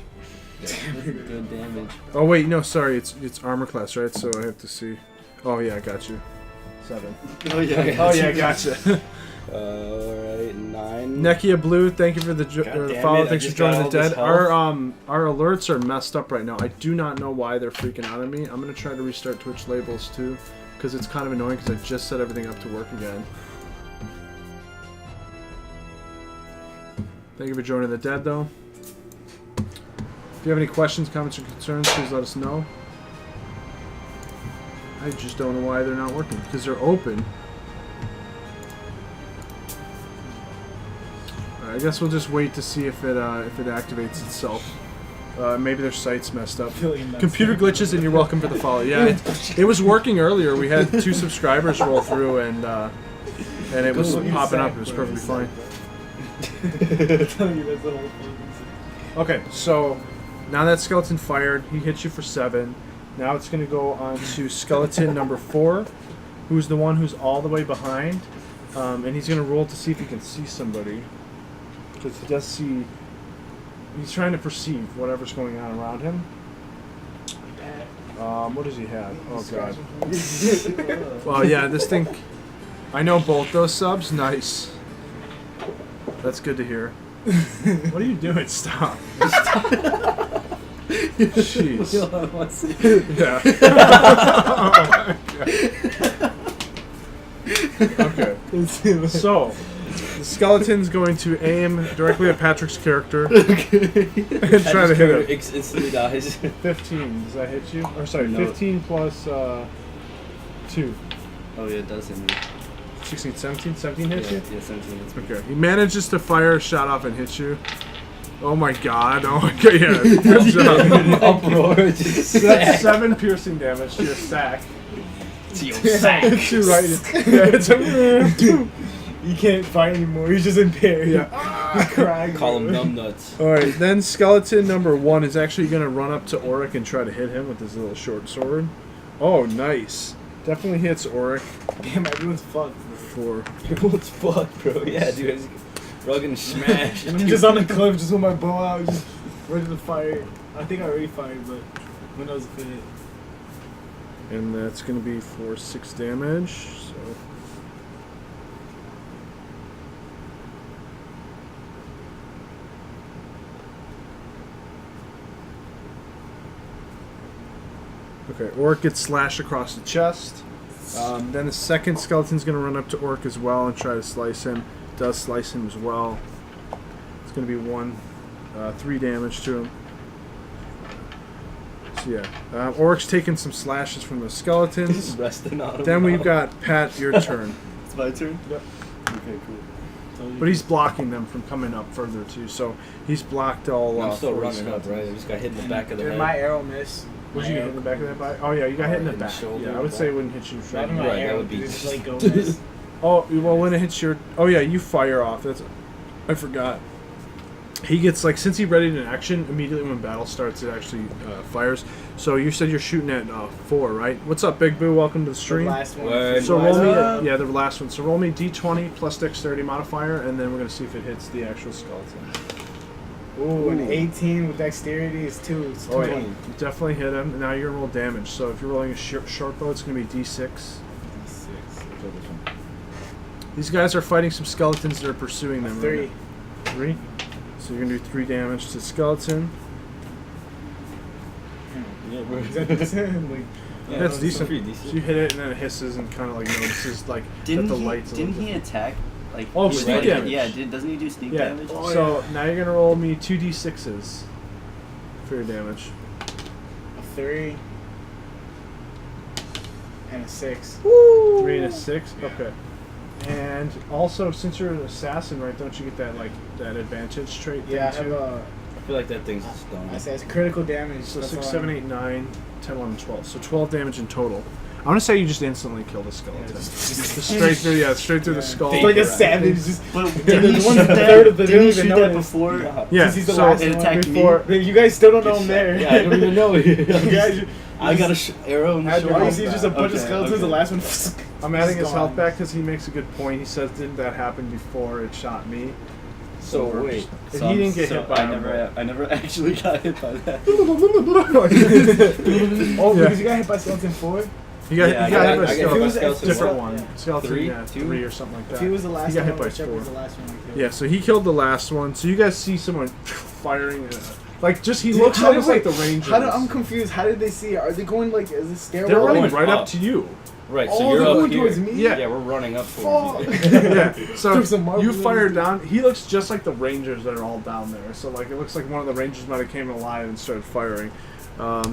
D: Good damage.
B: Oh wait, no, sorry, it's armor class, right? So I have to see. Oh yeah, I got you. 7.
D: Oh yeah.
B: Oh yeah, gotcha.
A: Alright, 9.
B: Nekia Blue, thank you for the
A: God damn
B: follow.
A: it, I
B: Thanks for
A: just got
B: joining the
A: all this
B: dead.
A: health.
B: Our alerts are messed up right now. I do not know why they're freaking out at me. I'm gonna try to restart Twitch labels too, because it's kind of annoying because I just set everything up to work again. Thank you for joining the dead though. If you have any questions, comments, or concerns, please let us know. I just don't know why they're not working, because they're open. Alright, I guess we'll just wait to see if it activates itself. Maybe their site's messed up. Computer glitches, and you're welcome for the follow. Yeah, it was working earlier. We had 2 subscribers roll through, and it was popping up. It was perfectly fine. Okay, so now that skeleton fired, he hits you for 7. Now it's going to go on to skeleton number 4. who's the one who's all the way behind, and he's gonna roll to see if he can see somebody, because he does see. He's trying to perceive whatever's going on around him. What does he have? Oh god. Well, yeah, this thing. I know both those subs. Nice. That's good to hear. What are you doing? Stop. Jeez. Yeah. Okay. So, the skeleton's going to aim directly at Patrick's character and try to hit him.
E: Instantly dies.
B: 15. Does that hit you? Or sorry,
D: No.
B: 15 plus 2.
D: Oh yeah, it does hit me.
B: 16, 17? 17 hits you?
D: Yeah, 17 hits me.
B: Okay. He manages to fire a shot off and hit you. Oh my god. Oh my god. Yeah. Good job.
E: Uproar. Just
B: That's 7 piercing damage to your sack.
E: to your sack.
B: It's you right. Yeah, it's a,
C: You can't fight anymore. He's just impaired.
B: yeah.
C: He's crying.
E: Call him numbnuts.
B: Alright, then skeleton number 1 is actually going to run up to Auric and try to hit him with his little short sword. Oh, nice. Definitely hits Auric.
C: Damn, everyone's fucked.
B: 4.
E: Everyone's fucked, bro. Yeah, dude. We're gonna smash.
C: I'm just on the cliff, just with my bow out, just ready to fire. I think I already fired, but who knows if it hit.
B: And that's going to be for 6 damage. So. Okay, Orc gets slashed across the chest. Then the second skeleton's going to run up to Orc as well and try to slice him. Does slice him as well. It's going to be 3 damage to him. So yeah, Orc's taking some slashes from the skeletons.
E: Resting on him.
B: Then we've got Pat, your turn.
D: It's my turn?
B: Yep.
D: Okay, cool.
B: But he's blocking them from coming up further too, so he's blocked all.
E: I'm still
B: 40
E: running up,
B: skeletons.
E: right? I just got hit in the back of the
C: Did
E: head.
C: my arrow miss?
B: Would
C: My
B: you get
C: arrow-
B: hit in the back of that bite? Oh yeah, you got hit in the
E: in the
B: back.
E: shoulder
B: Yeah, I
E: or
B: would
E: back?
B: say it wouldn't hit you.
C: Not
B: Straight.
C: in my
E: Right, that
C: arrow,
E: would be-
C: dude, it's like go miss.
B: Oh well, when it hits your. Oh yeah, you fire off. That's. I forgot. He gets like since he readied an action immediately when battle starts. It actually fires. So you said you're shooting at 4, right? What's up, Big Boo? Welcome to the
C: The
B: stream.
C: last one.
E: Word.
B: So
C: What's
B: roll
C: up?
B: me, yeah, the last one. So roll me d20 plus dexterity modifier, and then we're gonna see if it hits the actual skeleton.
C: Ooh, an 18 with dexterity is 2. It's 20.
B: Oh yeah, you definitely hit him. And now you're gonna roll damage. So if you're rolling a short bow, it's gonna be d6. These guys are fighting some skeletons that are pursuing them.
C: 3.
B: Right now. 3. So you're gonna do 3 damage to skeleton.
E: Yeah, bro.
C: Is that decent? Like,
E: Yeah,
B: That's
E: it's
B: decent.
E: pretty
B: So
E: decent.
B: you hit it, and then it hisses and kind of like notices like that the lights.
D: Didn't he attack? Like
B: Oh,
D: he was
B: sneak
D: like-
B: damage.
D: Yeah, doesn't he do sneak
B: Yeah.
D: damage?
C: Oh,
B: So now you're gonna roll me 2d6s for your damage.
C: a 3 and a 6.
B: 3 and a 6. Okay. And also, since you're an assassin, right? Don't you get that like that advantage trait?
C: Yeah, I
B: thing
C: have
B: too?
C: a.
E: I feel like that thing's a stone.
C: I say it's critical damage.
B: So
C: that's
B: 6,
C: all
B: 7,
C: I-
B: 8, 9, 10, 11, 12. So 12 damage in total. I want to say you just instantly killed a skeleton.
C: Yeah,
B: Just straight through, straight through the skull.
C: It's like a
E: Right.
C: savage. Just
D: But
C: Yeah,
D: didn't he
C: the
D: shoot
C: one
D: that?
C: third of the
D: Didn't he
C: dude
D: shoot
C: even
D: that
C: noticed.
D: before?
B: Yeah.
C: Since he's the
B: so
C: last
D: it
C: one
D: attacked me?
C: before. You guys still don't know I'm there.
E: Yeah, I don't even know.
C: You guys,
E: I got a arrow in the
C: all
E: shoulder.
C: you see is just a bunch of
D: Okay,
C: skeletons.
D: okay.
C: The last one.
B: I'm adding his
C: Just
B: health
C: gone.
B: back because he makes a good point. He says, "Didn't that happen before it shot me?"
E: So
B: we're
E: wait.
B: just- If he didn't get hit by
D: I never actually got hit by that.
C: Oh,
B: Yeah.
C: because you got hit by skeleton 4.
B: He got,
D: Yeah,
B: he got hit by
E: I got hit by
B: skeleton.
E: skeleton.
B: Different
C: Yeah.
B: one. Skeleton,
E: Three?
B: yeah,
E: Two?
B: 3 or something like that.
C: If he was the last
B: He got
C: one,
B: hit by
C: whichever
B: 4.
C: was the last one I killed.
B: Yeah, so he killed the last one. So you guys see someone firing, like just he
C: Dude,
B: looks
C: how
B: almost
C: did-
B: like the Rangers.
C: I'm confused. How did they see it? Are they going like, is it stairwell?
B: They're running
E: going
B: right
E: up.
B: up to you.
E: Right, so
C: Oh,
E: you're
C: they're
E: up
C: going
E: here.
C: towards me?
B: Yeah.
E: Yeah, we're running up towards
C: Fuck.
E: you.
B: Yeah, so
C: Took some marbles
B: you
C: in
B: fire
C: his-
B: down. He looks just like the Rangers that are all down there. So like it looks like one of the Rangers might have came alive and started firing.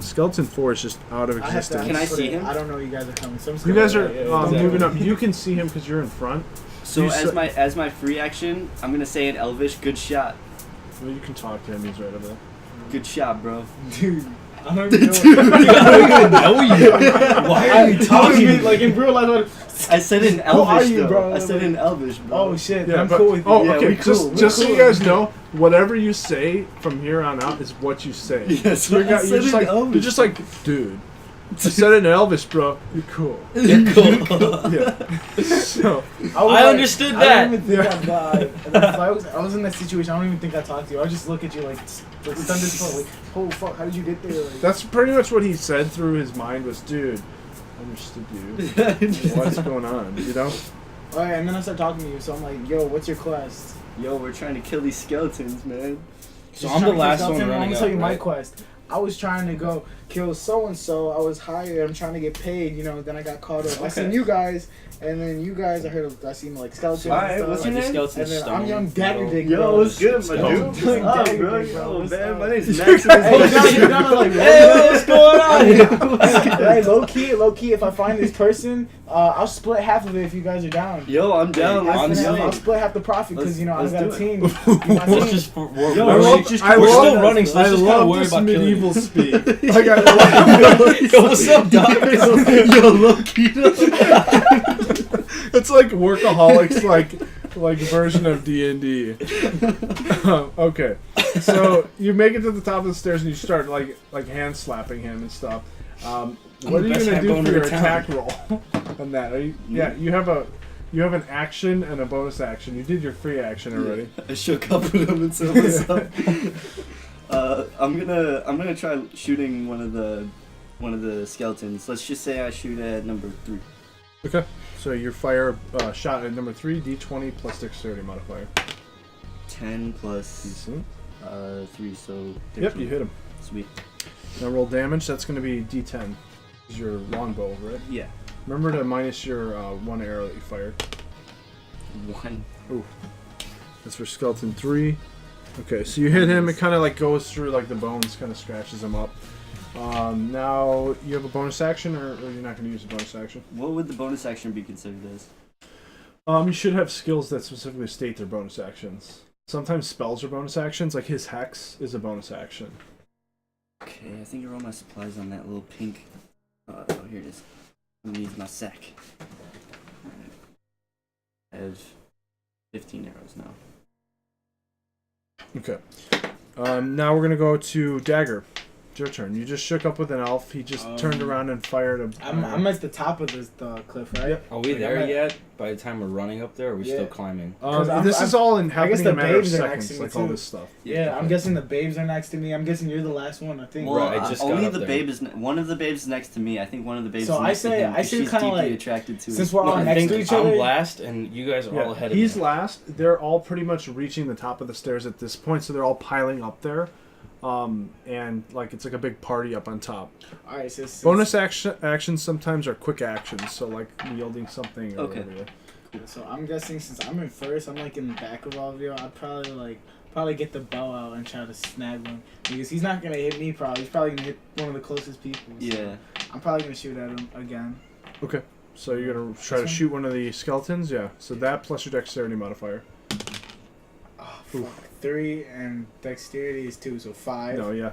B: Skeleton 4 is just out of
C: I have to
B: existence.
D: Can I see him?
C: I don't know. You guys are coming. So I'm just
B: You
C: gonna-
B: guys are
E: Yeah, exactly.
B: moving up. You can see him because you're in front.
D: So
B: You
D: as
B: sa-
D: my free action, I'm gonna say in Elvish, good shot.
B: Well, you can talk to him. He's right over there.
D: Good shot, bro.
C: Dude. I don't even know.
E: know you. Why are you talking?
C: Like in real life.
D: I said in
C: Who are
D: Elvish,
C: you,
D: though.
C: bro?
D: I said in Elvish, bro.
C: Oh shit.
B: Yeah,
C: I'm
B: but-
C: cool with you.
B: Oh,
D: Yeah,
B: okay.
D: we cool, we
B: Just so
C: cool.
B: you guys know, whatever you say from here on out is what you say.
D: Yes,
B: You're,
D: I said
B: just
D: in
B: like
D: Elvish.
B: you're just like, dude. I said it in Elvis, bro. You're cool.
A: You're cool.
B: Yeah. So
A: I understood that.
C: I don't even think if I was in that situation, I don't even think I talked to you. I would just look at you like stunned as fuck. Like, oh fuck, how did you get there? Like,
B: that's pretty much what he said through his mind was, dude, I understood you. What's going on? You know?
C: Alright, and then I start talking to you, so I'm like, yo, what's your quest?
D: Yo, we're trying to kill these skeletons, man.
A: So I'm the last one
C: I'm
A: running
C: gonna
A: up,
C: tell you my
A: right?
C: quest. I was trying to go kill so and so. I was hired. I'm trying to get paid. You know. Then I got caught up. I seen you guys, and then you guys. I seen like skeletons.
D: Alright,
C: and stuff.
D: what's your name?
A: Skeleton
C: And then
A: stone.
C: I'm young Dagger Dick.
D: Yo,
C: bro.
D: what's good, my
A: Skeleton.
D: dude?
C: Young
D: What's up,
C: Dagger
D: bro?
C: Dick, bro.
D: Yo,
C: What's
D: man,
C: up?
D: my name's
C: Hey,
D: Maximus.
C: you're down to like,
A: Hey, what's going on?
C: hey, low key. If I find this person, I'll split half of it if you guys are down.
D: Yo, I'm down.
A: I'm
D: Let's
A: down.
D: do
C: I'll
D: it.
C: split half the profit because you know I
D: Let's
C: got
D: do
C: a
D: it.
C: team.
A: Let's just we're,
D: Yo,
A: we're,
D: I
A: just,
B: I
A: we're
B: love-
A: still running, so let's just kind of worry
B: this
A: about killing
B: medieval
A: you.
B: speak. Like I love
A: Yo, what's up, Doc?
D: Yo, low-key.
B: it's like workaholics like version of D&D. Okay, so you make it to the top of the stairs and you start like hand slapping him and stuff. What are you
A: best
B: gonna
A: hand
B: do
A: boner
B: for your
A: in town.
B: attack roll on that? Are you, yeah, you have an action and a bonus action. You did your free action already.
D: I shook up with him and set myself. I'm gonna try shooting one of the skeletons. Let's just say I shoot at number 3.
B: Okay, so your fire shot at number 3, d20 plus dexterity modifier.
D: 10 plus
B: Decent.
D: 3, so 13.
B: Yep, you hit him.
D: Sweet.
B: Now roll damage. That's going to be d10. Is your longbow, right?
D: Yeah.
B: Remember to minus your one arrow that you fired.
D: 1.
B: That's for skeleton 3. Okay, so you hit him. It kind of like goes through like the bones, kind of scratches him up. Now you have a bonus action, or you're not going to use a bonus action.
D: What would the bonus action be considered as?
B: You should have skills that specifically state their bonus actions. Sometimes spells are bonus actions, like his hex is a bonus action.
D: Okay, I think I roll my supplies on that little pink. Oh, here it is. I'm gonna use my sack. Alright. I have 15 arrows now.
B: Okay. Now we're going to go to Dagger. It's your turn. You just shook up with an elf. He just turned around and fired a...
C: I'm at the top of the cliff, right?
B: Yep.
A: Are we
C: Like,
A: there
C: I'm at-
A: yet? By the time we're running up there, or are we
C: Yeah.
A: still climbing?
B: this is all in
C: I guess
B: happening in
C: the
B: a matter of
C: babes are next
B: seconds,
C: to me,
B: like all
C: too.
B: this stuff.
C: Yeah, I'm guessing the babes are next to me. I'm guessing you're the last one. I think.
D: Well,
A: Right, I just got
D: only
A: up
D: the
A: there.
D: babe is one of the babes next to me. I think one of the babes
C: So
D: is
C: I
D: next
C: say-
D: to him.
C: I say
D: She's
C: kinda
D: deeply
C: like,
D: attracted to
C: since
D: him.
C: we're all
A: I
C: next
A: think
C: to each
A: I'm
C: other.
A: last, and you guys are all ahead of me.
B: He's last. They're all pretty much reaching the top of the stairs at this point, so they're all piling up there. And like it's like a big party up on top.
C: All right, so
B: Bonus actions sometimes are quick actions, so like wielding something or
D: Okay.
B: whatever.
C: So I'm guessing since I'm in first, I'm like in the back of all of you. I'd probably get the bow out and try to snag one because he's not gonna hit me. He's probably gonna hit one of the closest people. So
D: Yeah.
C: I'm probably gonna shoot at him again.
B: Okay. So you're gonna try to
C: This one?
B: shoot one of the skeletons, yeah. So that plus your dexterity modifier.
C: Oh fuck. 3 and dexterity is 2, so 5.
B: No, yeah.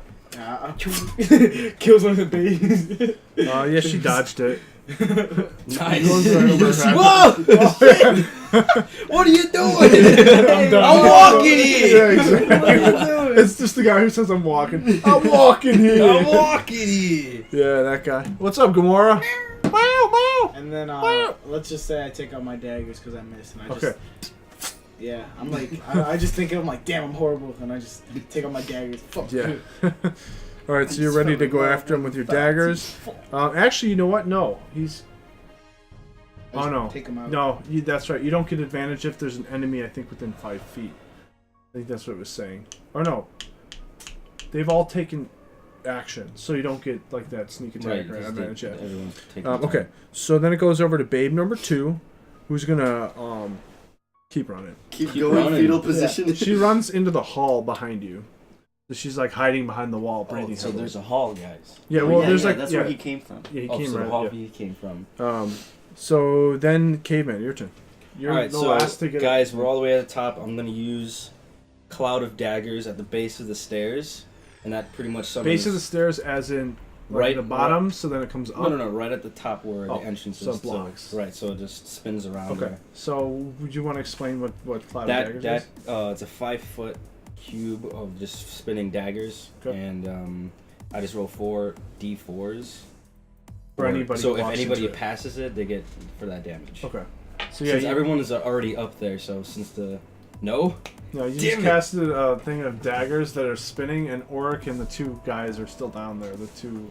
C: Kills one of the babes.
B: Yeah, she dodged it.
A: Nice.
B: Goes right over her.
A: Whoa! What are you doing?
B: I'm done.
A: I'm walking here.
B: Yeah, exactly. It's just the guy who says I'm walking. I'm walking here.
A: I'm walking here.
B: Yeah, that guy. What's up, Gamora? Meow,
C: And then let's just say I take out my daggers because I missed. And I just,
B: Okay.
C: Yeah, I'm like, I just think I'm like, damn, I'm horrible, and I just take out my daggers. Fuck.
B: Yeah. All right, so you're ready to go after him with your daggers. Actually, you know what? No, he's.
C: I
B: Oh
C: just
B: no.
C: Take 'em out.
B: No, that's right. You don't get advantage if there's an enemy. I think within 5 feet. I think that's what it was saying. Or no. They've all taken action, so you don't get like that sneak attack or advantage. Yeah.
A: Everyone's taking
B: Okay, so then it goes over to Babe number 2, who's gonna keep running.
D: Keep
A: Keep
D: going,
A: running.
D: fetal position.
B: She runs into the hall behind you. So she's like hiding behind the wall, breathing.
A: So
B: heavily.
A: there's a hall, guys.
B: Yeah, well, there's like
D: that's
B: yeah,
D: where he came from.
B: yeah, he
A: Oh,
B: came
A: so the
B: right.
A: hall
B: Yeah.
A: he came from.
B: So then, Caveman, your turn. You're
A: All right,
B: the
A: so
B: last to get.
A: guys, we're all the way at the top. I'm gonna use Cloud of Daggers at the base of the stairs, and that pretty much summons.
B: Base of the stairs, as in like
A: Right-
B: the bottom, so then it comes up.
A: No, right at the top where
B: Oh,
A: the entrance
B: so
A: is.
B: it blocks.
A: Right, so it just spins around.
B: Okay.
A: There.
B: So would you want to explain what Cloud of
A: That
B: Daggers
A: that
B: is?
A: it's a 5-foot cube of just spinning daggers,
B: Okay.
A: and I just roll 4 d4s,
B: For anybody.
A: So
B: who
A: if
B: walks
A: anybody
B: into it.
A: passes it, they get for that damage.
B: Okay. So
A: Since
B: yeah,
A: everyone is already up there, so since the no,
B: no, you
A: Damn
B: just
A: it.
B: casted a thing of daggers that are spinning, and Auric and the two guys are still down there. The two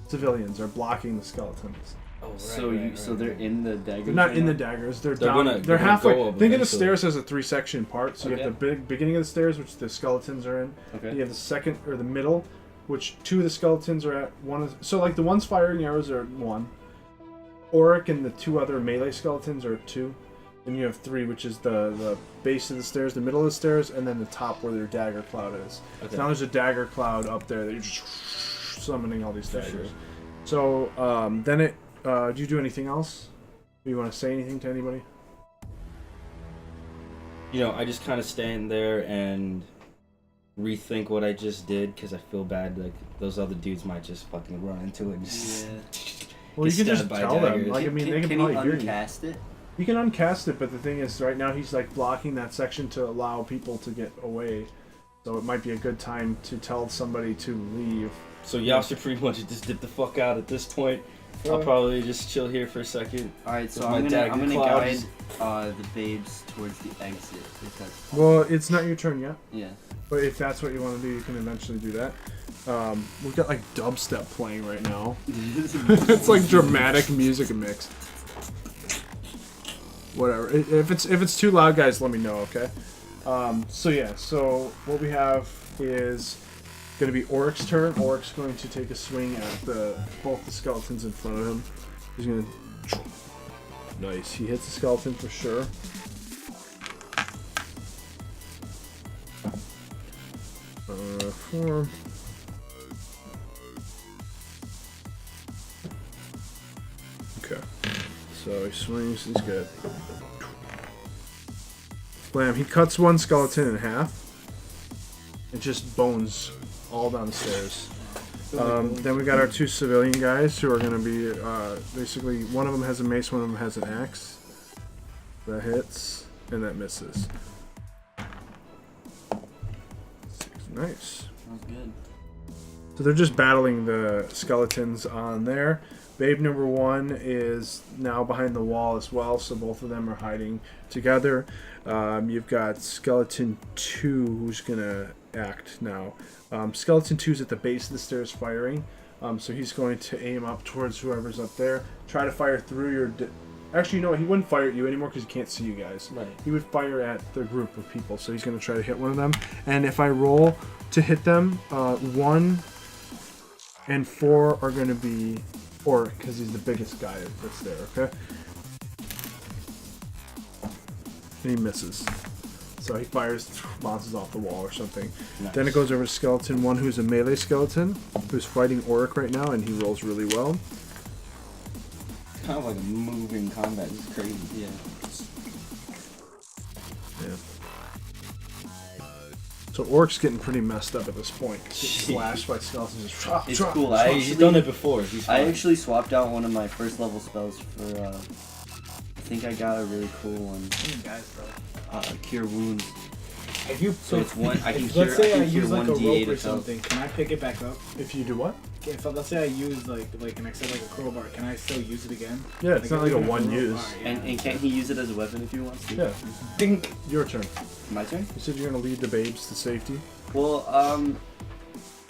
B: civilians are blocking the skeletons.
A: oh, right,
D: So they're in the daggers.
B: They're not
D: right
B: in
D: now?
B: the daggers. They're
A: They're
B: down.
A: gonna-
B: they're
A: they're gonna
B: halfway.
A: go up
B: Think of the
A: eventually.
B: stairs as a 3-section part. So you
D: Okay.
B: have the beginning of the stairs, which the skeletons are in.
D: Okay.
B: You have the second or the middle, which 2 of the skeletons are at. So like the ones firing arrows are at 1. Auric and the 2 other melee skeletons are at 2. Then you have 3, which is the base of the stairs, the middle of the stairs, and then the top where their dagger cloud is.
A: Okay.
B: Now there's a dagger cloud up there that you're just summoning all these
A: For
B: daggers.
A: sure.
B: So then it. Do you do anything else? Do you want to say anything to anybody?
A: You know, I just kind of stand there and rethink what I just did because I feel bad. Like those other dudes might just fucking run into it and just.
D: Yeah.
B: Well, you
A: Get
B: can just
A: stabbed by
B: tell them.
A: daggers.
B: Like, I mean, they can
D: he
B: probably hear you.
D: uncast it?
B: You can uncast it, but the thing is, right now he's like blocking that section to allow people to get away. So it might be a good time to tell somebody to leave.
A: So y'all should pretty much just dip the fuck out at this point. I'll probably just chill here for a second.
D: Alright, so
A: With my
D: I'm
A: dagger
D: gonna
A: clouds.
D: guide the babes towards the exit. If that's
B: Well, it's not your turn yet,
D: yeah.
B: but if that's what you want to do, you can eventually do that. We've got like dubstep playing right now. It's like dramatic music mix. Whatever. If it's too loud, guys, let me know, okay? So yeah. So what we have is going to be Auric's turn. Auric's going to take a swing at both the skeletons in front of him. He's going to. Nice. He hits the skeleton for sure. Four. Okay. So he swings. He's good. Blam. He cuts one skeleton in half. It just bones all down the stairs. Then we got our 2 civilian guys who are going to be basically one of them has a mace, one of them has an axe. That hits and that misses. Nice.
D: That was good.
B: So they're just battling the skeletons on there. Babe number 1 is now behind the wall as well, so both of them are hiding together. You've got skeleton 2 who's gonna act now. Skeleton 2 is at the base of the stairs firing, so he's going to aim up towards whoever's up there. Try to fire through your. Actually, no, he wouldn't fire at you anymore because he can't see you guys.
A: Right.
B: He would fire at the group of people, so he's going to try to hit one of them. And if I roll to hit them, 1 and 4 are going to be Auric because he's the biggest guy that's there, okay? And he misses. So he fires, bounces off the wall or something.
A: Nice.
B: Then it goes over to skeleton 1, who's a melee skeleton, who's fighting Auric right now, and he rolls really well.
A: Kind of like a moving combat. It's crazy.
D: Yeah.
B: Yeah. So Auric's getting pretty messed up at this point. He's getting slashed by skeletons. Just
D: It's cool.
A: He's done it before. He's
D: I
A: fine.
D: actually swapped out one of my first level spells for I think I got a really cool one.
C: Guys, bro.
D: Cure wounds.
C: If you
D: So it's one I can
C: if,
D: cure.
C: let's say I
D: can cure
C: use like a
D: 1d8
C: rope or
D: of health.
C: something, can I pick it back up?
B: If you do what?
C: If let's say I use like an except like a crowbar, can I still use it again?
B: Yeah, it's not like a
C: even if
B: one
C: rope-
B: use.
C: alright, yeah.
D: And can't he use it as a weapon if he wants to?
B: Yeah.
A: Dink.
B: Your turn.
D: My turn?
B: You said you're gonna lead the babes to safety.
D: Well,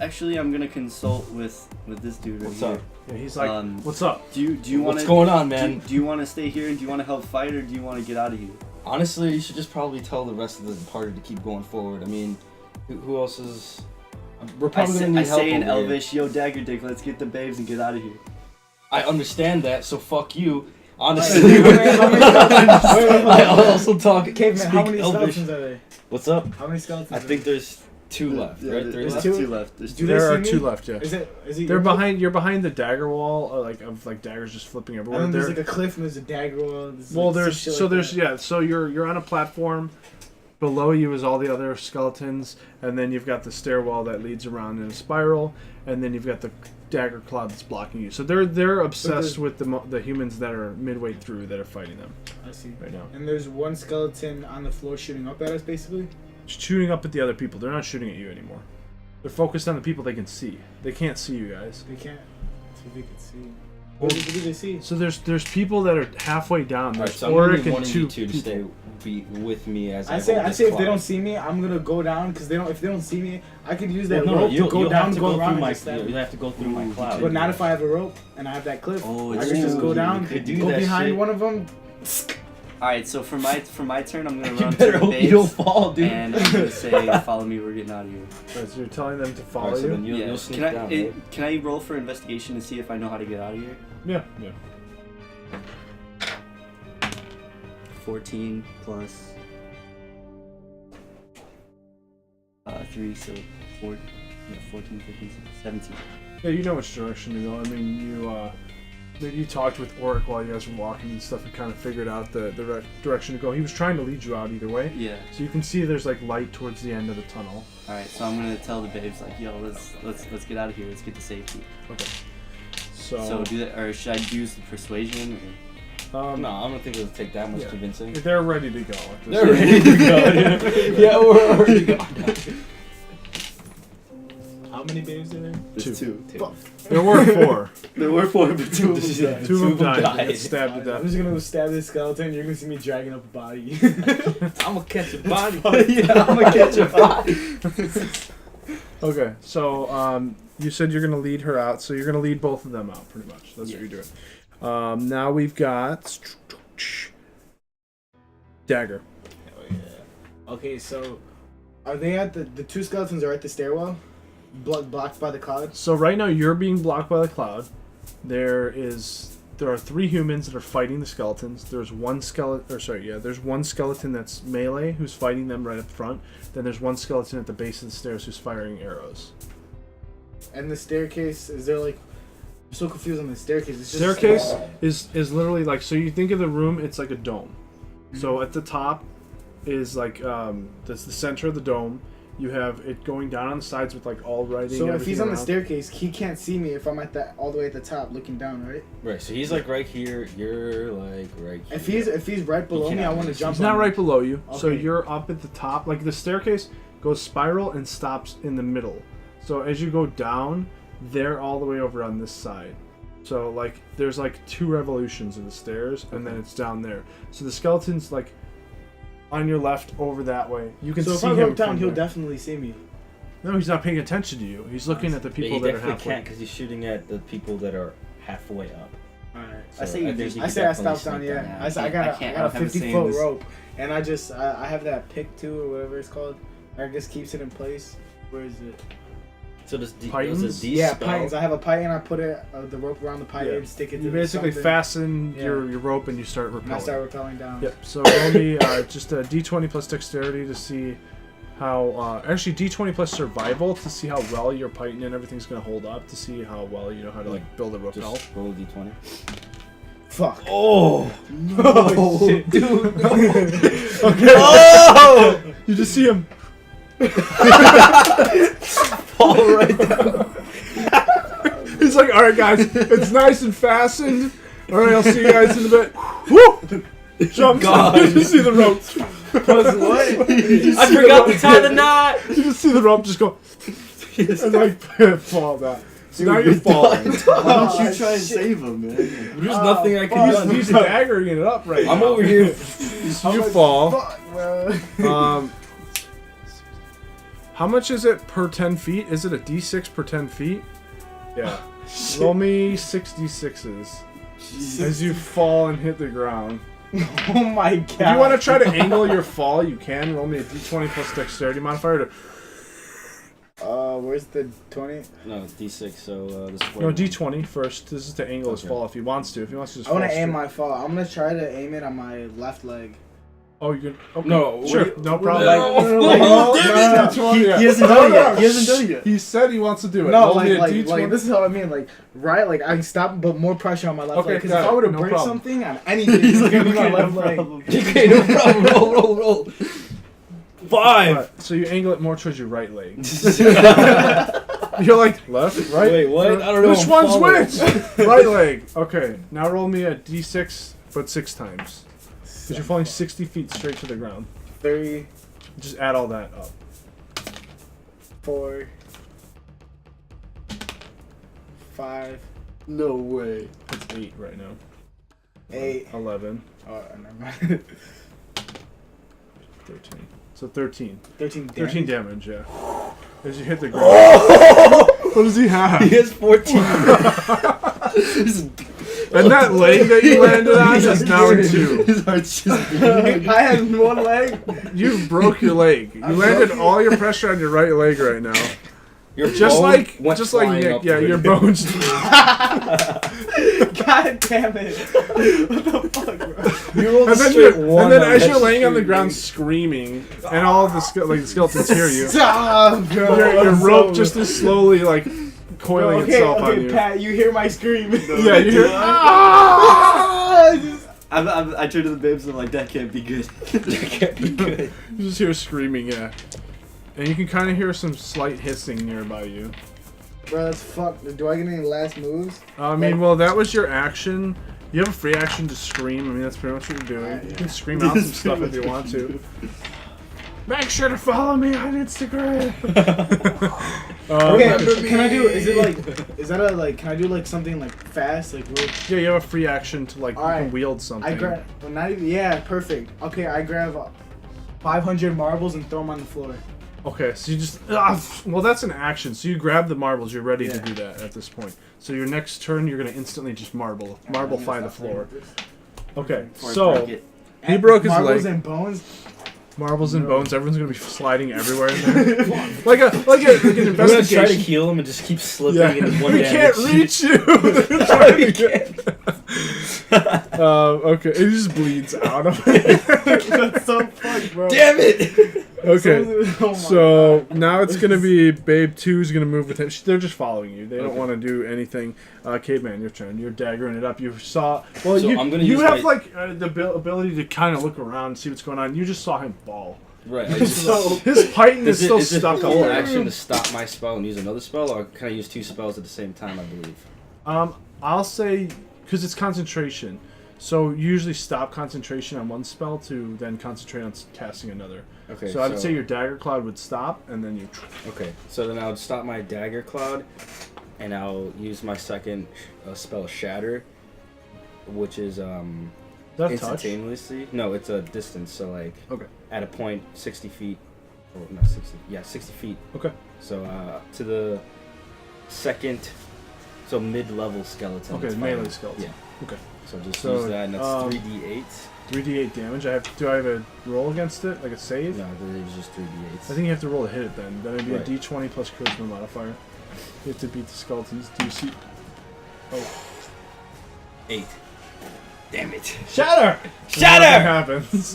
D: actually, I'm gonna consult with this dude right
A: What's
D: here.
A: up?
B: Yeah, he's like, what's up?
D: Do you want
A: What's going on,
D: do,
A: man?
D: do you want to stay here and do you want to help fight or do you want to get out of here?
A: Honestly, you should just probably tell the rest of the party to keep going forward. I mean, who else is? We're probably gonna need
D: I
A: help
D: say in
A: over here.
D: Elvish, yo, Dagger Dick, let's get the babes and get out of here.
A: I understand that, so fuck you. Honestly,
C: Wait,
A: I also talk.
C: Caveman, how
A: speak
C: many
A: Elvish.
C: skeletons are there?
A: What's up?
C: How many skeletons?
A: I think there's 2 left,
D: Yeah,
A: right? 3
D: there's
A: left.
D: 2 left. There's
C: Do
D: 2
C: they
B: There are
C: see
B: 2
C: me?
B: left. Yeah.
C: Is it
B: They're
C: your-
B: behind. You're behind the dagger wall, of like daggers just flipping
C: And
B: everywhere.
C: then there's
B: There-
C: like a cliff and there's a dagger wall.
B: well, there's yeah. So you're on a platform. Below you is all the other skeletons, and then you've got the stairwell that leads around in a spiral, and then you've got the dagger cloud that's blocking you. So they're obsessed with the humans that are midway through that are fighting them
C: I see.
B: right now.
C: And there's one skeleton on the floor shooting up at us, basically.
B: Shooting up at the other people. They're not shooting at you anymore. They're focused on the people they can see. They can't see you guys.
C: They can't. See if they can see. What do they see?
B: So there's people that are halfway down.
A: Alright,
B: There's
A: so I'm gonna
B: Oric
A: need one
B: and
A: of
B: two
A: you two to
B: people.
A: be with me as
C: I
A: I
C: say
A: hold
C: if
A: this
C: they don't
A: cloud.
C: see me, I'm gonna go down because they don't. If they don't see me, I could use
A: Well,
C: that
A: no,
C: rope
A: you'll
C: to go down,
A: have to
C: go
A: go
C: around,
A: through
C: and
A: my.
C: just stab.
A: You'll have to go through my cloud.
C: But not if I have a rope and I have that clip.
D: Oh,
C: I
D: it's
C: can just
D: true.
C: go down,
A: You could do
C: go
A: that
C: behind
A: shit.
C: one of them.
D: Alright, so for my turn, I'm gonna
A: You
D: run to
A: better
D: the
A: hope you don't
D: babes,
A: fall, dude.
D: and I'm gonna say, "Follow me. We're getting out of here."
B: Right, so you're telling them to follow
A: Alright, so
B: you?
A: then you'll sneak
D: Can I
A: down. right?
D: can I roll for investigation to see if I know how to get out of here?
B: Yeah.
D: 14 plus 3, so 14, 15, 17.
B: Yeah, you know which direction to go. I mean, you talked with Oric while you guys were walking and stuff and kind of figured out the direction to go. He was trying to lead you out either way.
D: Yeah.
B: So you can see there's like light towards the end of the tunnel.
D: All right, so I'm gonna tell the babes like, "Yo, let's get out of here. Let's get to safety."
B: Okay.
D: So do that, or should I use the persuasion? Or?
A: No, I don't think it'll take that much
B: Yeah.
A: convincing.
B: They're ready to go. At this
A: They're
B: point.
A: ready to go. Dude. Yeah, we're already gone.
C: How many babes are there?
B: Two.
D: Two.
B: There were 4.
D: There were 4, but 2 of them died.
B: Two of them died. They
A: died.
B: got stabbed to
C: I'm
B: death.
C: just gonna go stab this skeleton. You're gonna see me dragging up a body. I'm gonna catch a body.
D: Yeah, I'm gonna catch a body.
B: Okay, so you said you're gonna lead her out, so you're gonna lead both of them out, pretty much. That's
D: Yeah.
B: what you're doing. Now we've got Dagger.
C: Okay, so are they at the two skeletons are at the stairwell, blocked by the cloud?
B: So right now you're being blocked by the cloud. There are 3 humans that are fighting the skeletons. There's one there's one skeleton that's melee who's fighting them right up front. Then there's one skeleton at the base of the stairs who's firing arrows.
C: And the staircase, is there like? I'm so confused on the staircase. It's just
B: Staircase is literally like, so you think of the room, it's like a dome. So at the top is like that's the center of the dome. You have it going down on the sides with like all writing.
C: So if he's on the
B: around.
C: staircase, he can't see me if I'm at that all the way at the top looking down, right?
A: Right, so he's like right here. You're like right here.
C: If he's right below me, I
A: cannot
C: want to
A: really
C: jump.
B: He's not
C: on
B: right
C: him.
B: below you, so
C: Okay.
B: you're up at the top. Like the staircase goes spiral and stops in the middle. So as you go down, they're all the way over on this side. So like there's like 2 revolutions of the stairs, and then it's down there. So the skeleton's like on your left over that way. You can
C: So if
B: see
C: I
B: him
C: go down,
B: from
C: he'll
B: there.
C: definitely see me.
B: No, he's not paying attention to you. He's looking at the
A: Yeah,
B: people
A: he
B: that are
A: definitely
B: halfway.
A: can't because he's shooting at the people that are halfway up.
C: Alright.
A: So
D: I say you
A: think
D: just-
A: he
C: I
A: could
C: say I
A: definitely
C: stopped down.
A: sneak
C: Yeah,
A: down.
C: I
D: I
C: got
D: can't
C: a
D: have a
C: 50-foot
D: saying this.
C: rope, and I have that pick too or whatever it's called. I guess keeps it in place. Where is it?
A: So does D
B: Pythons?
A: does a D
C: Yeah,
A: spell?
C: pythons. I have a python. I put it the rope around the python,
B: Yeah.
C: stick it.
B: You
C: to
B: basically
C: something,
B: fasten
C: Yeah.
B: your rope and you start
C: and I
B: repelling.
C: start rappelling down.
B: Yep. So roll me just a d20 plus dexterity to see how. Actually, d20 plus survival to see how well your python and everything's gonna hold up. To see how well you know how to like build a rappel.
A: Just roll a D20.
C: Fuck.
A: Oh
C: Oh, shit.
A: dude!
B: Okay.
A: Oh!
B: You just see him.
A: Fall right down.
B: He's like, all right, guys, it's nice and fastened. All right, I'll see you guys in a bit. Woo! Jumps.
A: God.
B: You just see the rope.
C: What?
A: I forgot to tie the knot.
B: You just see the rope just go and like fall down. So now you're falling.
D: Why don't you try and save him, man?
A: There's nothing I can do.
B: He's daggering it up right now.
A: I'm over here.
B: You fall.
C: Fuck, bro.
B: How much is it per 10 feet? Is it a d6 per 10 feet? Yeah. Roll me 66s as you fall and hit the ground.
C: Oh my god.
B: If you want to try to angle your fall, you can. Roll me a d20 plus dexterity modifier to.
C: Where's the 20?
A: No, it's D6. So this is
B: No, d20 first. This is to angle his
A: Okay.
B: fall if he wants to. If he wants to just
C: I want
B: fall
C: to aim
B: straight.
C: my fall. I'm gonna try to aim it on my left leg.
B: Oh, you can. Okay.
A: No,
B: Sure.
A: what-
B: No problem.
A: No, damn it.
D: He hasn't done it yet. He hasn't done it yet.
B: He said he wants to do it.
C: No,
B: Roll me a
C: like
B: d20.
C: this is how I mean. Like right, like I can stop, but more pressure on my left
B: Okay,
C: leg. Because
B: got
C: if I
B: it.
C: were to
B: No
C: break
B: problem.
C: something on anything, it's gonna be my left leg.
A: Okay, no problem. Roll. 5.
B: Right, so you angle it more towards your right leg. You're like left, right.
A: Wait, what? I don't know.
B: Which
A: I'm
B: one's
A: following.
B: which? Right leg. Okay, now roll me a d6, but 6 times. Because you're falling 60 feet straight to the ground.
C: 3,
B: Just add all that up.
C: 4, 5,
D: No way.
B: It's 8 right now.
C: 8.
B: 11.
C: Oh, never mind.
B: 13. So 13.
C: 13 damage.
B: 13 damage, yeah. As you hit the ground. What does he have?
A: He has 14.
B: And that leg that you landed on is now in 2.
D: His heart's just beating.
C: I have one leg.
B: You broke your leg. You landed all your pressure on your right leg right now.
A: Your
B: Just
A: bone
B: like
A: went flying
B: Nick,
A: up
B: yeah,
A: the
B: your
A: window.
B: bones.
C: God damn it. What the fuck, bro?
A: You rolled a
B: And then,
A: straight one
B: and then
A: on
B: as
A: that
B: you're laying on the
A: street,
B: ground
A: dude.
B: screaming, and all of the skeletons hear you,
C: Stop, bro.
B: your
C: I'm
B: rope
C: so-
B: just is slowly like coiling
C: okay,
B: itself on
C: okay,
B: you.
C: Pat, you hear my scream.
B: Yeah, you hear.
D: I turn to the babes and I'm like, that can't be good.
A: That can't be good.
B: You just hear screaming, yeah. And you can kind of hear some slight hissing nearby you.
C: Bro, that's fucked. Do I get any last moves?
B: I mean, well, that was your action. You have a free action to scream. I mean, that's pretty much what you're doing.
C: Alright,
B: You
C: yeah.
B: can scream out some stuff if you want to. Make sure to follow me on Instagram.
C: Okay, can I do? Is it like? Is that a like? Can I do like something like fast, like real?
B: Yeah, you have a free action to like you
C: Alright.
B: can wield something.
C: I grab. Well, not even. Yeah, perfect. Okay, I grab 500 marbles and throw them on the floor.
B: Okay, so you just well, that's an action. So you grab the marbles. You're ready to
C: Yeah.
B: do that at this point. So your next turn, you're gonna instantly just marble fly the floor. Okay,
D: Before I
B: so
D: break it.
B: he broke his
C: marbles
B: leg.
C: and bones.
B: Marbles and
C: No.
B: bones. Everyone's gonna be sliding everywhere in there. like an
A: We're gonna try to
B: investigation.
A: heal him and just keep slipping
B: Yeah,
A: into one
B: we
A: damage.
B: can't reach you.
A: We can't.
B: Okay, it just bleeds out of it.
C: That's so fucked, bro.
A: Damn it!
B: Okay,
C: Oh my
B: so
C: God.
B: now it's gonna be Babe 2's gonna move with him. They're just following you. They don't
A: Okay.
B: want to do anything. Caveman, your turn. You're daggering it up. You saw. Well,
A: So
B: you
A: I'm gonna
B: you
A: use
B: have
A: my-
B: like the ability to kind of look around, see what's going on. You just saw him fall.
A: Right.
C: So-
B: His python is
A: Is
B: still
A: it
B: stuck up
A: full
B: there.
A: action to stop my spell and use another spell, or can I use 2 spells at the same time? I believe.
B: I'll say because it's concentration. So you usually stop concentration on one spell to then concentrate on casting another.
A: Okay.
B: So I'd say your dagger cloud would stop, and then you.
A: Okay. So then I would stop my dagger cloud, and I'll use my second spell, Shatter, which is
B: That touch.
A: instantaneously. No, it's a distance. So like
B: Okay.
A: at a point 60 feet, or not 60. Yeah, 60 feet.
B: Okay.
A: So to the second, so mid-level skeleton.
B: Okay,
A: that's
B: melee
A: fighting.
B: skeleton.
A: Yeah.
B: Okay.
A: So just
B: So,
A: use that, and that's 3d8.
B: 3d8 damage. Do I have a roll against it, like a save?
A: No, I believe it's just 3d8.
B: I think you have to roll to hit it then. Then it'd be
A: Right.
B: a d20 plus charisma modifier. You have to beat the skeletons. Do you see? Oh.
A: 8. Damn it!
B: Shatter!
A: Shatter!
B: Nothing happens.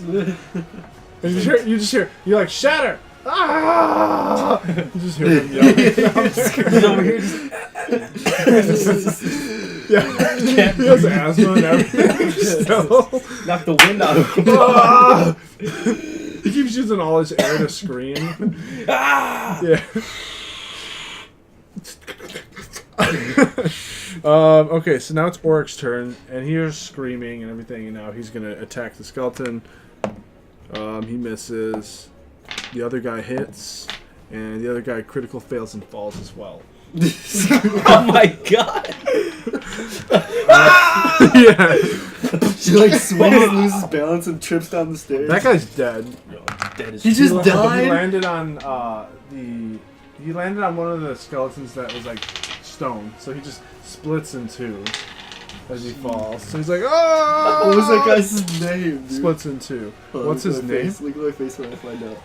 B: And you just hear, you're like, shatter! Ah! You just hear him yelling.
A: He's over here just
B: Yeah. He has asthma and everything. Still.
A: knock the wind out of him.
B: Ah! He keeps using all his air to scream.
A: Ah!
B: Yeah. Okay, so now it's Oric's turn, and he's screaming and everything, and now he's gonna attack the skeleton. He misses. The other guy hits, and the other guy critical fails and falls as well.
A: Oh my god!
B: Yeah,
D: She like swings, loses balance, and trips down the stairs.
B: that guy's dead.
A: Dead as
D: He just
B: He
D: died.
B: landed on he landed on one of the skeletons that was like stone, so he just splits in two as he falls. So he's like, oh!
D: What was that guy's name, dude?
B: Splits in two.
D: Hold on,
B: What's
D: look
B: his
D: at my
B: name?
D: face. Look at my face when I find out.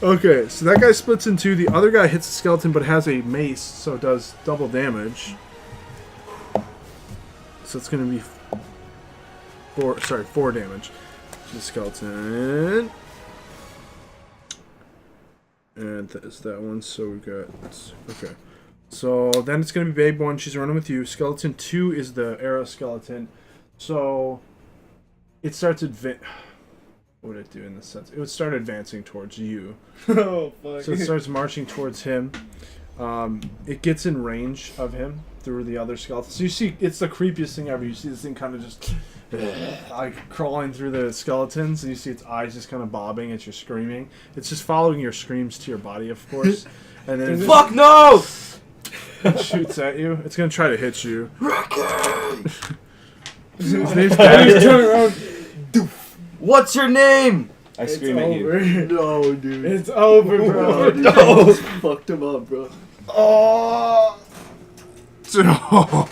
B: Okay, so that guy splits in two. The other guy hits the skeleton but has a mace, so it does double damage. So it's going to be 4 damage to the skeleton. And that's that one, so we got... Okay. So then it's going to be Babe 1. She's running with you. Skeleton 2 is the arrow skeleton. So it starts what would it do in this sense? It would start advancing towards you.
C: Oh fuck.
B: So it starts marching towards him. It gets in range of him through the other skeletons. So you see, it's the creepiest thing ever. You see this thing kind of just like crawling through the skeletons, and you see its eyes just kind of bobbing as you're screaming. It's just following your screams to your body, of course. and then
A: Fuck no!
B: it shoots at you. It's gonna try to hit you. His name's
C: He's
B: Dagger.
C: turning around.
A: What's your name? I
C: It's
A: scream at you.
C: over.
E: No, dude.
C: It's over, bro.
E: Dude,
A: No.
E: just fucked him up, bro.
A: Oh!
C: Young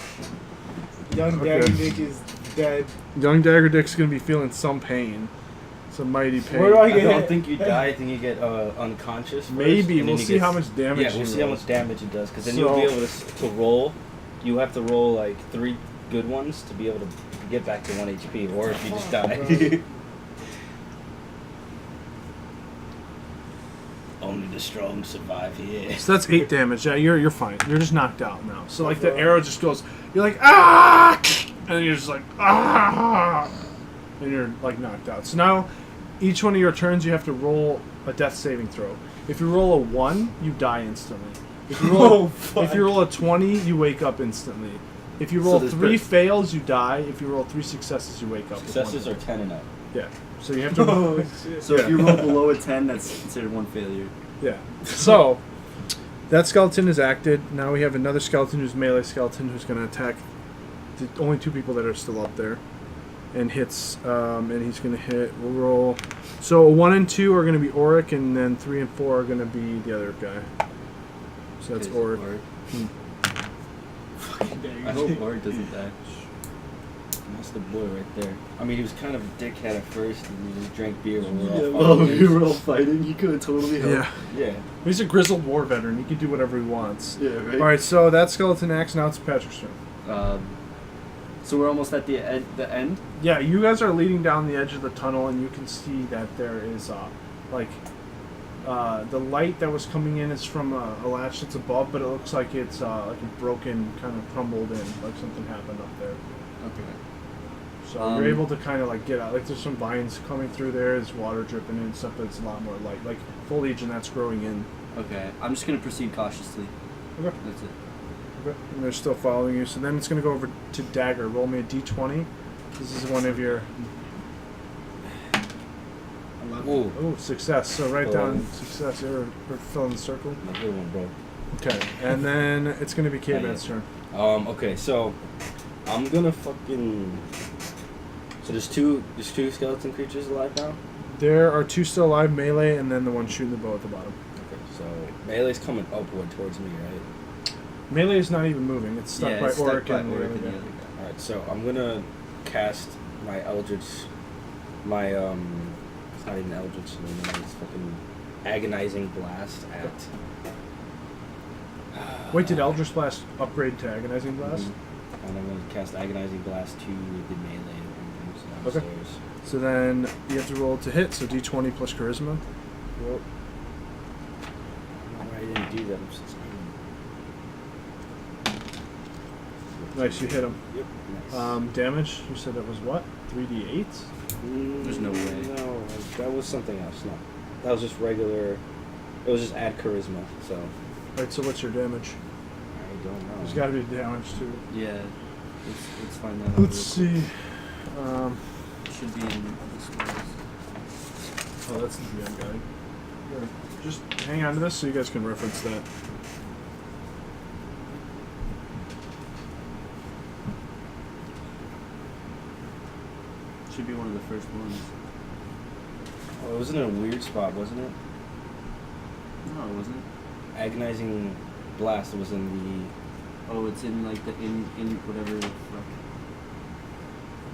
B: Okay.
C: Daddy Dick is dead.
B: Young Dagger Dick's gonna be feeling some pain. Some mighty pain.
C: Where do I
A: I
C: get
A: don't
C: hit?
A: think you die. I think you get unconscious. First,
B: Maybe
A: and
B: we'll
A: then you
B: see
A: get
B: how much damage.
A: Yeah, we'll
B: you
A: see how
B: roll.
A: much damage it does. Because then
B: So-
A: you'll be able to roll. You have to roll like 3 good ones to be able to get back to 1 HP, or if you just die. Only the strong survive here.
B: So that's 8 damage. Yeah, you're fine. You're just knocked out now. So like the arrow just goes. You're like ah, and then you're just like ah, and you're like knocked out. So now, each one of your turns you have to roll a death saving throw. If you roll a 1, you die instantly. If you roll, if you roll a 20, you wake up instantly. If you roll
E: So
B: 3 fails, you die. If you roll 3 successes, you wake up. with
A: Successes
B: one.
A: are 10 and up.
B: Yeah. So you have to roll.
C: Oh, shit.
E: So if you roll below a 10, that's considered one failure.
B: Yeah. So that skeleton is acted. Now we have another skeleton who's melee skeleton who's going to attack the only 2 people that are still up there, and hits. And he's going to hit. We'll roll. So 1 and 2 are going to be Auric, and then 3 and 4 are going to be the other guy. So that's
E: Okay,
B: Auric.
E: I hope Ord doesn't die.
A: That's the boy right there. I mean, he was kind of a dickhead at first, and he just drank beer when we
E: Yeah,
A: were all
E: well,
A: fighting.
E: we were all fighting. He could have totally helped.
B: Yeah.
A: Yeah.
B: He's a grizzled war veteran. He can do whatever he wants.
E: Yeah, right?
B: All right. So that skeleton acts. Now it's Patrick's turn.
E: So we're almost at the end?
B: Yeah, you guys are leading down the edge of the tunnel, and you can see that there is the light that was coming in is from a latch that's above, but it looks like it's like a broken, kind of crumbled in, like something happened up there.
E: Okay.
B: So you're able to kind of like get out. Like there's some vines coming through there, there's water dripping in and stuff, but it's a lot more light, like foliage, and that's growing in.
E: Okay. I'm just going to proceed cautiously.
B: Okay.
E: That's it.
B: Okay. And they're still following you. So then it's going to go over to Dagger. Roll me a d20. This is one of your.
A: Ooh.
B: Oh, success. So write
A: Oh.
B: down success or fill in the circle.
A: A good one, bro.
B: Okay. And then it's going to be K-Man's turn.
A: Okay, so I'm gonna fucking. So there's two skeleton creatures alive now.
B: There are 2 still alive, melee, and then the one shooting the bow at the bottom.
A: Okay, so melee's coming upward towards me, right?
B: Melee is not even moving. It's stuck by
E: it's stuck
B: Auric
E: by
B: and the
E: Auric
B: other
E: and the
B: guy.
E: other guy.
A: All right, so I'm gonna cast my Eldritch, it's not even Eldritch anymore. It's fucking agonizing blast at.
B: Wait, did Eldritch Blast upgrade to Agonizing Blast?
A: Mhm. And I'm gonna cast agonizing blast to the melee who's
B: Okay.
A: downstairs.
B: So then you have to roll to hit, so d20 plus Charisma.
A: Well, I didn't do that. I'm so sorry.
B: Nice, you hit him.
A: Yep. Nice.
B: Damage, you said that was what? 3d8?
E: There's no way.
A: No, that was something else. No, that was just regular. It was just add charisma. So
B: Alright, so what's your damage?
A: I don't know.
B: There's gotta be damage too.
E: Yeah. Let's find that out.
B: Let's
E: real
B: see.
E: quick. Should be in the scrolls.
B: Oh, that's the DM guide. Here, just hang on to this so you guys can reference that.
E: Should be one of the first ones.
A: Oh, it was in a weird spot, wasn't it?
E: No, it wasn't.
A: Agonizing blast was in
E: Oh, it's in like the in whatever the fuck.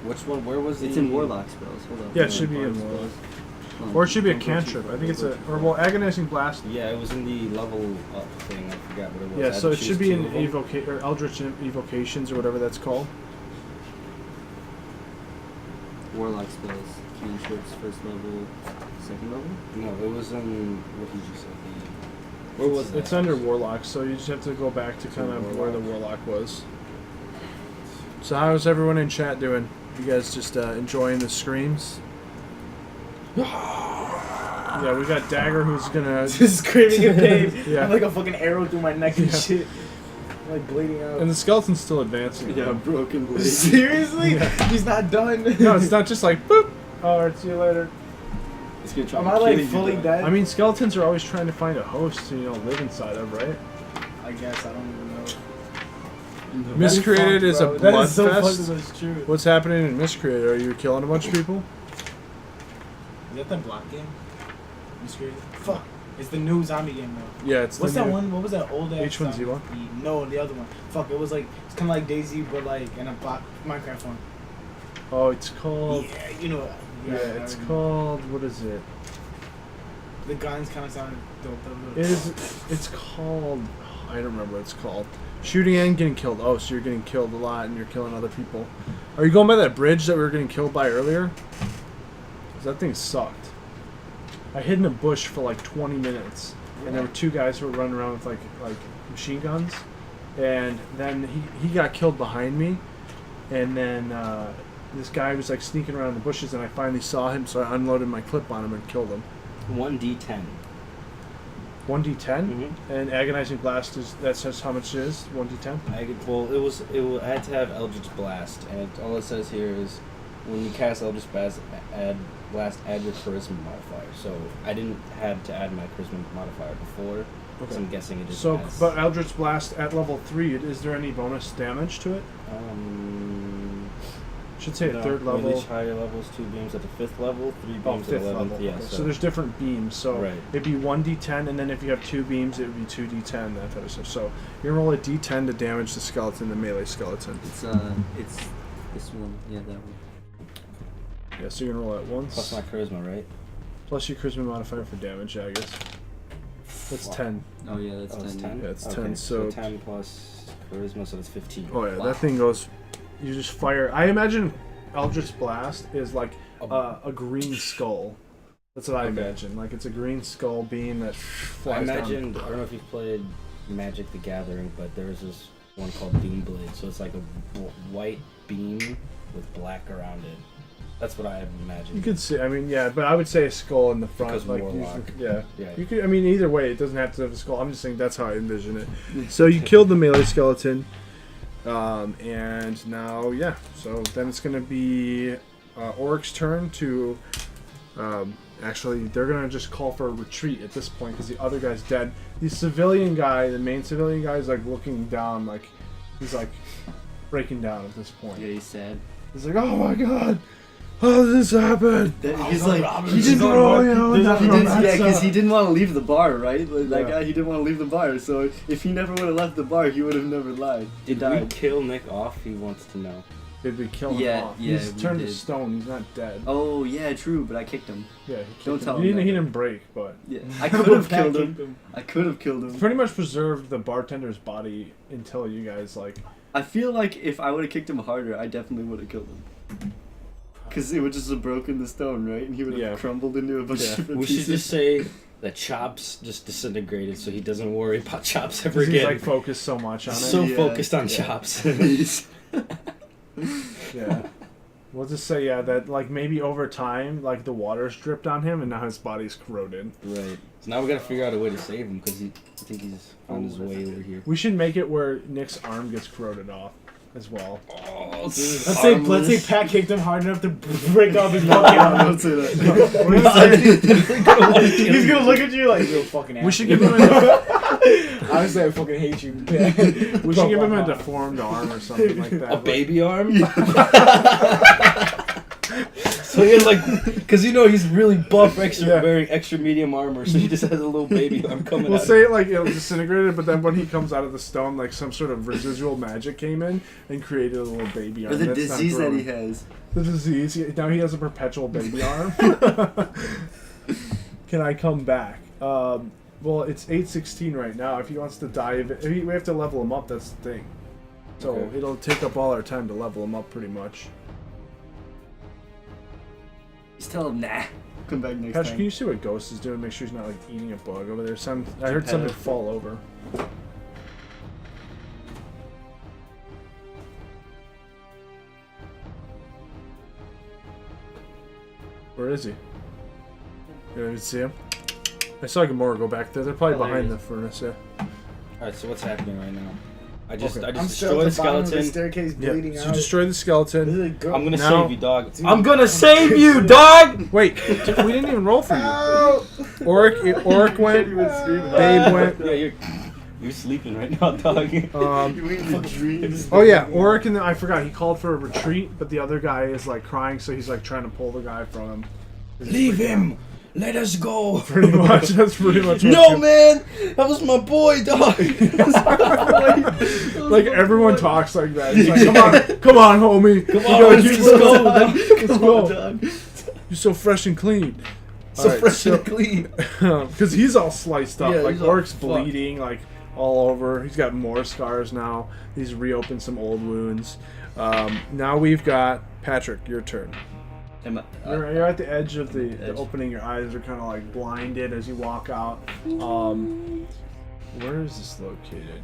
A: the. Which one? Where was
E: It's
A: the?
E: in Warlock spells. Hold up.
B: Yeah, it should be in
E: Warlock
B: Warlock.
E: spells.
B: Or it should be a
E: Don't go too
B: cantrip.
E: far,
B: I think it's
E: don't
B: a.
E: go too
B: Or,
E: far.
B: well, Agonizing Blast.
A: Yeah, it was in the level up thing. I forgot what it was. I
B: Yeah,
A: had
B: so
A: to
B: it
A: choose
B: should be
A: 2
B: in
A: of them.
B: or Eldritch Evocations or whatever that's called.
E: Warlock spells. Cantrips, first level, second level?
A: No, it was in what did you say? Where was that?
B: It's under Warlock, so you just have to go back to kind of where the Warlock was. So how's everyone in chat doing? You guys just enjoying the screams? Yeah, we got Dagger who's gonna...
C: Just screaming in pain.
B: Yeah.
C: I have like a fucking arrow through my neck and
B: Yeah.
C: shit. I'm like bleeding out.
B: And the skeleton's still advancing.
E: Yeah, broken blade.
C: Seriously?
B: Yeah.
C: He's not done.
B: No, it's not just like, boop! Alright, see you later.
D: He's gonna try
C: Am
D: to
C: I
D: kill
C: like
D: you,
C: fully
D: though.
C: dead?
B: I mean, skeletons are always trying to find a host to live inside of, right?
C: I guess I don't even know.
B: Miscreated is a
C: Bro, that is so
B: bloodfest.
C: fucked, that's true.
B: What's happening in Miscreated? Are you killing a bunch of people?
C: Is that the block game? Miscreated? Fuck. It's the new zombie game though.
B: Yeah, it's
C: What's
B: the
C: that
B: new-
C: one? What was that old ass
B: H1Z1?
C: zombie? No, the other one. Fuck, it was like, it's kind of like DayZ, but like in a block Minecraft one.
B: Oh, it's called.
C: Yeah, you know.
B: Yeah, it's called. What is it?
C: The guns kind of sounded dope though.
B: It is. It's called. I don't remember what it's called. Shooting and getting killed. Oh, so you're getting killed a lot and you're killing other people. Are you going by that bridge that we were getting killed by earlier? 'Cause that thing sucked. I hid in a bush for like 20 minutes, and there were two guys who were running around with like machine guns, and then he got killed behind me, and then this guy was like sneaking around the bushes, and I finally saw him, so I unloaded my clip on him and killed him.
A: 1d10.
B: 1d10, and agonizing blast that's just how much it is. 1d10.
A: I had to have Eldritch Blast, and all it says here is when you cast Eldritch Blast, add your charisma modifier. So I didn't have to add my charisma modifier before,
B: Okay.
A: so I'm guessing it just
B: So,
A: adds.
B: but Eldritch Blast at level 3, is there any bonus damage to it? Should say
A: no,
B: at 3rd
A: we
B: level.
A: reach higher levels, 2 beams at the 5th level, 3
B: Oh,
A: beams
B: 5th
A: at 11th.
B: level.
A: Yeah,
B: Okay. So there's different beams. So
A: Right.
B: it'd be 1d10, and then if you have 2 beams, it would be 2d10, that type of stuff. So you're gonna roll a d10 to damage the skeleton, the melee skeleton.
D: It's this one. Yeah, that one.
B: Yeah, so you're gonna roll it once.
A: plus my charisma, right?
B: Plus your charisma modifier for damage, I guess. That's
A: Wow.
B: 10.
D: Oh yeah, that's
A: Oh, it's
D: 10.
A: 10?
B: Yeah, it's
A: Okay,
B: 10, so-
A: 10 plus charisma, so that's 15.
B: Oh yeah,
D: Wow.
B: that thing goes. You just fire. I imagine Eldritch Blast is like a green skull. That's what I
A: Okay.
B: imagine. Like it's a green skull beam that
A: I
B: flies down.
A: imagined, I don't know if you've played Magic the Gathering, but there's this one called Doomblade, so it's like a white beam with black around it. That's what I imagined.
B: You could see. I mean, yeah, but I would say a skull in the front.
A: Because
B: like
A: warlock.
B: yeah.
A: Yeah.
B: You could. I mean, either way, it doesn't have to have a skull. I'm just saying that's how I envision it. So you killed the melee skeleton, and now yeah. So then it's gonna be Oric's turn to. Actually, they're gonna just call for a retreat at this point because the other guy's dead. The civilian guy, the main civilian guy, is like looking down, like he's like breaking down at this point.
D: Yeah, he's sad.
B: He's like, "Oh my god, how did this happen?"
D: He's like, he
B: He's
D: didn't
B: like,
D: want
B: "Oh, you know,
D: to.
B: not
D: He
B: from
D: did,
B: that
D: yeah, because
B: side."
D: he didn't want to leave the bar, right? Like, that
B: Yeah.
D: guy, he didn't want to leave the bar. So if he never would have left the bar, he would have never lied. He
A: Did we
D: died.
A: kill Nick off? He wants to know.
B: Did we kill him
D: Yeah,
B: off?
D: yeah,
B: He's
D: we
B: turned to
D: did.
B: stone. He's not dead.
D: Oh yeah, true. But I kicked him.
B: Yeah, he
D: Don't
B: kicked
D: tell
B: him.
D: him
B: He
D: that.
B: didn't break, but
D: Yeah, I could have killed him.
C: Kicked him.
D: I could have killed him.
B: pretty much preserved the bartender's body until you guys like.
D: I feel like if I would have kicked him harder, I definitely would have killed him. Because it would just have broken the stone, right? And he would have
B: Yeah.
D: crumbled into a bunch
B: Yeah.
D: of different
A: We should
D: pieces.
A: just say that Chops just disintegrated, so he doesn't worry about Chops ever
B: Because he's
A: again.
B: like focused so much on it.
A: So
D: Yeah.
A: focused on
B: Yeah.
A: Chops.
B: Yeah. We'll just say that like maybe over time like the water's dripped on him and now his body's corroded.
A: Right. So now we gotta figure out a way to save him because I think he's on his way over here.
B: We should make it where Nick's arm gets corroded off as well.
A: Oh,
C: Let's say Pat kicked him hard enough to break off his fucking
D: No,
C: arm.
D: don't say that.
C: He's gonna look at you like you're a fucking ass.
B: We should give him a
C: Honestly, I fucking hate you.
B: we should give him a deformed arm or something like that.
A: a baby arm? So he has like, because he's really buff,
B: Yeah.
A: wearing extra medium armor, so he just has a little baby arm coming
B: We'll
A: out.
B: say it like it'll disintegrated, but then when he comes out of the stone, like some sort of residual magic came in and created a little baby arm.
D: Or the
B: that's not
D: disease that
B: growing.
D: he has.
B: The disease. Now he has a perpetual baby arm. Can I come back? Well, it's 8:16 right now. If he wants to dive, we have to level him up. That's the thing. So
A: Okay.
B: it'll take up all our time to level him up, pretty much.
D: Just tell him, nah. Come back next
B: Patrick,
D: time.
B: can you see what Ghost is doing? Make sure he's not like eating a bug over there. I heard something fall over. Where is he? You didn't see him? I saw Gamora go back there. They're probably
A: Oh, there
B: behind
A: he
B: the
A: is.
B: furnace, yeah.
A: Alright, so what's happening right now? I just
B: Okay.
A: I
C: I'm
A: just
C: still
A: destroyed
C: at
A: the
C: the bottom of the
A: skeleton.
C: staircase
B: Yeah.
C: bleeding
B: So
C: out.
B: you destroy the
C: This
B: skeleton.
C: is a girl.
A: I'm gonna
B: Now-
A: save you, dog.
C: Dude.
A: I'm gonna save you, dog.
B: Wait, we didn't even roll for you.
C: Ow!
B: Oric went. Babe went.
A: Yeah, you're sleeping right now, dog.
D: Dreams.
B: Oh yeah, Oric and I forgot he called for a retreat, but the other guy is like crying, so he's like trying to pull the guy from him.
A: Leave him. Let us go.
B: Pretty much. That's pretty much.
A: No, man, that was my boy, dog.
B: Like everyone talks like that. He's like, come on, homie.
A: Come
B: We
A: on,
B: gotta
A: let's
B: keep
A: go,
B: going.
A: dog.
B: Let's go. You're so fresh and clean.
A: So
B: Alright,
A: fresh and clean.
B: Because he's all sliced up.
A: Yeah,
B: like
A: he's all
B: Oric's
A: fucked.
B: bleeding, like all over. He's got more scars now. He's reopened some old wounds. Now we've got Patrick. Your turn. You're at the edge of the opening. Your eyes are kind of like blinded as you walk out. Where is this located?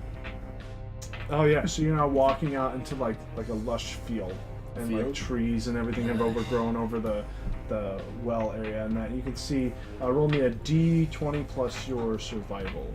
B: Oh yeah, so you're now walking out into like a lush field, and like trees and everything have overgrown over the well area, and that you can see. Roll me a D20 plus your survival.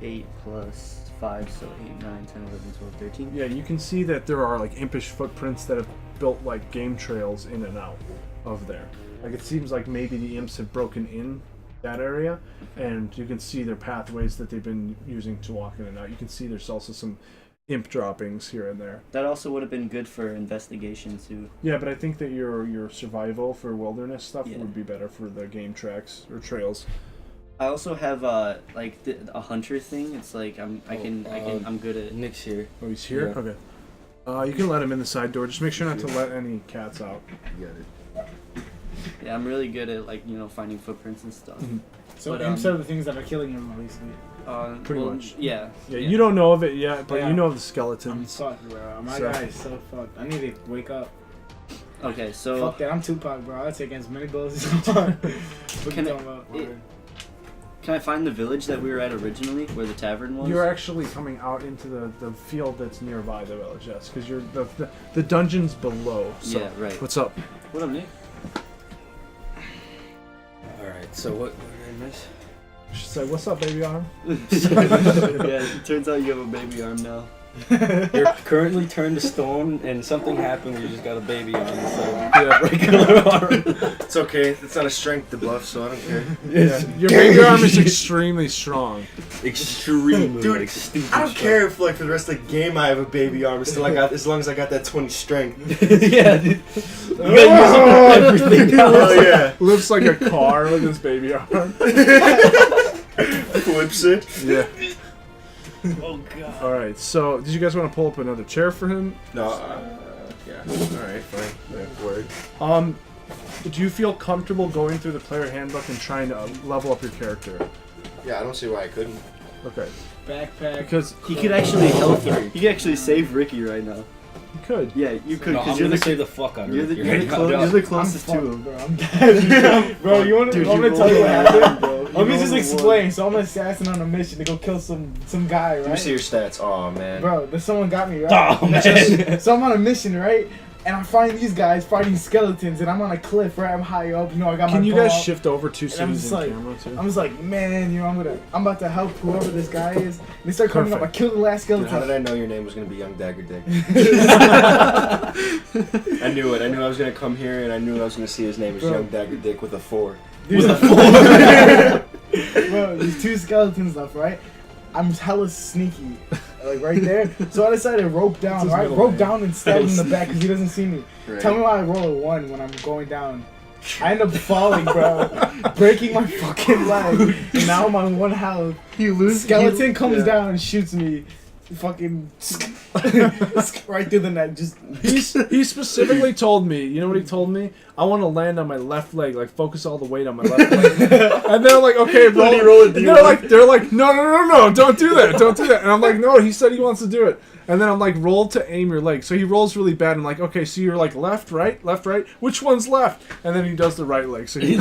D: 8 plus 5, so 8, 9, 10, 11, 12, 13.
B: Yeah, you can see that there are like impish footprints that have built like game trails in and out of there. Like it seems like maybe the imps have broken in that area, and you can see their pathways that they've been using to walk in and out. You can see there's also some imp droppings here and there.
D: That also would have been good for investigation too.
B: Yeah, but I think that your survival for wilderness stuff
D: Yeah.
B: would be better for the game tracks or trails.
D: I also have a hunter thing. It's like I'm good at.
A: Nick's here.
B: Oh, he's here?
A: Yeah.
B: Okay. You can let him in the side door. Just make sure not to let any cats out.
A: You got it.
D: Yeah, I'm really good at finding footprints and stuff.
B: Mhm.
C: So
D: But,
C: imps are the things that are killing him, basically.
B: Pretty much.
D: Yeah.
B: Yeah, you don't know of it yet, but
C: Yeah.
B: you know of the
C: I'm
B: skeletons.
C: fucked, bro. My
B: So-
C: guy is so fucked. I need to wake up.
D: Okay, so
C: Fuck that. I'm Tupac, bro. I take as many blows as I want. What you
D: Can I-
C: talking about?
D: can I find the village that we were at originally, where the tavern was?
B: You're actually coming out into the field that's nearby the village, yes, because you're the dungeon's below. So.
D: Yeah, right.
B: What's up?
D: What up, Nick?
A: All right. So what did I miss?
B: You should say, "What's up, baby arm?"
D: Yeah, it turns out you have a baby arm now.
A: You're currently turned to stone, and something happened where you just got a baby on instead
B: Yeah.
A: of regular arm.
E: It's okay. It's not a strength to bluff, so I don't care.
B: Yeah. Your baby arm is extremely strong.
A: Extremely,
E: Dude,
A: like, stupid.
E: I don't care if like for the rest of the game I have a baby arm. It's still as long as I got that 20 strength.
A: Yeah, dude. You gotta use everything else.
E: Oh yeah.
B: Lifts like a car with his baby arm.
E: Flips it.
B: Yeah.
A: Oh god.
B: All right. So, did you guys want to pull up another chair for him?
E: No. Yeah. All right. Fine. Yeah, word.
B: Do you feel comfortable going through the player handbook and trying to level up your character?
E: Yeah, I don't see why I couldn't.
B: Okay.
C: Backpack.
B: Because
D: He could actually help. He could actually save Ricky right now.
B: you could.
D: Yeah, you could,
A: No,
D: because
A: I'm
D: you're
A: gonna
D: the
A: save the fuck out of
D: you're
A: it.
D: the,
A: You're
D: you're,
A: right
D: the
A: now,
D: clo-
A: dog.
D: you're the
C: I'm
D: closest to
C: fucked,
D: him.
C: bro. I'm dead. Bro, you want
D: Dude,
C: to
D: you
C: tell you what
D: rolled
C: happened?
D: bro.
C: Let me
D: You
C: just
D: rolled
C: explain. So I'm an assassin on a mission to go kill some guy,
E: Let me
C: right?
E: see your stats. Oh man.
C: Bro, there's someone got me, right?
A: Oh man.
C: So I'm on a mission, right? And I find these guys fighting skeletons, and I'm on a cliff, right? I'm high up, you know. I got my
B: Can you
C: bow
B: guys
C: out.
B: shift over two
C: And I'm
B: cities
C: just
B: in
C: like-
B: camera too?
C: I'm just like, man, you know, I'm about to help whoever this guy is. And they start coming up. I
B: Perfect.
C: kill the last
E: Dude,
C: skeleton.
E: how did I know your name was gonna be Young Dagger Dick? I knew it. I knew I was gonna come here, and I knew I was gonna see his name was
C: Bro.
E: Young Dagger Dick with a 4.
C: Bro, there's two skeletons left, right? I'm hella sneaky, like right there. So I decided to rope down,
B: his
C: right?
B: middle
C: Rope
B: name.
C: down and stab him in the back because he doesn't see me.
E: Right.
C: Tell me why I roll a 1 when I'm going down. I end up falling, bro, breaking my fucking leg, and now I'm on 1 health. Skeleton comes down and shoots me, fucking right through the neck. Just
B: He specifically told me, you know what he told me? I want to land on my left leg, like focus all the weight on my left leg. And they're like, okay, roll.
E: he roll a
B: And
E: D1?
B: they're like, no, don't do that, don't do that. And I'm like, no, he said he wants to do it. And then I'm like, roll to aim your leg. So he rolls really bad. I'm like, okay, so you're like left, right. Which one's left? And then he does the right leg. So he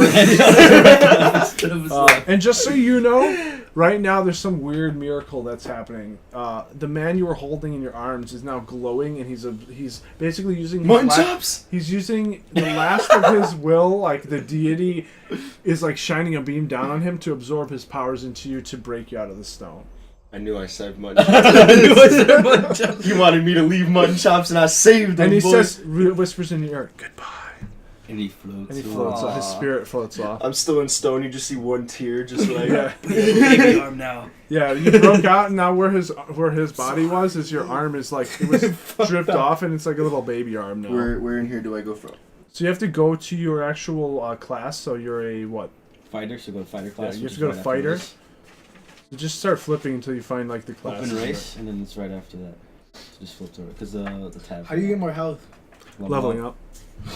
B: and just so you know, right now there's some weird miracle that's happening. The man you were holding in your arms is now glowing, and he's basically using his
E: Mutton chops?
B: He's using the last of his will, like the deity is like shining a beam down on him to absorb his powers into you to break you out of the stone.
F: I knew I saved mutton
A: I knew I said mutton
F: chops.
A: chops.
F: He wanted me to leave mutton chops, and I saved them.
B: And he
F: boys.
B: says, whispers in your ear, goodbye.
A: And he floats.
B: And he floats off. His
F: Aw.
B: spirit floats off.
F: I'm still in stone. You just see one tear, just like
B: Yeah.
A: Baby arm now.
B: Yeah, you broke out, and now where his body was is your arm is like it was dripped off, and it's like a little baby arm now.
F: Where in here do I go from?
B: So you have to go to your actual class. So you're a what?
A: Fighter, so go to fighter class.
B: Yeah, you
A: which
B: have to go
A: is
B: to
A: right after
B: fighter.
A: this.
B: So just start flipping until you find like the class.
A: Open race, and then it's right after that. So just flip to it, because the tab.
C: How do you get more health?
B: Leveling up.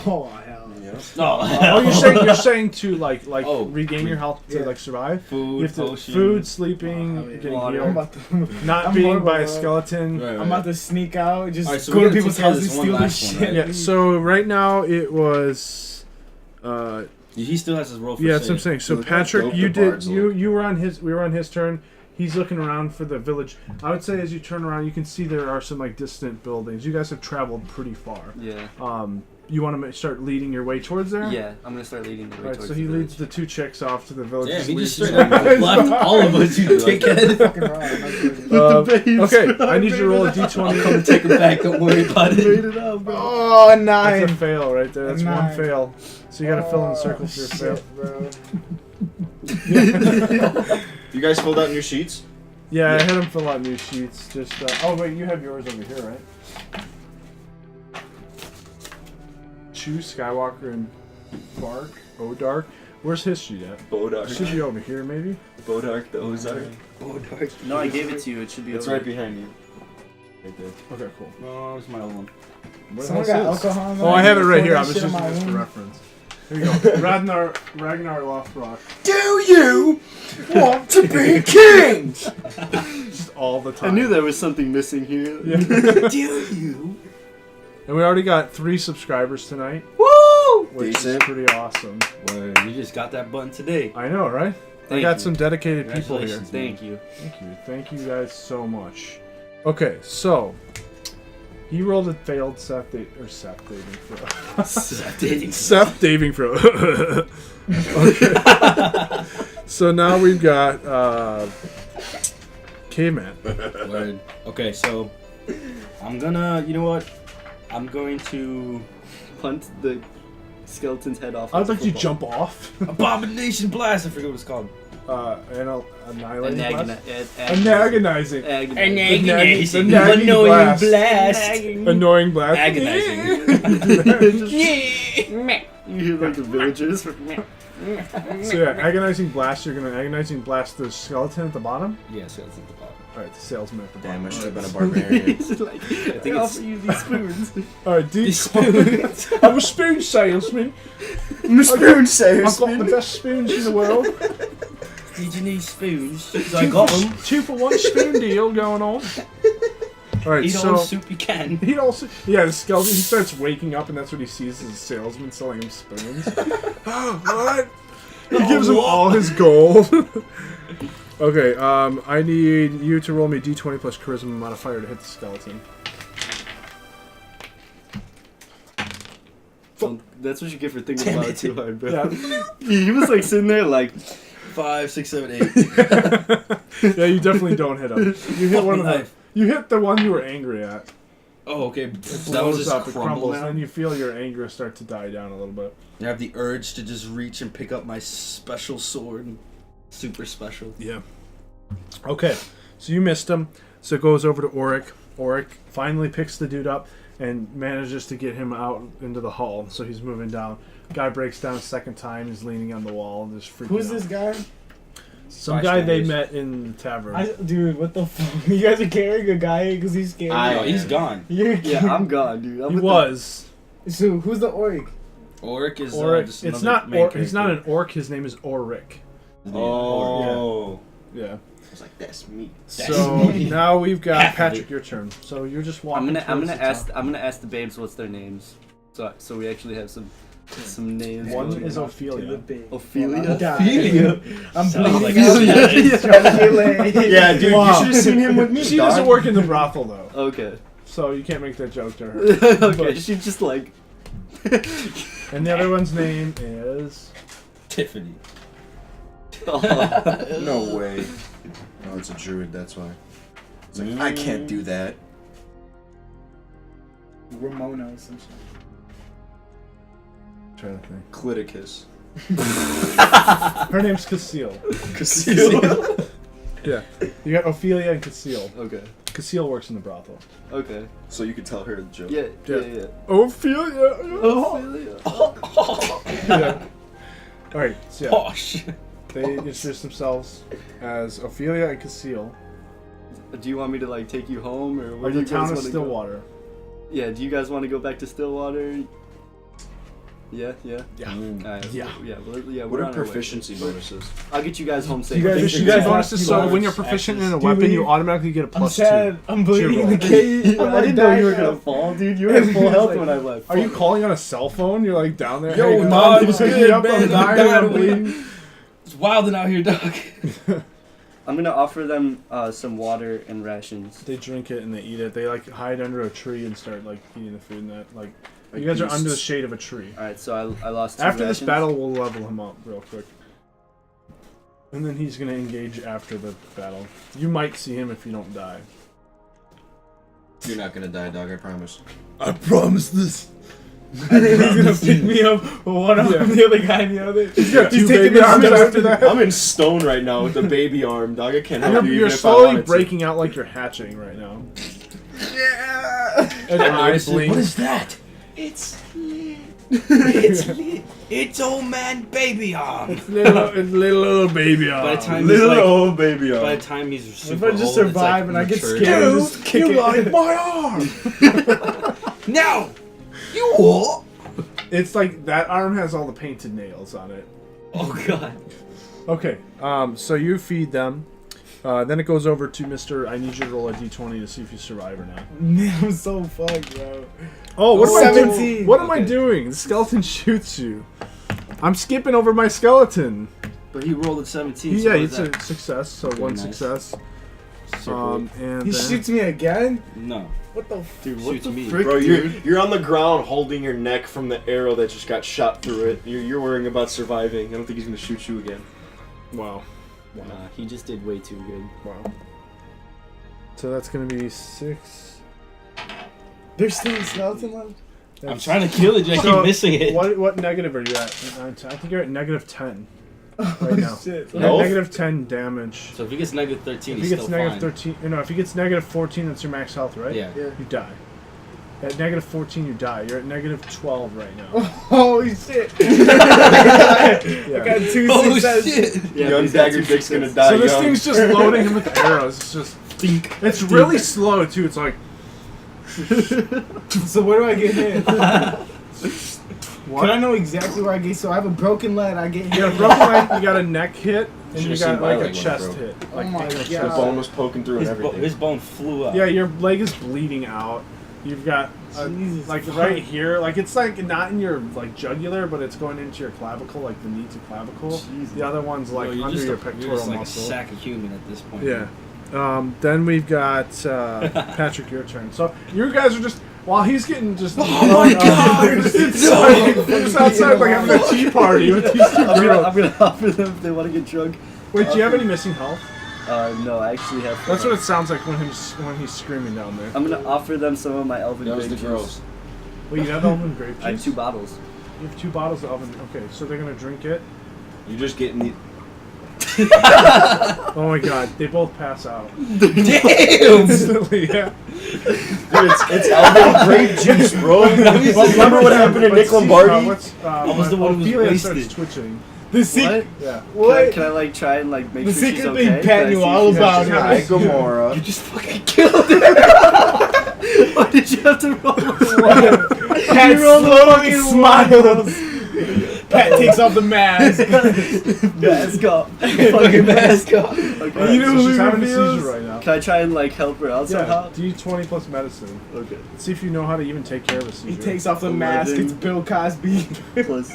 C: Oh hell.
F: Yeah.
B: Oh, you're saying to like
A: Oh,
B: regain your health to
C: yeah.
B: like survive.
A: Food,
B: You have to
A: potions.
B: food, sleeping,
C: Oh, yeah.
B: getting
A: Water.
C: I'm
B: healed,
C: about to.
B: not
C: I'm
B: being
C: horrible,
B: by a
C: bro.
B: skeleton.
A: Right,
C: I'm about to sneak out, just
A: Alright, so
C: go
A: we
C: to
A: gotta
C: people's
A: take care of
C: houses,
A: this one
C: steal their
A: last one,
C: shit.
A: right?
B: Yeah. So right now it was.
A: He still has his roll for
B: Yeah, that's what I'm
A: save.
B: saying. So
F: Look how
B: Patrick,
F: dope
B: you
F: the
B: did
F: bards
B: you
F: look.
B: you were on his we were on his turn. He's looking around for the village. I would say as you turn around, you can see there are some like distant buildings. You guys have traveled pretty far.
D: Yeah.
B: You want to start leading your way towards there?
D: Yeah, I'm gonna start leading the way
B: Alright,
D: towards
B: so he
D: the
B: leads
D: village.
B: the two chicks off to the village.
A: Damn, he just
B: leads
A: straight up left all of us, you dickhead.
C: Fucking wrong. I'm not doing it.
B: Okay, I need you to roll a
A: I'll come
B: d20.
A: take him back, don't worry about it.
F: Made it out, bro.
C: Oh,
B: That's a
C: 9.
B: fail right there. That's one
C: 9.
B: fail. So you got to fill in the circle for your fail.
C: Shit, bro.
F: You guys filled out new sheets?
B: Yeah, I had him fill out new sheets. Just oh wait, you have yours over here, right? Choose Skywalker and Bark. Dark. Where's his sheet at?
F: Bodark.
B: Should be over here, maybe.
F: Bodark, the Ozark.
D: No, I gave it to you. It should be
F: It's
D: over.
F: right behind you. Right there.
B: Okay, cool.
A: No, it's my old one.
B: What
C: Someone
B: the
C: got
B: hell is this?
C: alcohol in
B: Oh,
C: there?
B: I have it right
C: Pour
B: here.
C: that
B: I was
C: shit
B: just
C: in my
B: using this for
C: wound.
B: reference. Here you go. Ragnar Lothbrok.
F: Do you want to be king?
B: Just all the
F: I
B: time.
F: knew there was something missing here.
B: Yeah.
F: Do you?
B: And we already got 3 subscribers tonight,
F: Woo!
B: which
F: Decent.
B: is pretty awesome.
A: Word, you just got that button today.
B: I know, right? I
D: Thank
B: got
D: you.
B: some dedicated people here.
A: Congratulations.
D: Thank you.
B: Thank you. Thank you guys so much. Okay, so he rolled a failed Seth saving throw. Seth saving throw. Okay. So now we've got Caveman.
A: Word. Okay, so I'm gonna, you know what? I'm going to
D: Punt the skeleton's head off.
B: I'd
D: with a
B: like you
D: football.
B: jump off.
A: Abomination Blast. I forget what it's called.
B: Annihilating blast?
D: Agonizing.
B: Agonizing.
D: Agonizing.
B: The nagging blast.
A: blast.
B: Annoying blast.
A: Agonizing.
F: You hear like the villagers?
B: So yeah, agonizing blast. You're gonna agonizing blast the skeleton at the bottom.
A: Yeah, so it's at the bottom.
B: All right, the salesman at the bottom.
F: Damn, I should have been a barbarian.
D: Like, I think it's
F: you these spoons.
B: All right, I'm a spoon salesman.
F: I'm a spoon
B: I've got the
F: salesman.
B: best spoons in the world.
A: Did you need spoons? I got them.
B: 2 for 1 spoon deal going on. All right,
A: Eat
B: so
A: all the soup you can.
B: he also the skeleton. He starts waking up, and that's what he sees as a salesman selling him spoons. Oh, what? He gives him all his gold. Okay, I need you to roll me a d20 plus charisma modifier to hit the skeleton.
F: Well, that's what you get for thinking about it too hard, bro.
B: Yeah.
F: He was like sitting there like,
A: 5, 6, 7, 8.
B: Yeah, you definitely don't hit him. You hit one of them.
A: Knife.
B: You hit the one you were angry at.
A: Oh, okay.
B: It
A: That was
B: blows
A: just
B: up, it
A: crumble
B: crumbles,
A: now.
B: and then you feel your anger start to die down a little bit.
A: I have the urge to just reach and pick up my special sword. Super special.
B: Yeah. Okay, so you missed him. So it goes over to Auric. Auric finally picks the dude up and manages to get him out into the hall. So he's moving down. Guy breaks down a second time. He's leaning on the wall and just freaking
C: Who's
B: out.
C: this guy?
B: Some guy they
A: Bystanders.
B: met in the tavern.
C: Dude, what the fuck? You guys are carrying a guy because he's scared.
A: Oh, he's gone.
C: You're
F: yeah, I'm gone, dude. I'm
B: He
F: with
B: was.
C: So who's the Auric?
A: Auric is
B: Auric.
A: just
B: It's
A: another
B: not.
A: main
B: He's not an
A: character.
B: orc. His name is Auric.
A: His
F: the...
A: name is Auric.
F: Oh.
B: Yeah.
F: I was like, that's me.
B: So now we've got
A: Half of
B: Patrick.
A: it.
B: Your turn. So you're just
D: I'm
B: walking.
D: gonna
B: towards the top.
D: ask the babes what's their names, so we actually have some names.
B: One
D: going
B: is
D: on.
B: Ophelia.
F: Ophelia?
C: Ophelia. I'm
A: Sounds
C: bleeding
A: like
C: out.
F: Ophelia.
C: Trying to get laid.
F: Yeah, dude,
B: Wow.
F: you should have seen him with me.
B: She
F: dog.
B: doesn't work in the brothel though,
D: Okay.
B: so you can't make that joke to her.
F: Okay,
B: But-
F: she's just like.
B: And the other one's name is.
A: Tiffany.
F: No way. Oh, it's a druid, that's why. It's like, I can't do that.
C: Ramona or some shit.
B: I'm trying to think.
F: Cliticus.
B: Her name's Casile.
F: Casile.
B: Yeah. You got Ophelia and Casile.
F: Okay.
B: Casile works in the brothel.
F: Okay. So you could tell her the joke.
D: Yeah.
B: Ophelia. Yeah. All right. So yeah,
A: Oh shit.
B: they introduce themselves as Ophelia and Casile.
D: Do you want me to like take you home, or
B: Are
D: where do
B: the
D: you
B: town
D: guys
B: of
D: want to go?
B: Stillwater.
D: Yeah. Do you guys want to go back to Stillwater? Yeah.
B: Yeah.
D: Alright,
B: Yeah.
D: Yeah.
F: What
D: We're
F: are
D: on our way.
F: proficiency bonuses?
D: I'll get you guys home safe.
C: You guys-
B: You
C: you
B: guys
C: guys
B: bonuses, so
C: have
B: when you're
C: to
B: proficient in a
C: access-
B: weapon,
C: Dude,
B: you automatically get a
C: I'm
B: plus
C: sad.
B: 2.
C: I'm bleeding in the
B: roll.
C: cave.
D: I didn't know you were gonna fall, dude. You were at full health when I left.
B: Are you calling on a cell phone? You're like down there.
A: Yo,
B: hey,
A: dog,
B: Mom,
A: what's
B: pick
A: good,
B: me up,
A: man?
B: I'm
A: I'm
B: dying,
A: dying
B: I'm
A: over
B: bleeding.
A: It's wilding out here, dog.
D: I'm gonna offer them some water and rations.
B: They drink it and they eat it. They like hide under a tree and start like eating the food and that. Like you guys are
F: beasts.
B: under the shade of a tree.
D: All right, so I lost 2
B: After this
D: rations.
B: battle, we'll level him up real quick. And then he's gonna engage after the battle. You might see him if you don't die.
F: You're not gonna die, dog. I promise.
B: I promise this.
C: He's gonna pick me up with one arm,
B: Yeah.
C: the other guy in the other.
B: He's got
C: He's
B: two
C: taking
B: baby
C: the
B: arms
C: arms
B: after that.
F: I'm in stone right now with the baby arm, dog. I can't help you.
B: You're
F: even if I
B: slowly
F: wanted to.
B: breaking out like you're hatching right now.
C: Yeah.
B: And your eyes blink.
A: What is that?
C: It's lit.
A: It's lit. It's old man baby arm.
B: It's little baby arm.
A: By the time he's
F: Little
A: like,
F: old baby arm.
A: by the time he's
C: What
A: super
C: if I just
A: old, it's,
C: survive
A: like,
C: and I get
A: matured.
C: scared and
B: Dude,
C: just kick
B: you
C: it?
B: like my arm.
A: No, you what?
B: It's like that arm has all the painted nails on it.
A: Oh god.
B: Okay, so you feed them. Then it goes over to Mr. I need you to roll a d20 to see if you survive or not.
C: Man, I'm so fucked, bro.
B: Oh, what am I doing?
C: 17.
B: What am I
A: Okay.
B: doing? The skeleton shoots you. I'm skipping over my skeleton.
A: But he rolled a 17.
B: Yeah,
A: so
B: it's
A: that?
B: a success, so
A: Okay,
B: one
A: nice.
B: success.
A: Circle.
B: And
C: He
B: then,
C: shoots me again?
A: No.
C: What the f-
D: Dude,
A: Shoots me.
F: Bro, you're on the ground holding your neck from the arrow that just got shot through it. You're worrying about surviving. I don't think he's gonna shoot you again.
B: wow.
D: Nah, he just did way too good.
B: Wow. So that's gonna be 6.
C: There's still a skeleton left?
A: I'm trying to kill it. I
B: So,
A: keep missing it.
B: What negative are you at? I think you're at negative 10 right now.
C: Shit.
B: You're
F: No.
B: at negative 10 damage.
A: So if he gets negative 13,
B: If
A: he's
B: he gets
A: still
B: negative
A: fine.
B: 13, if he gets negative 14, that's your max health, right?
A: Yeah.
C: Yeah.
B: You die. At negative 14, you die. You're at negative 12 right now.
C: Holy shit. I got 2
A: Oh
C: successes.
A: shit!
D: Yeah,
F: Young
D: he's got
F: Dagger
D: 2
F: Dick's gonna
D: successes.
F: die
B: So this
F: young.
B: thing's just loading him with arrows. It's just it's really slow too. It's like
C: So where do I get hit?
B: what?
C: Can I know exactly where I get? So I have a broken leg. I get hit.
B: You got a broken leg, you got a neck hit, and you
F: Should've seen
B: got
F: my
B: like a
F: leg when it
B: chest
F: broke.
B: hit.
C: Oh
B: Like
C: my
B: in the
C: God.
F: The
B: chest.
F: bone was poking through and everything.
A: His bone flew up.
B: Yeah, your leg is bleeding out. You've got
C: Jesus
B: like
C: fuck.
B: right here, like it's like not in your like jugular, but it's going into your clavicle, like the knee to clavicle. The other one's like
A: Bro, you're
B: under
A: just
B: your
A: you're
B: pectoral
A: just like
B: muscle.
A: a sack of human at this point.
B: Yeah. Then we've got Patrick, your turn. So you guys are just while he's getting just
A: my God!
B: just outside like having a tea party with these two girls.
D: I'm gonna offer them if they want to get drunk.
B: Wait, do you have any missing health?
D: No, I actually have.
B: That's what it sounds like when he's screaming down there.
D: I'm gonna offer them some of my elven
F: That was
D: grape
F: the
D: juice.
F: girls.
B: Wait, you have elven grape juice?
D: I have 2 bottles.
B: You have 2 bottles of elven. Okay, so they're gonna drink it.
F: You're just getting the.
B: Oh my god, they both pass out.
A: Damn!
B: Instantly, yeah.
F: Dude, it's elven grape juice, bro. Remember what happened to Nick Lombardi?
A: I was the one who was
B: Ophelia starts
A: wasted.
B: twitching.
C: The secret.
B: Yeah.
C: What?
D: Can I like try and like make
C: The
D: sure she's
C: secret
D: okay?
C: thing Pat
D: Can I
C: knew
D: see if
C: all
D: she's
C: about
D: okay?
C: it.
F: Hi, Gamora.
A: You just fucking killed it.
D: Why did you have to roll?
C: Pat slowly smiles. Pat takes off the mask.
D: Mask off. Fucking mask off. Okay.
C: You know
B: so
C: who
B: she's having a
C: reveals?
B: seizure right now.
D: Can I try and like help her out
B: Yeah,
D: somehow?
B: D20 plus medicine.
D: Okay.
B: See if you know how to even take care of a seizure.
C: He takes off the mask.
D: 11.
C: It's Bill Cosby.
D: Plus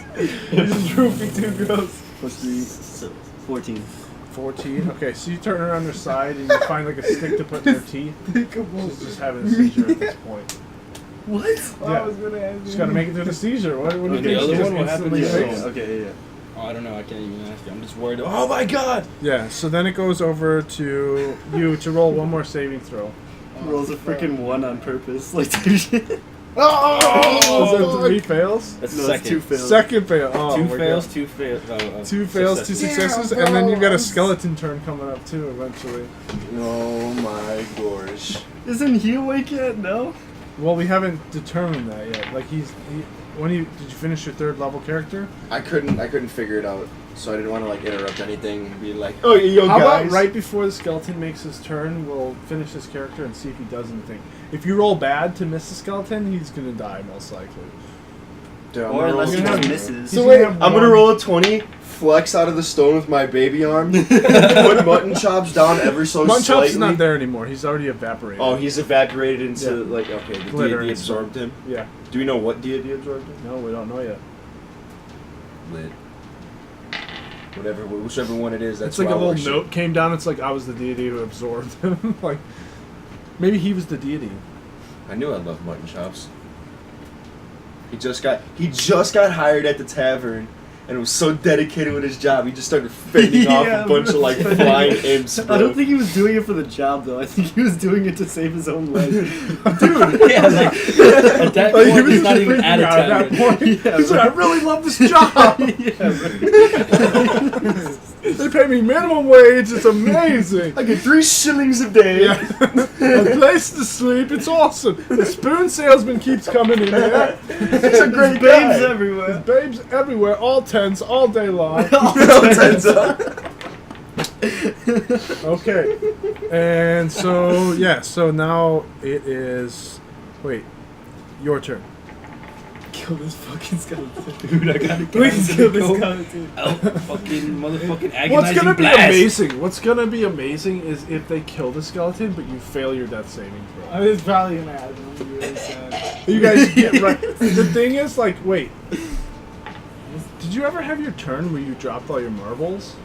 C: He's roofing 2 girls.
D: plus 3, so 14.
B: 14. Okay, so you turn her on her side and you find like a stick to put in her teeth.
C: Come on.
B: She's just having a seizure at this point.
D: What?
C: I was gonna ask
B: She's
C: you.
B: got to make it through the seizure. What do you
A: And
B: think?
A: the other
B: She just
A: one, what happened
B: instantly
A: to the other
B: faints.
A: one?
D: Okay, yeah.
A: Oh, I don't know. I can't even ask you. I'm just worried. Oh my god!
B: Yeah, so then it goes over to you to roll one more saving throw.
D: Rolls a freaking 1 on purpose. Like, shit.
B: Oh! Is that 3 fails?
A: That's
D: No, it's
A: second.
D: 2 fails.
B: Second fail. Oh,
A: Two
B: my
A: fails,
B: God.
A: 2 fails.
B: 2 fails, 2 successes,
C: Yeah,
B: and then you've got
C: bro.
B: a skeleton turn coming up too eventually.
F: Oh my gosh.
D: Isn't he awake yet? No?
B: Well, we haven't determined that yet. Like did you finish your 3rd level character?
F: I couldn't figure it out, so I didn't want to like interrupt anything and be like, oh yo
B: How
F: guys.
B: about right before the skeleton makes his turn, we'll finish his character and see if he does anything. If you roll bad to miss the skeleton, he's gonna die most likely.
F: Dude, I'm
D: Or
F: gonna
D: unless he
F: roll-
D: just misses.
B: So
F: So wait, I'm gonna roll a 20, flex out of the stone with my baby arm, put mutton chops down ever so
B: Mutton
F: slightly.
B: Chop's not there anymore. He's already evaporated.
F: Oh, he's evaporated into
B: Yeah.
F: like okay, the
B: Glitter
F: deity
B: and stuff.
F: absorbed him.
B: Yeah.
F: Do we know what deity absorbed him?
B: No, we don't know yet.
F: Lit. Whichever one it is, that's
B: It's like
F: who
B: a
F: I
B: little
F: worship.
B: note came down. It's like I was the deity who absorbed him. Like maybe he was the deity.
F: I knew I loved mutton chops. He just got hired at the tavern and was so dedicated with his job. He just started fending off
D: Yeah,
F: a bunch of like
D: but-
F: flying imps. Bro.
D: I don't think he was doing it for the job, though. I think he was doing it to save his own life. Dude!
A: Yeah, like, at that
B: Like, he
A: point,
B: was
A: he's not
B: just
A: even
B: freaking
A: at a
B: out at
A: tavern.
B: that point.
D: Yeah,
B: He's like, I really love this job. They pay me minimum wage. It's amazing.
F: I get 3 shillings a day.
B: A place to sleep. It's awesome. The spoon salesman keeps coming in here.
F: He's a great
D: Babes
F: guy.
D: everywhere.
B: Babes everywhere, all tents, all day long.
F: Turns out.
B: Okay. And so, yeah, so now it is. Wait. Your turn.
C: Kill this fucking skeleton.
A: Dude, I gotta
C: Please kill this skeleton.
A: Oh, fucking motherfucking agonizing
B: What's gonna be
A: blast.
B: amazing? What's gonna be amazing is if they kill the skeleton, but you fail your death saving throw.
C: I mean, it's probably gonna happen. I'm gonna be really sad.
B: You guys get right. The thing is, like, wait. Did you ever have your turn where you dropped all your marbles?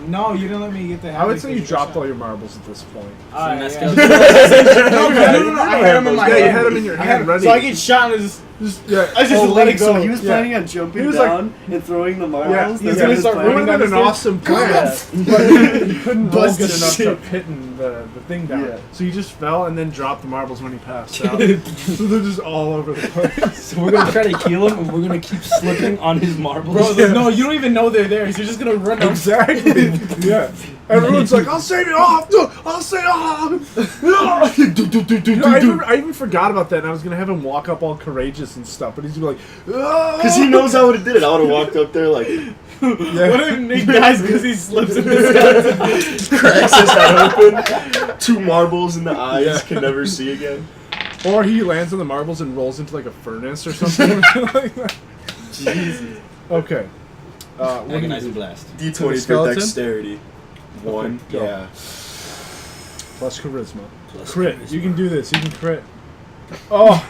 C: No, you didn't let me get the.
B: I would say you dropped all your marbles at this point.
C: Alright,
A: So
C: yeah.
A: that's
C: No, I had them in my
B: Yeah,
C: head.
B: you had them in your
C: I
B: hand
C: had-
B: ready.
C: So I get shot and just
B: Yeah.
C: I just
D: Oh,
C: let
D: wait,
C: it go.
D: so he was
B: Yeah.
D: planning on jumping
B: He was like-
D: down and throwing the marbles?
B: Yeah,
D: That's
B: he's
D: what
B: gonna
D: he was
B: start
D: planning
B: ruining
D: on
B: an
D: doing?
B: awesome plan.
D: Yeah.
B: But you couldn't roll
C: Bust
B: good
C: the
B: enough to
C: shit.
B: hitting the thing down.
D: Yeah.
B: So you just fell and then dropped the marbles when he passed out. So they're just all over the place.
A: So we're gonna try to heal him, and we're gonna keep slipping on his marbles.
C: Bro, no, you don't even know they're there. So you're just gonna run up.
B: Exactly. Yeah. Everyone's like, I'll save it off. I'll save it off. You know, I even forgot about that, and I was gonna have him walk up all courageous and stuff, but he's gonna be like,
F: Because he knows I would have did it. I would have walked up there like,
C: What if Nick dies because he slips in the skeleton?
F: cracks his head open, 2 marbles in the eyes,
B: Yeah.
F: can never see again.
B: or he lands on the marbles and rolls into like a furnace or something like that.
D: Jesus.
B: Okay. What do you
A: Agonizing
B: do?
A: blast.
F: D20 for
B: skeleton?
F: dexterity. 1,
B: Okay, go.
F: yeah.
B: Plus charisma.
A: Plus
B: Crit.
A: charisma.
B: You can do this. You can crit. Oh.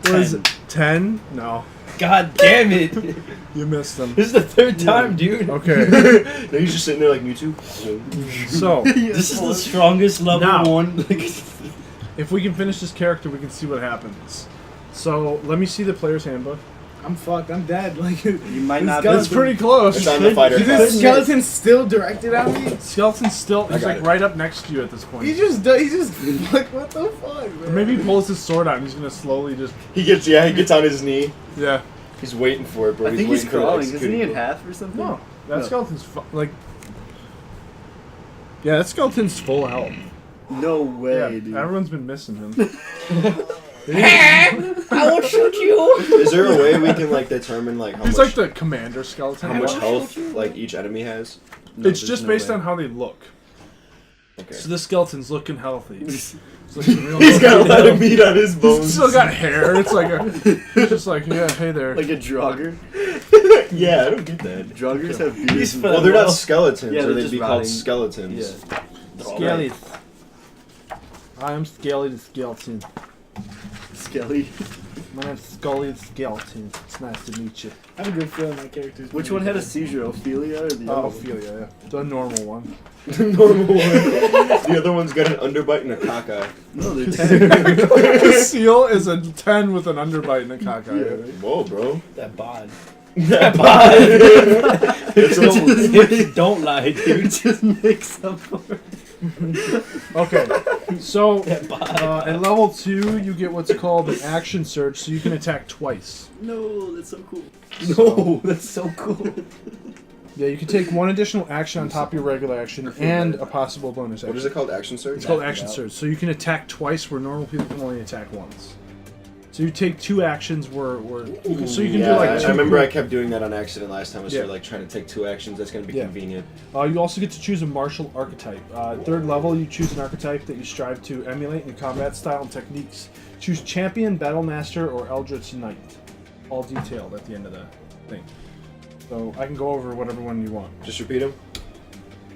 B: What is
A: 10.
B: it? 10? No.
A: God damn it!
B: You missed them.
A: This is the 3rd time, dude.
B: Okay.
F: Now he's just sitting there like Mewtwo.
B: So,
A: This is the strongest level
B: Now.
A: 1.
B: if we can finish this character, we can see what happens. So, let me see the player's handbook.
C: I'm fucked. I'm dead. Like
D: You might
C: this
D: not
C: skeleton-
B: That's pretty close.
F: It's on the fighter
C: Is
F: class.
C: this skeleton still directed at me?
B: Skeleton's still, he's
F: got
B: like
F: it.
B: right up next to you at this point.
C: He just like what the fuck,
B: Or
C: man?
B: maybe he pulls his sword out and he's gonna slowly just,
F: He gets on his knee.
B: yeah.
F: He's waiting for it, bro.
D: I think he's
F: waiting for the
D: crawling. Isn't he
F: executing
D: in
F: blow.
D: half or something?
B: No, that
D: No.
B: skeleton's like, yeah, that skeleton's full health.
D: No way,
B: Yeah,
D: dude.
B: everyone's been missing him.
A: I will shoot you!
F: Is there a way we can like determine like how
B: He's
F: much
B: like the commander skeleton.
F: how much health like each enemy has?
D: No,
B: It's
D: there's
B: just
D: no
B: based
D: way.
B: on how they look.
F: Okay.
B: So this skeleton's looking healthy. It's looking real
F: He's got a
B: healthy.
F: lot of meat on his
B: He's
F: bones.
B: still got hair. It's like he's just like, yeah, hey there.
D: Like a drogger.
F: Yeah, I don't get that.
D: Droggers have beards.
A: He's
D: and-
A: fat.
F: Well, they're not
A: Well,
F: skeletons,
D: yeah,
F: or
D: they're
F: they'd
D: just
F: be called
D: rotting.
F: skeletons.
D: Yeah.
B: Skelly. I am Skelly the Skeleton.
D: Skelly.
B: My name's Scully the Skeleton. It's nice to meet you.
C: I have a good feeling my character's.
D: Which
C: gonna
D: one
C: be
D: had a
C: dead.
D: seizure? Ophelia or the other
B: Oh,
D: one?
B: Ophelia, yeah. The normal one.
F: The normal one. The other one's got an underbite and a cockeye.
D: No, they're 10.
B: The seal is a 10 with an underbite and a cockeye.
D: Yeah.
F: Whoa, bro.
A: That bod. Don't lie, dude.
D: Just mix up for it.
B: Okay, so at level 2, you get what's called an action surge, so you can attack twice.
D: No, that's so cool.
A: No, that's so cool.
B: Yeah, you can take one additional action on top of your regular action and a possible bonus action.
F: What is it called? Action surge?
B: It's called action surge. So you can attack twice where normal people can only attack once. So you take 2 actions where you can, so you can do like 2.
F: I remember I kept doing that on accident last time. I started
B: Yeah.
F: like trying to take 2 actions. That's gonna be convenient.
B: You also get to choose a martial archetype. 3rd level, you choose an archetype that you strive to emulate in combat style and techniques. Choose champion, battle master, or eldritch knight. All detailed at the end of the thing. So I can go over whatever one you want.
F: Just repeat them.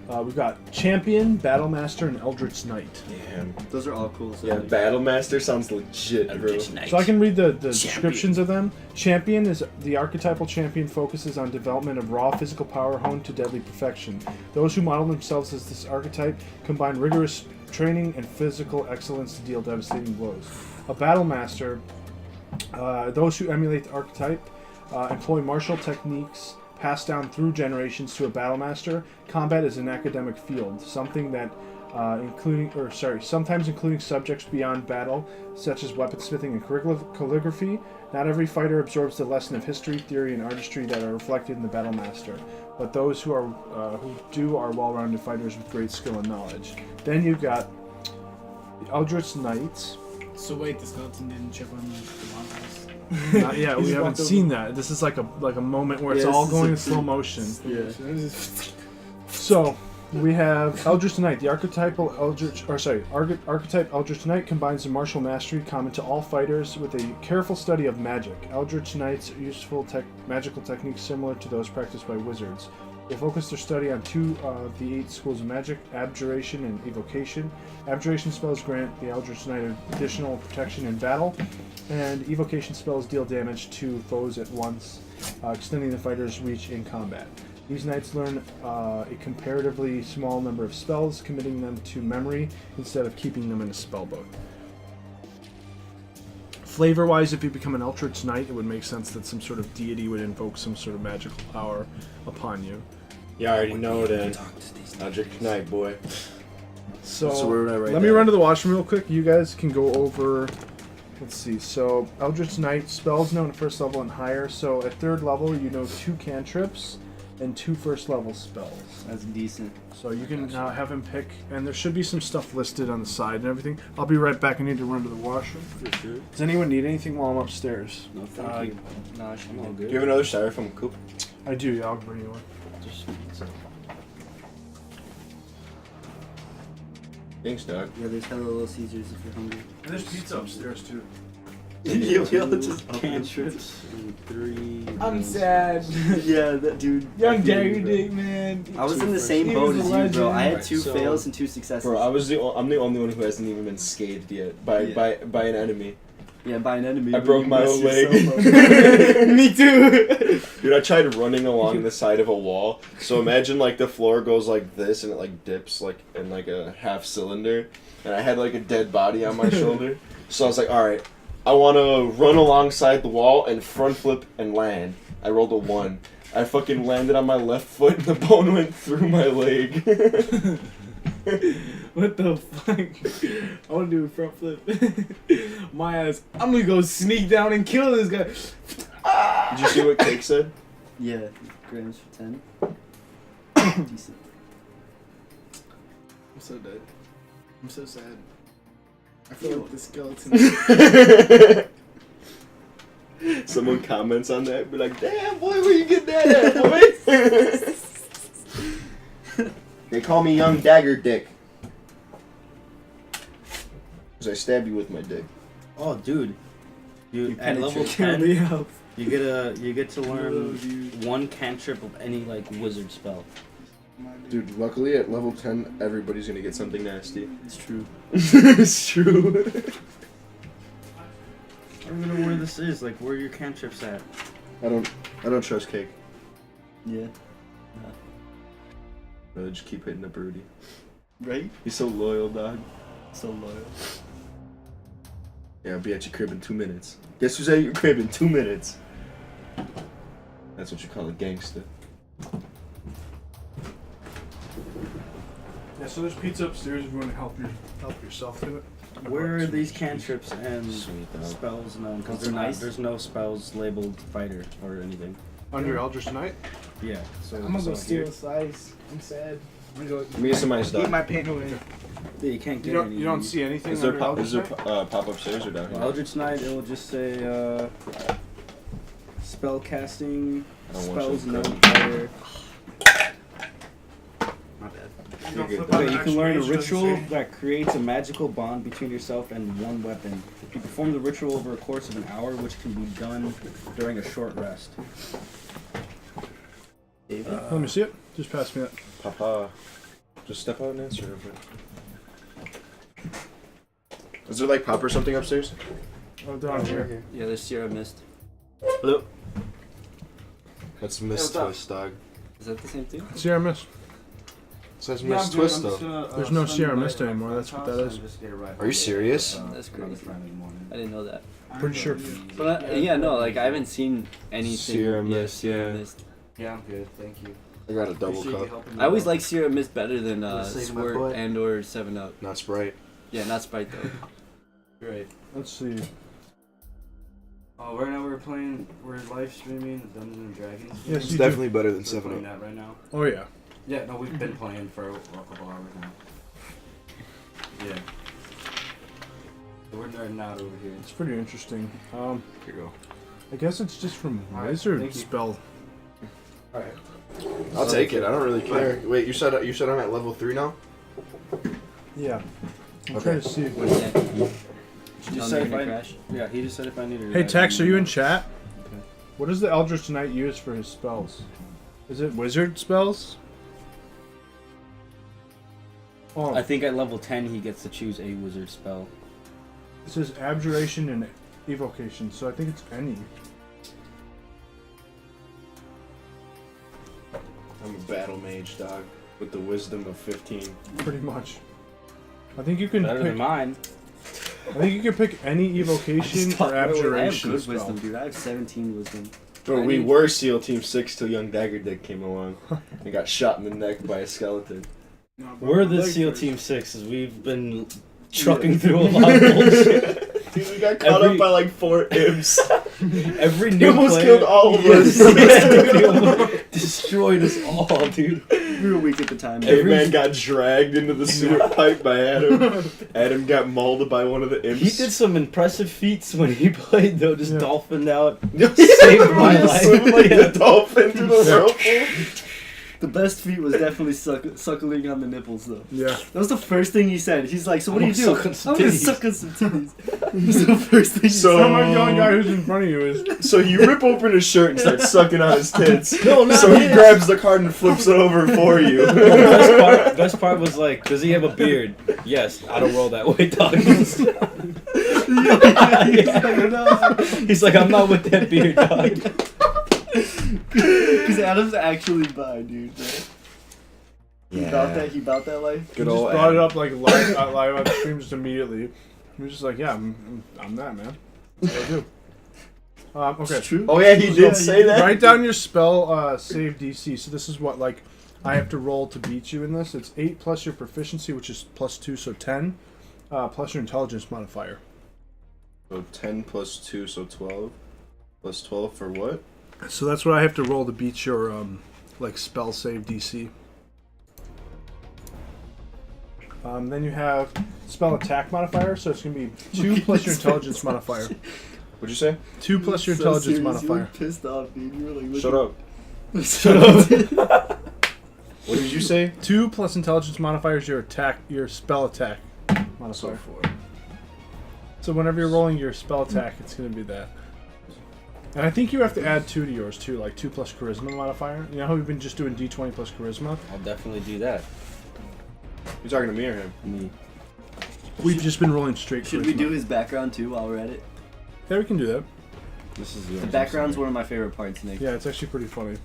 B: We've got champion, battle master, and eldritch knight.
F: Damn.
D: Those are all cool. So
F: Yeah, Battle Master sounds legit, bro.
B: So I can read the descriptions of them. Champion is the archetypal champion focuses on development of raw physical power honed to deadly perfection. Those who model themselves as this archetype combine rigorous training and physical excellence to deal devastating blows. A battle master, those who emulate the archetype employ martial techniques passed down through generations to a battle master. Combat is an academic field, something that sometimes including subjects beyond battle, such as weaponsmithing and calligraphy. Not every fighter absorbs the lesson of history, theory, and artistry that are reflected in the battle master, but those who do are well-rounded fighters with great skill and knowledge. Then you've got the Eldritch Knights.
C: So wait, the skeleton didn't chip on the monsters.
B: Not yet. We haven't seen that. This is like a moment where it's all going in slow motion.
D: Yeah.
B: So we have Eldritch Knight. The archetype Eldritch Knight combines the martial mastery common to all fighters with a careful study of magic. Eldritch Knights are useful magical techniques similar to those practiced by wizards. They focus their study on 2 of the 8 schools of magic, Abjuration and Evocation. Abjuration spells grant the Eldritch Knight additional protection in battle, and Evocation spells deal damage to foes at once, extending the fighter's reach in combat. These knights learn a comparatively small number of spells, committing them to memory instead of keeping them in a spellbook. Flavor-wise, if you become an Eldritch Knight, it would make sense that some sort of deity would invoke some sort of magical power upon you.
F: Yeah, I already know then. Eldritch Knight, boy.
B: So
F: where would I write
B: let me
F: that?
B: run to the washroom real quick. You guys can go over. Let's see. So Eldritch Knight spells known at 1st level and higher. So at 3rd level, you know 2 cantrips and 2 1st level spells.
D: That's decent.
B: So you can have him pick, and there should be some stuff listed on the side and everything. I'll be right back. I need to run to the washroom.
D: For sure.
B: Does anyone need anything while I'm upstairs?
D: No, thank you. No, I should be all
F: Do
D: good.
F: you have another styrofoam coop?
B: I do. Yeah, I'll bring you one.
A: Just
F: Thanks, dog.
D: Yeah, there's hella Little Caesars if you're hungry.
B: And there's pizza upstairs too.
D: Yo, just cantrips and 3.
C: I'm sad.
D: Yeah, that dude.
C: Young Dagger Dick, man.
D: I was in the same
C: He
D: boat
C: was
D: as
C: a
D: you, bro. I had
F: legend.
D: 2
A: So-
D: fails and 2 successes.
F: Bro, I'm the only one who hasn't even been scathed yet by an enemy.
D: Yeah, by an enemy.
F: I
D: but
F: broke
D: you
F: my
D: messed
F: own leg.
D: yourself up.
C: Me too.
F: Dude, I tried running along the side of a wall. So imagine like the floor goes like this and it like dips like in like a half cylinder, and I had like a dead body on my shoulder. So I was like, all right, I want to run alongside the wall and front flip and land. I rolled a 1. I fucking landed on my left foot and the bone went through my leg.
C: What the fuck? I want to do a front flip. My ass. I'm gonna go sneak down and kill this guy.
F: Did you see what Cake said?
D: Yeah, grams for 10. Decent.
C: I'm so dead. I'm so sad. I feel like the skeleton.
F: Someone comments on that, be like, damn, boy, where you get that at, boy? They call me Young Dagger Dick. Because I stab you with my dick.
A: Oh, dude. You at
D: penetrate.
A: level
C: Can't
A: 10,
C: be helped.
A: you get to learn
C: Oh, dude.
A: 1 cantrip of any like wizard spell.
F: Dude, luckily at level 10, everybody's gonna get something nasty.
D: It's true.
F: It's true.
A: I don't even know where this is. Like, where are your cantrips at?
F: I don't trust Cake.
D: Yeah.
F: I'll just keep hitting the birdie.
D: Right?
F: He's so loyal, dog.
D: So loyal.
F: Yeah, I'll be at your crib in 2 minutes. Guess who's at your crib in 2 minutes? That's what you call a gangster.
B: Yeah, so there's pizza upstairs if you want to help yourself to it.
A: Where are these cantrips and
F: Sweet, dog.
A: spells known? Because
D: They're nice.
A: there's no spells labeled fighter or anything.
B: Under Eldritch Knight?
A: Yeah. So
C: I'm gonna go
A: it's out
C: steal
A: here.
C: a slice. I'm sad. I'm gonna
F: Let me get some ice,
C: eat
F: dog.
C: my pain away.
A: Yeah, you can't get
B: You
A: any.
B: don't see anything
F: Is there
B: under
F: pop?
B: Eldritch
F: Is there
B: Knight?
F: pop upstairs or down here?
A: Eldritch Knight, it will just say spell casting,
F: I don't want
A: spells
F: you
A: known
F: to-
A: fighter.
D: My bad.
B: You
F: You're
B: don't
F: good,
B: flip
F: dog.
B: on
A: Okay,
B: the
A: you
B: next
A: can learn a
B: page, doesn't
A: ritual
B: say.
A: that creates a magical bond between yourself and one weapon. You perform the ritual over a course of an hour, which can be done during a short rest.
D: David?
B: Let me see it. Just pass me that.
F: Papa, just step out and answer real quick. Is there like pop or something upstairs?
B: Oh, down here.
D: Yeah, there's Sierra Mist.
F: Hello. That's Miss
D: what's up?
F: Twist, dog.
D: Is that the same thing?
B: Sierra Mist.
F: It says Miss Twist though.
B: There's no Sierra Mist anymore, that's what that is.
F: Are you serious?
D: That's crazy. I didn't know that.
B: Pretty sure.
D: But yeah, no, like I haven't seen anything.
F: Sierra Mist,
D: Sierra
F: yeah.
D: Mist.
E: Yeah, I'm good. Thank you.
F: I got a double cup,
D: I always like Sierra Mist better than
E: Saving my
D: Squirt
E: butt.
D: and or 7-Up.
F: not Sprite.
D: Yeah, not Sprite though.
E: Great.
B: Let's see.
E: Oh, right now we're live streaming Dungeons and Dragons.
B: Yes,
F: It's
B: you
F: definitely better than
E: We're
F: 7
E: playing
F: Up.
E: that right now.
B: Oh, yeah.
E: Yeah, no, we've been playing for a couple hours now. Yeah. So we're nerding out over here.
B: It's pretty interesting.
F: Here you go.
B: I guess it's just from
E: Alright,
B: wizard
E: thank you.
B: spell.
E: Alright.
F: I'll take it. I don't really care. Wait, you said I'm at level 3 now?
B: Yeah. I'm
F: Okay.
B: trying to see.
D: What's that?
A: He
D: Tell
A: just
D: me
A: said if
D: when
A: I,
D: to crash.
A: yeah, he just said if I needed.
B: Hey,
A: it,
B: Tex,
A: I'd
B: are you in
A: need it.
B: chat?
A: Okay.
B: What does the Eldritch Knight use for his spells? Is it wizard spells? Oh,
A: I think at level 10 he gets to choose a wizard spell.
B: it says abjuration and evocation, so I think it's any.
F: I'm a battle mage, dog, with the wisdom of 15.
B: Pretty much. I think you can
A: Better than
B: pick.
A: mine.
B: I think you can pick any evocation or
D: I have
B: abjuration
D: good
B: spell.
D: wisdom, dude. I have 17 wisdom.
F: Bro,
D: I
F: we
D: need-
F: were SEAL Team 6 till Young Dagger Dick came along and got shot in the neck by a skeleton.
A: We're the SEAL Team 6s. We've been trucking through a lot of bullshit.
F: Dude, we got caught
A: Every-
F: up by like 4 imps.
A: Every
F: He
A: new
F: almost
A: player,
F: killed all of us.
A: Yeah, dude, he almost destroyed us all, dude.
D: We were weak at the time.
F: Hey man got dragged into the sewer pipe by Adam. Adam got mauled by one of the imps.
A: He did some impressive feats when he played, though. Just
B: Yeah.
A: dolphined out.
F: Saved
A: my life.
F: like the dolphin through the whirlpool.
D: The best feat was definitely suckling on the nipples, though.
B: Yeah.
D: That was the first thing he said. He's like, "So what do you
A: I'm
D: do?"
A: gonna suck on some
D: I'm gonna
A: titties."
D: suck on some titties. That's the first thing he
F: So-
D: said.
B: How about the only guy who's in front of you is?
F: So you rip open his shirt and start sucking on his tits.
A: No, not
F: So he
A: his.
F: grabs the card and flips it over for you.
A: Best part was like, does he have a beard? Yes, I don't roll that way, dog. He's like, I'm not with that beard, dog.
D: Because Adam's actually bi, dude. He about that. He about that life.
F: Good
B: He
F: old
B: just brought it
F: Adam.
B: up like live on stream just immediately. He was just like, yeah, I'm that, man. That's what I do. Okay.
D: True.
F: Oh yeah, he did say that.
B: Write down your spell save DC. So this is what like I have to roll to beat you in this. It's 8 plus your proficiency, which is +2, so 10, plus your intelligence modifier.
F: So 10 plus 2, so 12. Plus 12 for what?
B: So that's what I have to roll to beat your like spell save DC. Then you have spell attack modifier, so it's gonna be 2 plus your intelligence modifier.
F: What'd you say?
B: 2 plus your
D: So
B: intelligence
D: serious, You were
B: modifier.
D: pissed off, dude. You were like, looking-
F: Shut up.
D: Shut up.
F: What did you say?
B: 2 plus intelligence modifier is your attack, your spell attack modifier.
F: 4.
B: So whenever you're rolling your spell attack, it's gonna be that. And I think you have to add 2 to yours too, like 2 plus charisma modifier. You know how we've been just doing D20 plus charisma?
A: I'll definitely do that.
F: You talking to me or him?
A: Me.
B: We've just been rolling straight
D: Should
B: charisma.
D: we do his background too while we're at it?
B: Yeah, we can do that.
A: This is
D: The background's one of my favorite parts, Nick.
B: Yeah, it's actually pretty funny.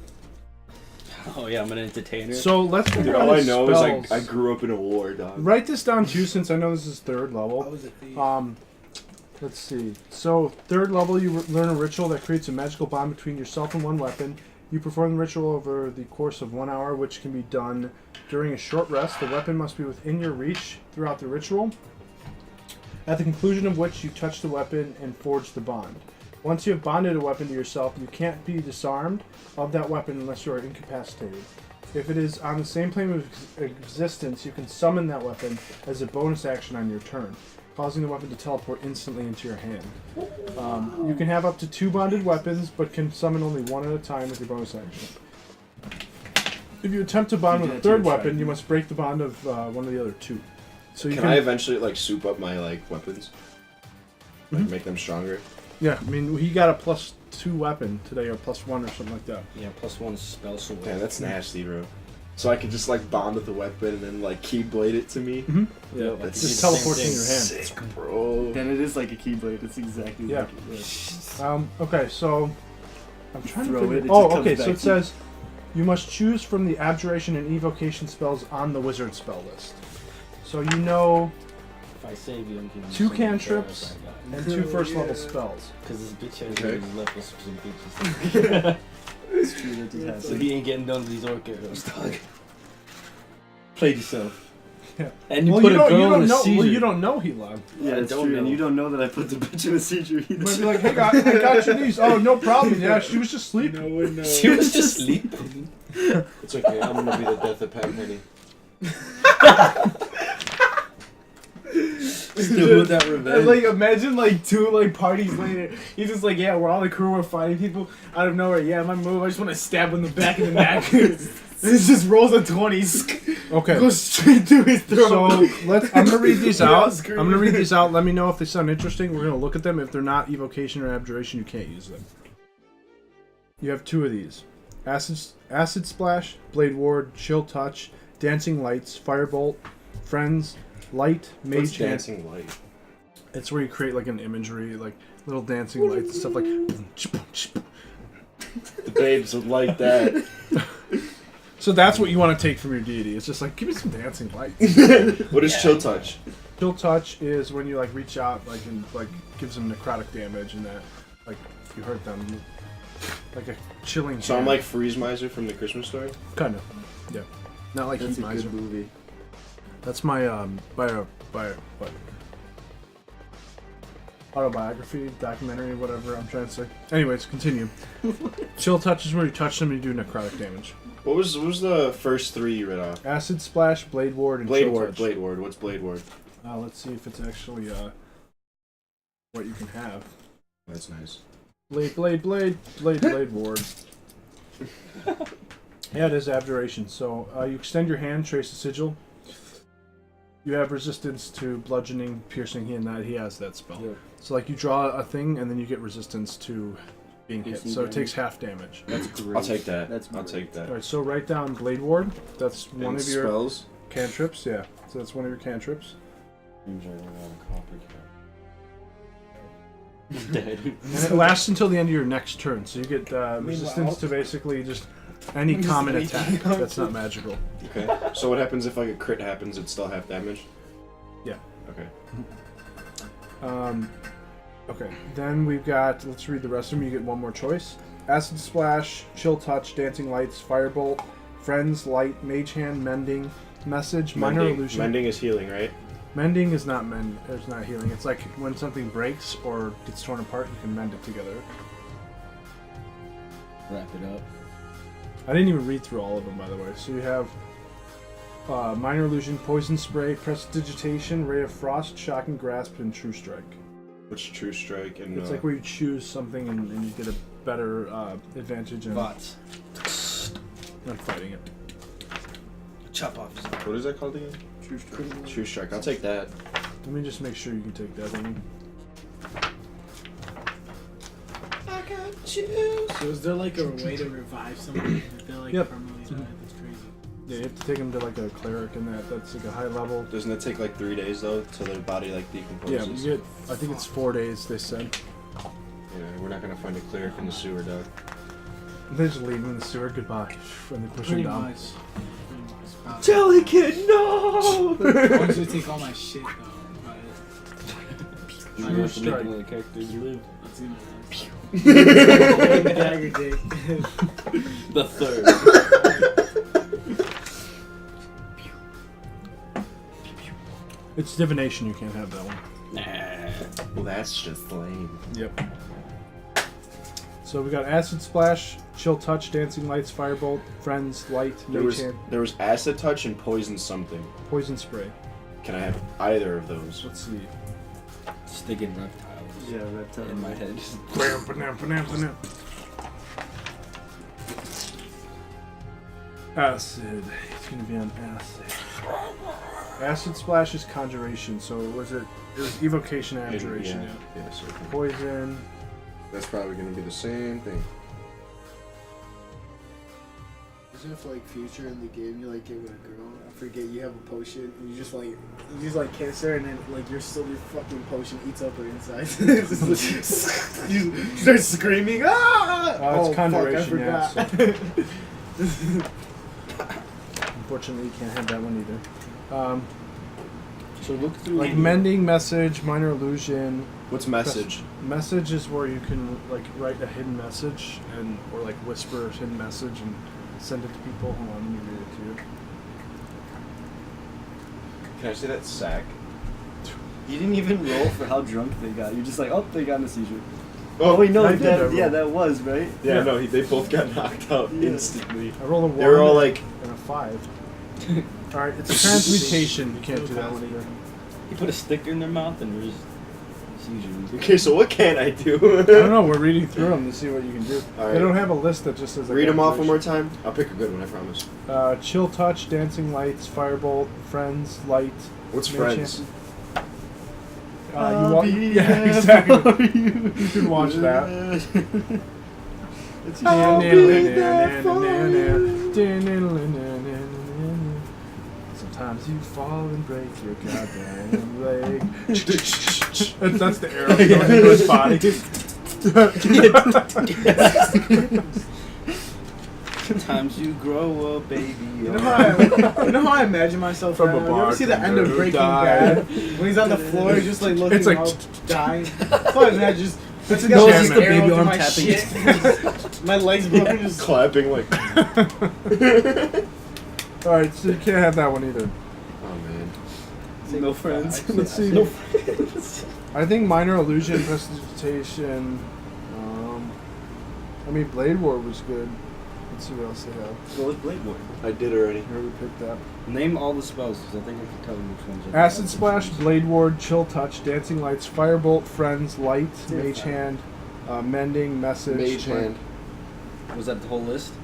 A: Oh yeah, I'm an entertainer.
B: So let's
F: Dude,
B: figure out
F: all I
B: his
F: know
B: spells.
F: is I grew up in a war, dog.
B: Write this down too, since I know this is 3rd level. Let's see. So 3rd level, you learn a ritual that creates a magical bond between yourself and one weapon. You perform the ritual over the course of 1 hour, which can be done during a short rest. The weapon must be within your reach throughout the ritual, at the conclusion of which you touch the weapon and forge the bond. Once you have bonded a weapon to yourself, you can't be disarmed of that weapon unless you are incapacitated. If it is on the same plane of existence, you can summon that weapon as a bonus action on your turn, causing the weapon to teleport instantly into your hand. You can have up to 2 bonded weapons, but can summon only one at a time with your bonus action. If you attempt to bond with a third weapon, you must break the bond of one of the other 2. So you
F: Can I eventually like soup up my like weapons? Like make them stronger?
B: Yeah, I mean, he got a +2 weapon today, or +1 or something like that.
A: Yeah, +1 spell sword.
F: Yeah, that's nasty, bro. So I could just like bond with the weapon and then like keyblade it to me?
B: Mm-hmm. Yeah,
A: Yep,
B: it's
A: like
B: just
A: the same
B: teleports in
A: thing.
B: your hand.
F: Sick, bro.
D: Then it is like a keyblade. It's exactly
B: Yeah.
D: like it.
B: Okay, so I'm trying
D: Throw
B: to figure.
D: it, it
B: Oh,
D: just comes
B: okay. So
D: back
B: it
D: to
B: says you must choose from the abjuration and evocation spells on the wizard spell list. So you know
A: If I save you, I'm giving you
B: 2
A: some
B: cantrips and 2 first level
C: Yeah.
B: spells.
A: Because this bitch has
F: Okay.
A: really left us some bitches.
D: It's true. That just has
A: So he ain't getting done with these orc arrows, dog. Played yourself.
B: Yeah.
A: And you
B: Well,
A: put
B: you
A: a
B: don't,
A: girl
B: you
A: in
B: don't
A: a
B: know.
A: seizure.
B: Well, you don't know Helan.
D: Yeah,
A: I
D: it's
A: don't
D: true. And
A: know.
D: you don't know that I put the bitch in a seizure
B: You
D: either.
B: might be like, hey, I got your knees. Oh, no problem. Yeah, she was just sleeping.
C: No one knows.
A: She was just sleeping.
F: It's okay, I'm gonna be the death of Pat Penny.
A: Still with that revenge.
C: Like, imagine like 2 like parties later. He's just like, yeah, we're all the crew, we're fighting people out of nowhere. Yeah, my move, I just want to stab him in the back of the neck. This just rolls a 20s.
B: Okay.
C: Goes straight through his throat.
B: So I'm gonna read these
C: Yeah,
B: out.
C: screw
B: I'm gonna
C: you.
B: read these out. Let me know if they sound interesting. We're gonna look at them. If they're not evocation or abjuration, you can't use them. You have 2 of these: acid splash, blade ward, chill touch, dancing lights, firebolt, friends, light,
F: What's
B: mage hand.
F: dancing light?
B: It's where you create like an imagery, like little dancing lights and stuff like.
F: The babes would like that.
B: So that's what you want to take from your deity. It's just like, give me some dancing lights.
F: What is chill touch?
B: Chill touch is when you like reach out, like and like gives them necrotic damage, and that like if you hurt them, like a chilling.
F: So I'm
B: hand.
F: like Freeze Miser from the Christmas story?
B: kind of, yeah, not like
D: That's
B: Heat
D: a
B: Miser.
D: good movie.
B: That's my what autobiography, documentary, whatever I'm trying to say. Anyways, continue. Chill touch is where you touch them and you do necrotic damage.
F: What was the first 3 you read off?
B: Acid splash, blade ward, and
F: Blade
B: chill
F: Ward,
B: touch.
F: Blade Ward. What's Blade Ward?
B: Let's see if it's actually what you can have.
F: That's nice.
B: Blade ward. Yeah, it is abjuration. So you extend your hand, trace the sigil. You have resistance to bludgeoning, piercing. He has that spell.
A: Yeah.
B: So like you draw a thing and then you get resistance to being hit.
D: Piercing
B: So it
D: damage.
B: takes half damage.
D: That's great.
F: I'll take that.
D: That's
F: I'll
D: great.
F: take that.
B: All right, so write down blade ward. That's one
F: And
B: of your
F: spells.
B: cantrips. Yeah, so that's one of your cantrips.
A: Dead.
B: And it lasts until the end of your next turn. So you get resistance to basically just any
C: Just
B: common
C: reaching
B: attack
C: out
B: that's
C: to-
B: not magical.
F: Okay. So what happens if like a crit happens? It's still half damage.
B: Yeah.
F: Okay.
B: Okay, then we've got, let's read the rest of them. You get one more choice. Acid Splash, Chill Touch, Dancing Lights, Firebolt, Friends, Light, Mage Hand, Mending, Message, Minor
F: Mending.
B: Illusion.
F: Mending is healing, right?
B: Mending is not it's not healing. It's like when something breaks or gets torn apart, you can mend it together.
A: Wrap it up.
B: I didn't even read through all of them, by the way. So you have Minor Illusion, Poison Spray, Prestidigitation, Ray of Frost, Shocking Grasp, and True Strike.
F: Which True Strike and
B: It's like where you choose something and you get a better advantage in
A: Bots.
B: fighting it.
A: Chop off his arm.
F: what is that called again?
D: True strike.
F: True Strike. I'll take that.
B: Let me just make sure you can take that one.
C: So is there like a way to revive someone if they're like
B: Yep.
C: permanently dead? That's crazy.
B: Yeah, you have to take them to like a cleric and that's like a high level.
F: Doesn't it take like 3 days though till their body like decomposes?
B: Yeah, you get, I think it's 4 days, they said.
F: Yeah, we're not gonna find a cleric in the sewer, dog.
B: They just leave them in the sewer, goodbye. And they push them
C: Pretty
B: down.
C: much. Pretty much.
F: Jelly Kid, no!
C: I want you to take all my shit though. But
A: You
B: True
A: have to make
B: strike.
A: another character live.
C: It's in Dagger Dick.
A: The third.
B: It's divination. You can't have that one.
A: Nah.
F: Well, that's just lame.
B: Yep. So we got acid splash, chill touch, dancing lights, firebolt, friends, light, mage hand,
F: There was acid touch and poison something.
B: poison spray.
F: Can I have either of those?
B: Let's see.
A: Sticking reptiles.
D: Yeah, reptile.
A: In my head. Just
B: Acid. It's gonna be on acid. Acid splash is conjuration. So was it? It was evocation abjuration.
F: Yeah. Yeah, so
B: Poison.
F: that's probably gonna be the same thing.
C: Isn't it like future in the game? You like get with a girl. I forget you have a potion. And you just like kiss her, and then like your fucking potion eats up her insides. You start screaming. Ah!
B: It's conjuration.
C: Fuck, I
B: Yeah,
C: forgot.
B: Unfortunately, you can't have that one either.
A: so look through.
B: Like mending, message, minor illusion.
F: What's message?
B: Message is where you can like write a hidden message and or like whisper a hidden message and send it to people. Hold on, let me read it to you.
F: Can I say that sack?
D: You didn't even roll for how drunk they got. You're just like, oh, they got in a seizure.
F: Oh,
D: wait, no,
B: I did that
D: that, yeah,
B: roll.
D: that was, right?
F: Yeah, no, they both got knocked out
D: Yeah.
F: instantly.
B: I rolled a 1
F: They were all like,
B: and a 5. Alright, it's a transmutation. You can't do that one either.
A: You put a stick in their mouth and there's usually.
F: okay, so what can I do?
B: I don't know, we're reading through them to see what you can do.
F: All
B: They
F: right.
B: don't have a list that just says like
F: Read them off one more
B: activation.
F: time. I'll pick a good one, I promise.
B: Chill touch, dancing lights, firebolt, friends, light.
F: What's
B: mage
F: friends?
B: hand. Yeah, exactly. You can watch that. Sometimes you fall and break your goddamn leg. That's the arrow going into his body.
A: Sometimes you grow up, baby.
C: You know how I imagine myself
B: From a
C: now? You ever see the end of
B: bartender who
C: Breaking
B: died.
C: Bad? When he's on the floor, he's just like looking
B: It's like
C: all dying. Fuck, and I just...
B: It's a
C: got
B: jam,
C: this
B: man.
C: arrow
A: Baby
C: through
A: arm
C: my
A: tapping.
C: shit. My legs broken, just...
F: Clapping like.
B: Alright, so you can't have that one either.
F: Oh man.
D: No friends.
B: Let's see.
A: No.
B: I think minor illusion, prestidigitation. I mean, Blade War was good. Let's see what else they have.
D: What was Blade War?
F: I did already.
B: Here we picked that.
A: Name all the spells because I think I can tell you which ones are.
B: Acid Splash, Blade Ward, Chill Touch, Dancing Lights, Firebolt, Friends, Light, Mage Hand, Mending, Message.
F: Mage hand.
A: Was that the whole list?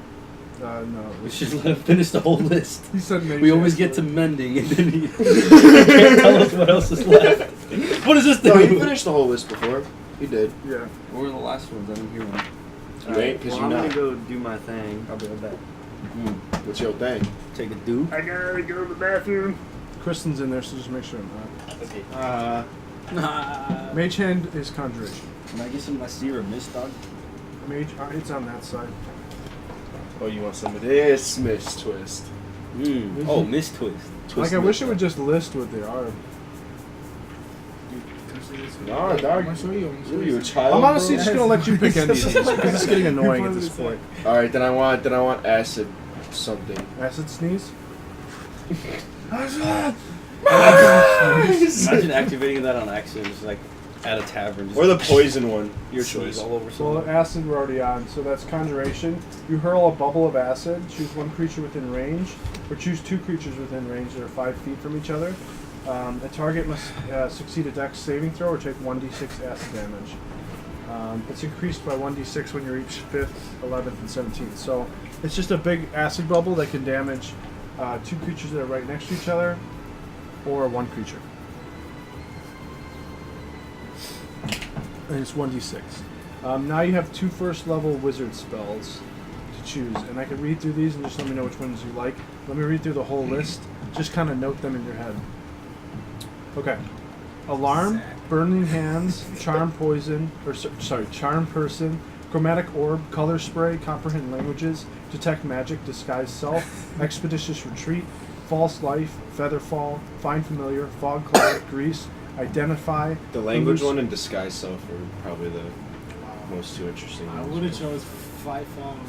B: No.
A: We should let him finish the whole list.
B: He said Mage
A: We
B: Hand.
A: always get to mending and then he can't tell us what else is left. What does this do?
F: No, he finished the whole list before. He did.
B: Yeah.
A: What were the last ones? I didn't hear one.
F: You ain't, because
D: Well,
F: you're
D: I'm
F: not.
D: gonna go do my thing. I'll be right back.
F: What's your thing?
A: Take a do.
B: I gotta go to the bathroom. Kristen's in there, so just make sure I'm not.
A: Okay.
B: Mage Hand is Conjuration.
A: Can I get some Nasir or Mist Dog?
B: Mage, it's on that side.
F: Oh, you want some of this Miss Twist?
A: Oh, Mist Twist.
B: Like, I wish it would just list what they are.
F: Nah, dog.
C: I'm gonna show you.
F: What are you, a child?
B: I'm honestly
F: bro?
B: just gonna let you pick any of these because it's getting annoying at this point.
F: All right, then I want acid something.
B: Acid sneeze.
A: Imagine activating that on accident, just like at a tavern. Just
F: Or the poison one.
A: your
F: choice.
A: choice all over
B: Well,
A: someone.
B: acid we're already on, so that's conjuration. You hurl a bubble of acid, choose one creature within range, or choose two creatures within range that are 5 feet from each other. A target must succeed a dex saving throw or take 1d6 acid damage. It's increased by 1d6 when you reach 5th, 11th, and 17th. So it's just a big acid bubble that can damage two creatures that are right next to each other, or one creature. And it's 1d6. Now you have two first level wizard spells to choose, and I can read through these and just let me know which ones you like. Let me read through the whole list. Just kind of note them in your head. Okay. Alarm, Burning Hands, Charm Poison, Charm Person, Chromatic Orb, Color Spray, Comprehend Languages, Detect Magic, Disguise Self, Expeditious Retreat, False Life, Featherfall, Find Familiar, Fog Cloud, Grease, identify.
F: The language
B: illus-
F: one and disguise self are probably the most two interesting
C: I
F: ones.
C: would have chose Fog.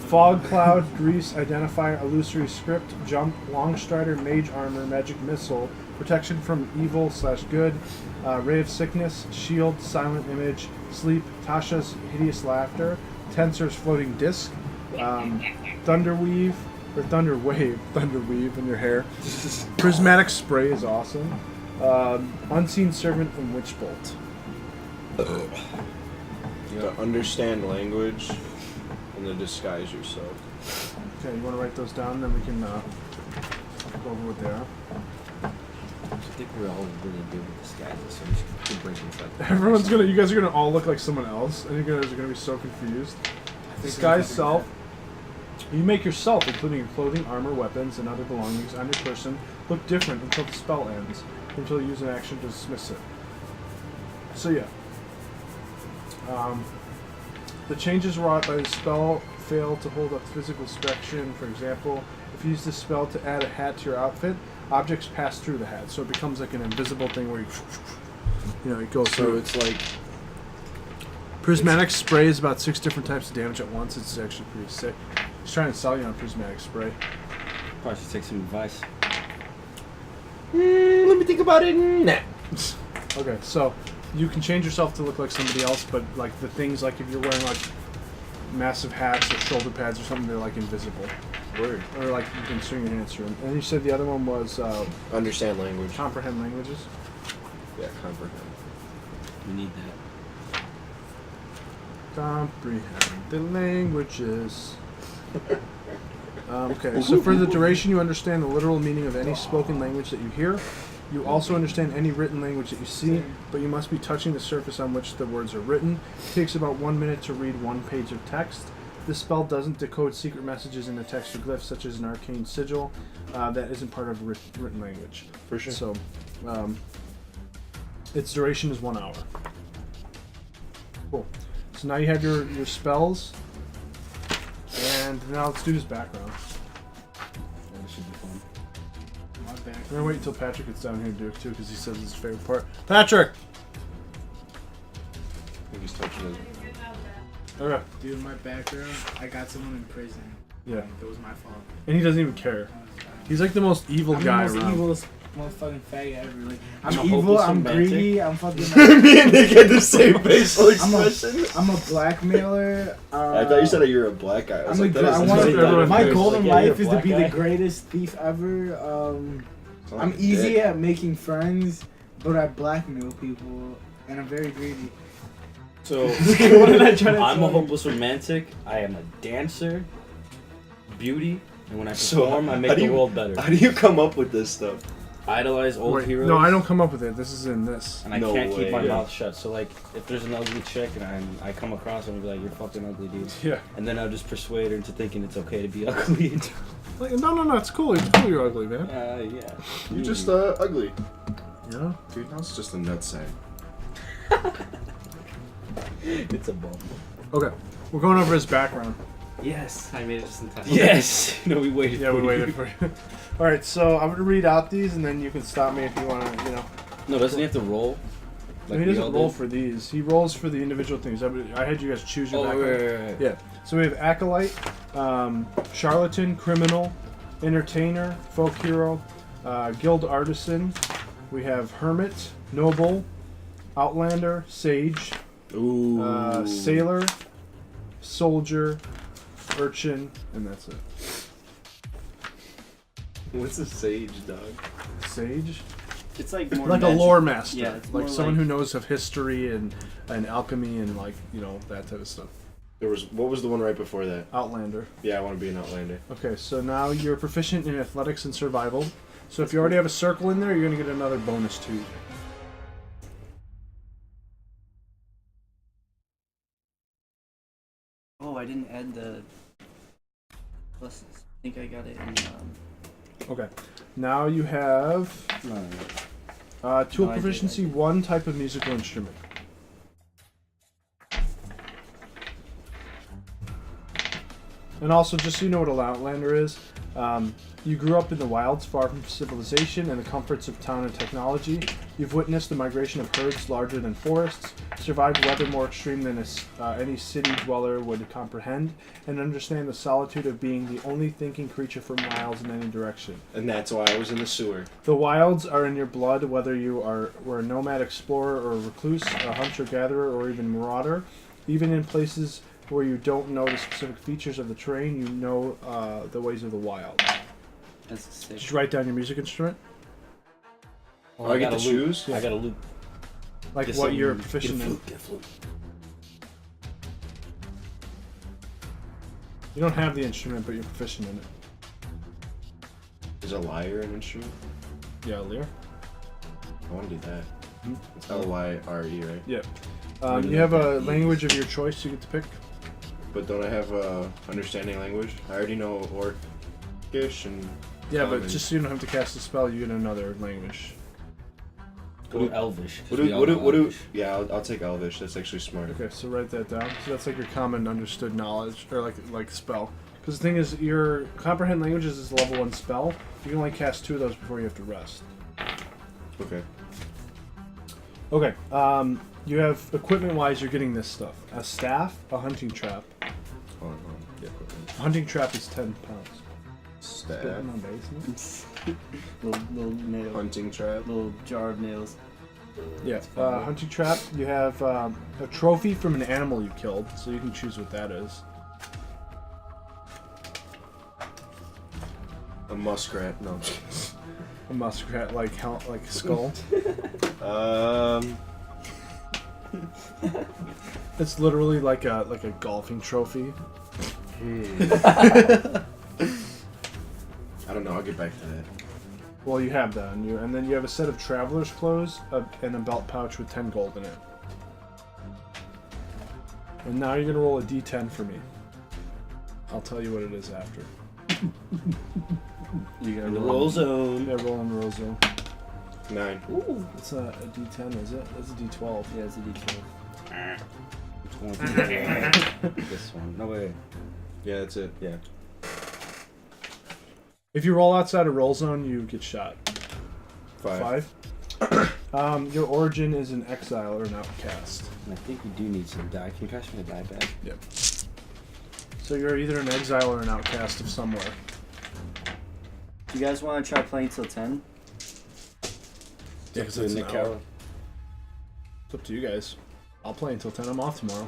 B: Fog, cloud, grease, identifier, illusory script, jump, long strider, mage armor, magic missile, protection from evil/good, ray of sickness, shield, silent image, sleep, Tasha's hideous laughter, tensor's floating disc, thunderweave or thunderweave in your hair. Prismatic spray is awesome. Unseen servant and witch bolt.
F: To understand language and to disguise yourself.
B: Okay, you want to write those down, then we can go over what they are.
A: I think we're all really good with disguises, so we should keep breaking stuff.
B: You guys are gonna all look like someone else, and you guys are gonna be so confused. Disguise self. You make yourself, including your clothing, armor, weapons, and other belongings on your person, look different until the spell ends, until you use an action to dismiss it. So yeah. The changes wrought by the spell fail to hold up physical inspection. For example, if you use this spell to add a hat to your outfit, objects pass through the hat, so it becomes like an invisible thing where it goes
F: So
B: through.
F: it's like
B: Prismatic spray is about 6 different types of damage at once. It's actually pretty sick. He's trying to sell you on prismatic spray.
A: Probably should take some advice.
F: let me think about it. Nah.
B: Okay, so you can change yourself to look like somebody else, but like the things, like if you're wearing like massive hats or shoulder pads or something, they're like invisible.
F: Word.
B: Or like you can swing your hands through them. And you said the other one was
F: Understand language.
B: comprehend languages.
F: Yeah, comprehend.
A: We need that.
B: Comprehend the languages. Okay, so for the duration, you understand the literal meaning of any spoken language that you hear. You also understand any written language that you see, but you must be touching the surface on which the words are written. It takes about 1 minute to read 1 page of text. This spell doesn't decode secret messages in the text or glyphs, such as an arcane sigil. That isn't part of written language.
F: For sure.
B: So, its duration is 1 hour. Cool. So now you have your spells, and now let's do his background.
A: That should be fun.
C: My back.
B: I'm gonna wait until Patrick gets down here to do it too, because he says it's his favorite part. Patrick!
F: I think he's touching his.
B: Okay.
C: Dude, my background, I got someone in prison.
B: Yeah.
C: That was my fault.
B: And he doesn't even care. He's like the most evil
C: I'm
B: guy
C: the most
B: around.
C: evilest motherfucking faggot ever. Like, I'm
A: A
C: evil,
A: hopeless
C: I'm
A: romantic.
C: greedy, I'm fucking.
F: Me and Nick had the same facial expression.
C: I'm a blackmailer.
F: I thought you said that you were a black guy. I was
C: I'm
F: like,
C: a,
F: that
C: I
F: is
C: want
F: really
B: everyone
C: my
B: thinks,
C: goal in
A: like, yeah, you're
C: life
A: a
C: is to
A: black
C: be
A: guy.
C: the greatest thief ever.
F: It's not
C: I'm
F: a
C: easy
F: dick.
C: at making friends, but I blackmail people, and I'm very greedy.
A: So,
C: What did I try to
A: I'm
C: tell
A: a
C: you?
A: hopeless romantic. I am a dancer, beauty, and when I
F: So,
A: perform, I
F: how
A: make
F: do
A: the
F: you-
A: world better.
F: How do you come up with this stuff?
A: Idolize old
B: Wait,
A: heroes.
B: no, I don't come up with it. This is in this.
A: And I
F: No
A: can't
F: way.
A: keep my
F: Yeah.
A: mouth shut. So, like, if there's an ugly chick and I come across her and be like, "You're fucking ugly, dude,"
B: Yeah.
A: and then I'll just persuade her into thinking it's okay to be ugly.
B: Like, no, it's cool. It's cool you're ugly, man.
A: Yeah.
F: You're just ugly.
B: Yeah?
F: Dude, that's just a nutsack.
A: It's a bum.
B: Okay. We're going over his background.
E: Yes, I made it just in time.
A: Yes. No, we waited.
B: Yeah, we waited for you. Alright, so I'm going to read out these, and then you can stop me if you want to,
A: No, doesn't he have to roll?
B: he
A: we
B: doesn't
A: all
B: roll
A: did?
B: for these. He rolls for the individual things. I had you guys choose your
A: Oh,
B: background.
A: right.
B: Yeah. So we have Acolyte, Charlatan, Criminal, Entertainer, Folk Hero, Guild Artisan. We have Hermit, Noble, Outlander, Sage,
F: Ooh.
B: Sailor, Soldier, Urchin, and that's it.
F: What's a sage, dog?
B: Sage?
D: It's like more
B: Like a
D: magic.
B: lore master.
D: Yeah, it's
B: like
D: more
B: someone
D: like-
B: who knows of history and alchemy and that type of stuff.
F: What was the one right before that?
B: Outlander.
F: Yeah, I want to be an outlander.
B: Okay, so now you're proficient in athletics and survival. So if you already have a circle in there, you're going to get another bonus 2.
D: Oh, I didn't add the pluses. I think I got it in.
B: Okay. Now you have tool
D: No, I did,
B: proficiency,
D: I did.
B: 1 type of musical instrument. And also, just so you know what an outlander is, You grew up in the wilds, far from civilization and the comforts of town and technology. You've witnessed the migration of herds larger than forests, survived weather more extreme than any city dweller would comprehend, and understand the solitude of being the only thinking creature for miles in any direction.
F: And that's why I was in the sewer.
B: The wilds are in your blood, whether you were a nomad explorer or a recluse, a hunter-gatherer, or even marauder. Even in places where you don't know the specific features of the terrain, you know the ways of the wild.
D: That's sick.
B: Did you write down your music instrument?
F: Oh, I get to choose?
A: I got a loop.
B: Like
A: Get
B: what
A: some-
B: you're
A: get a
B: proficient in?
A: flute, get a flute.
B: You don't have the instrument, but you're proficient in it.
F: Is a lyre an instrument?
B: Yeah, Lear?
F: I want to do that.
B: Hmm?
F: It's Lyre, right?
B: Yeah. You have a language of your choice you get to pick.
F: But don't I have understanding language? I already know Orcish and...
B: Yeah, but
F: Common.
B: just so you don't have to cast a spell, you get another language.
A: Go Elvish. 'cause
F: What
A: we all know
F: do,
A: Elvish.
F: yeah, I'll take Elvish. That's actually smart.
B: Okay, so write that down. So that's like your common understood knowledge, or like spell. Because the thing is, your comprehend languages is a level 1 spell. You can only cast 2 of those before you have to rest.
F: Okay.
B: Okay, you have equipment-wise, you're getting this stuff. A staff, a hunting trap.
F: Hold on. Yeah, equipment.
B: A hunting trap is 10 pounds.
F: Staff.
B: Spit in my basement.
D: little nail.
F: Hunting trap.
D: Little jar of nails.
B: Yeah, hunting trap. You have a trophy from an animal you killed, so you can choose what that is.
F: A muskrat. No, I'm just kidding.
B: A muskrat, like skull. It's literally like a golfing trophy.
F: I don't know. I'll get back to that.
B: Well, you have that on you, and then you have a set of traveler's clothes and a belt pouch with 10 gold in it. And now you're gonna roll a d10 for me. I'll tell you what it is after.
D: You got
A: In the roll zone.
B: Yeah, roll on the roll zone.
F: 9.
B: Ooh, it's a d10, is it? That's a d12.
D: Yeah, it's a d12.
A: This one. No way.
F: Yeah, that's it.
A: Yeah.
B: If you roll outside a roll zone, you get shot.
F: 5.
B: 5. Your origin is an exile or an outcast.
A: And I think we do need some die. Can you pass me the die back?
B: Yep. So you're either an exile or an outcast of somewhere.
D: You guys want to try playing till 10?
B: Yeah, because
A: So
B: it's an
A: Nick
B: hour.
A: Carroll.
B: It's up to you guys. I'll play until 10. I'm off tomorrow.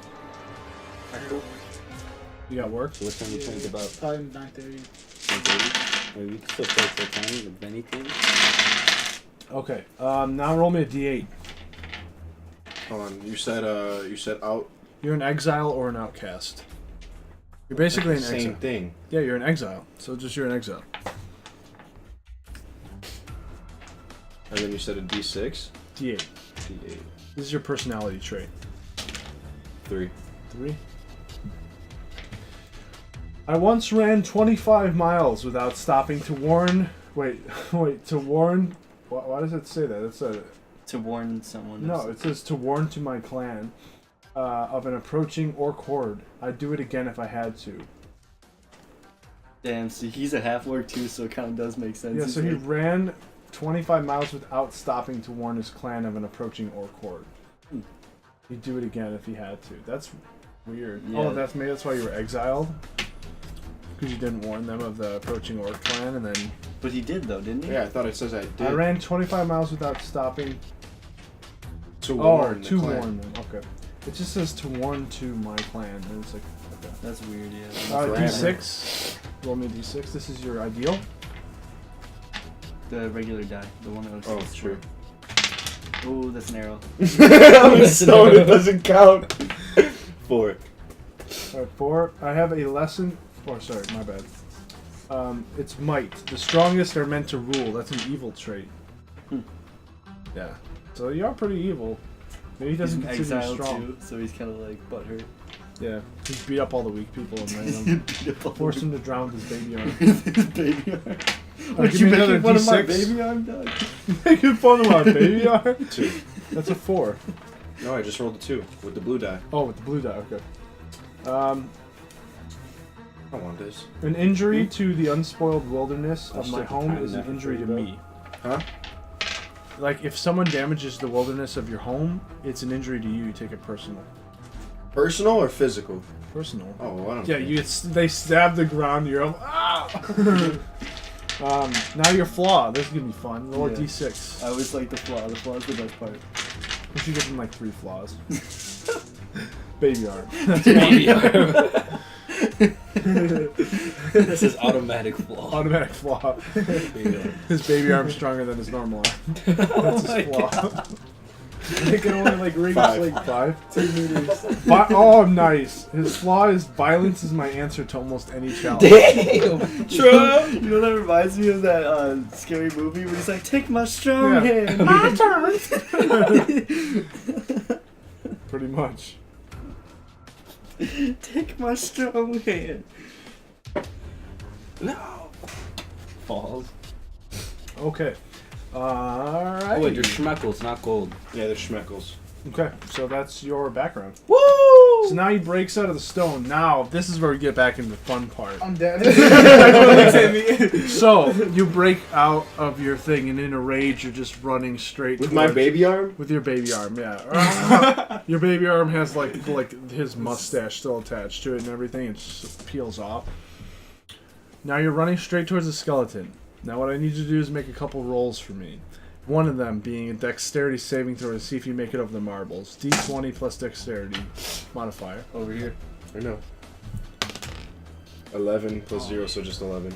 B: You got work?
A: So what time you think about?
C: Probably 9:30.
A: 10:30? Maybe we can still play till 10 with anything.
B: Okay. Now roll me a d8.
F: Hold on. You said out.
B: You're an exile or an outcast. You're basically an
F: Same
B: exile.
F: thing.
B: Yeah, you're an exile. So just you're an exile.
F: And then you said a D6.
B: D8.
F: D8.
B: This is your personality trait.
F: 3.
B: 3. I once ran 25 miles without stopping to warn. Wait, to warn. Why does it say that? It's a.
D: To warn someone.
B: No, it says to warn to my clan of an approaching orc horde. I'd do it again if I had to.
D: Damn, so he's a half orc too, so it kind of does make sense.
B: Yeah,
D: He's
B: so he
D: like-
B: ran 25 miles without stopping to warn his clan of an approaching orc horde. He'd do it again if he had to. That's weird.
D: Yeah.
B: Oh, maybe that's why you were exiled? Because you didn't warn them of the approaching orc clan, and then...
D: But he did though, didn't he?
F: Yeah, I thought it says I did.
B: I ran 25 miles without stopping...
F: to warn the
B: to
F: clan.
B: warn them. Okay. It just says to warn to my clan, and it's like, okay.
D: That's weird, yeah.
B: D6. Roll me a D6. This is your ideal.
D: The regular die, the one that was.
F: Oh, true.
D: Oh, that's an arrow.
F: I'm a stone. It doesn't count. 4.
B: Alright, 4. I have a lesson. Oh, sorry, my bad. It's might. The strongest are meant to rule. That's an evil trait. Yeah. So you are pretty evil. Maybe he doesn't
D: He's
B: consider you
D: exiled
B: strong.
D: too, so he's kind of like butthurt.
B: Yeah. He beat up all the weak people and ran them. Forced him to drown with his baby arm.
D: His baby arm.
B: Would
D: Give
B: you
D: me
B: make
D: another
B: it one of my
D: baby arm, dog.
B: Making fun of my baby arm?
F: 2.
B: That's a 4.
F: No, I just rolled a 2 with the blue die.
B: Oh, with the blue die. Okay.
F: I want this.
B: An injury to the unspoiled wilderness of my
A: stick
B: home
A: time
B: is an
A: that
B: injury to
A: for you,
B: me.
F: Huh?
B: Like, if someone damages the wilderness of your home, it's an injury to you. You take it personal.
F: Personal or physical?
B: Personal.
F: Oh, well, I don't
B: Yeah,
F: care.
B: they stab the ground. You're like, ah! Now your flaw. This is gonna be fun. Roll a
D: Yeah.
B: d6.
D: I always like the flaw. The flaw is the best part.
B: We should give them like 3 flaws. Baby arm.
A: Baby arm. This is automatic flaw.
B: Automatic flaw.
A: Baby arm.
B: His baby arm's stronger than his normal arm. That's his flaw.
C: They can only like reach
F: 5.
C: like
B: 5.
C: 2 meters.
B: Oh, nice. His flaw is violence is my answer to almost any challenge.
A: Damn.
D: True. You know that reminds me of that scary movie where he's like, "Take my strong
B: Yeah.
D: hand."
B: My turn. Pretty much.
D: Take my strong hand.
A: No. Falls.
B: Okay. Alright.
A: Oh wait, you're schmeckles, not gold.
F: Yeah, they're schmeckles.
B: Okay, so that's your background.
A: Woo!
B: So now he breaks out of the stone. Now, this is where we get back into the fun part.
C: I'm dead.
B: So, you break out of your thing, and in a rage, you're just running straight
F: With my
B: towards-
F: baby arm?
B: With your baby arm, yeah. Your baby arm has like his mustache still attached to it and everything. It just peels off. Now you're running straight towards the skeleton. Now what I need you to do is make a couple rolls for me. One of them being a dexterity saving throw to see if you make it over the marbles. D20 plus dexterity modifier.
A: Over here.
F: I know. 11 plus 0, so just 11.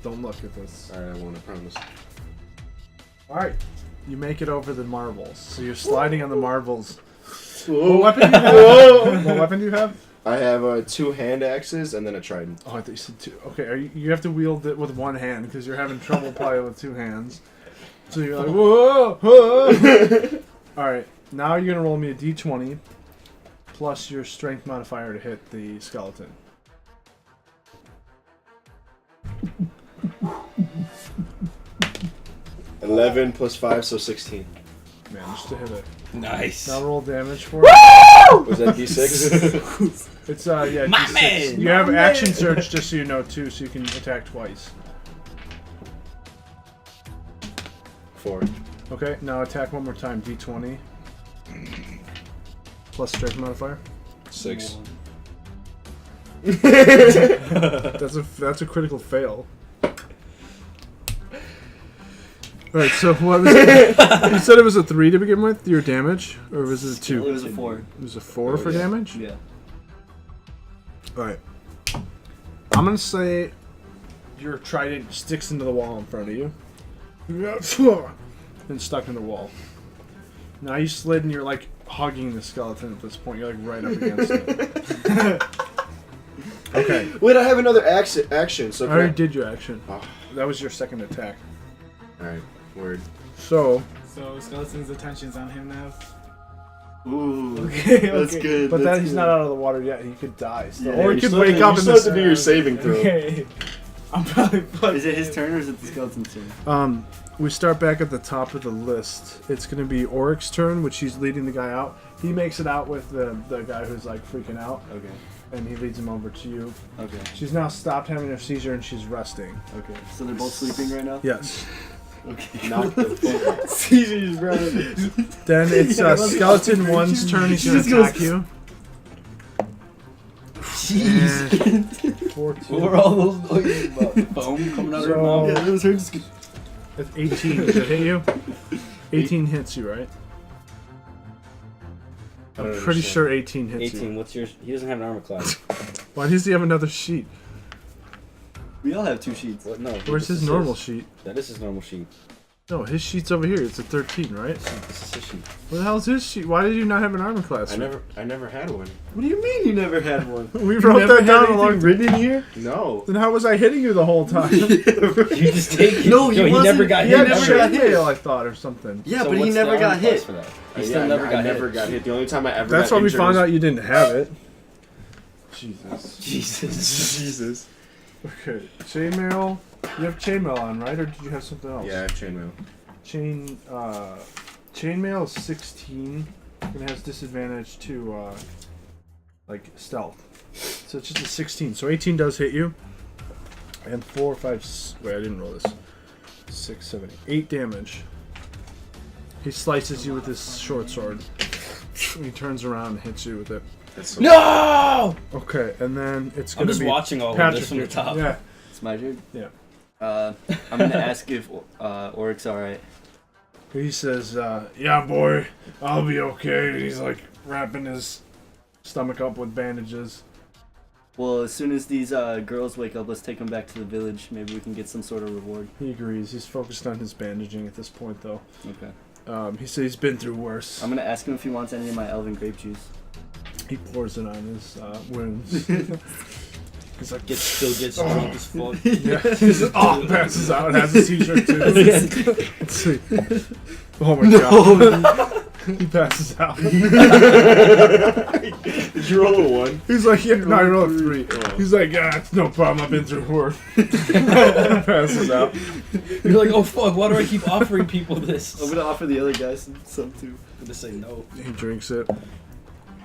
B: Don't look at this.
F: Alright, I won't, I promise.
B: Alright. You make it over the marbles. So you're sliding on the marbles.
F: Whoa.
B: What weapon do you have? What weapon do you have?
F: I have 2 hand axes and then a trident.
B: Oh, I thought you said 2. Okay, you have to wield it with one hand because you're having trouble probably with 2 hands. So you're like, whoa, whoa. Alright, now you're going to roll me a d20 plus your strength modifier to hit the skeleton.
F: $11 plus 5, so 16.
B: Managed to hit it.
A: Nice.
B: Now roll damage for it.
F: Was that D6?
B: It's, yeah,
A: My
B: D6.
A: man!
B: You have action surge just so you know, too, so you can attack twice.
F: 4.
B: Okay, now attack one more time, d20. Plus strength modifier.
F: 6.
B: That's a critical fail. Alright, so what was it? You said it was a 3 to begin with, your damage? Or was it a 2?
D: It was a 4.
B: It was a 4
F: Oh,
B: for
F: yeah.
B: damage?
D: Yeah.
B: Alright. I'm gonna say your trident sticks into the wall in front of you. And stuck in the wall. Now you slid and you're like hugging the skeleton at this point. You're like right up against it. Okay.
F: Wait, I have another action, so
B: I
F: can
B: already did your action.
F: Oh.
B: That was your second attack.
F: Alright, word.
B: So,
C: So skeleton's attention's on him now.
D: Ooh.
C: Okay,
D: That's
C: okay.
D: good.
B: but
D: that's
B: he's
D: good.
B: not out of the water yet. He could die still.
D: Yeah,
B: Or he
F: You
B: could
F: still
B: wake
F: have-
B: up
F: you
B: in
F: still
B: the
F: have to do your saving throw.
C: Okay. I'm probably fucked.
D: Is it his turn or is it the skeleton's turn?
B: We start back at the top of the list. It's going to be Oric's turn, which he's leading the guy out. He makes it out with the guy who's like freaking out,
D: Okay.
B: and he leads him over to you.
D: Okay.
B: She's now stopped having her seizure and she's resting.
D: Okay. So they're both sleeping right now?
B: Yes.
D: Okay.
F: Knock the fuck out.
C: Seizures, bro.
B: Then it's Skeleton 1's turn. He's going
D: She
B: to
D: just
B: attack you.
D: Jeez.
B: And 14.
A: What were all those noises about? Foam coming out of her
B: So-
A: mouth?
D: Yeah, that was her just...
B: That's 18. Does it hit you? 18 hits you, right?
F: I don't
B: I'm pretty
F: understand.
B: sure 18 hits
A: 18.
B: you.
A: What's yours? He doesn't have an armor class.
B: Why does he have another sheet?
D: We all have 2 sheets.
A: What? No.
B: Where's
A: this
B: his
A: is
B: normal sheet?
A: That is his normal sheet.
B: No, his sheet's over here. It's a 13, right?
A: This is his sheet.
B: Where the hell's his sheet? Why did you not have an armor class?
F: I never had one.
D: What do you mean you never had one?
B: We
D: You
B: wrote
D: never
B: that
D: had
B: down a
D: anything
B: long time.
D: written in here?
F: No.
B: Then how was I hitting you the whole time?
A: You just take it.
D: No, he
A: he
D: wasn't-
A: never got
D: he
A: hit.
D: never
B: Yeah,
A: ever.
D: got hit.
B: mail, I thought, or something.
D: Yeah,
A: So
D: but he
A: what's the
D: never
A: armor
D: got
A: class
D: hit.
A: for that?
F: I,
A: He still never
F: I
A: got
F: never
A: hit.
F: got hit. The only time I ever
B: That's
F: got
B: why we
F: injured
B: found
F: was-
B: out you didn't have it. Jesus.
A: Jesus.
F: Jesus.
B: Okay, chainmail. You have chainmail on, right? Or did you have something else?
F: Yeah, I have chainmail.
B: Chainmail is 16 and has disadvantage to like stealth. So it's just a 16. So 18 does hit you. And 4, 5, wait, I didn't roll this. 6, 7, 8 damage. He slices you with his short sword. He turns around and hits you with it.
A: No!
B: Okay, and then it's
A: I'm
B: gonna
A: just
B: be
A: watching all
B: Patrick,
A: of this from the
B: your turn.
A: top.
B: Yeah.
D: It's my turn.
B: Yeah.
D: I'm gonna ask if Oryx alright.
B: He says, yeah, boy, I'll be okay. And he's like wrapping his stomach up with bandages.
D: Well, as soon as these girls wake up, let's take them back to the village. Maybe we can get some sort of reward.
B: He agrees. He's focused on his bandaging at this point, though.
D: Okay.
B: He says he's been through worse.
D: I'm gonna ask him if he wants any of my elven grape juice.
B: He pours it on his wounds. He's like,
A: Still gets drunk as fuck.
B: yeah. He's just, passes out. Has a t-shirt too. Let's see. Oh my god. He passes out.
F: Did you roll a 1?
B: He's like, yeah, no, I rolled a 3.
F: Oh.
B: He's like, yeah, it's no problem. I've been through worse. Passes out.
A: You're like, oh fuck, why do I keep offering people this?
D: I'm gonna offer the other guys some too.
A: I'm gonna say no.
B: He drinks it.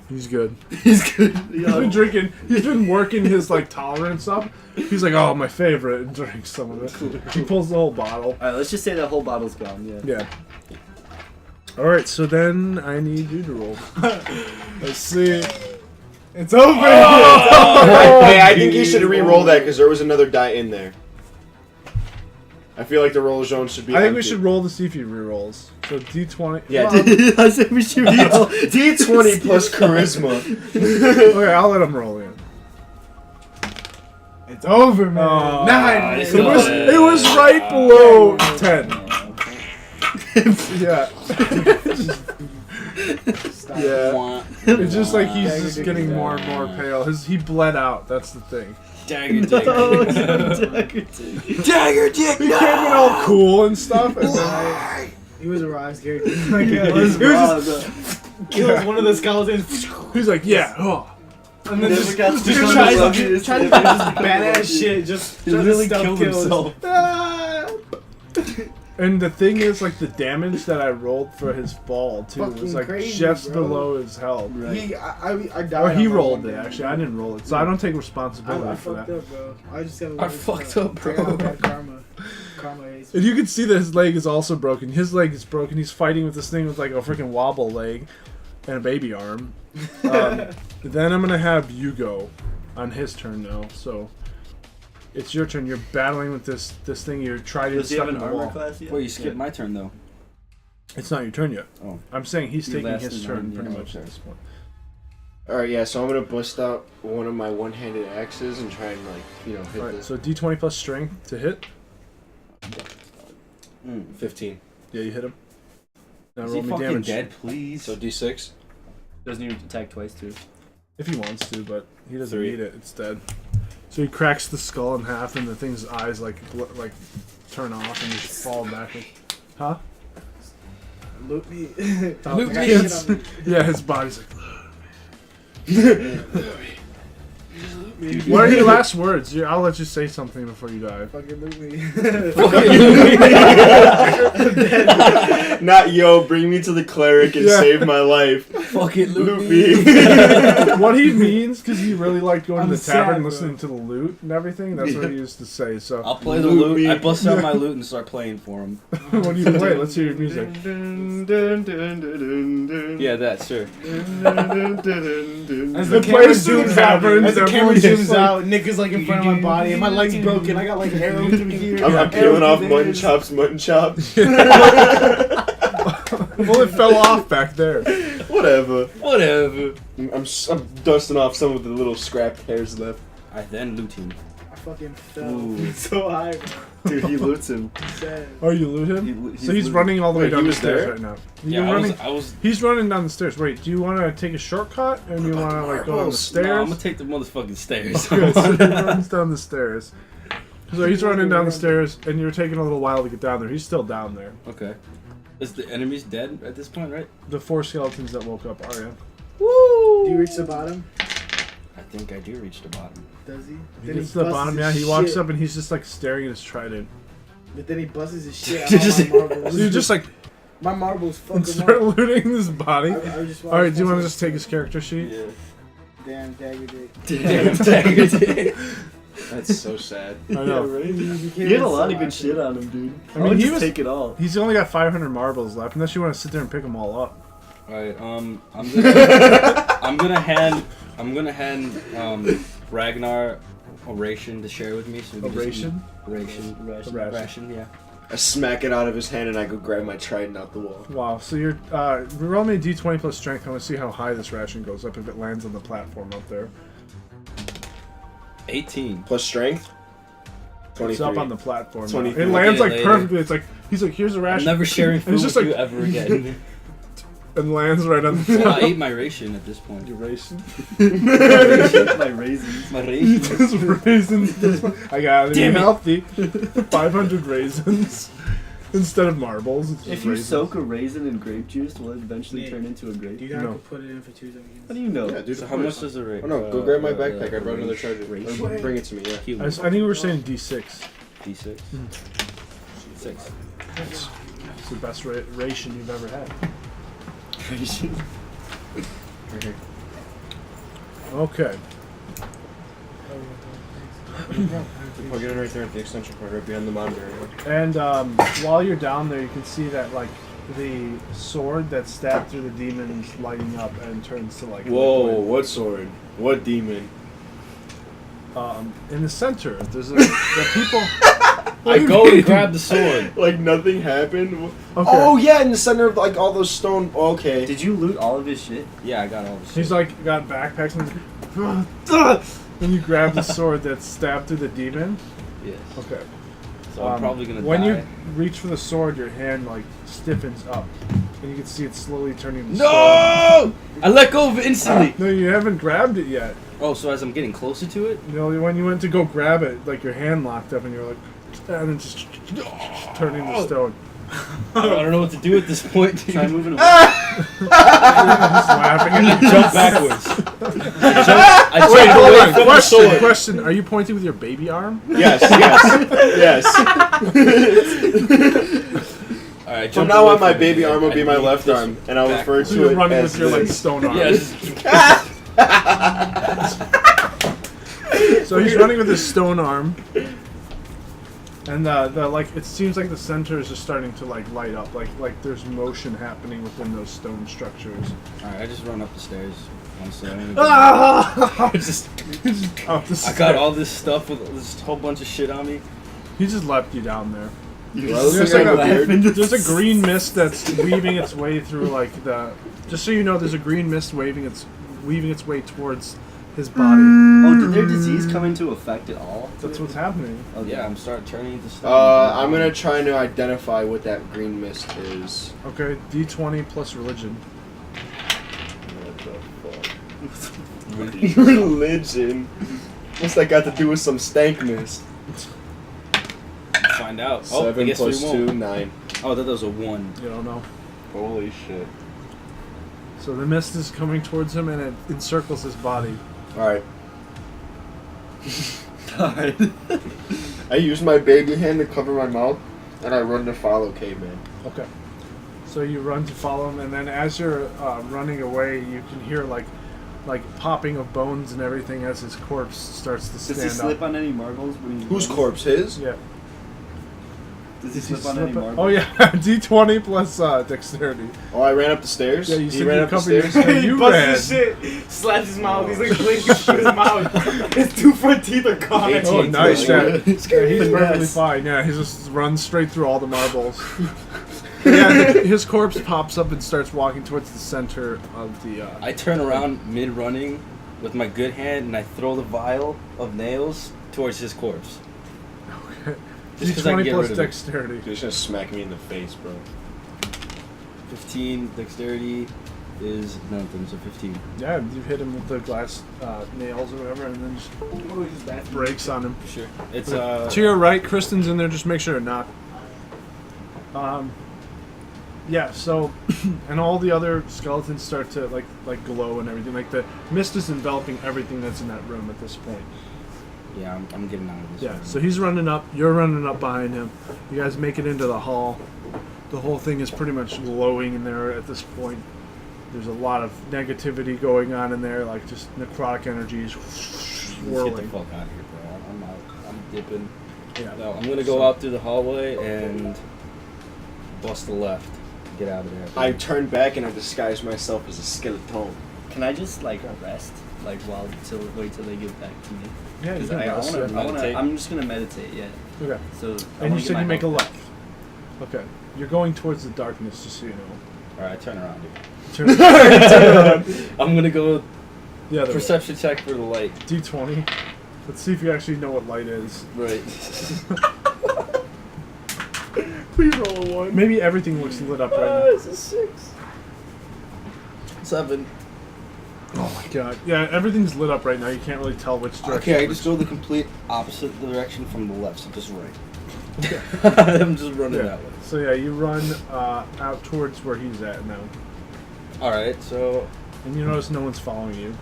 B: He's good.
D: He's good.
B: He's been drinking. He's been working his like tolerance up. He's like, oh, my favorite, and drinks some of it. He pulls the whole bottle.
D: Alright, let's just say that whole bottle's gone. Yeah.
B: Yeah. All right, so then I need you to roll. Let's see. It's over.
F: Hey, I think you should re-roll that because there was another die in there. I feel like the roll zone should be.
B: I think we
F: empty.
B: should roll to see if he re-rolls. So D20.
F: Yeah,
D: I said we should roll.
F: D20 plus charisma.
B: Okay, I'll let him roll in.
C: It's over, man.
B: Oh,
C: 9.
A: it's
B: It
A: not
B: was.
A: bad.
B: It was right below 10. Yeah.
C: Stop.
B: Yeah. It's just like he's just getting more and more pale. He bled out. That's the thing.
A: Dagger dick.
B: Dagger dick. He came in all cool and stuff, and then
C: He was a rise character. Like, he was just kills one of the skeletons.
B: he's like, yeah. Oh.
C: And then just
D: got
C: just
D: to
C: tries
D: love
C: to
D: you.
C: do this badass shit. Just tries to
A: really
C: stealth
A: killed
C: kills.
A: himself.
C: Ah!
B: And the thing is, like, the damage that I rolled for his fall too was
C: Fucking
B: like
C: crazy,
B: just
C: bro.
B: below his health.
C: I died.
B: Or he
C: on my
B: rolled
C: one
B: it.
C: day.
B: Actually, I didn't roll it, so I don't take responsibility
C: I
B: for
C: fucked
B: that.
C: up, bro. I just got.
A: I fucked up, bro.
C: I got bad karma. Karma hates me.
B: And you can see that his leg is also broken. His leg is broken. He's fighting with this thing with like a freaking wobble leg and a baby arm. Then I'm gonna have you go on his turn now. So it's your turn. You're battling with this thing. You're trying to
D: Does he have
B: stuck
D: an
B: in the
D: armor
B: wall.
D: class yet?
A: Wait, you skipped my turn though.
B: It's not your turn yet.
A: Oh.
B: I'm saying he's
D: Your
B: taking
D: last
B: his
D: in
B: turn
D: line,
B: pretty
D: yeah.
B: much at this point.
F: Alright, yeah, so I'm gonna bust out one of my one-handed axes and try and, like, you know, hit
B: Alright,
F: the
B: so D20 plus strength to hit.
F: 15.
B: Yeah, you hit him. Now
A: Is
B: roll
A: he
B: me
A: fucking
B: damage.
A: dead, please?
F: So D6.
D: Doesn't even attack twice too.
B: If he wants to, but he doesn't
F: 3.
B: need it. It's dead. So he cracks the skull in half, and the thing's eyes like turn off, and just fall backwards. Huh?
C: Loot me.
B: Oh,
A: Loot
C: I got
A: me.
C: shit on me.
B: Yeah, his body's like.
C: Dude,
B: What are your last words? I'll let you say something before you die.
C: Fucking loot me.
F: Not yo, bring me to the cleric and
B: Yeah.
F: save my life.
A: Fuck it,
F: Loot me.
B: What he means, because he really liked going
C: I'm
B: to the tavern,
C: sad, bro.
B: listening to the loot and everything. That's what he used to say. So
A: I'll play the
F: Loot
A: loot.
F: me.
A: I bust out my loot and start playing for him.
B: what do you play? Let's hear your music.
A: Yeah, that, sure.
C: As
B: The
C: the camera
B: place in the
C: zooms out,
B: tavern,
C: as the camera
B: everybody's
C: zooms
B: like-
C: out, Nick is like in front of my body, and my leg's broken. I got like arrows through here.
F: I'm
C: arrows
F: peeling
C: through
F: off
C: this.
F: mutton chops.
B: Well, it fell off back there.
F: Whatever.
A: Whatever.
F: I'm dusting off some of the little scrap hairs left.
A: I then loot him.
C: I fucking fell
A: Ooh.
C: so high.
F: Dude, he loots him.
C: Sad.
B: Oh, you loot him?
D: He's
B: So he's
D: looting.
B: running all the way
F: Wait,
B: down
F: he
B: the
F: was
B: stairs
F: there?
B: right now.
A: Yeah,
B: You're running.
A: I was.
B: He's running down the stairs. Wait, do you want to take a shortcut, or do you want to like go down the stairs?
A: No, I'm gonna take the motherfucking stairs.
B: Good, so he runs down the stairs. So he's running down the stairs, and you're taking a little while to get down there. He's still down there.
A: Okay. Is the enemy's dead at this point, right?
B: The 4 skeletons that woke up are, yeah.
C: Do you reach the bottom?
A: I think I do reach the bottom.
C: Does he?
B: He
C: Then
B: gets to the
C: busts
B: bottom,
C: his
B: yeah. He walks
C: shit.
B: up, and he's just like staring at his trident.
C: But then he busts his shit
A: You
C: out
A: just-
C: of my marbles.
B: So you just like
C: my marbles fucking
B: start
C: up.
B: looting his body.
C: I just
B: Alright, do you want to just take his character sheet?
A: Yeah.
C: Damn dagger dick.
A: Damn dagger dick.
F: That's so sad.
B: I know.
D: right?
C: You
D: He had a lot of good shit on him, dude.
B: I mean, he
D: just
B: was-
D: take it all.
B: He's only got 500 marbles left, unless you want to sit there and pick them all up.
A: All right. I'm gonna hand Ragnar a ration to share with me. So we
B: A
A: can just
B: ration?
A: eat- Ration. Yeah.
F: I smack it out of his hand and I go grab my trident out the wall.
B: Wow. So you're roll me a d20 plus strength. I want to see how high this ration goes up if it lands on the platform up there.
A: 18.
F: Plus strength? 23.
B: It's up on the platform. now.
F: 23.
B: It lands
A: I'll
B: like
A: get it later.
B: perfectly. It's like he's like, here's a
A: I'm
B: ration.
A: never sharing
B: And
A: food
B: it's
A: with
B: just
A: you
B: like-
A: ever again.
B: and lands right on the
A: Well, I
B: top.
A: ate my ration at this point.
B: Your ration.
D: My raisins.
A: My ration.
B: Just raisins. I gotta be
A: Damn it.
B: healthy. 500 raisins instead of marbles. It's just
D: If you
B: raisins.
D: soak a raisin in grape juice, will it eventually
C: Yeah.
D: turn into a grape?
C: You gotta
B: No.
C: put it in for 2 seconds.
D: How do you know?
F: Yeah, dude.
A: So
F: of
A: how
F: course.
A: much does the rate?
F: Oh no, go grab my backpack. I brought another charger.
D: ration.
F: Or bring it to me, yeah.
B: I think we were saying D6.
A: D6. 6.
B: It's the best ration you've ever had.
F: Right here.
B: Okay.
F: Plug it in right there at the extension cord, right behind the monitor.
B: And while you're down there, you can see that like the sword that stabbed through the demon is lighting up and turns to like
F: Whoa,
B: liquid.
F: what sword? What demon?
B: In the center, there's the people.
A: I go and grab the sword.
F: Like nothing happened?
B: Okay.
F: Oh yeah, in the center of like all those stone. Okay.
D: Did you loot all of his shit?
A: Yeah, I got all this.
B: He's like got backpacks and then you grab the sword that stabbed through the demon.
A: Yes.
B: Okay.
A: So I'm probably gonna
B: when
A: die.
B: you reach for the sword, your hand like stiffens up, and you can see it slowly turning to stone.
A: No! I let go of it instantly.
B: No, you haven't grabbed it yet.
A: Oh, so as I'm getting closer to it?
B: You know, when you went to go grab it, like your hand locked up, and you're like, and then just turning to stone.
A: I don't know what to do at this point.
D: Try moving away.
B: Just laughing.
A: I jump backwards. I jump
B: Wait, hold
A: away
B: on.
A: from the sword.
B: Question. Are you pointing with your baby arm?
F: Yes, yes.
A: All right,
F: From
A: jump
F: now
A: away
F: on, my
A: from
F: baby
A: it.
F: arm will
A: I
F: be my
A: need
F: left
A: this
F: arm, and I'll refer
A: backwards.
B: So
F: to
B: you're
F: it
B: running
F: as
B: with your like
F: this.
B: stone arm.
A: Yes.
B: So he's running with his stone arm, and the like it seems like the center is just starting to like light up, like there's motion happening within those stone structures.
A: All right, I just run up the stairs. Honestly, I don't
B: Ah!
A: even. Just,
B: Up the
A: I got all this stuff with this whole bunch of shit on me.
B: He just left you down there.
F: Well,
B: There's
F: think
B: like
F: I'm
B: a,
F: weird.
B: there's a green mist that's weaving its way through like the. Just so you know, there's a green mist weaving its way towards his body.
D: Oh, did their disease come into effect at all?
B: That's what's happening.
D: Okay.
A: Yeah, I'm starting turning into stuff.
F: I'm gonna try to identify what that green mist is.
B: Okay, D20 plus religion.
F: What the fuck? Religion? What's that got to do with some stank mist?
A: Find out. Oh, I
F: 7
A: guess
F: plus
A: we
F: 2,
A: won't.
F: 9.
A: Oh, that was a 1.
B: You don't know.
F: Holy shit.
B: So the mist is coming towards him and it encircles his body.
F: Alright.
D: Alright.
F: I use my baby hand to cover my mouth, and I run to follow Caveman.
B: Okay. So you run to follow him, and then as you're running away, you can hear like popping of bones and everything as his corpse starts to
D: Does
B: stand
D: he slip
B: up.
D: on any marbles? When he's
F: Whose
D: running?
F: corpse? His?
B: Yeah.
D: Does he
B: Does he
D: slip on any
B: slip
D: marbles?
B: Oh yeah, D20 plus dexterity.
F: Oh, I ran up the stairs?
B: Yeah, you
F: He
B: said
F: ran
B: you
F: up the
B: covered your
F: stairs?
B: stairs. You
C: busts
B: ran.
C: his shit, slaps his mouth. He's like blinking through his mouth. His 2 front teeth are gone.
A: 18.
B: Oh, nice.
A: Yeah.
B: Yeah, he's perfectly fine. Yeah, he just runs straight through all the marbles. Yeah, his corpse pops up and starts walking towards the center of the.
A: I turn around mid-running with my good hand and I throw the vial of nails towards his corpse. Just 'cause I can
B: D20
A: get
B: plus
A: rid of it.
B: dexterity.
F: You're just gonna smack me in the face, bro.
A: 15 dexterity is nothing, so 15.
B: Yeah, you hit him with the glass nails or whatever, and then just breaks on him.
A: For sure. It's
B: To your right, Kristen's in there. Just make sure to knock. Yeah. So, and all the other skeletons start to like glow and everything. Like the mist is enveloping everything that's in that room at this point.
A: yeah, I'm getting out of this.
B: Yeah.
A: room.
B: So he's running up. You're running up behind him. You guys make it into the hall. The whole thing is pretty much glowing in there at this point. There's a lot of negativity going on in there, like just necrotic energies
A: Let's get the
B: swirling.
A: fuck out of here, bro. I'm out. I'm dipping.
B: Yeah.
A: No, I'm gonna go out through the hallway and bust a left. Get out of there.
F: I turn back and I disguise myself as a skeleton.
D: Can I just like rest, like wait till they get back to me?
B: Yeah, you
D: Because
B: can
D: I
B: rest,
D: wanna,
B: yeah.
A: Meditate.
D: I'm just gonna meditate. Yeah.
B: Okay.
D: So. I
B: And
D: wanna
B: you
D: get
B: said
D: my
B: you make a
D: health
B: left. Okay. You're going towards the darkness, just so you know.
A: Alright, turn around, dude.
B: Turn,
A: Turn around. I'm gonna go
B: the other way.
A: perception check for the light.
B: D20. Let's see if you actually know what light is.
A: Right.
F: Please roll a 1.
B: Maybe everything looks lit up right now.
F: It's a 6.
A: 7.
B: Oh my god. Yeah, everything's lit up right now. You can't really tell which direction.
A: Okay, I just go the complete opposite direction from the left, so just right. I'm just running
B: Yeah.
A: that way.
B: So yeah, you run out towards where he's at now.
A: Alright, so.
B: And you notice no one's following you.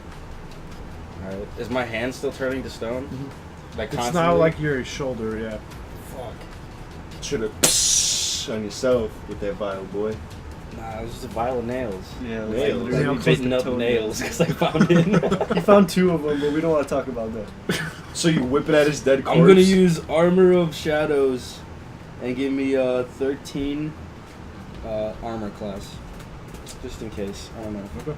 A: Alright. Is my hand still turning to stone? Like
B: It's
A: constantly?
B: not like your shoulder, yeah.
A: Fuck.
F: Should have on yourself with that vial, boy.
A: Nah, it was just a vial of nails.
D: Yeah.
F: Nails.
A: Like
B: Nails.
A: bitten up nails because I found it.
D: You found 2 of them, but we don't want to talk about that.
F: So you whip it at his dead corpse.
A: I'm gonna use Armor of Shadows and give me 13 armor class. Just in case. I don't know.
B: Okay.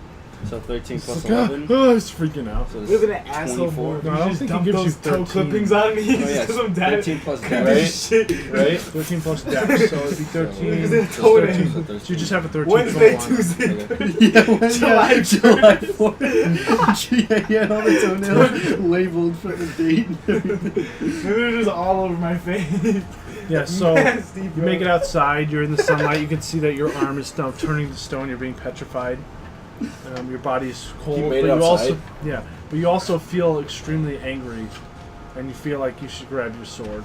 A: So 13 plus
B: It's like,
A: 11.
B: oh, he's freaking out.
A: So it's
C: Look at that asshole
A: 24.
C: board.
B: No, I don't think he
C: dump
B: gives you
C: those toe
B: 13.
C: clippings on me
A: Oh, yeah,
C: because I'm dead.
A: 13 plus
C: Couldn't
A: dex.
C: do
F: Right?
C: shit.
F: Right?
B: 13 plus dex, so it'd be 13.
C: Look at
A: So
C: that toenail.
A: 13.
B: So you just have a 13
C: Wednesday,
B: total on it.
C: Tuesday,
A: Okay.
C: July
D: July 4th. Yeah, all the toenails labeled for the date and everything.
C: They're just all over my face.
B: Yeah, so
C: Nasty,
B: you
C: bro.
B: make it outside, you're in the sunlight, you can see that your arm is now turning to stone, you're being petrified. Your body's cold,
F: You made
B: but
F: it
B: you also
F: outside?
B: but you also feel extremely angry, and you feel like you should grab your sword.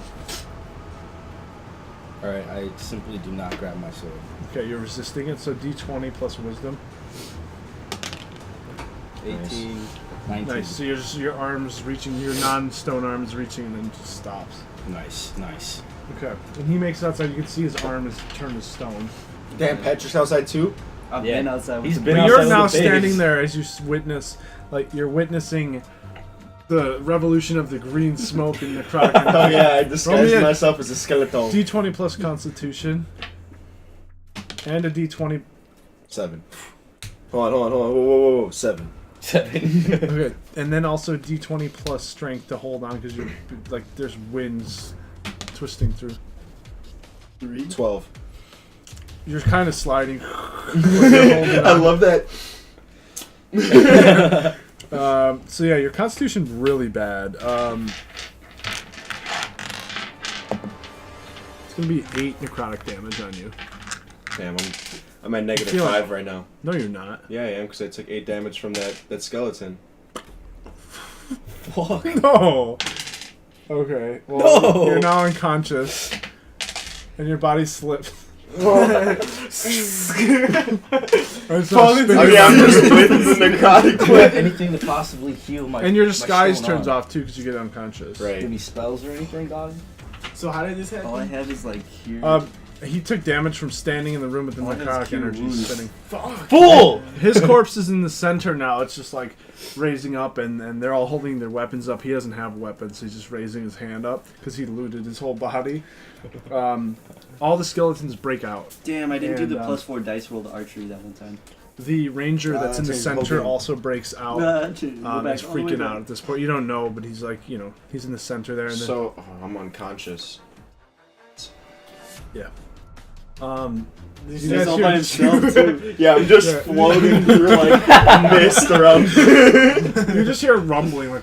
A: Alright, I simply do not grab my sword.
B: Okay, you're resisting it, so D20 plus wisdom.
A: 18, 19.
B: Nice. So your arms reaching, your non-stone arms reaching, and then just stops.
A: Nice, nice.
B: Okay. And he makes it outside. You can see his arm is turned to stone.
F: Damn, Patrick's outside too?
D: I've
A: Yeah.
D: been outside with
A: He's
D: the
A: been
B: But
A: outside
B: you're
A: with
B: now
A: the
B: standing
A: babes.
B: there as you witness, like you're witnessing the revolution of the green smoke and necrotic energy.
F: Oh yeah, I
B: Roll me
F: disguised
B: a
F: myself as a skeleton.
B: D20 plus Constitution, and a D20.
F: 7. Hold on. Whoa. 7.
A: 7.
B: Okay, and then also D20 plus Strength to hold on because you're like there's winds twisting through.
F: 12.
B: You're kind of sliding.
F: I love that.
B: So yeah, your Constitution's really bad. It's gonna be 8 necrotic damage on you.
F: Damn, I'm at negative
B: Feel-
F: 5 right now.
B: No, you're not.
F: Yeah, I am, because I took 8 damage from that skeleton.
A: Fuck.
B: No. Okay. Well,
A: No.
B: you're now unconscious, and your body slips.
F: Oh yeah, I'm just with the necrotic
A: Do I have
F: whip.
A: anything to possibly heal my
B: And your
A: my
B: disguise
A: stone
B: turns
A: arm?
B: off too because you get unconscious.
F: Right.
A: Any spells or anything, dog?
C: So how did this happen?
D: All I have is like here.
B: He took damage from standing in the room with the
D: Oh, that's
B: necrotic
D: cute
B: energy
D: wounds.
B: spinning.
A: Fool!
B: His corpse is in the center now. It's just like raising up, and they're all holding their weapons up. He doesn't have weapons. So he's just raising his hand up because he looted his whole body. All the skeletons break out.
D: Damn, I didn't do
B: and,
D: the +4 dice roll to archery that one time.
B: The ranger that's in the
F: Change the whole
B: center
F: game.
B: also breaks out.
D: Nah, shit, go back
B: He's
D: all the way
B: freaking
D: down.
B: out at this point. You don't know, but he's like, he's in the center there. And then,
F: So, I'm unconscious.
B: yeah.
C: This
B: You
D: He's
B: guys
D: all
B: hear-
D: by himself too.
F: Yeah, I'm just
B: Yeah.
F: floating through like mist around.
B: You just hear rumbling like.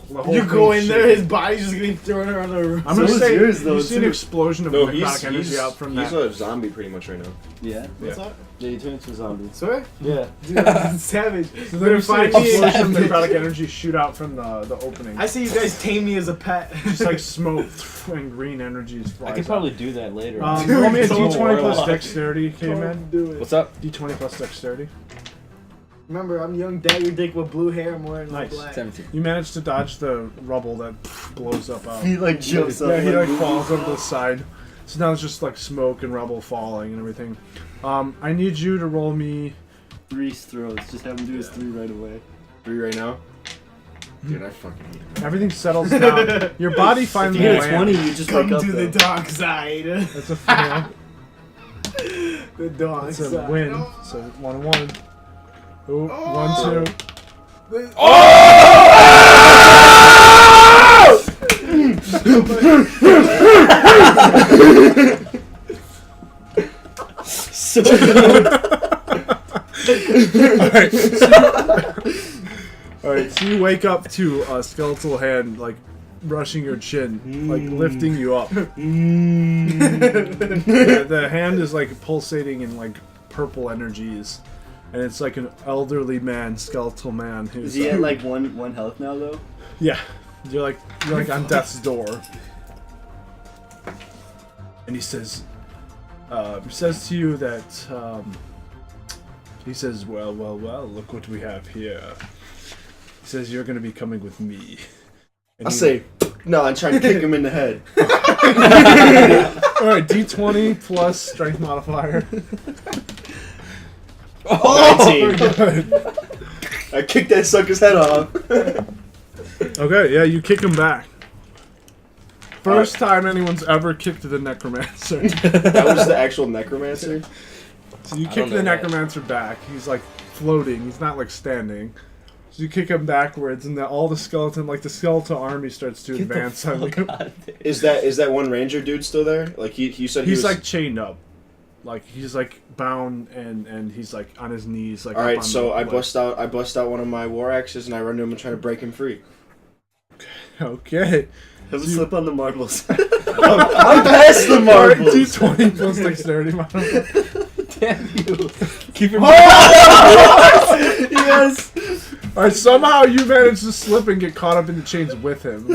B: The whole
C: You go
B: thing's
C: in there,
B: shaking.
C: his body's just getting thrown around the room.
B: I'm gonna
D: So is
B: say
D: yours, though,
B: you see an
D: too.
B: explosion of
F: No,
B: necrotic energy
F: he's
B: out from
F: he's
B: that.
F: a zombie pretty much right now.
D: Yeah.
C: What's
B: Yeah.
C: up?
A: Yeah, you turn into a zombie.
C: Swear?
A: Yeah.
C: Dude, that's savage.
B: So then you see an
C: Find me.
B: explosion of necrotic energy shoot out from the opening.
C: I see you guys tame me as a pet.
B: Just like smoke and green energies
A: I
B: flies
A: could probably do that later.
B: out. Roll me a
A: Don't
B: D20
A: worry
B: plus
A: about it.
B: dexterity, caveman.
C: Don't do it.
A: What's up?
B: D20 plus dexterity.
C: Remember, I'm young dagger dick with blue hair. I'm wearing all
B: Nice.
C: black.
A: 17.
B: You managed to dodge the rubble that blows up out.
D: He like jumps up.
B: Yeah, he like
D: like,
B: falls over the side. So now it's just like smoke and rubble falling and everything. I need you to roll me
D: 3 throws. Just have him do his 3 right away.
F: 3 right now. Dude, I fucking hate it.
B: Everything settles down. Your body
D: If
B: finally
D: you get a
B: lands.
D: 20, you just
C: Come
D: wake up.
C: to the
D: though.
C: dark side.
B: That's a fail.
C: The dark
B: It's a
C: side.
B: win. So 1-1. Ooh,
C: Oh.
B: 1-2.
D: So
B: Alright, so you wake up to a skeletal hand, like, brushing your chin, like, lifting you up. The hand is, like, pulsating in, like, purple energies. And it's like an elderly man, skeletal man,
D: Is
B: who's...
D: he at like one health now though?
B: Yeah. You're like on death's door. And he says to you that, he says, well, look what we have here. He says, you're going to be coming with me. And
F: I say, no, I'm trying to kick him in the head.
B: Alright, D20 plus strength modifier.
F: Oh, 19. I kicked that sucker's head off.
B: Okay, yeah, you kick him back. First time anyone's ever kicked the necromancer.
F: That was the actual necromancer?
B: So you
A: I
B: kick
A: don't
B: the
A: know that.
B: necromancer back. He's like floating. He's not like standing. So you kick him backwards, and then all the skeleton army starts to advance on you.
F: Is that one ranger dude still there? Like he said he
B: He's
F: was
B: like chained up, like he's like bound, and he's like on his knees. Like
F: all
B: up
F: right,
B: on
F: so
B: the
F: I
B: ledge.
F: bust out one of my war axes and I run to him and try to break him free.
B: Okay.
D: Have a slip on the marbles.
F: I'm past the marbles.
B: D20 plus dexterity modifier.
D: Damn you. Keep your
F: Yes.
B: All right, somehow you manage to slip and get caught up in the chains with him.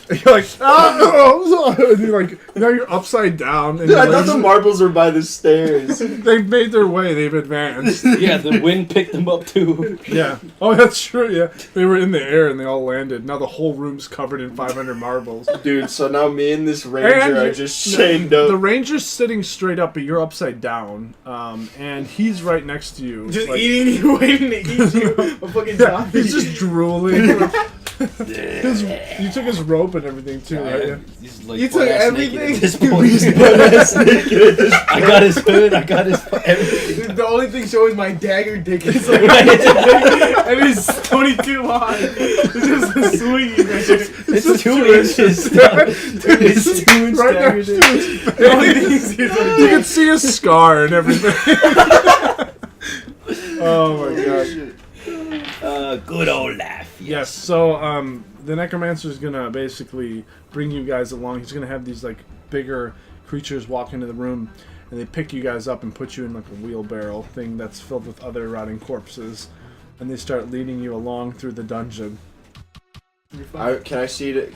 B: You're like, oh, and you're like, now you're upside down. And
F: Dude, I
B: your
F: thought the
B: legs-
F: marbles were by the stairs.
B: they've made their way. They've advanced.
A: Yeah, the wind picked them up too.
B: Yeah. Oh, that's true. Yeah, they were in the air and they all landed. Now the whole room's covered in 500 marbles.
F: Dude, so now me and this ranger are just chained
B: The
F: up.
B: ranger's sitting straight up, but you're upside down. And he's right next to you.
C: Just
B: like-
C: eating you, waiting to eat you. A fucking
B: Yeah,
C: zombie.
B: he's just drooling. You took his rope and everything too, right? Yeah.
A: He's like
C: You took
A: butt-ass naked
C: everything?
A: at this point. I got his hood. I got his everything.
C: The only thing showing my dagger dick is like, and it's 22 high. It's just a swinging.
A: It's
B: just
A: 2
B: 2
A: inches.
B: Dude,
D: It's 2-inch
B: right
D: dagger
B: next to
D: dick.
B: his
C: The only thing is
B: You can see a scar and everything. Oh my god.
A: Good old laugh.
B: Yes, so the necromancer is gonna basically bring you guys along. He's gonna have these like bigger creatures walk into the room, and they pick you guys up and put you in like a wheelbarrow thing that's filled with other rotting corpses, and they start leading you along through the dungeon.
F: Can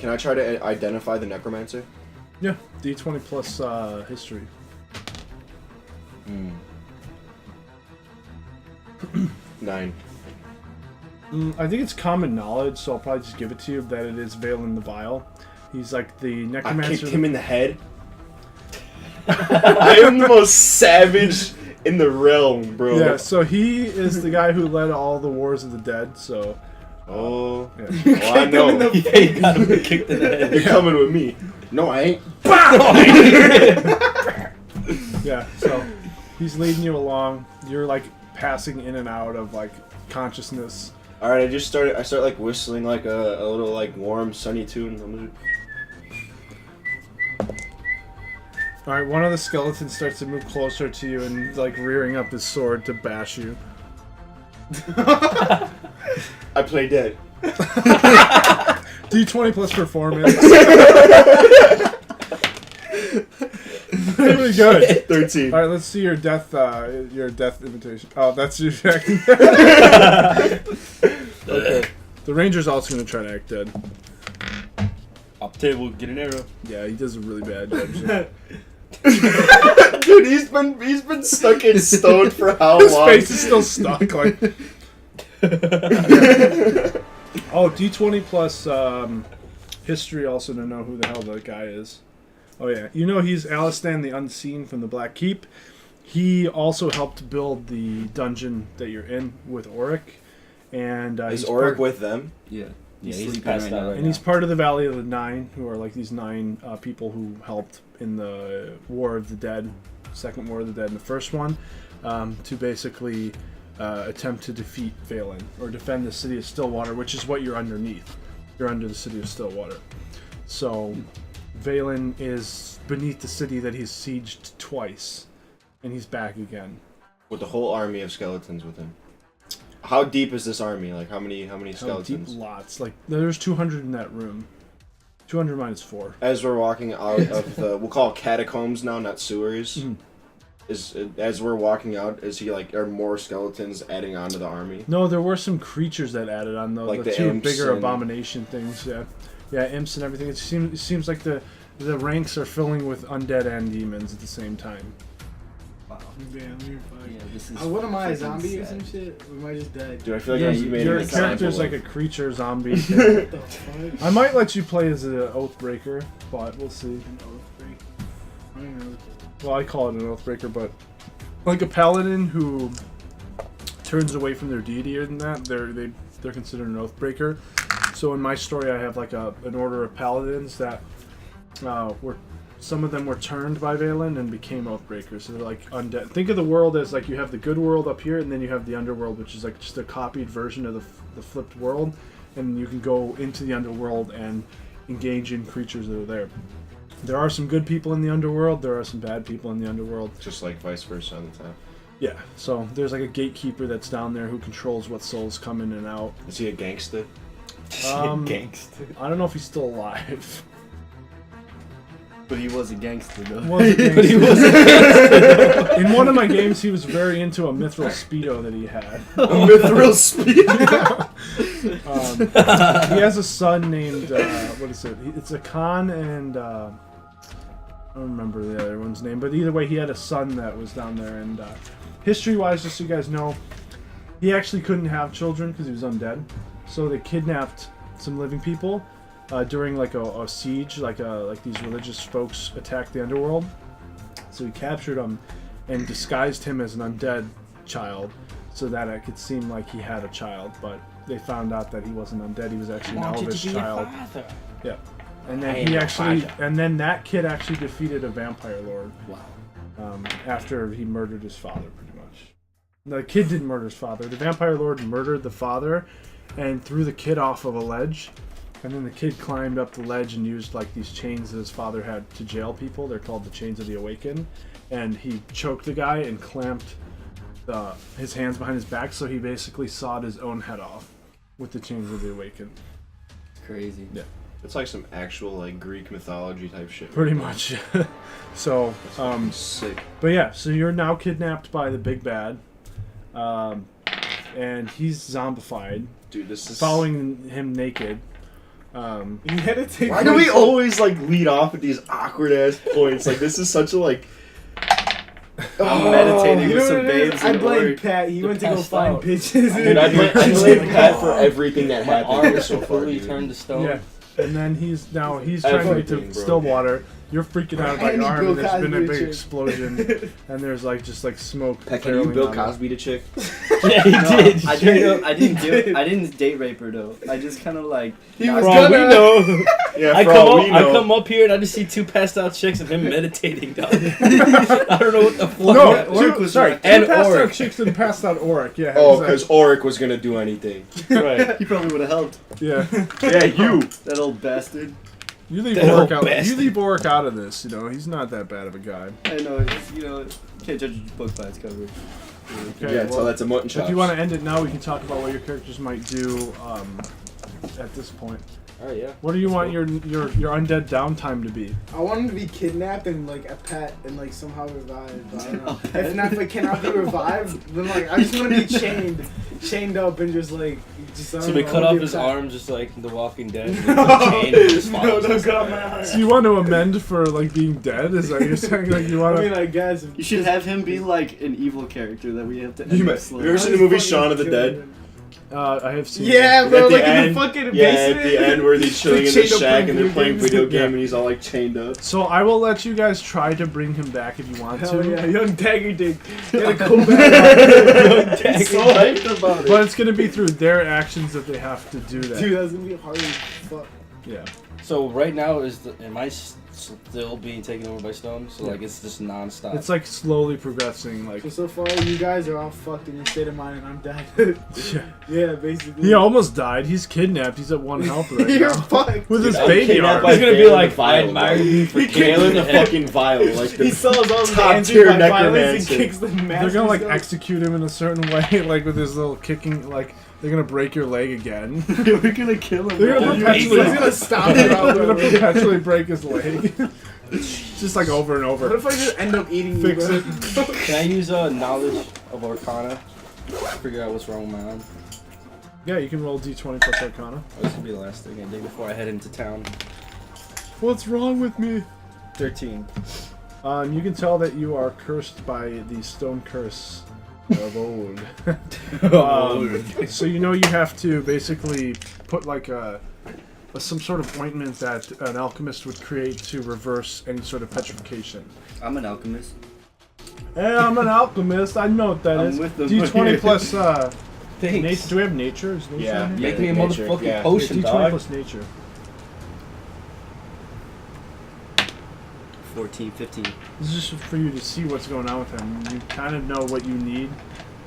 F: I try to identify the necromancer?
B: Yeah, D20 plus history.
F: 9.
B: I think it's common knowledge, so I'll probably just give it to you that it is Vale in the Vial. He's like the
F: I
B: necromancer.
F: kicked him in the head. I am the most savage in the realm, bro.
B: Yeah, so he is the guy who led all the Wars of the Dead, so...
F: Oh.
B: Yeah.
F: Well, I know.
A: Yeah, you got him kicked in the head.
F: You're coming with me. No, I ain't.
B: Yeah, so he's leading you along. You're like passing in and out of like consciousness.
F: All right, I start like whistling like a little like warm sunny tune. I'm
B: All right, one of the skeletons starts to move closer to you and like rearing up his sword to bash you.
F: I play dead.
B: D20 plus performance. Really good.
F: 13.
B: All right, let's see your death invitation. Oh, that's you, Jack. Okay. The ranger's also gonna try to act dead.
A: Up table, get an arrow.
B: Yeah, he does a really bad job.
F: Dude, he's been stuck in stone for how
B: His
F: long?
B: face is still stuck. Like. Oh, D20 plus history also to know who the hell the guy is. Oh yeah, you know he's Alistan the Unseen from the Black Keep. he also helped build the dungeon that you're in with Auric, and
F: Is
B: he's
F: Auric
B: part-
F: with them?
D: Yeah.
A: Yeah, he's
D: sleeping
A: passed
D: right
A: out
D: now.
A: right
B: and he's part of the Valley of the Nine, who are like these 9 people who helped in the War of the Dead, Second War of the Dead, and the first one, to basically attempt to defeat Valen or defend the city of Stillwater, which is what you're underneath. You're under the city of Stillwater. So Valen is beneath the city that he's sieged twice, and he's back again.
F: With the whole army of skeletons with him. How deep is this army? Like how many
B: How
F: skeletons?
B: deep? Lots. Like there's 200 in that room. 200 minus 4.
F: As we're walking out of the, we'll call it catacombs now, not sewers.
B: Mhm.
F: As we're walking out, is he like, are more skeletons adding on to the army?
B: No, there were some creatures that added on though.
F: Like
B: the
F: the
B: 2
F: imps
B: bigger
F: and-
B: abomination things. Yeah, imps and everything. It seems like the ranks are filling with undead and demons at the same time.
D: Wow.
C: Damn, you're fucked.
D: Yeah, this is.
C: What am I, a
D: freaking
C: zombie or
D: sad.
C: some shit? We might just die.
F: Dude, I feel like
B: Yeah,
F: you made
B: your
F: an example
B: character's like
F: of-
B: a creature zombie.
C: What the fuck?
B: I might let you play as an Oathbreaker, but we'll see.
C: An oath break. I don't even know.
B: Well, I call it an Oathbreaker, but like a paladin who turns away from their deity or than that, they're considered an Oathbreaker. So in my story, I have like an order of paladins that were. Some of them were turned by Valen and became Oathbreakers. So they're like undead. Think of the world as like you have the good world up here, and then you have the underworld, which is like just a copied version of the flipped world. And you can go into the underworld and engage in creatures that are there. There are some good people in the underworld. There are some bad people in the underworld.
F: Just like vice versa on the top.
B: Yeah. So there's like a gatekeeper that's down there who controls what souls come in and out.
F: Is he a gangster?
A: Gangster.
B: I don't know if he's still alive.
D: But he was a gangster though.
B: Was a gangster. In one of my games, he was very into a mithril speedo that he had.
F: Mithril speed.
B: He has a son named what is it? It's a Khan and I don't remember the other one's name, but either way, he had a son that was down there. And history-wise, just so you guys know, he actually couldn't have children because he was undead. So they kidnapped some living people. During like a siege, like these religious folks attacked the underworld, so he captured him and disguised him as an undead child, so that it could seem like he had a child. But they found out that he wasn't undead; he was actually an elvish child. Yeah, and then and then that kid actually defeated a vampire lord.
D: Wow.
B: After he murdered his father, pretty much. The kid didn't murder his father. The vampire lord murdered the father, and threw the kid off of a ledge. And then the kid climbed up the ledge and used like these chains that his father had to jail people. They're called the Chains of the Awakened. And he choked the guy and clamped his hands behind his back, so he basically sawed his own head off with the Chains of the Awakened.
D: It's crazy.
B: Yeah.
F: It's like some actual like Greek mythology type shit.
B: Pretty much. So,
F: Sick.
B: but yeah, so you're now kidnapped by the big bad. And he's zombified,
F: Dude, this is
B: following him naked.
C: You had to take
F: Why do we always like lead off with these awkward ass points? Like this is such a like.
D: I'm meditating
C: You
D: with
C: know
D: some
C: what it is?
D: babes
C: I
D: in
C: blame
D: Oregon.
C: Pat. He went to go
A: passed
C: find
A: out.
C: bitches.
F: Dude, I blame Pat for everything that
A: My
F: happened
A: arm is
F: so far.
A: fully
F: Dude.
A: turned to stone.
B: Yeah. And then he's trying to get
F: Everything,
B: to
F: bro.
B: Stillwater. You're freaking out about
C: Any
B: your arm,
C: Bill
B: and there's been a
C: Cosby
B: big
C: chick.
B: explosion, and there's like just like smoke.
F: Pat, can you
B: barreling
F: Bill
B: out of it.
F: Cosby to chick?
A: Yeah, he
D: No,
A: did.
D: I didn't date rape her though. I just kind of like.
C: He
D: not-
C: was
A: For all we
C: gonna.
A: know.
F: Yeah,
A: I
F: for
A: come
F: all
A: up,
F: we
A: I
F: know.
A: come up here and I just see 2 passed out chicks and him meditating, dog. I don't know what the fuck.
B: No,
D: Oric
B: two,
D: was
B: sorry,
D: right.
B: two
A: And
B: passed out
A: Oric.
B: chicks and passed out Oric. Yeah.
F: Oh,
B: exactly.
F: because Auric was gonna do anything.
A: Right.
D: He probably would have helped.
B: Yeah.
F: Yeah, you.
D: That old bastard.
B: You leave
A: That
B: Oric
A: old
B: out. You
A: bastard.
B: leave Oric out of this. You know, he's not that bad of a guy.
D: I know. It's, you can't judge a book by its cover.
B: Okay.
F: Yeah,
B: well,
F: so that's a mutton chop.
B: if you want to end it now, we can talk about what your characters might do at this point.
A: Alright, yeah.
B: What do you want your undead downtime to be?
C: I want him to be kidnapped and like a pet and like somehow revived. But I don't know. If not, if it cannot be revived, then like I just want to be chained up and just like just. I
A: So
C: don't
A: we
C: know, I
A: cut
C: wanna
A: off
C: be a
A: his
C: pet.
A: arm just like The Walking Dead. And the chain and just
C: No,
A: follows
C: don't
A: us.
C: cut off my arm.
B: So you want to amend for like being dead? Is that what you're saying? Like you want
C: I
B: to?
C: mean, I guess.
D: You should have him be like an evil character that we have to.
F: You
D: end
F: ever
D: slowly.
F: seen the movie Shaun of the Dead?
B: I have seen.
C: Yeah,
B: it.
C: bro,
F: At the
C: like in
F: end-
C: the fucking
F: Yeah,
C: basement.
F: at the end where he's chilling in the
C: Chained up
F: shack and they're playing
C: video
F: video
B: games.
F: game and he's all like chained up.
B: So I will let you guys try to bring him back if you want
C: Hell
B: to.
C: yeah, young Dagger Dick. Gotta go back.
F: He's so hyped about it.
B: But it's gonna be through their actions that they have to do that.
C: Dude, that's gonna be hard as fuck.
B: Yeah.
A: So right now am I still being taken over by Stone? So like it's just nonstop.
B: It's like slowly progressing. Like
C: So far, you guys are all fucked in your state of mind, and I'm dead. Yeah, basically.
B: he almost died. He's kidnapped. He's at 1 health right
C: You're
B: now.
C: fucked.
B: With his
F: I'm
B: baby
F: kidnapped
B: arm.
F: by
A: He's gonna be
F: Galen
A: like,
F: the Vile,
A: I admire
F: bro.
A: you for
F: Galen the
A: killing
F: fucking Vile, like
C: He
F: the
C: sells all the
F: top
C: answers
F: tier
C: by violence
F: necromancer.
C: and kicks the mask.
B: They're gonna like
C: and
B: execute him in a certain way, like with his little kicking. Like they're gonna break your leg again.
F: We're gonna kill him.
B: They're
F: bro.
B: gonna
C: stuff. He's gonna stop it all
B: They're gonna
C: the way.
B: perpetually break his leg. Just like over and
C: What
B: over.
C: if I just end up eating
B: Fix
C: you,
B: it.
C: bro?
A: Can I use knowledge of Arcana to figure out what's wrong with my arm?
B: Yeah, you can roll d20 plus Arcana.
A: Oh, this will be the last thing I do before I head into town.
B: What's wrong with me?
A: 13.
B: You can tell that you are cursed by the stone curse of old. So you know you have to basically put like some sort of ointment that an alchemist would create to reverse any sort of petrification.
D: I'm an alchemist.
B: Hey, I'm an alchemist. I know what that
D: I'm
B: is.
D: with them.
B: D20 plus
A: Thanks.
B: nature. Do we have nature? Is nature
F: Yeah.
B: on here?
A: Make me a
F: nature,
A: motherfucking
F: yeah.
A: potion,
B: D20
A: dog.
B: plus nature.
D: 14, 15.
B: This is just for you to see what's going on with him. You kind of know what you need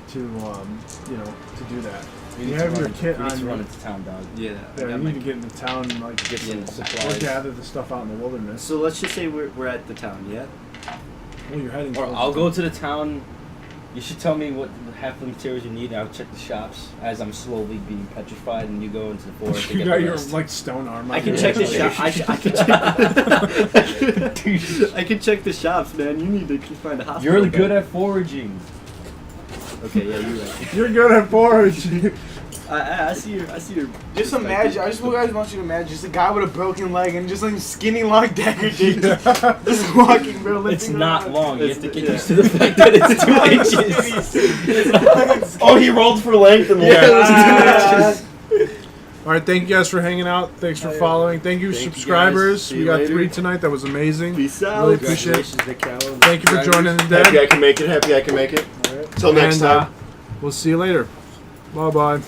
B: to, to do that.
A: We
B: You
A: need
B: have
A: to
B: your
A: run,
B: kit
A: we need
B: on
A: to
B: you.
A: run into town, dog.
D: Yeah.
B: Yeah, you need to get into town and like
A: Get some
D: Yeah.
B: or
A: supplies.
B: gather the stuff out in the wilderness.
D: So let's just say we're at the town, yeah?
B: Well, you're heading.
A: Or
B: towards
A: I'll
B: the
A: go to the town. You should tell me what half the materials you need, and I'll check the shops as I'm slowly being petrified, and you go into the forest. and
B: You
A: get
B: got
A: the
B: your
A: rest.
B: like stone arm.
D: I
B: on
D: can
B: your
D: check the
B: head.
D: shop. I can check the shops, man. You need to find a hospital.
A: You're really good at foraging.
D: Okay, yeah, you're right.
B: You're good at foraging.
D: I see your.
C: Just imagine, I just guys want you to imagine, just a guy with a broken leg and just like skinny long Dagger Dick just walking, bro.
A: It's
C: lifting
A: not
C: around.
A: long. You
D: It's-
A: have to get
D: yeah.
A: used to the fact that it's 2 inches.
F: Oh, he rolled for length and
B: Yeah. All right, thank you guys for hanging out. Thanks for following. Thank you,
F: Thank you,
B: subscribers.
F: guys. See
B: We
F: you
B: got
F: later.
B: 3 tonight. That was amazing.
D: Peace out.
B: Really appreciate it.
A: Congratulations,
B: Thank you for joining the
F: Happy
B: dead.
F: I can make it. Happy I can make it. Till next
B: And,
F: time.
B: we'll see you later. Bye bye.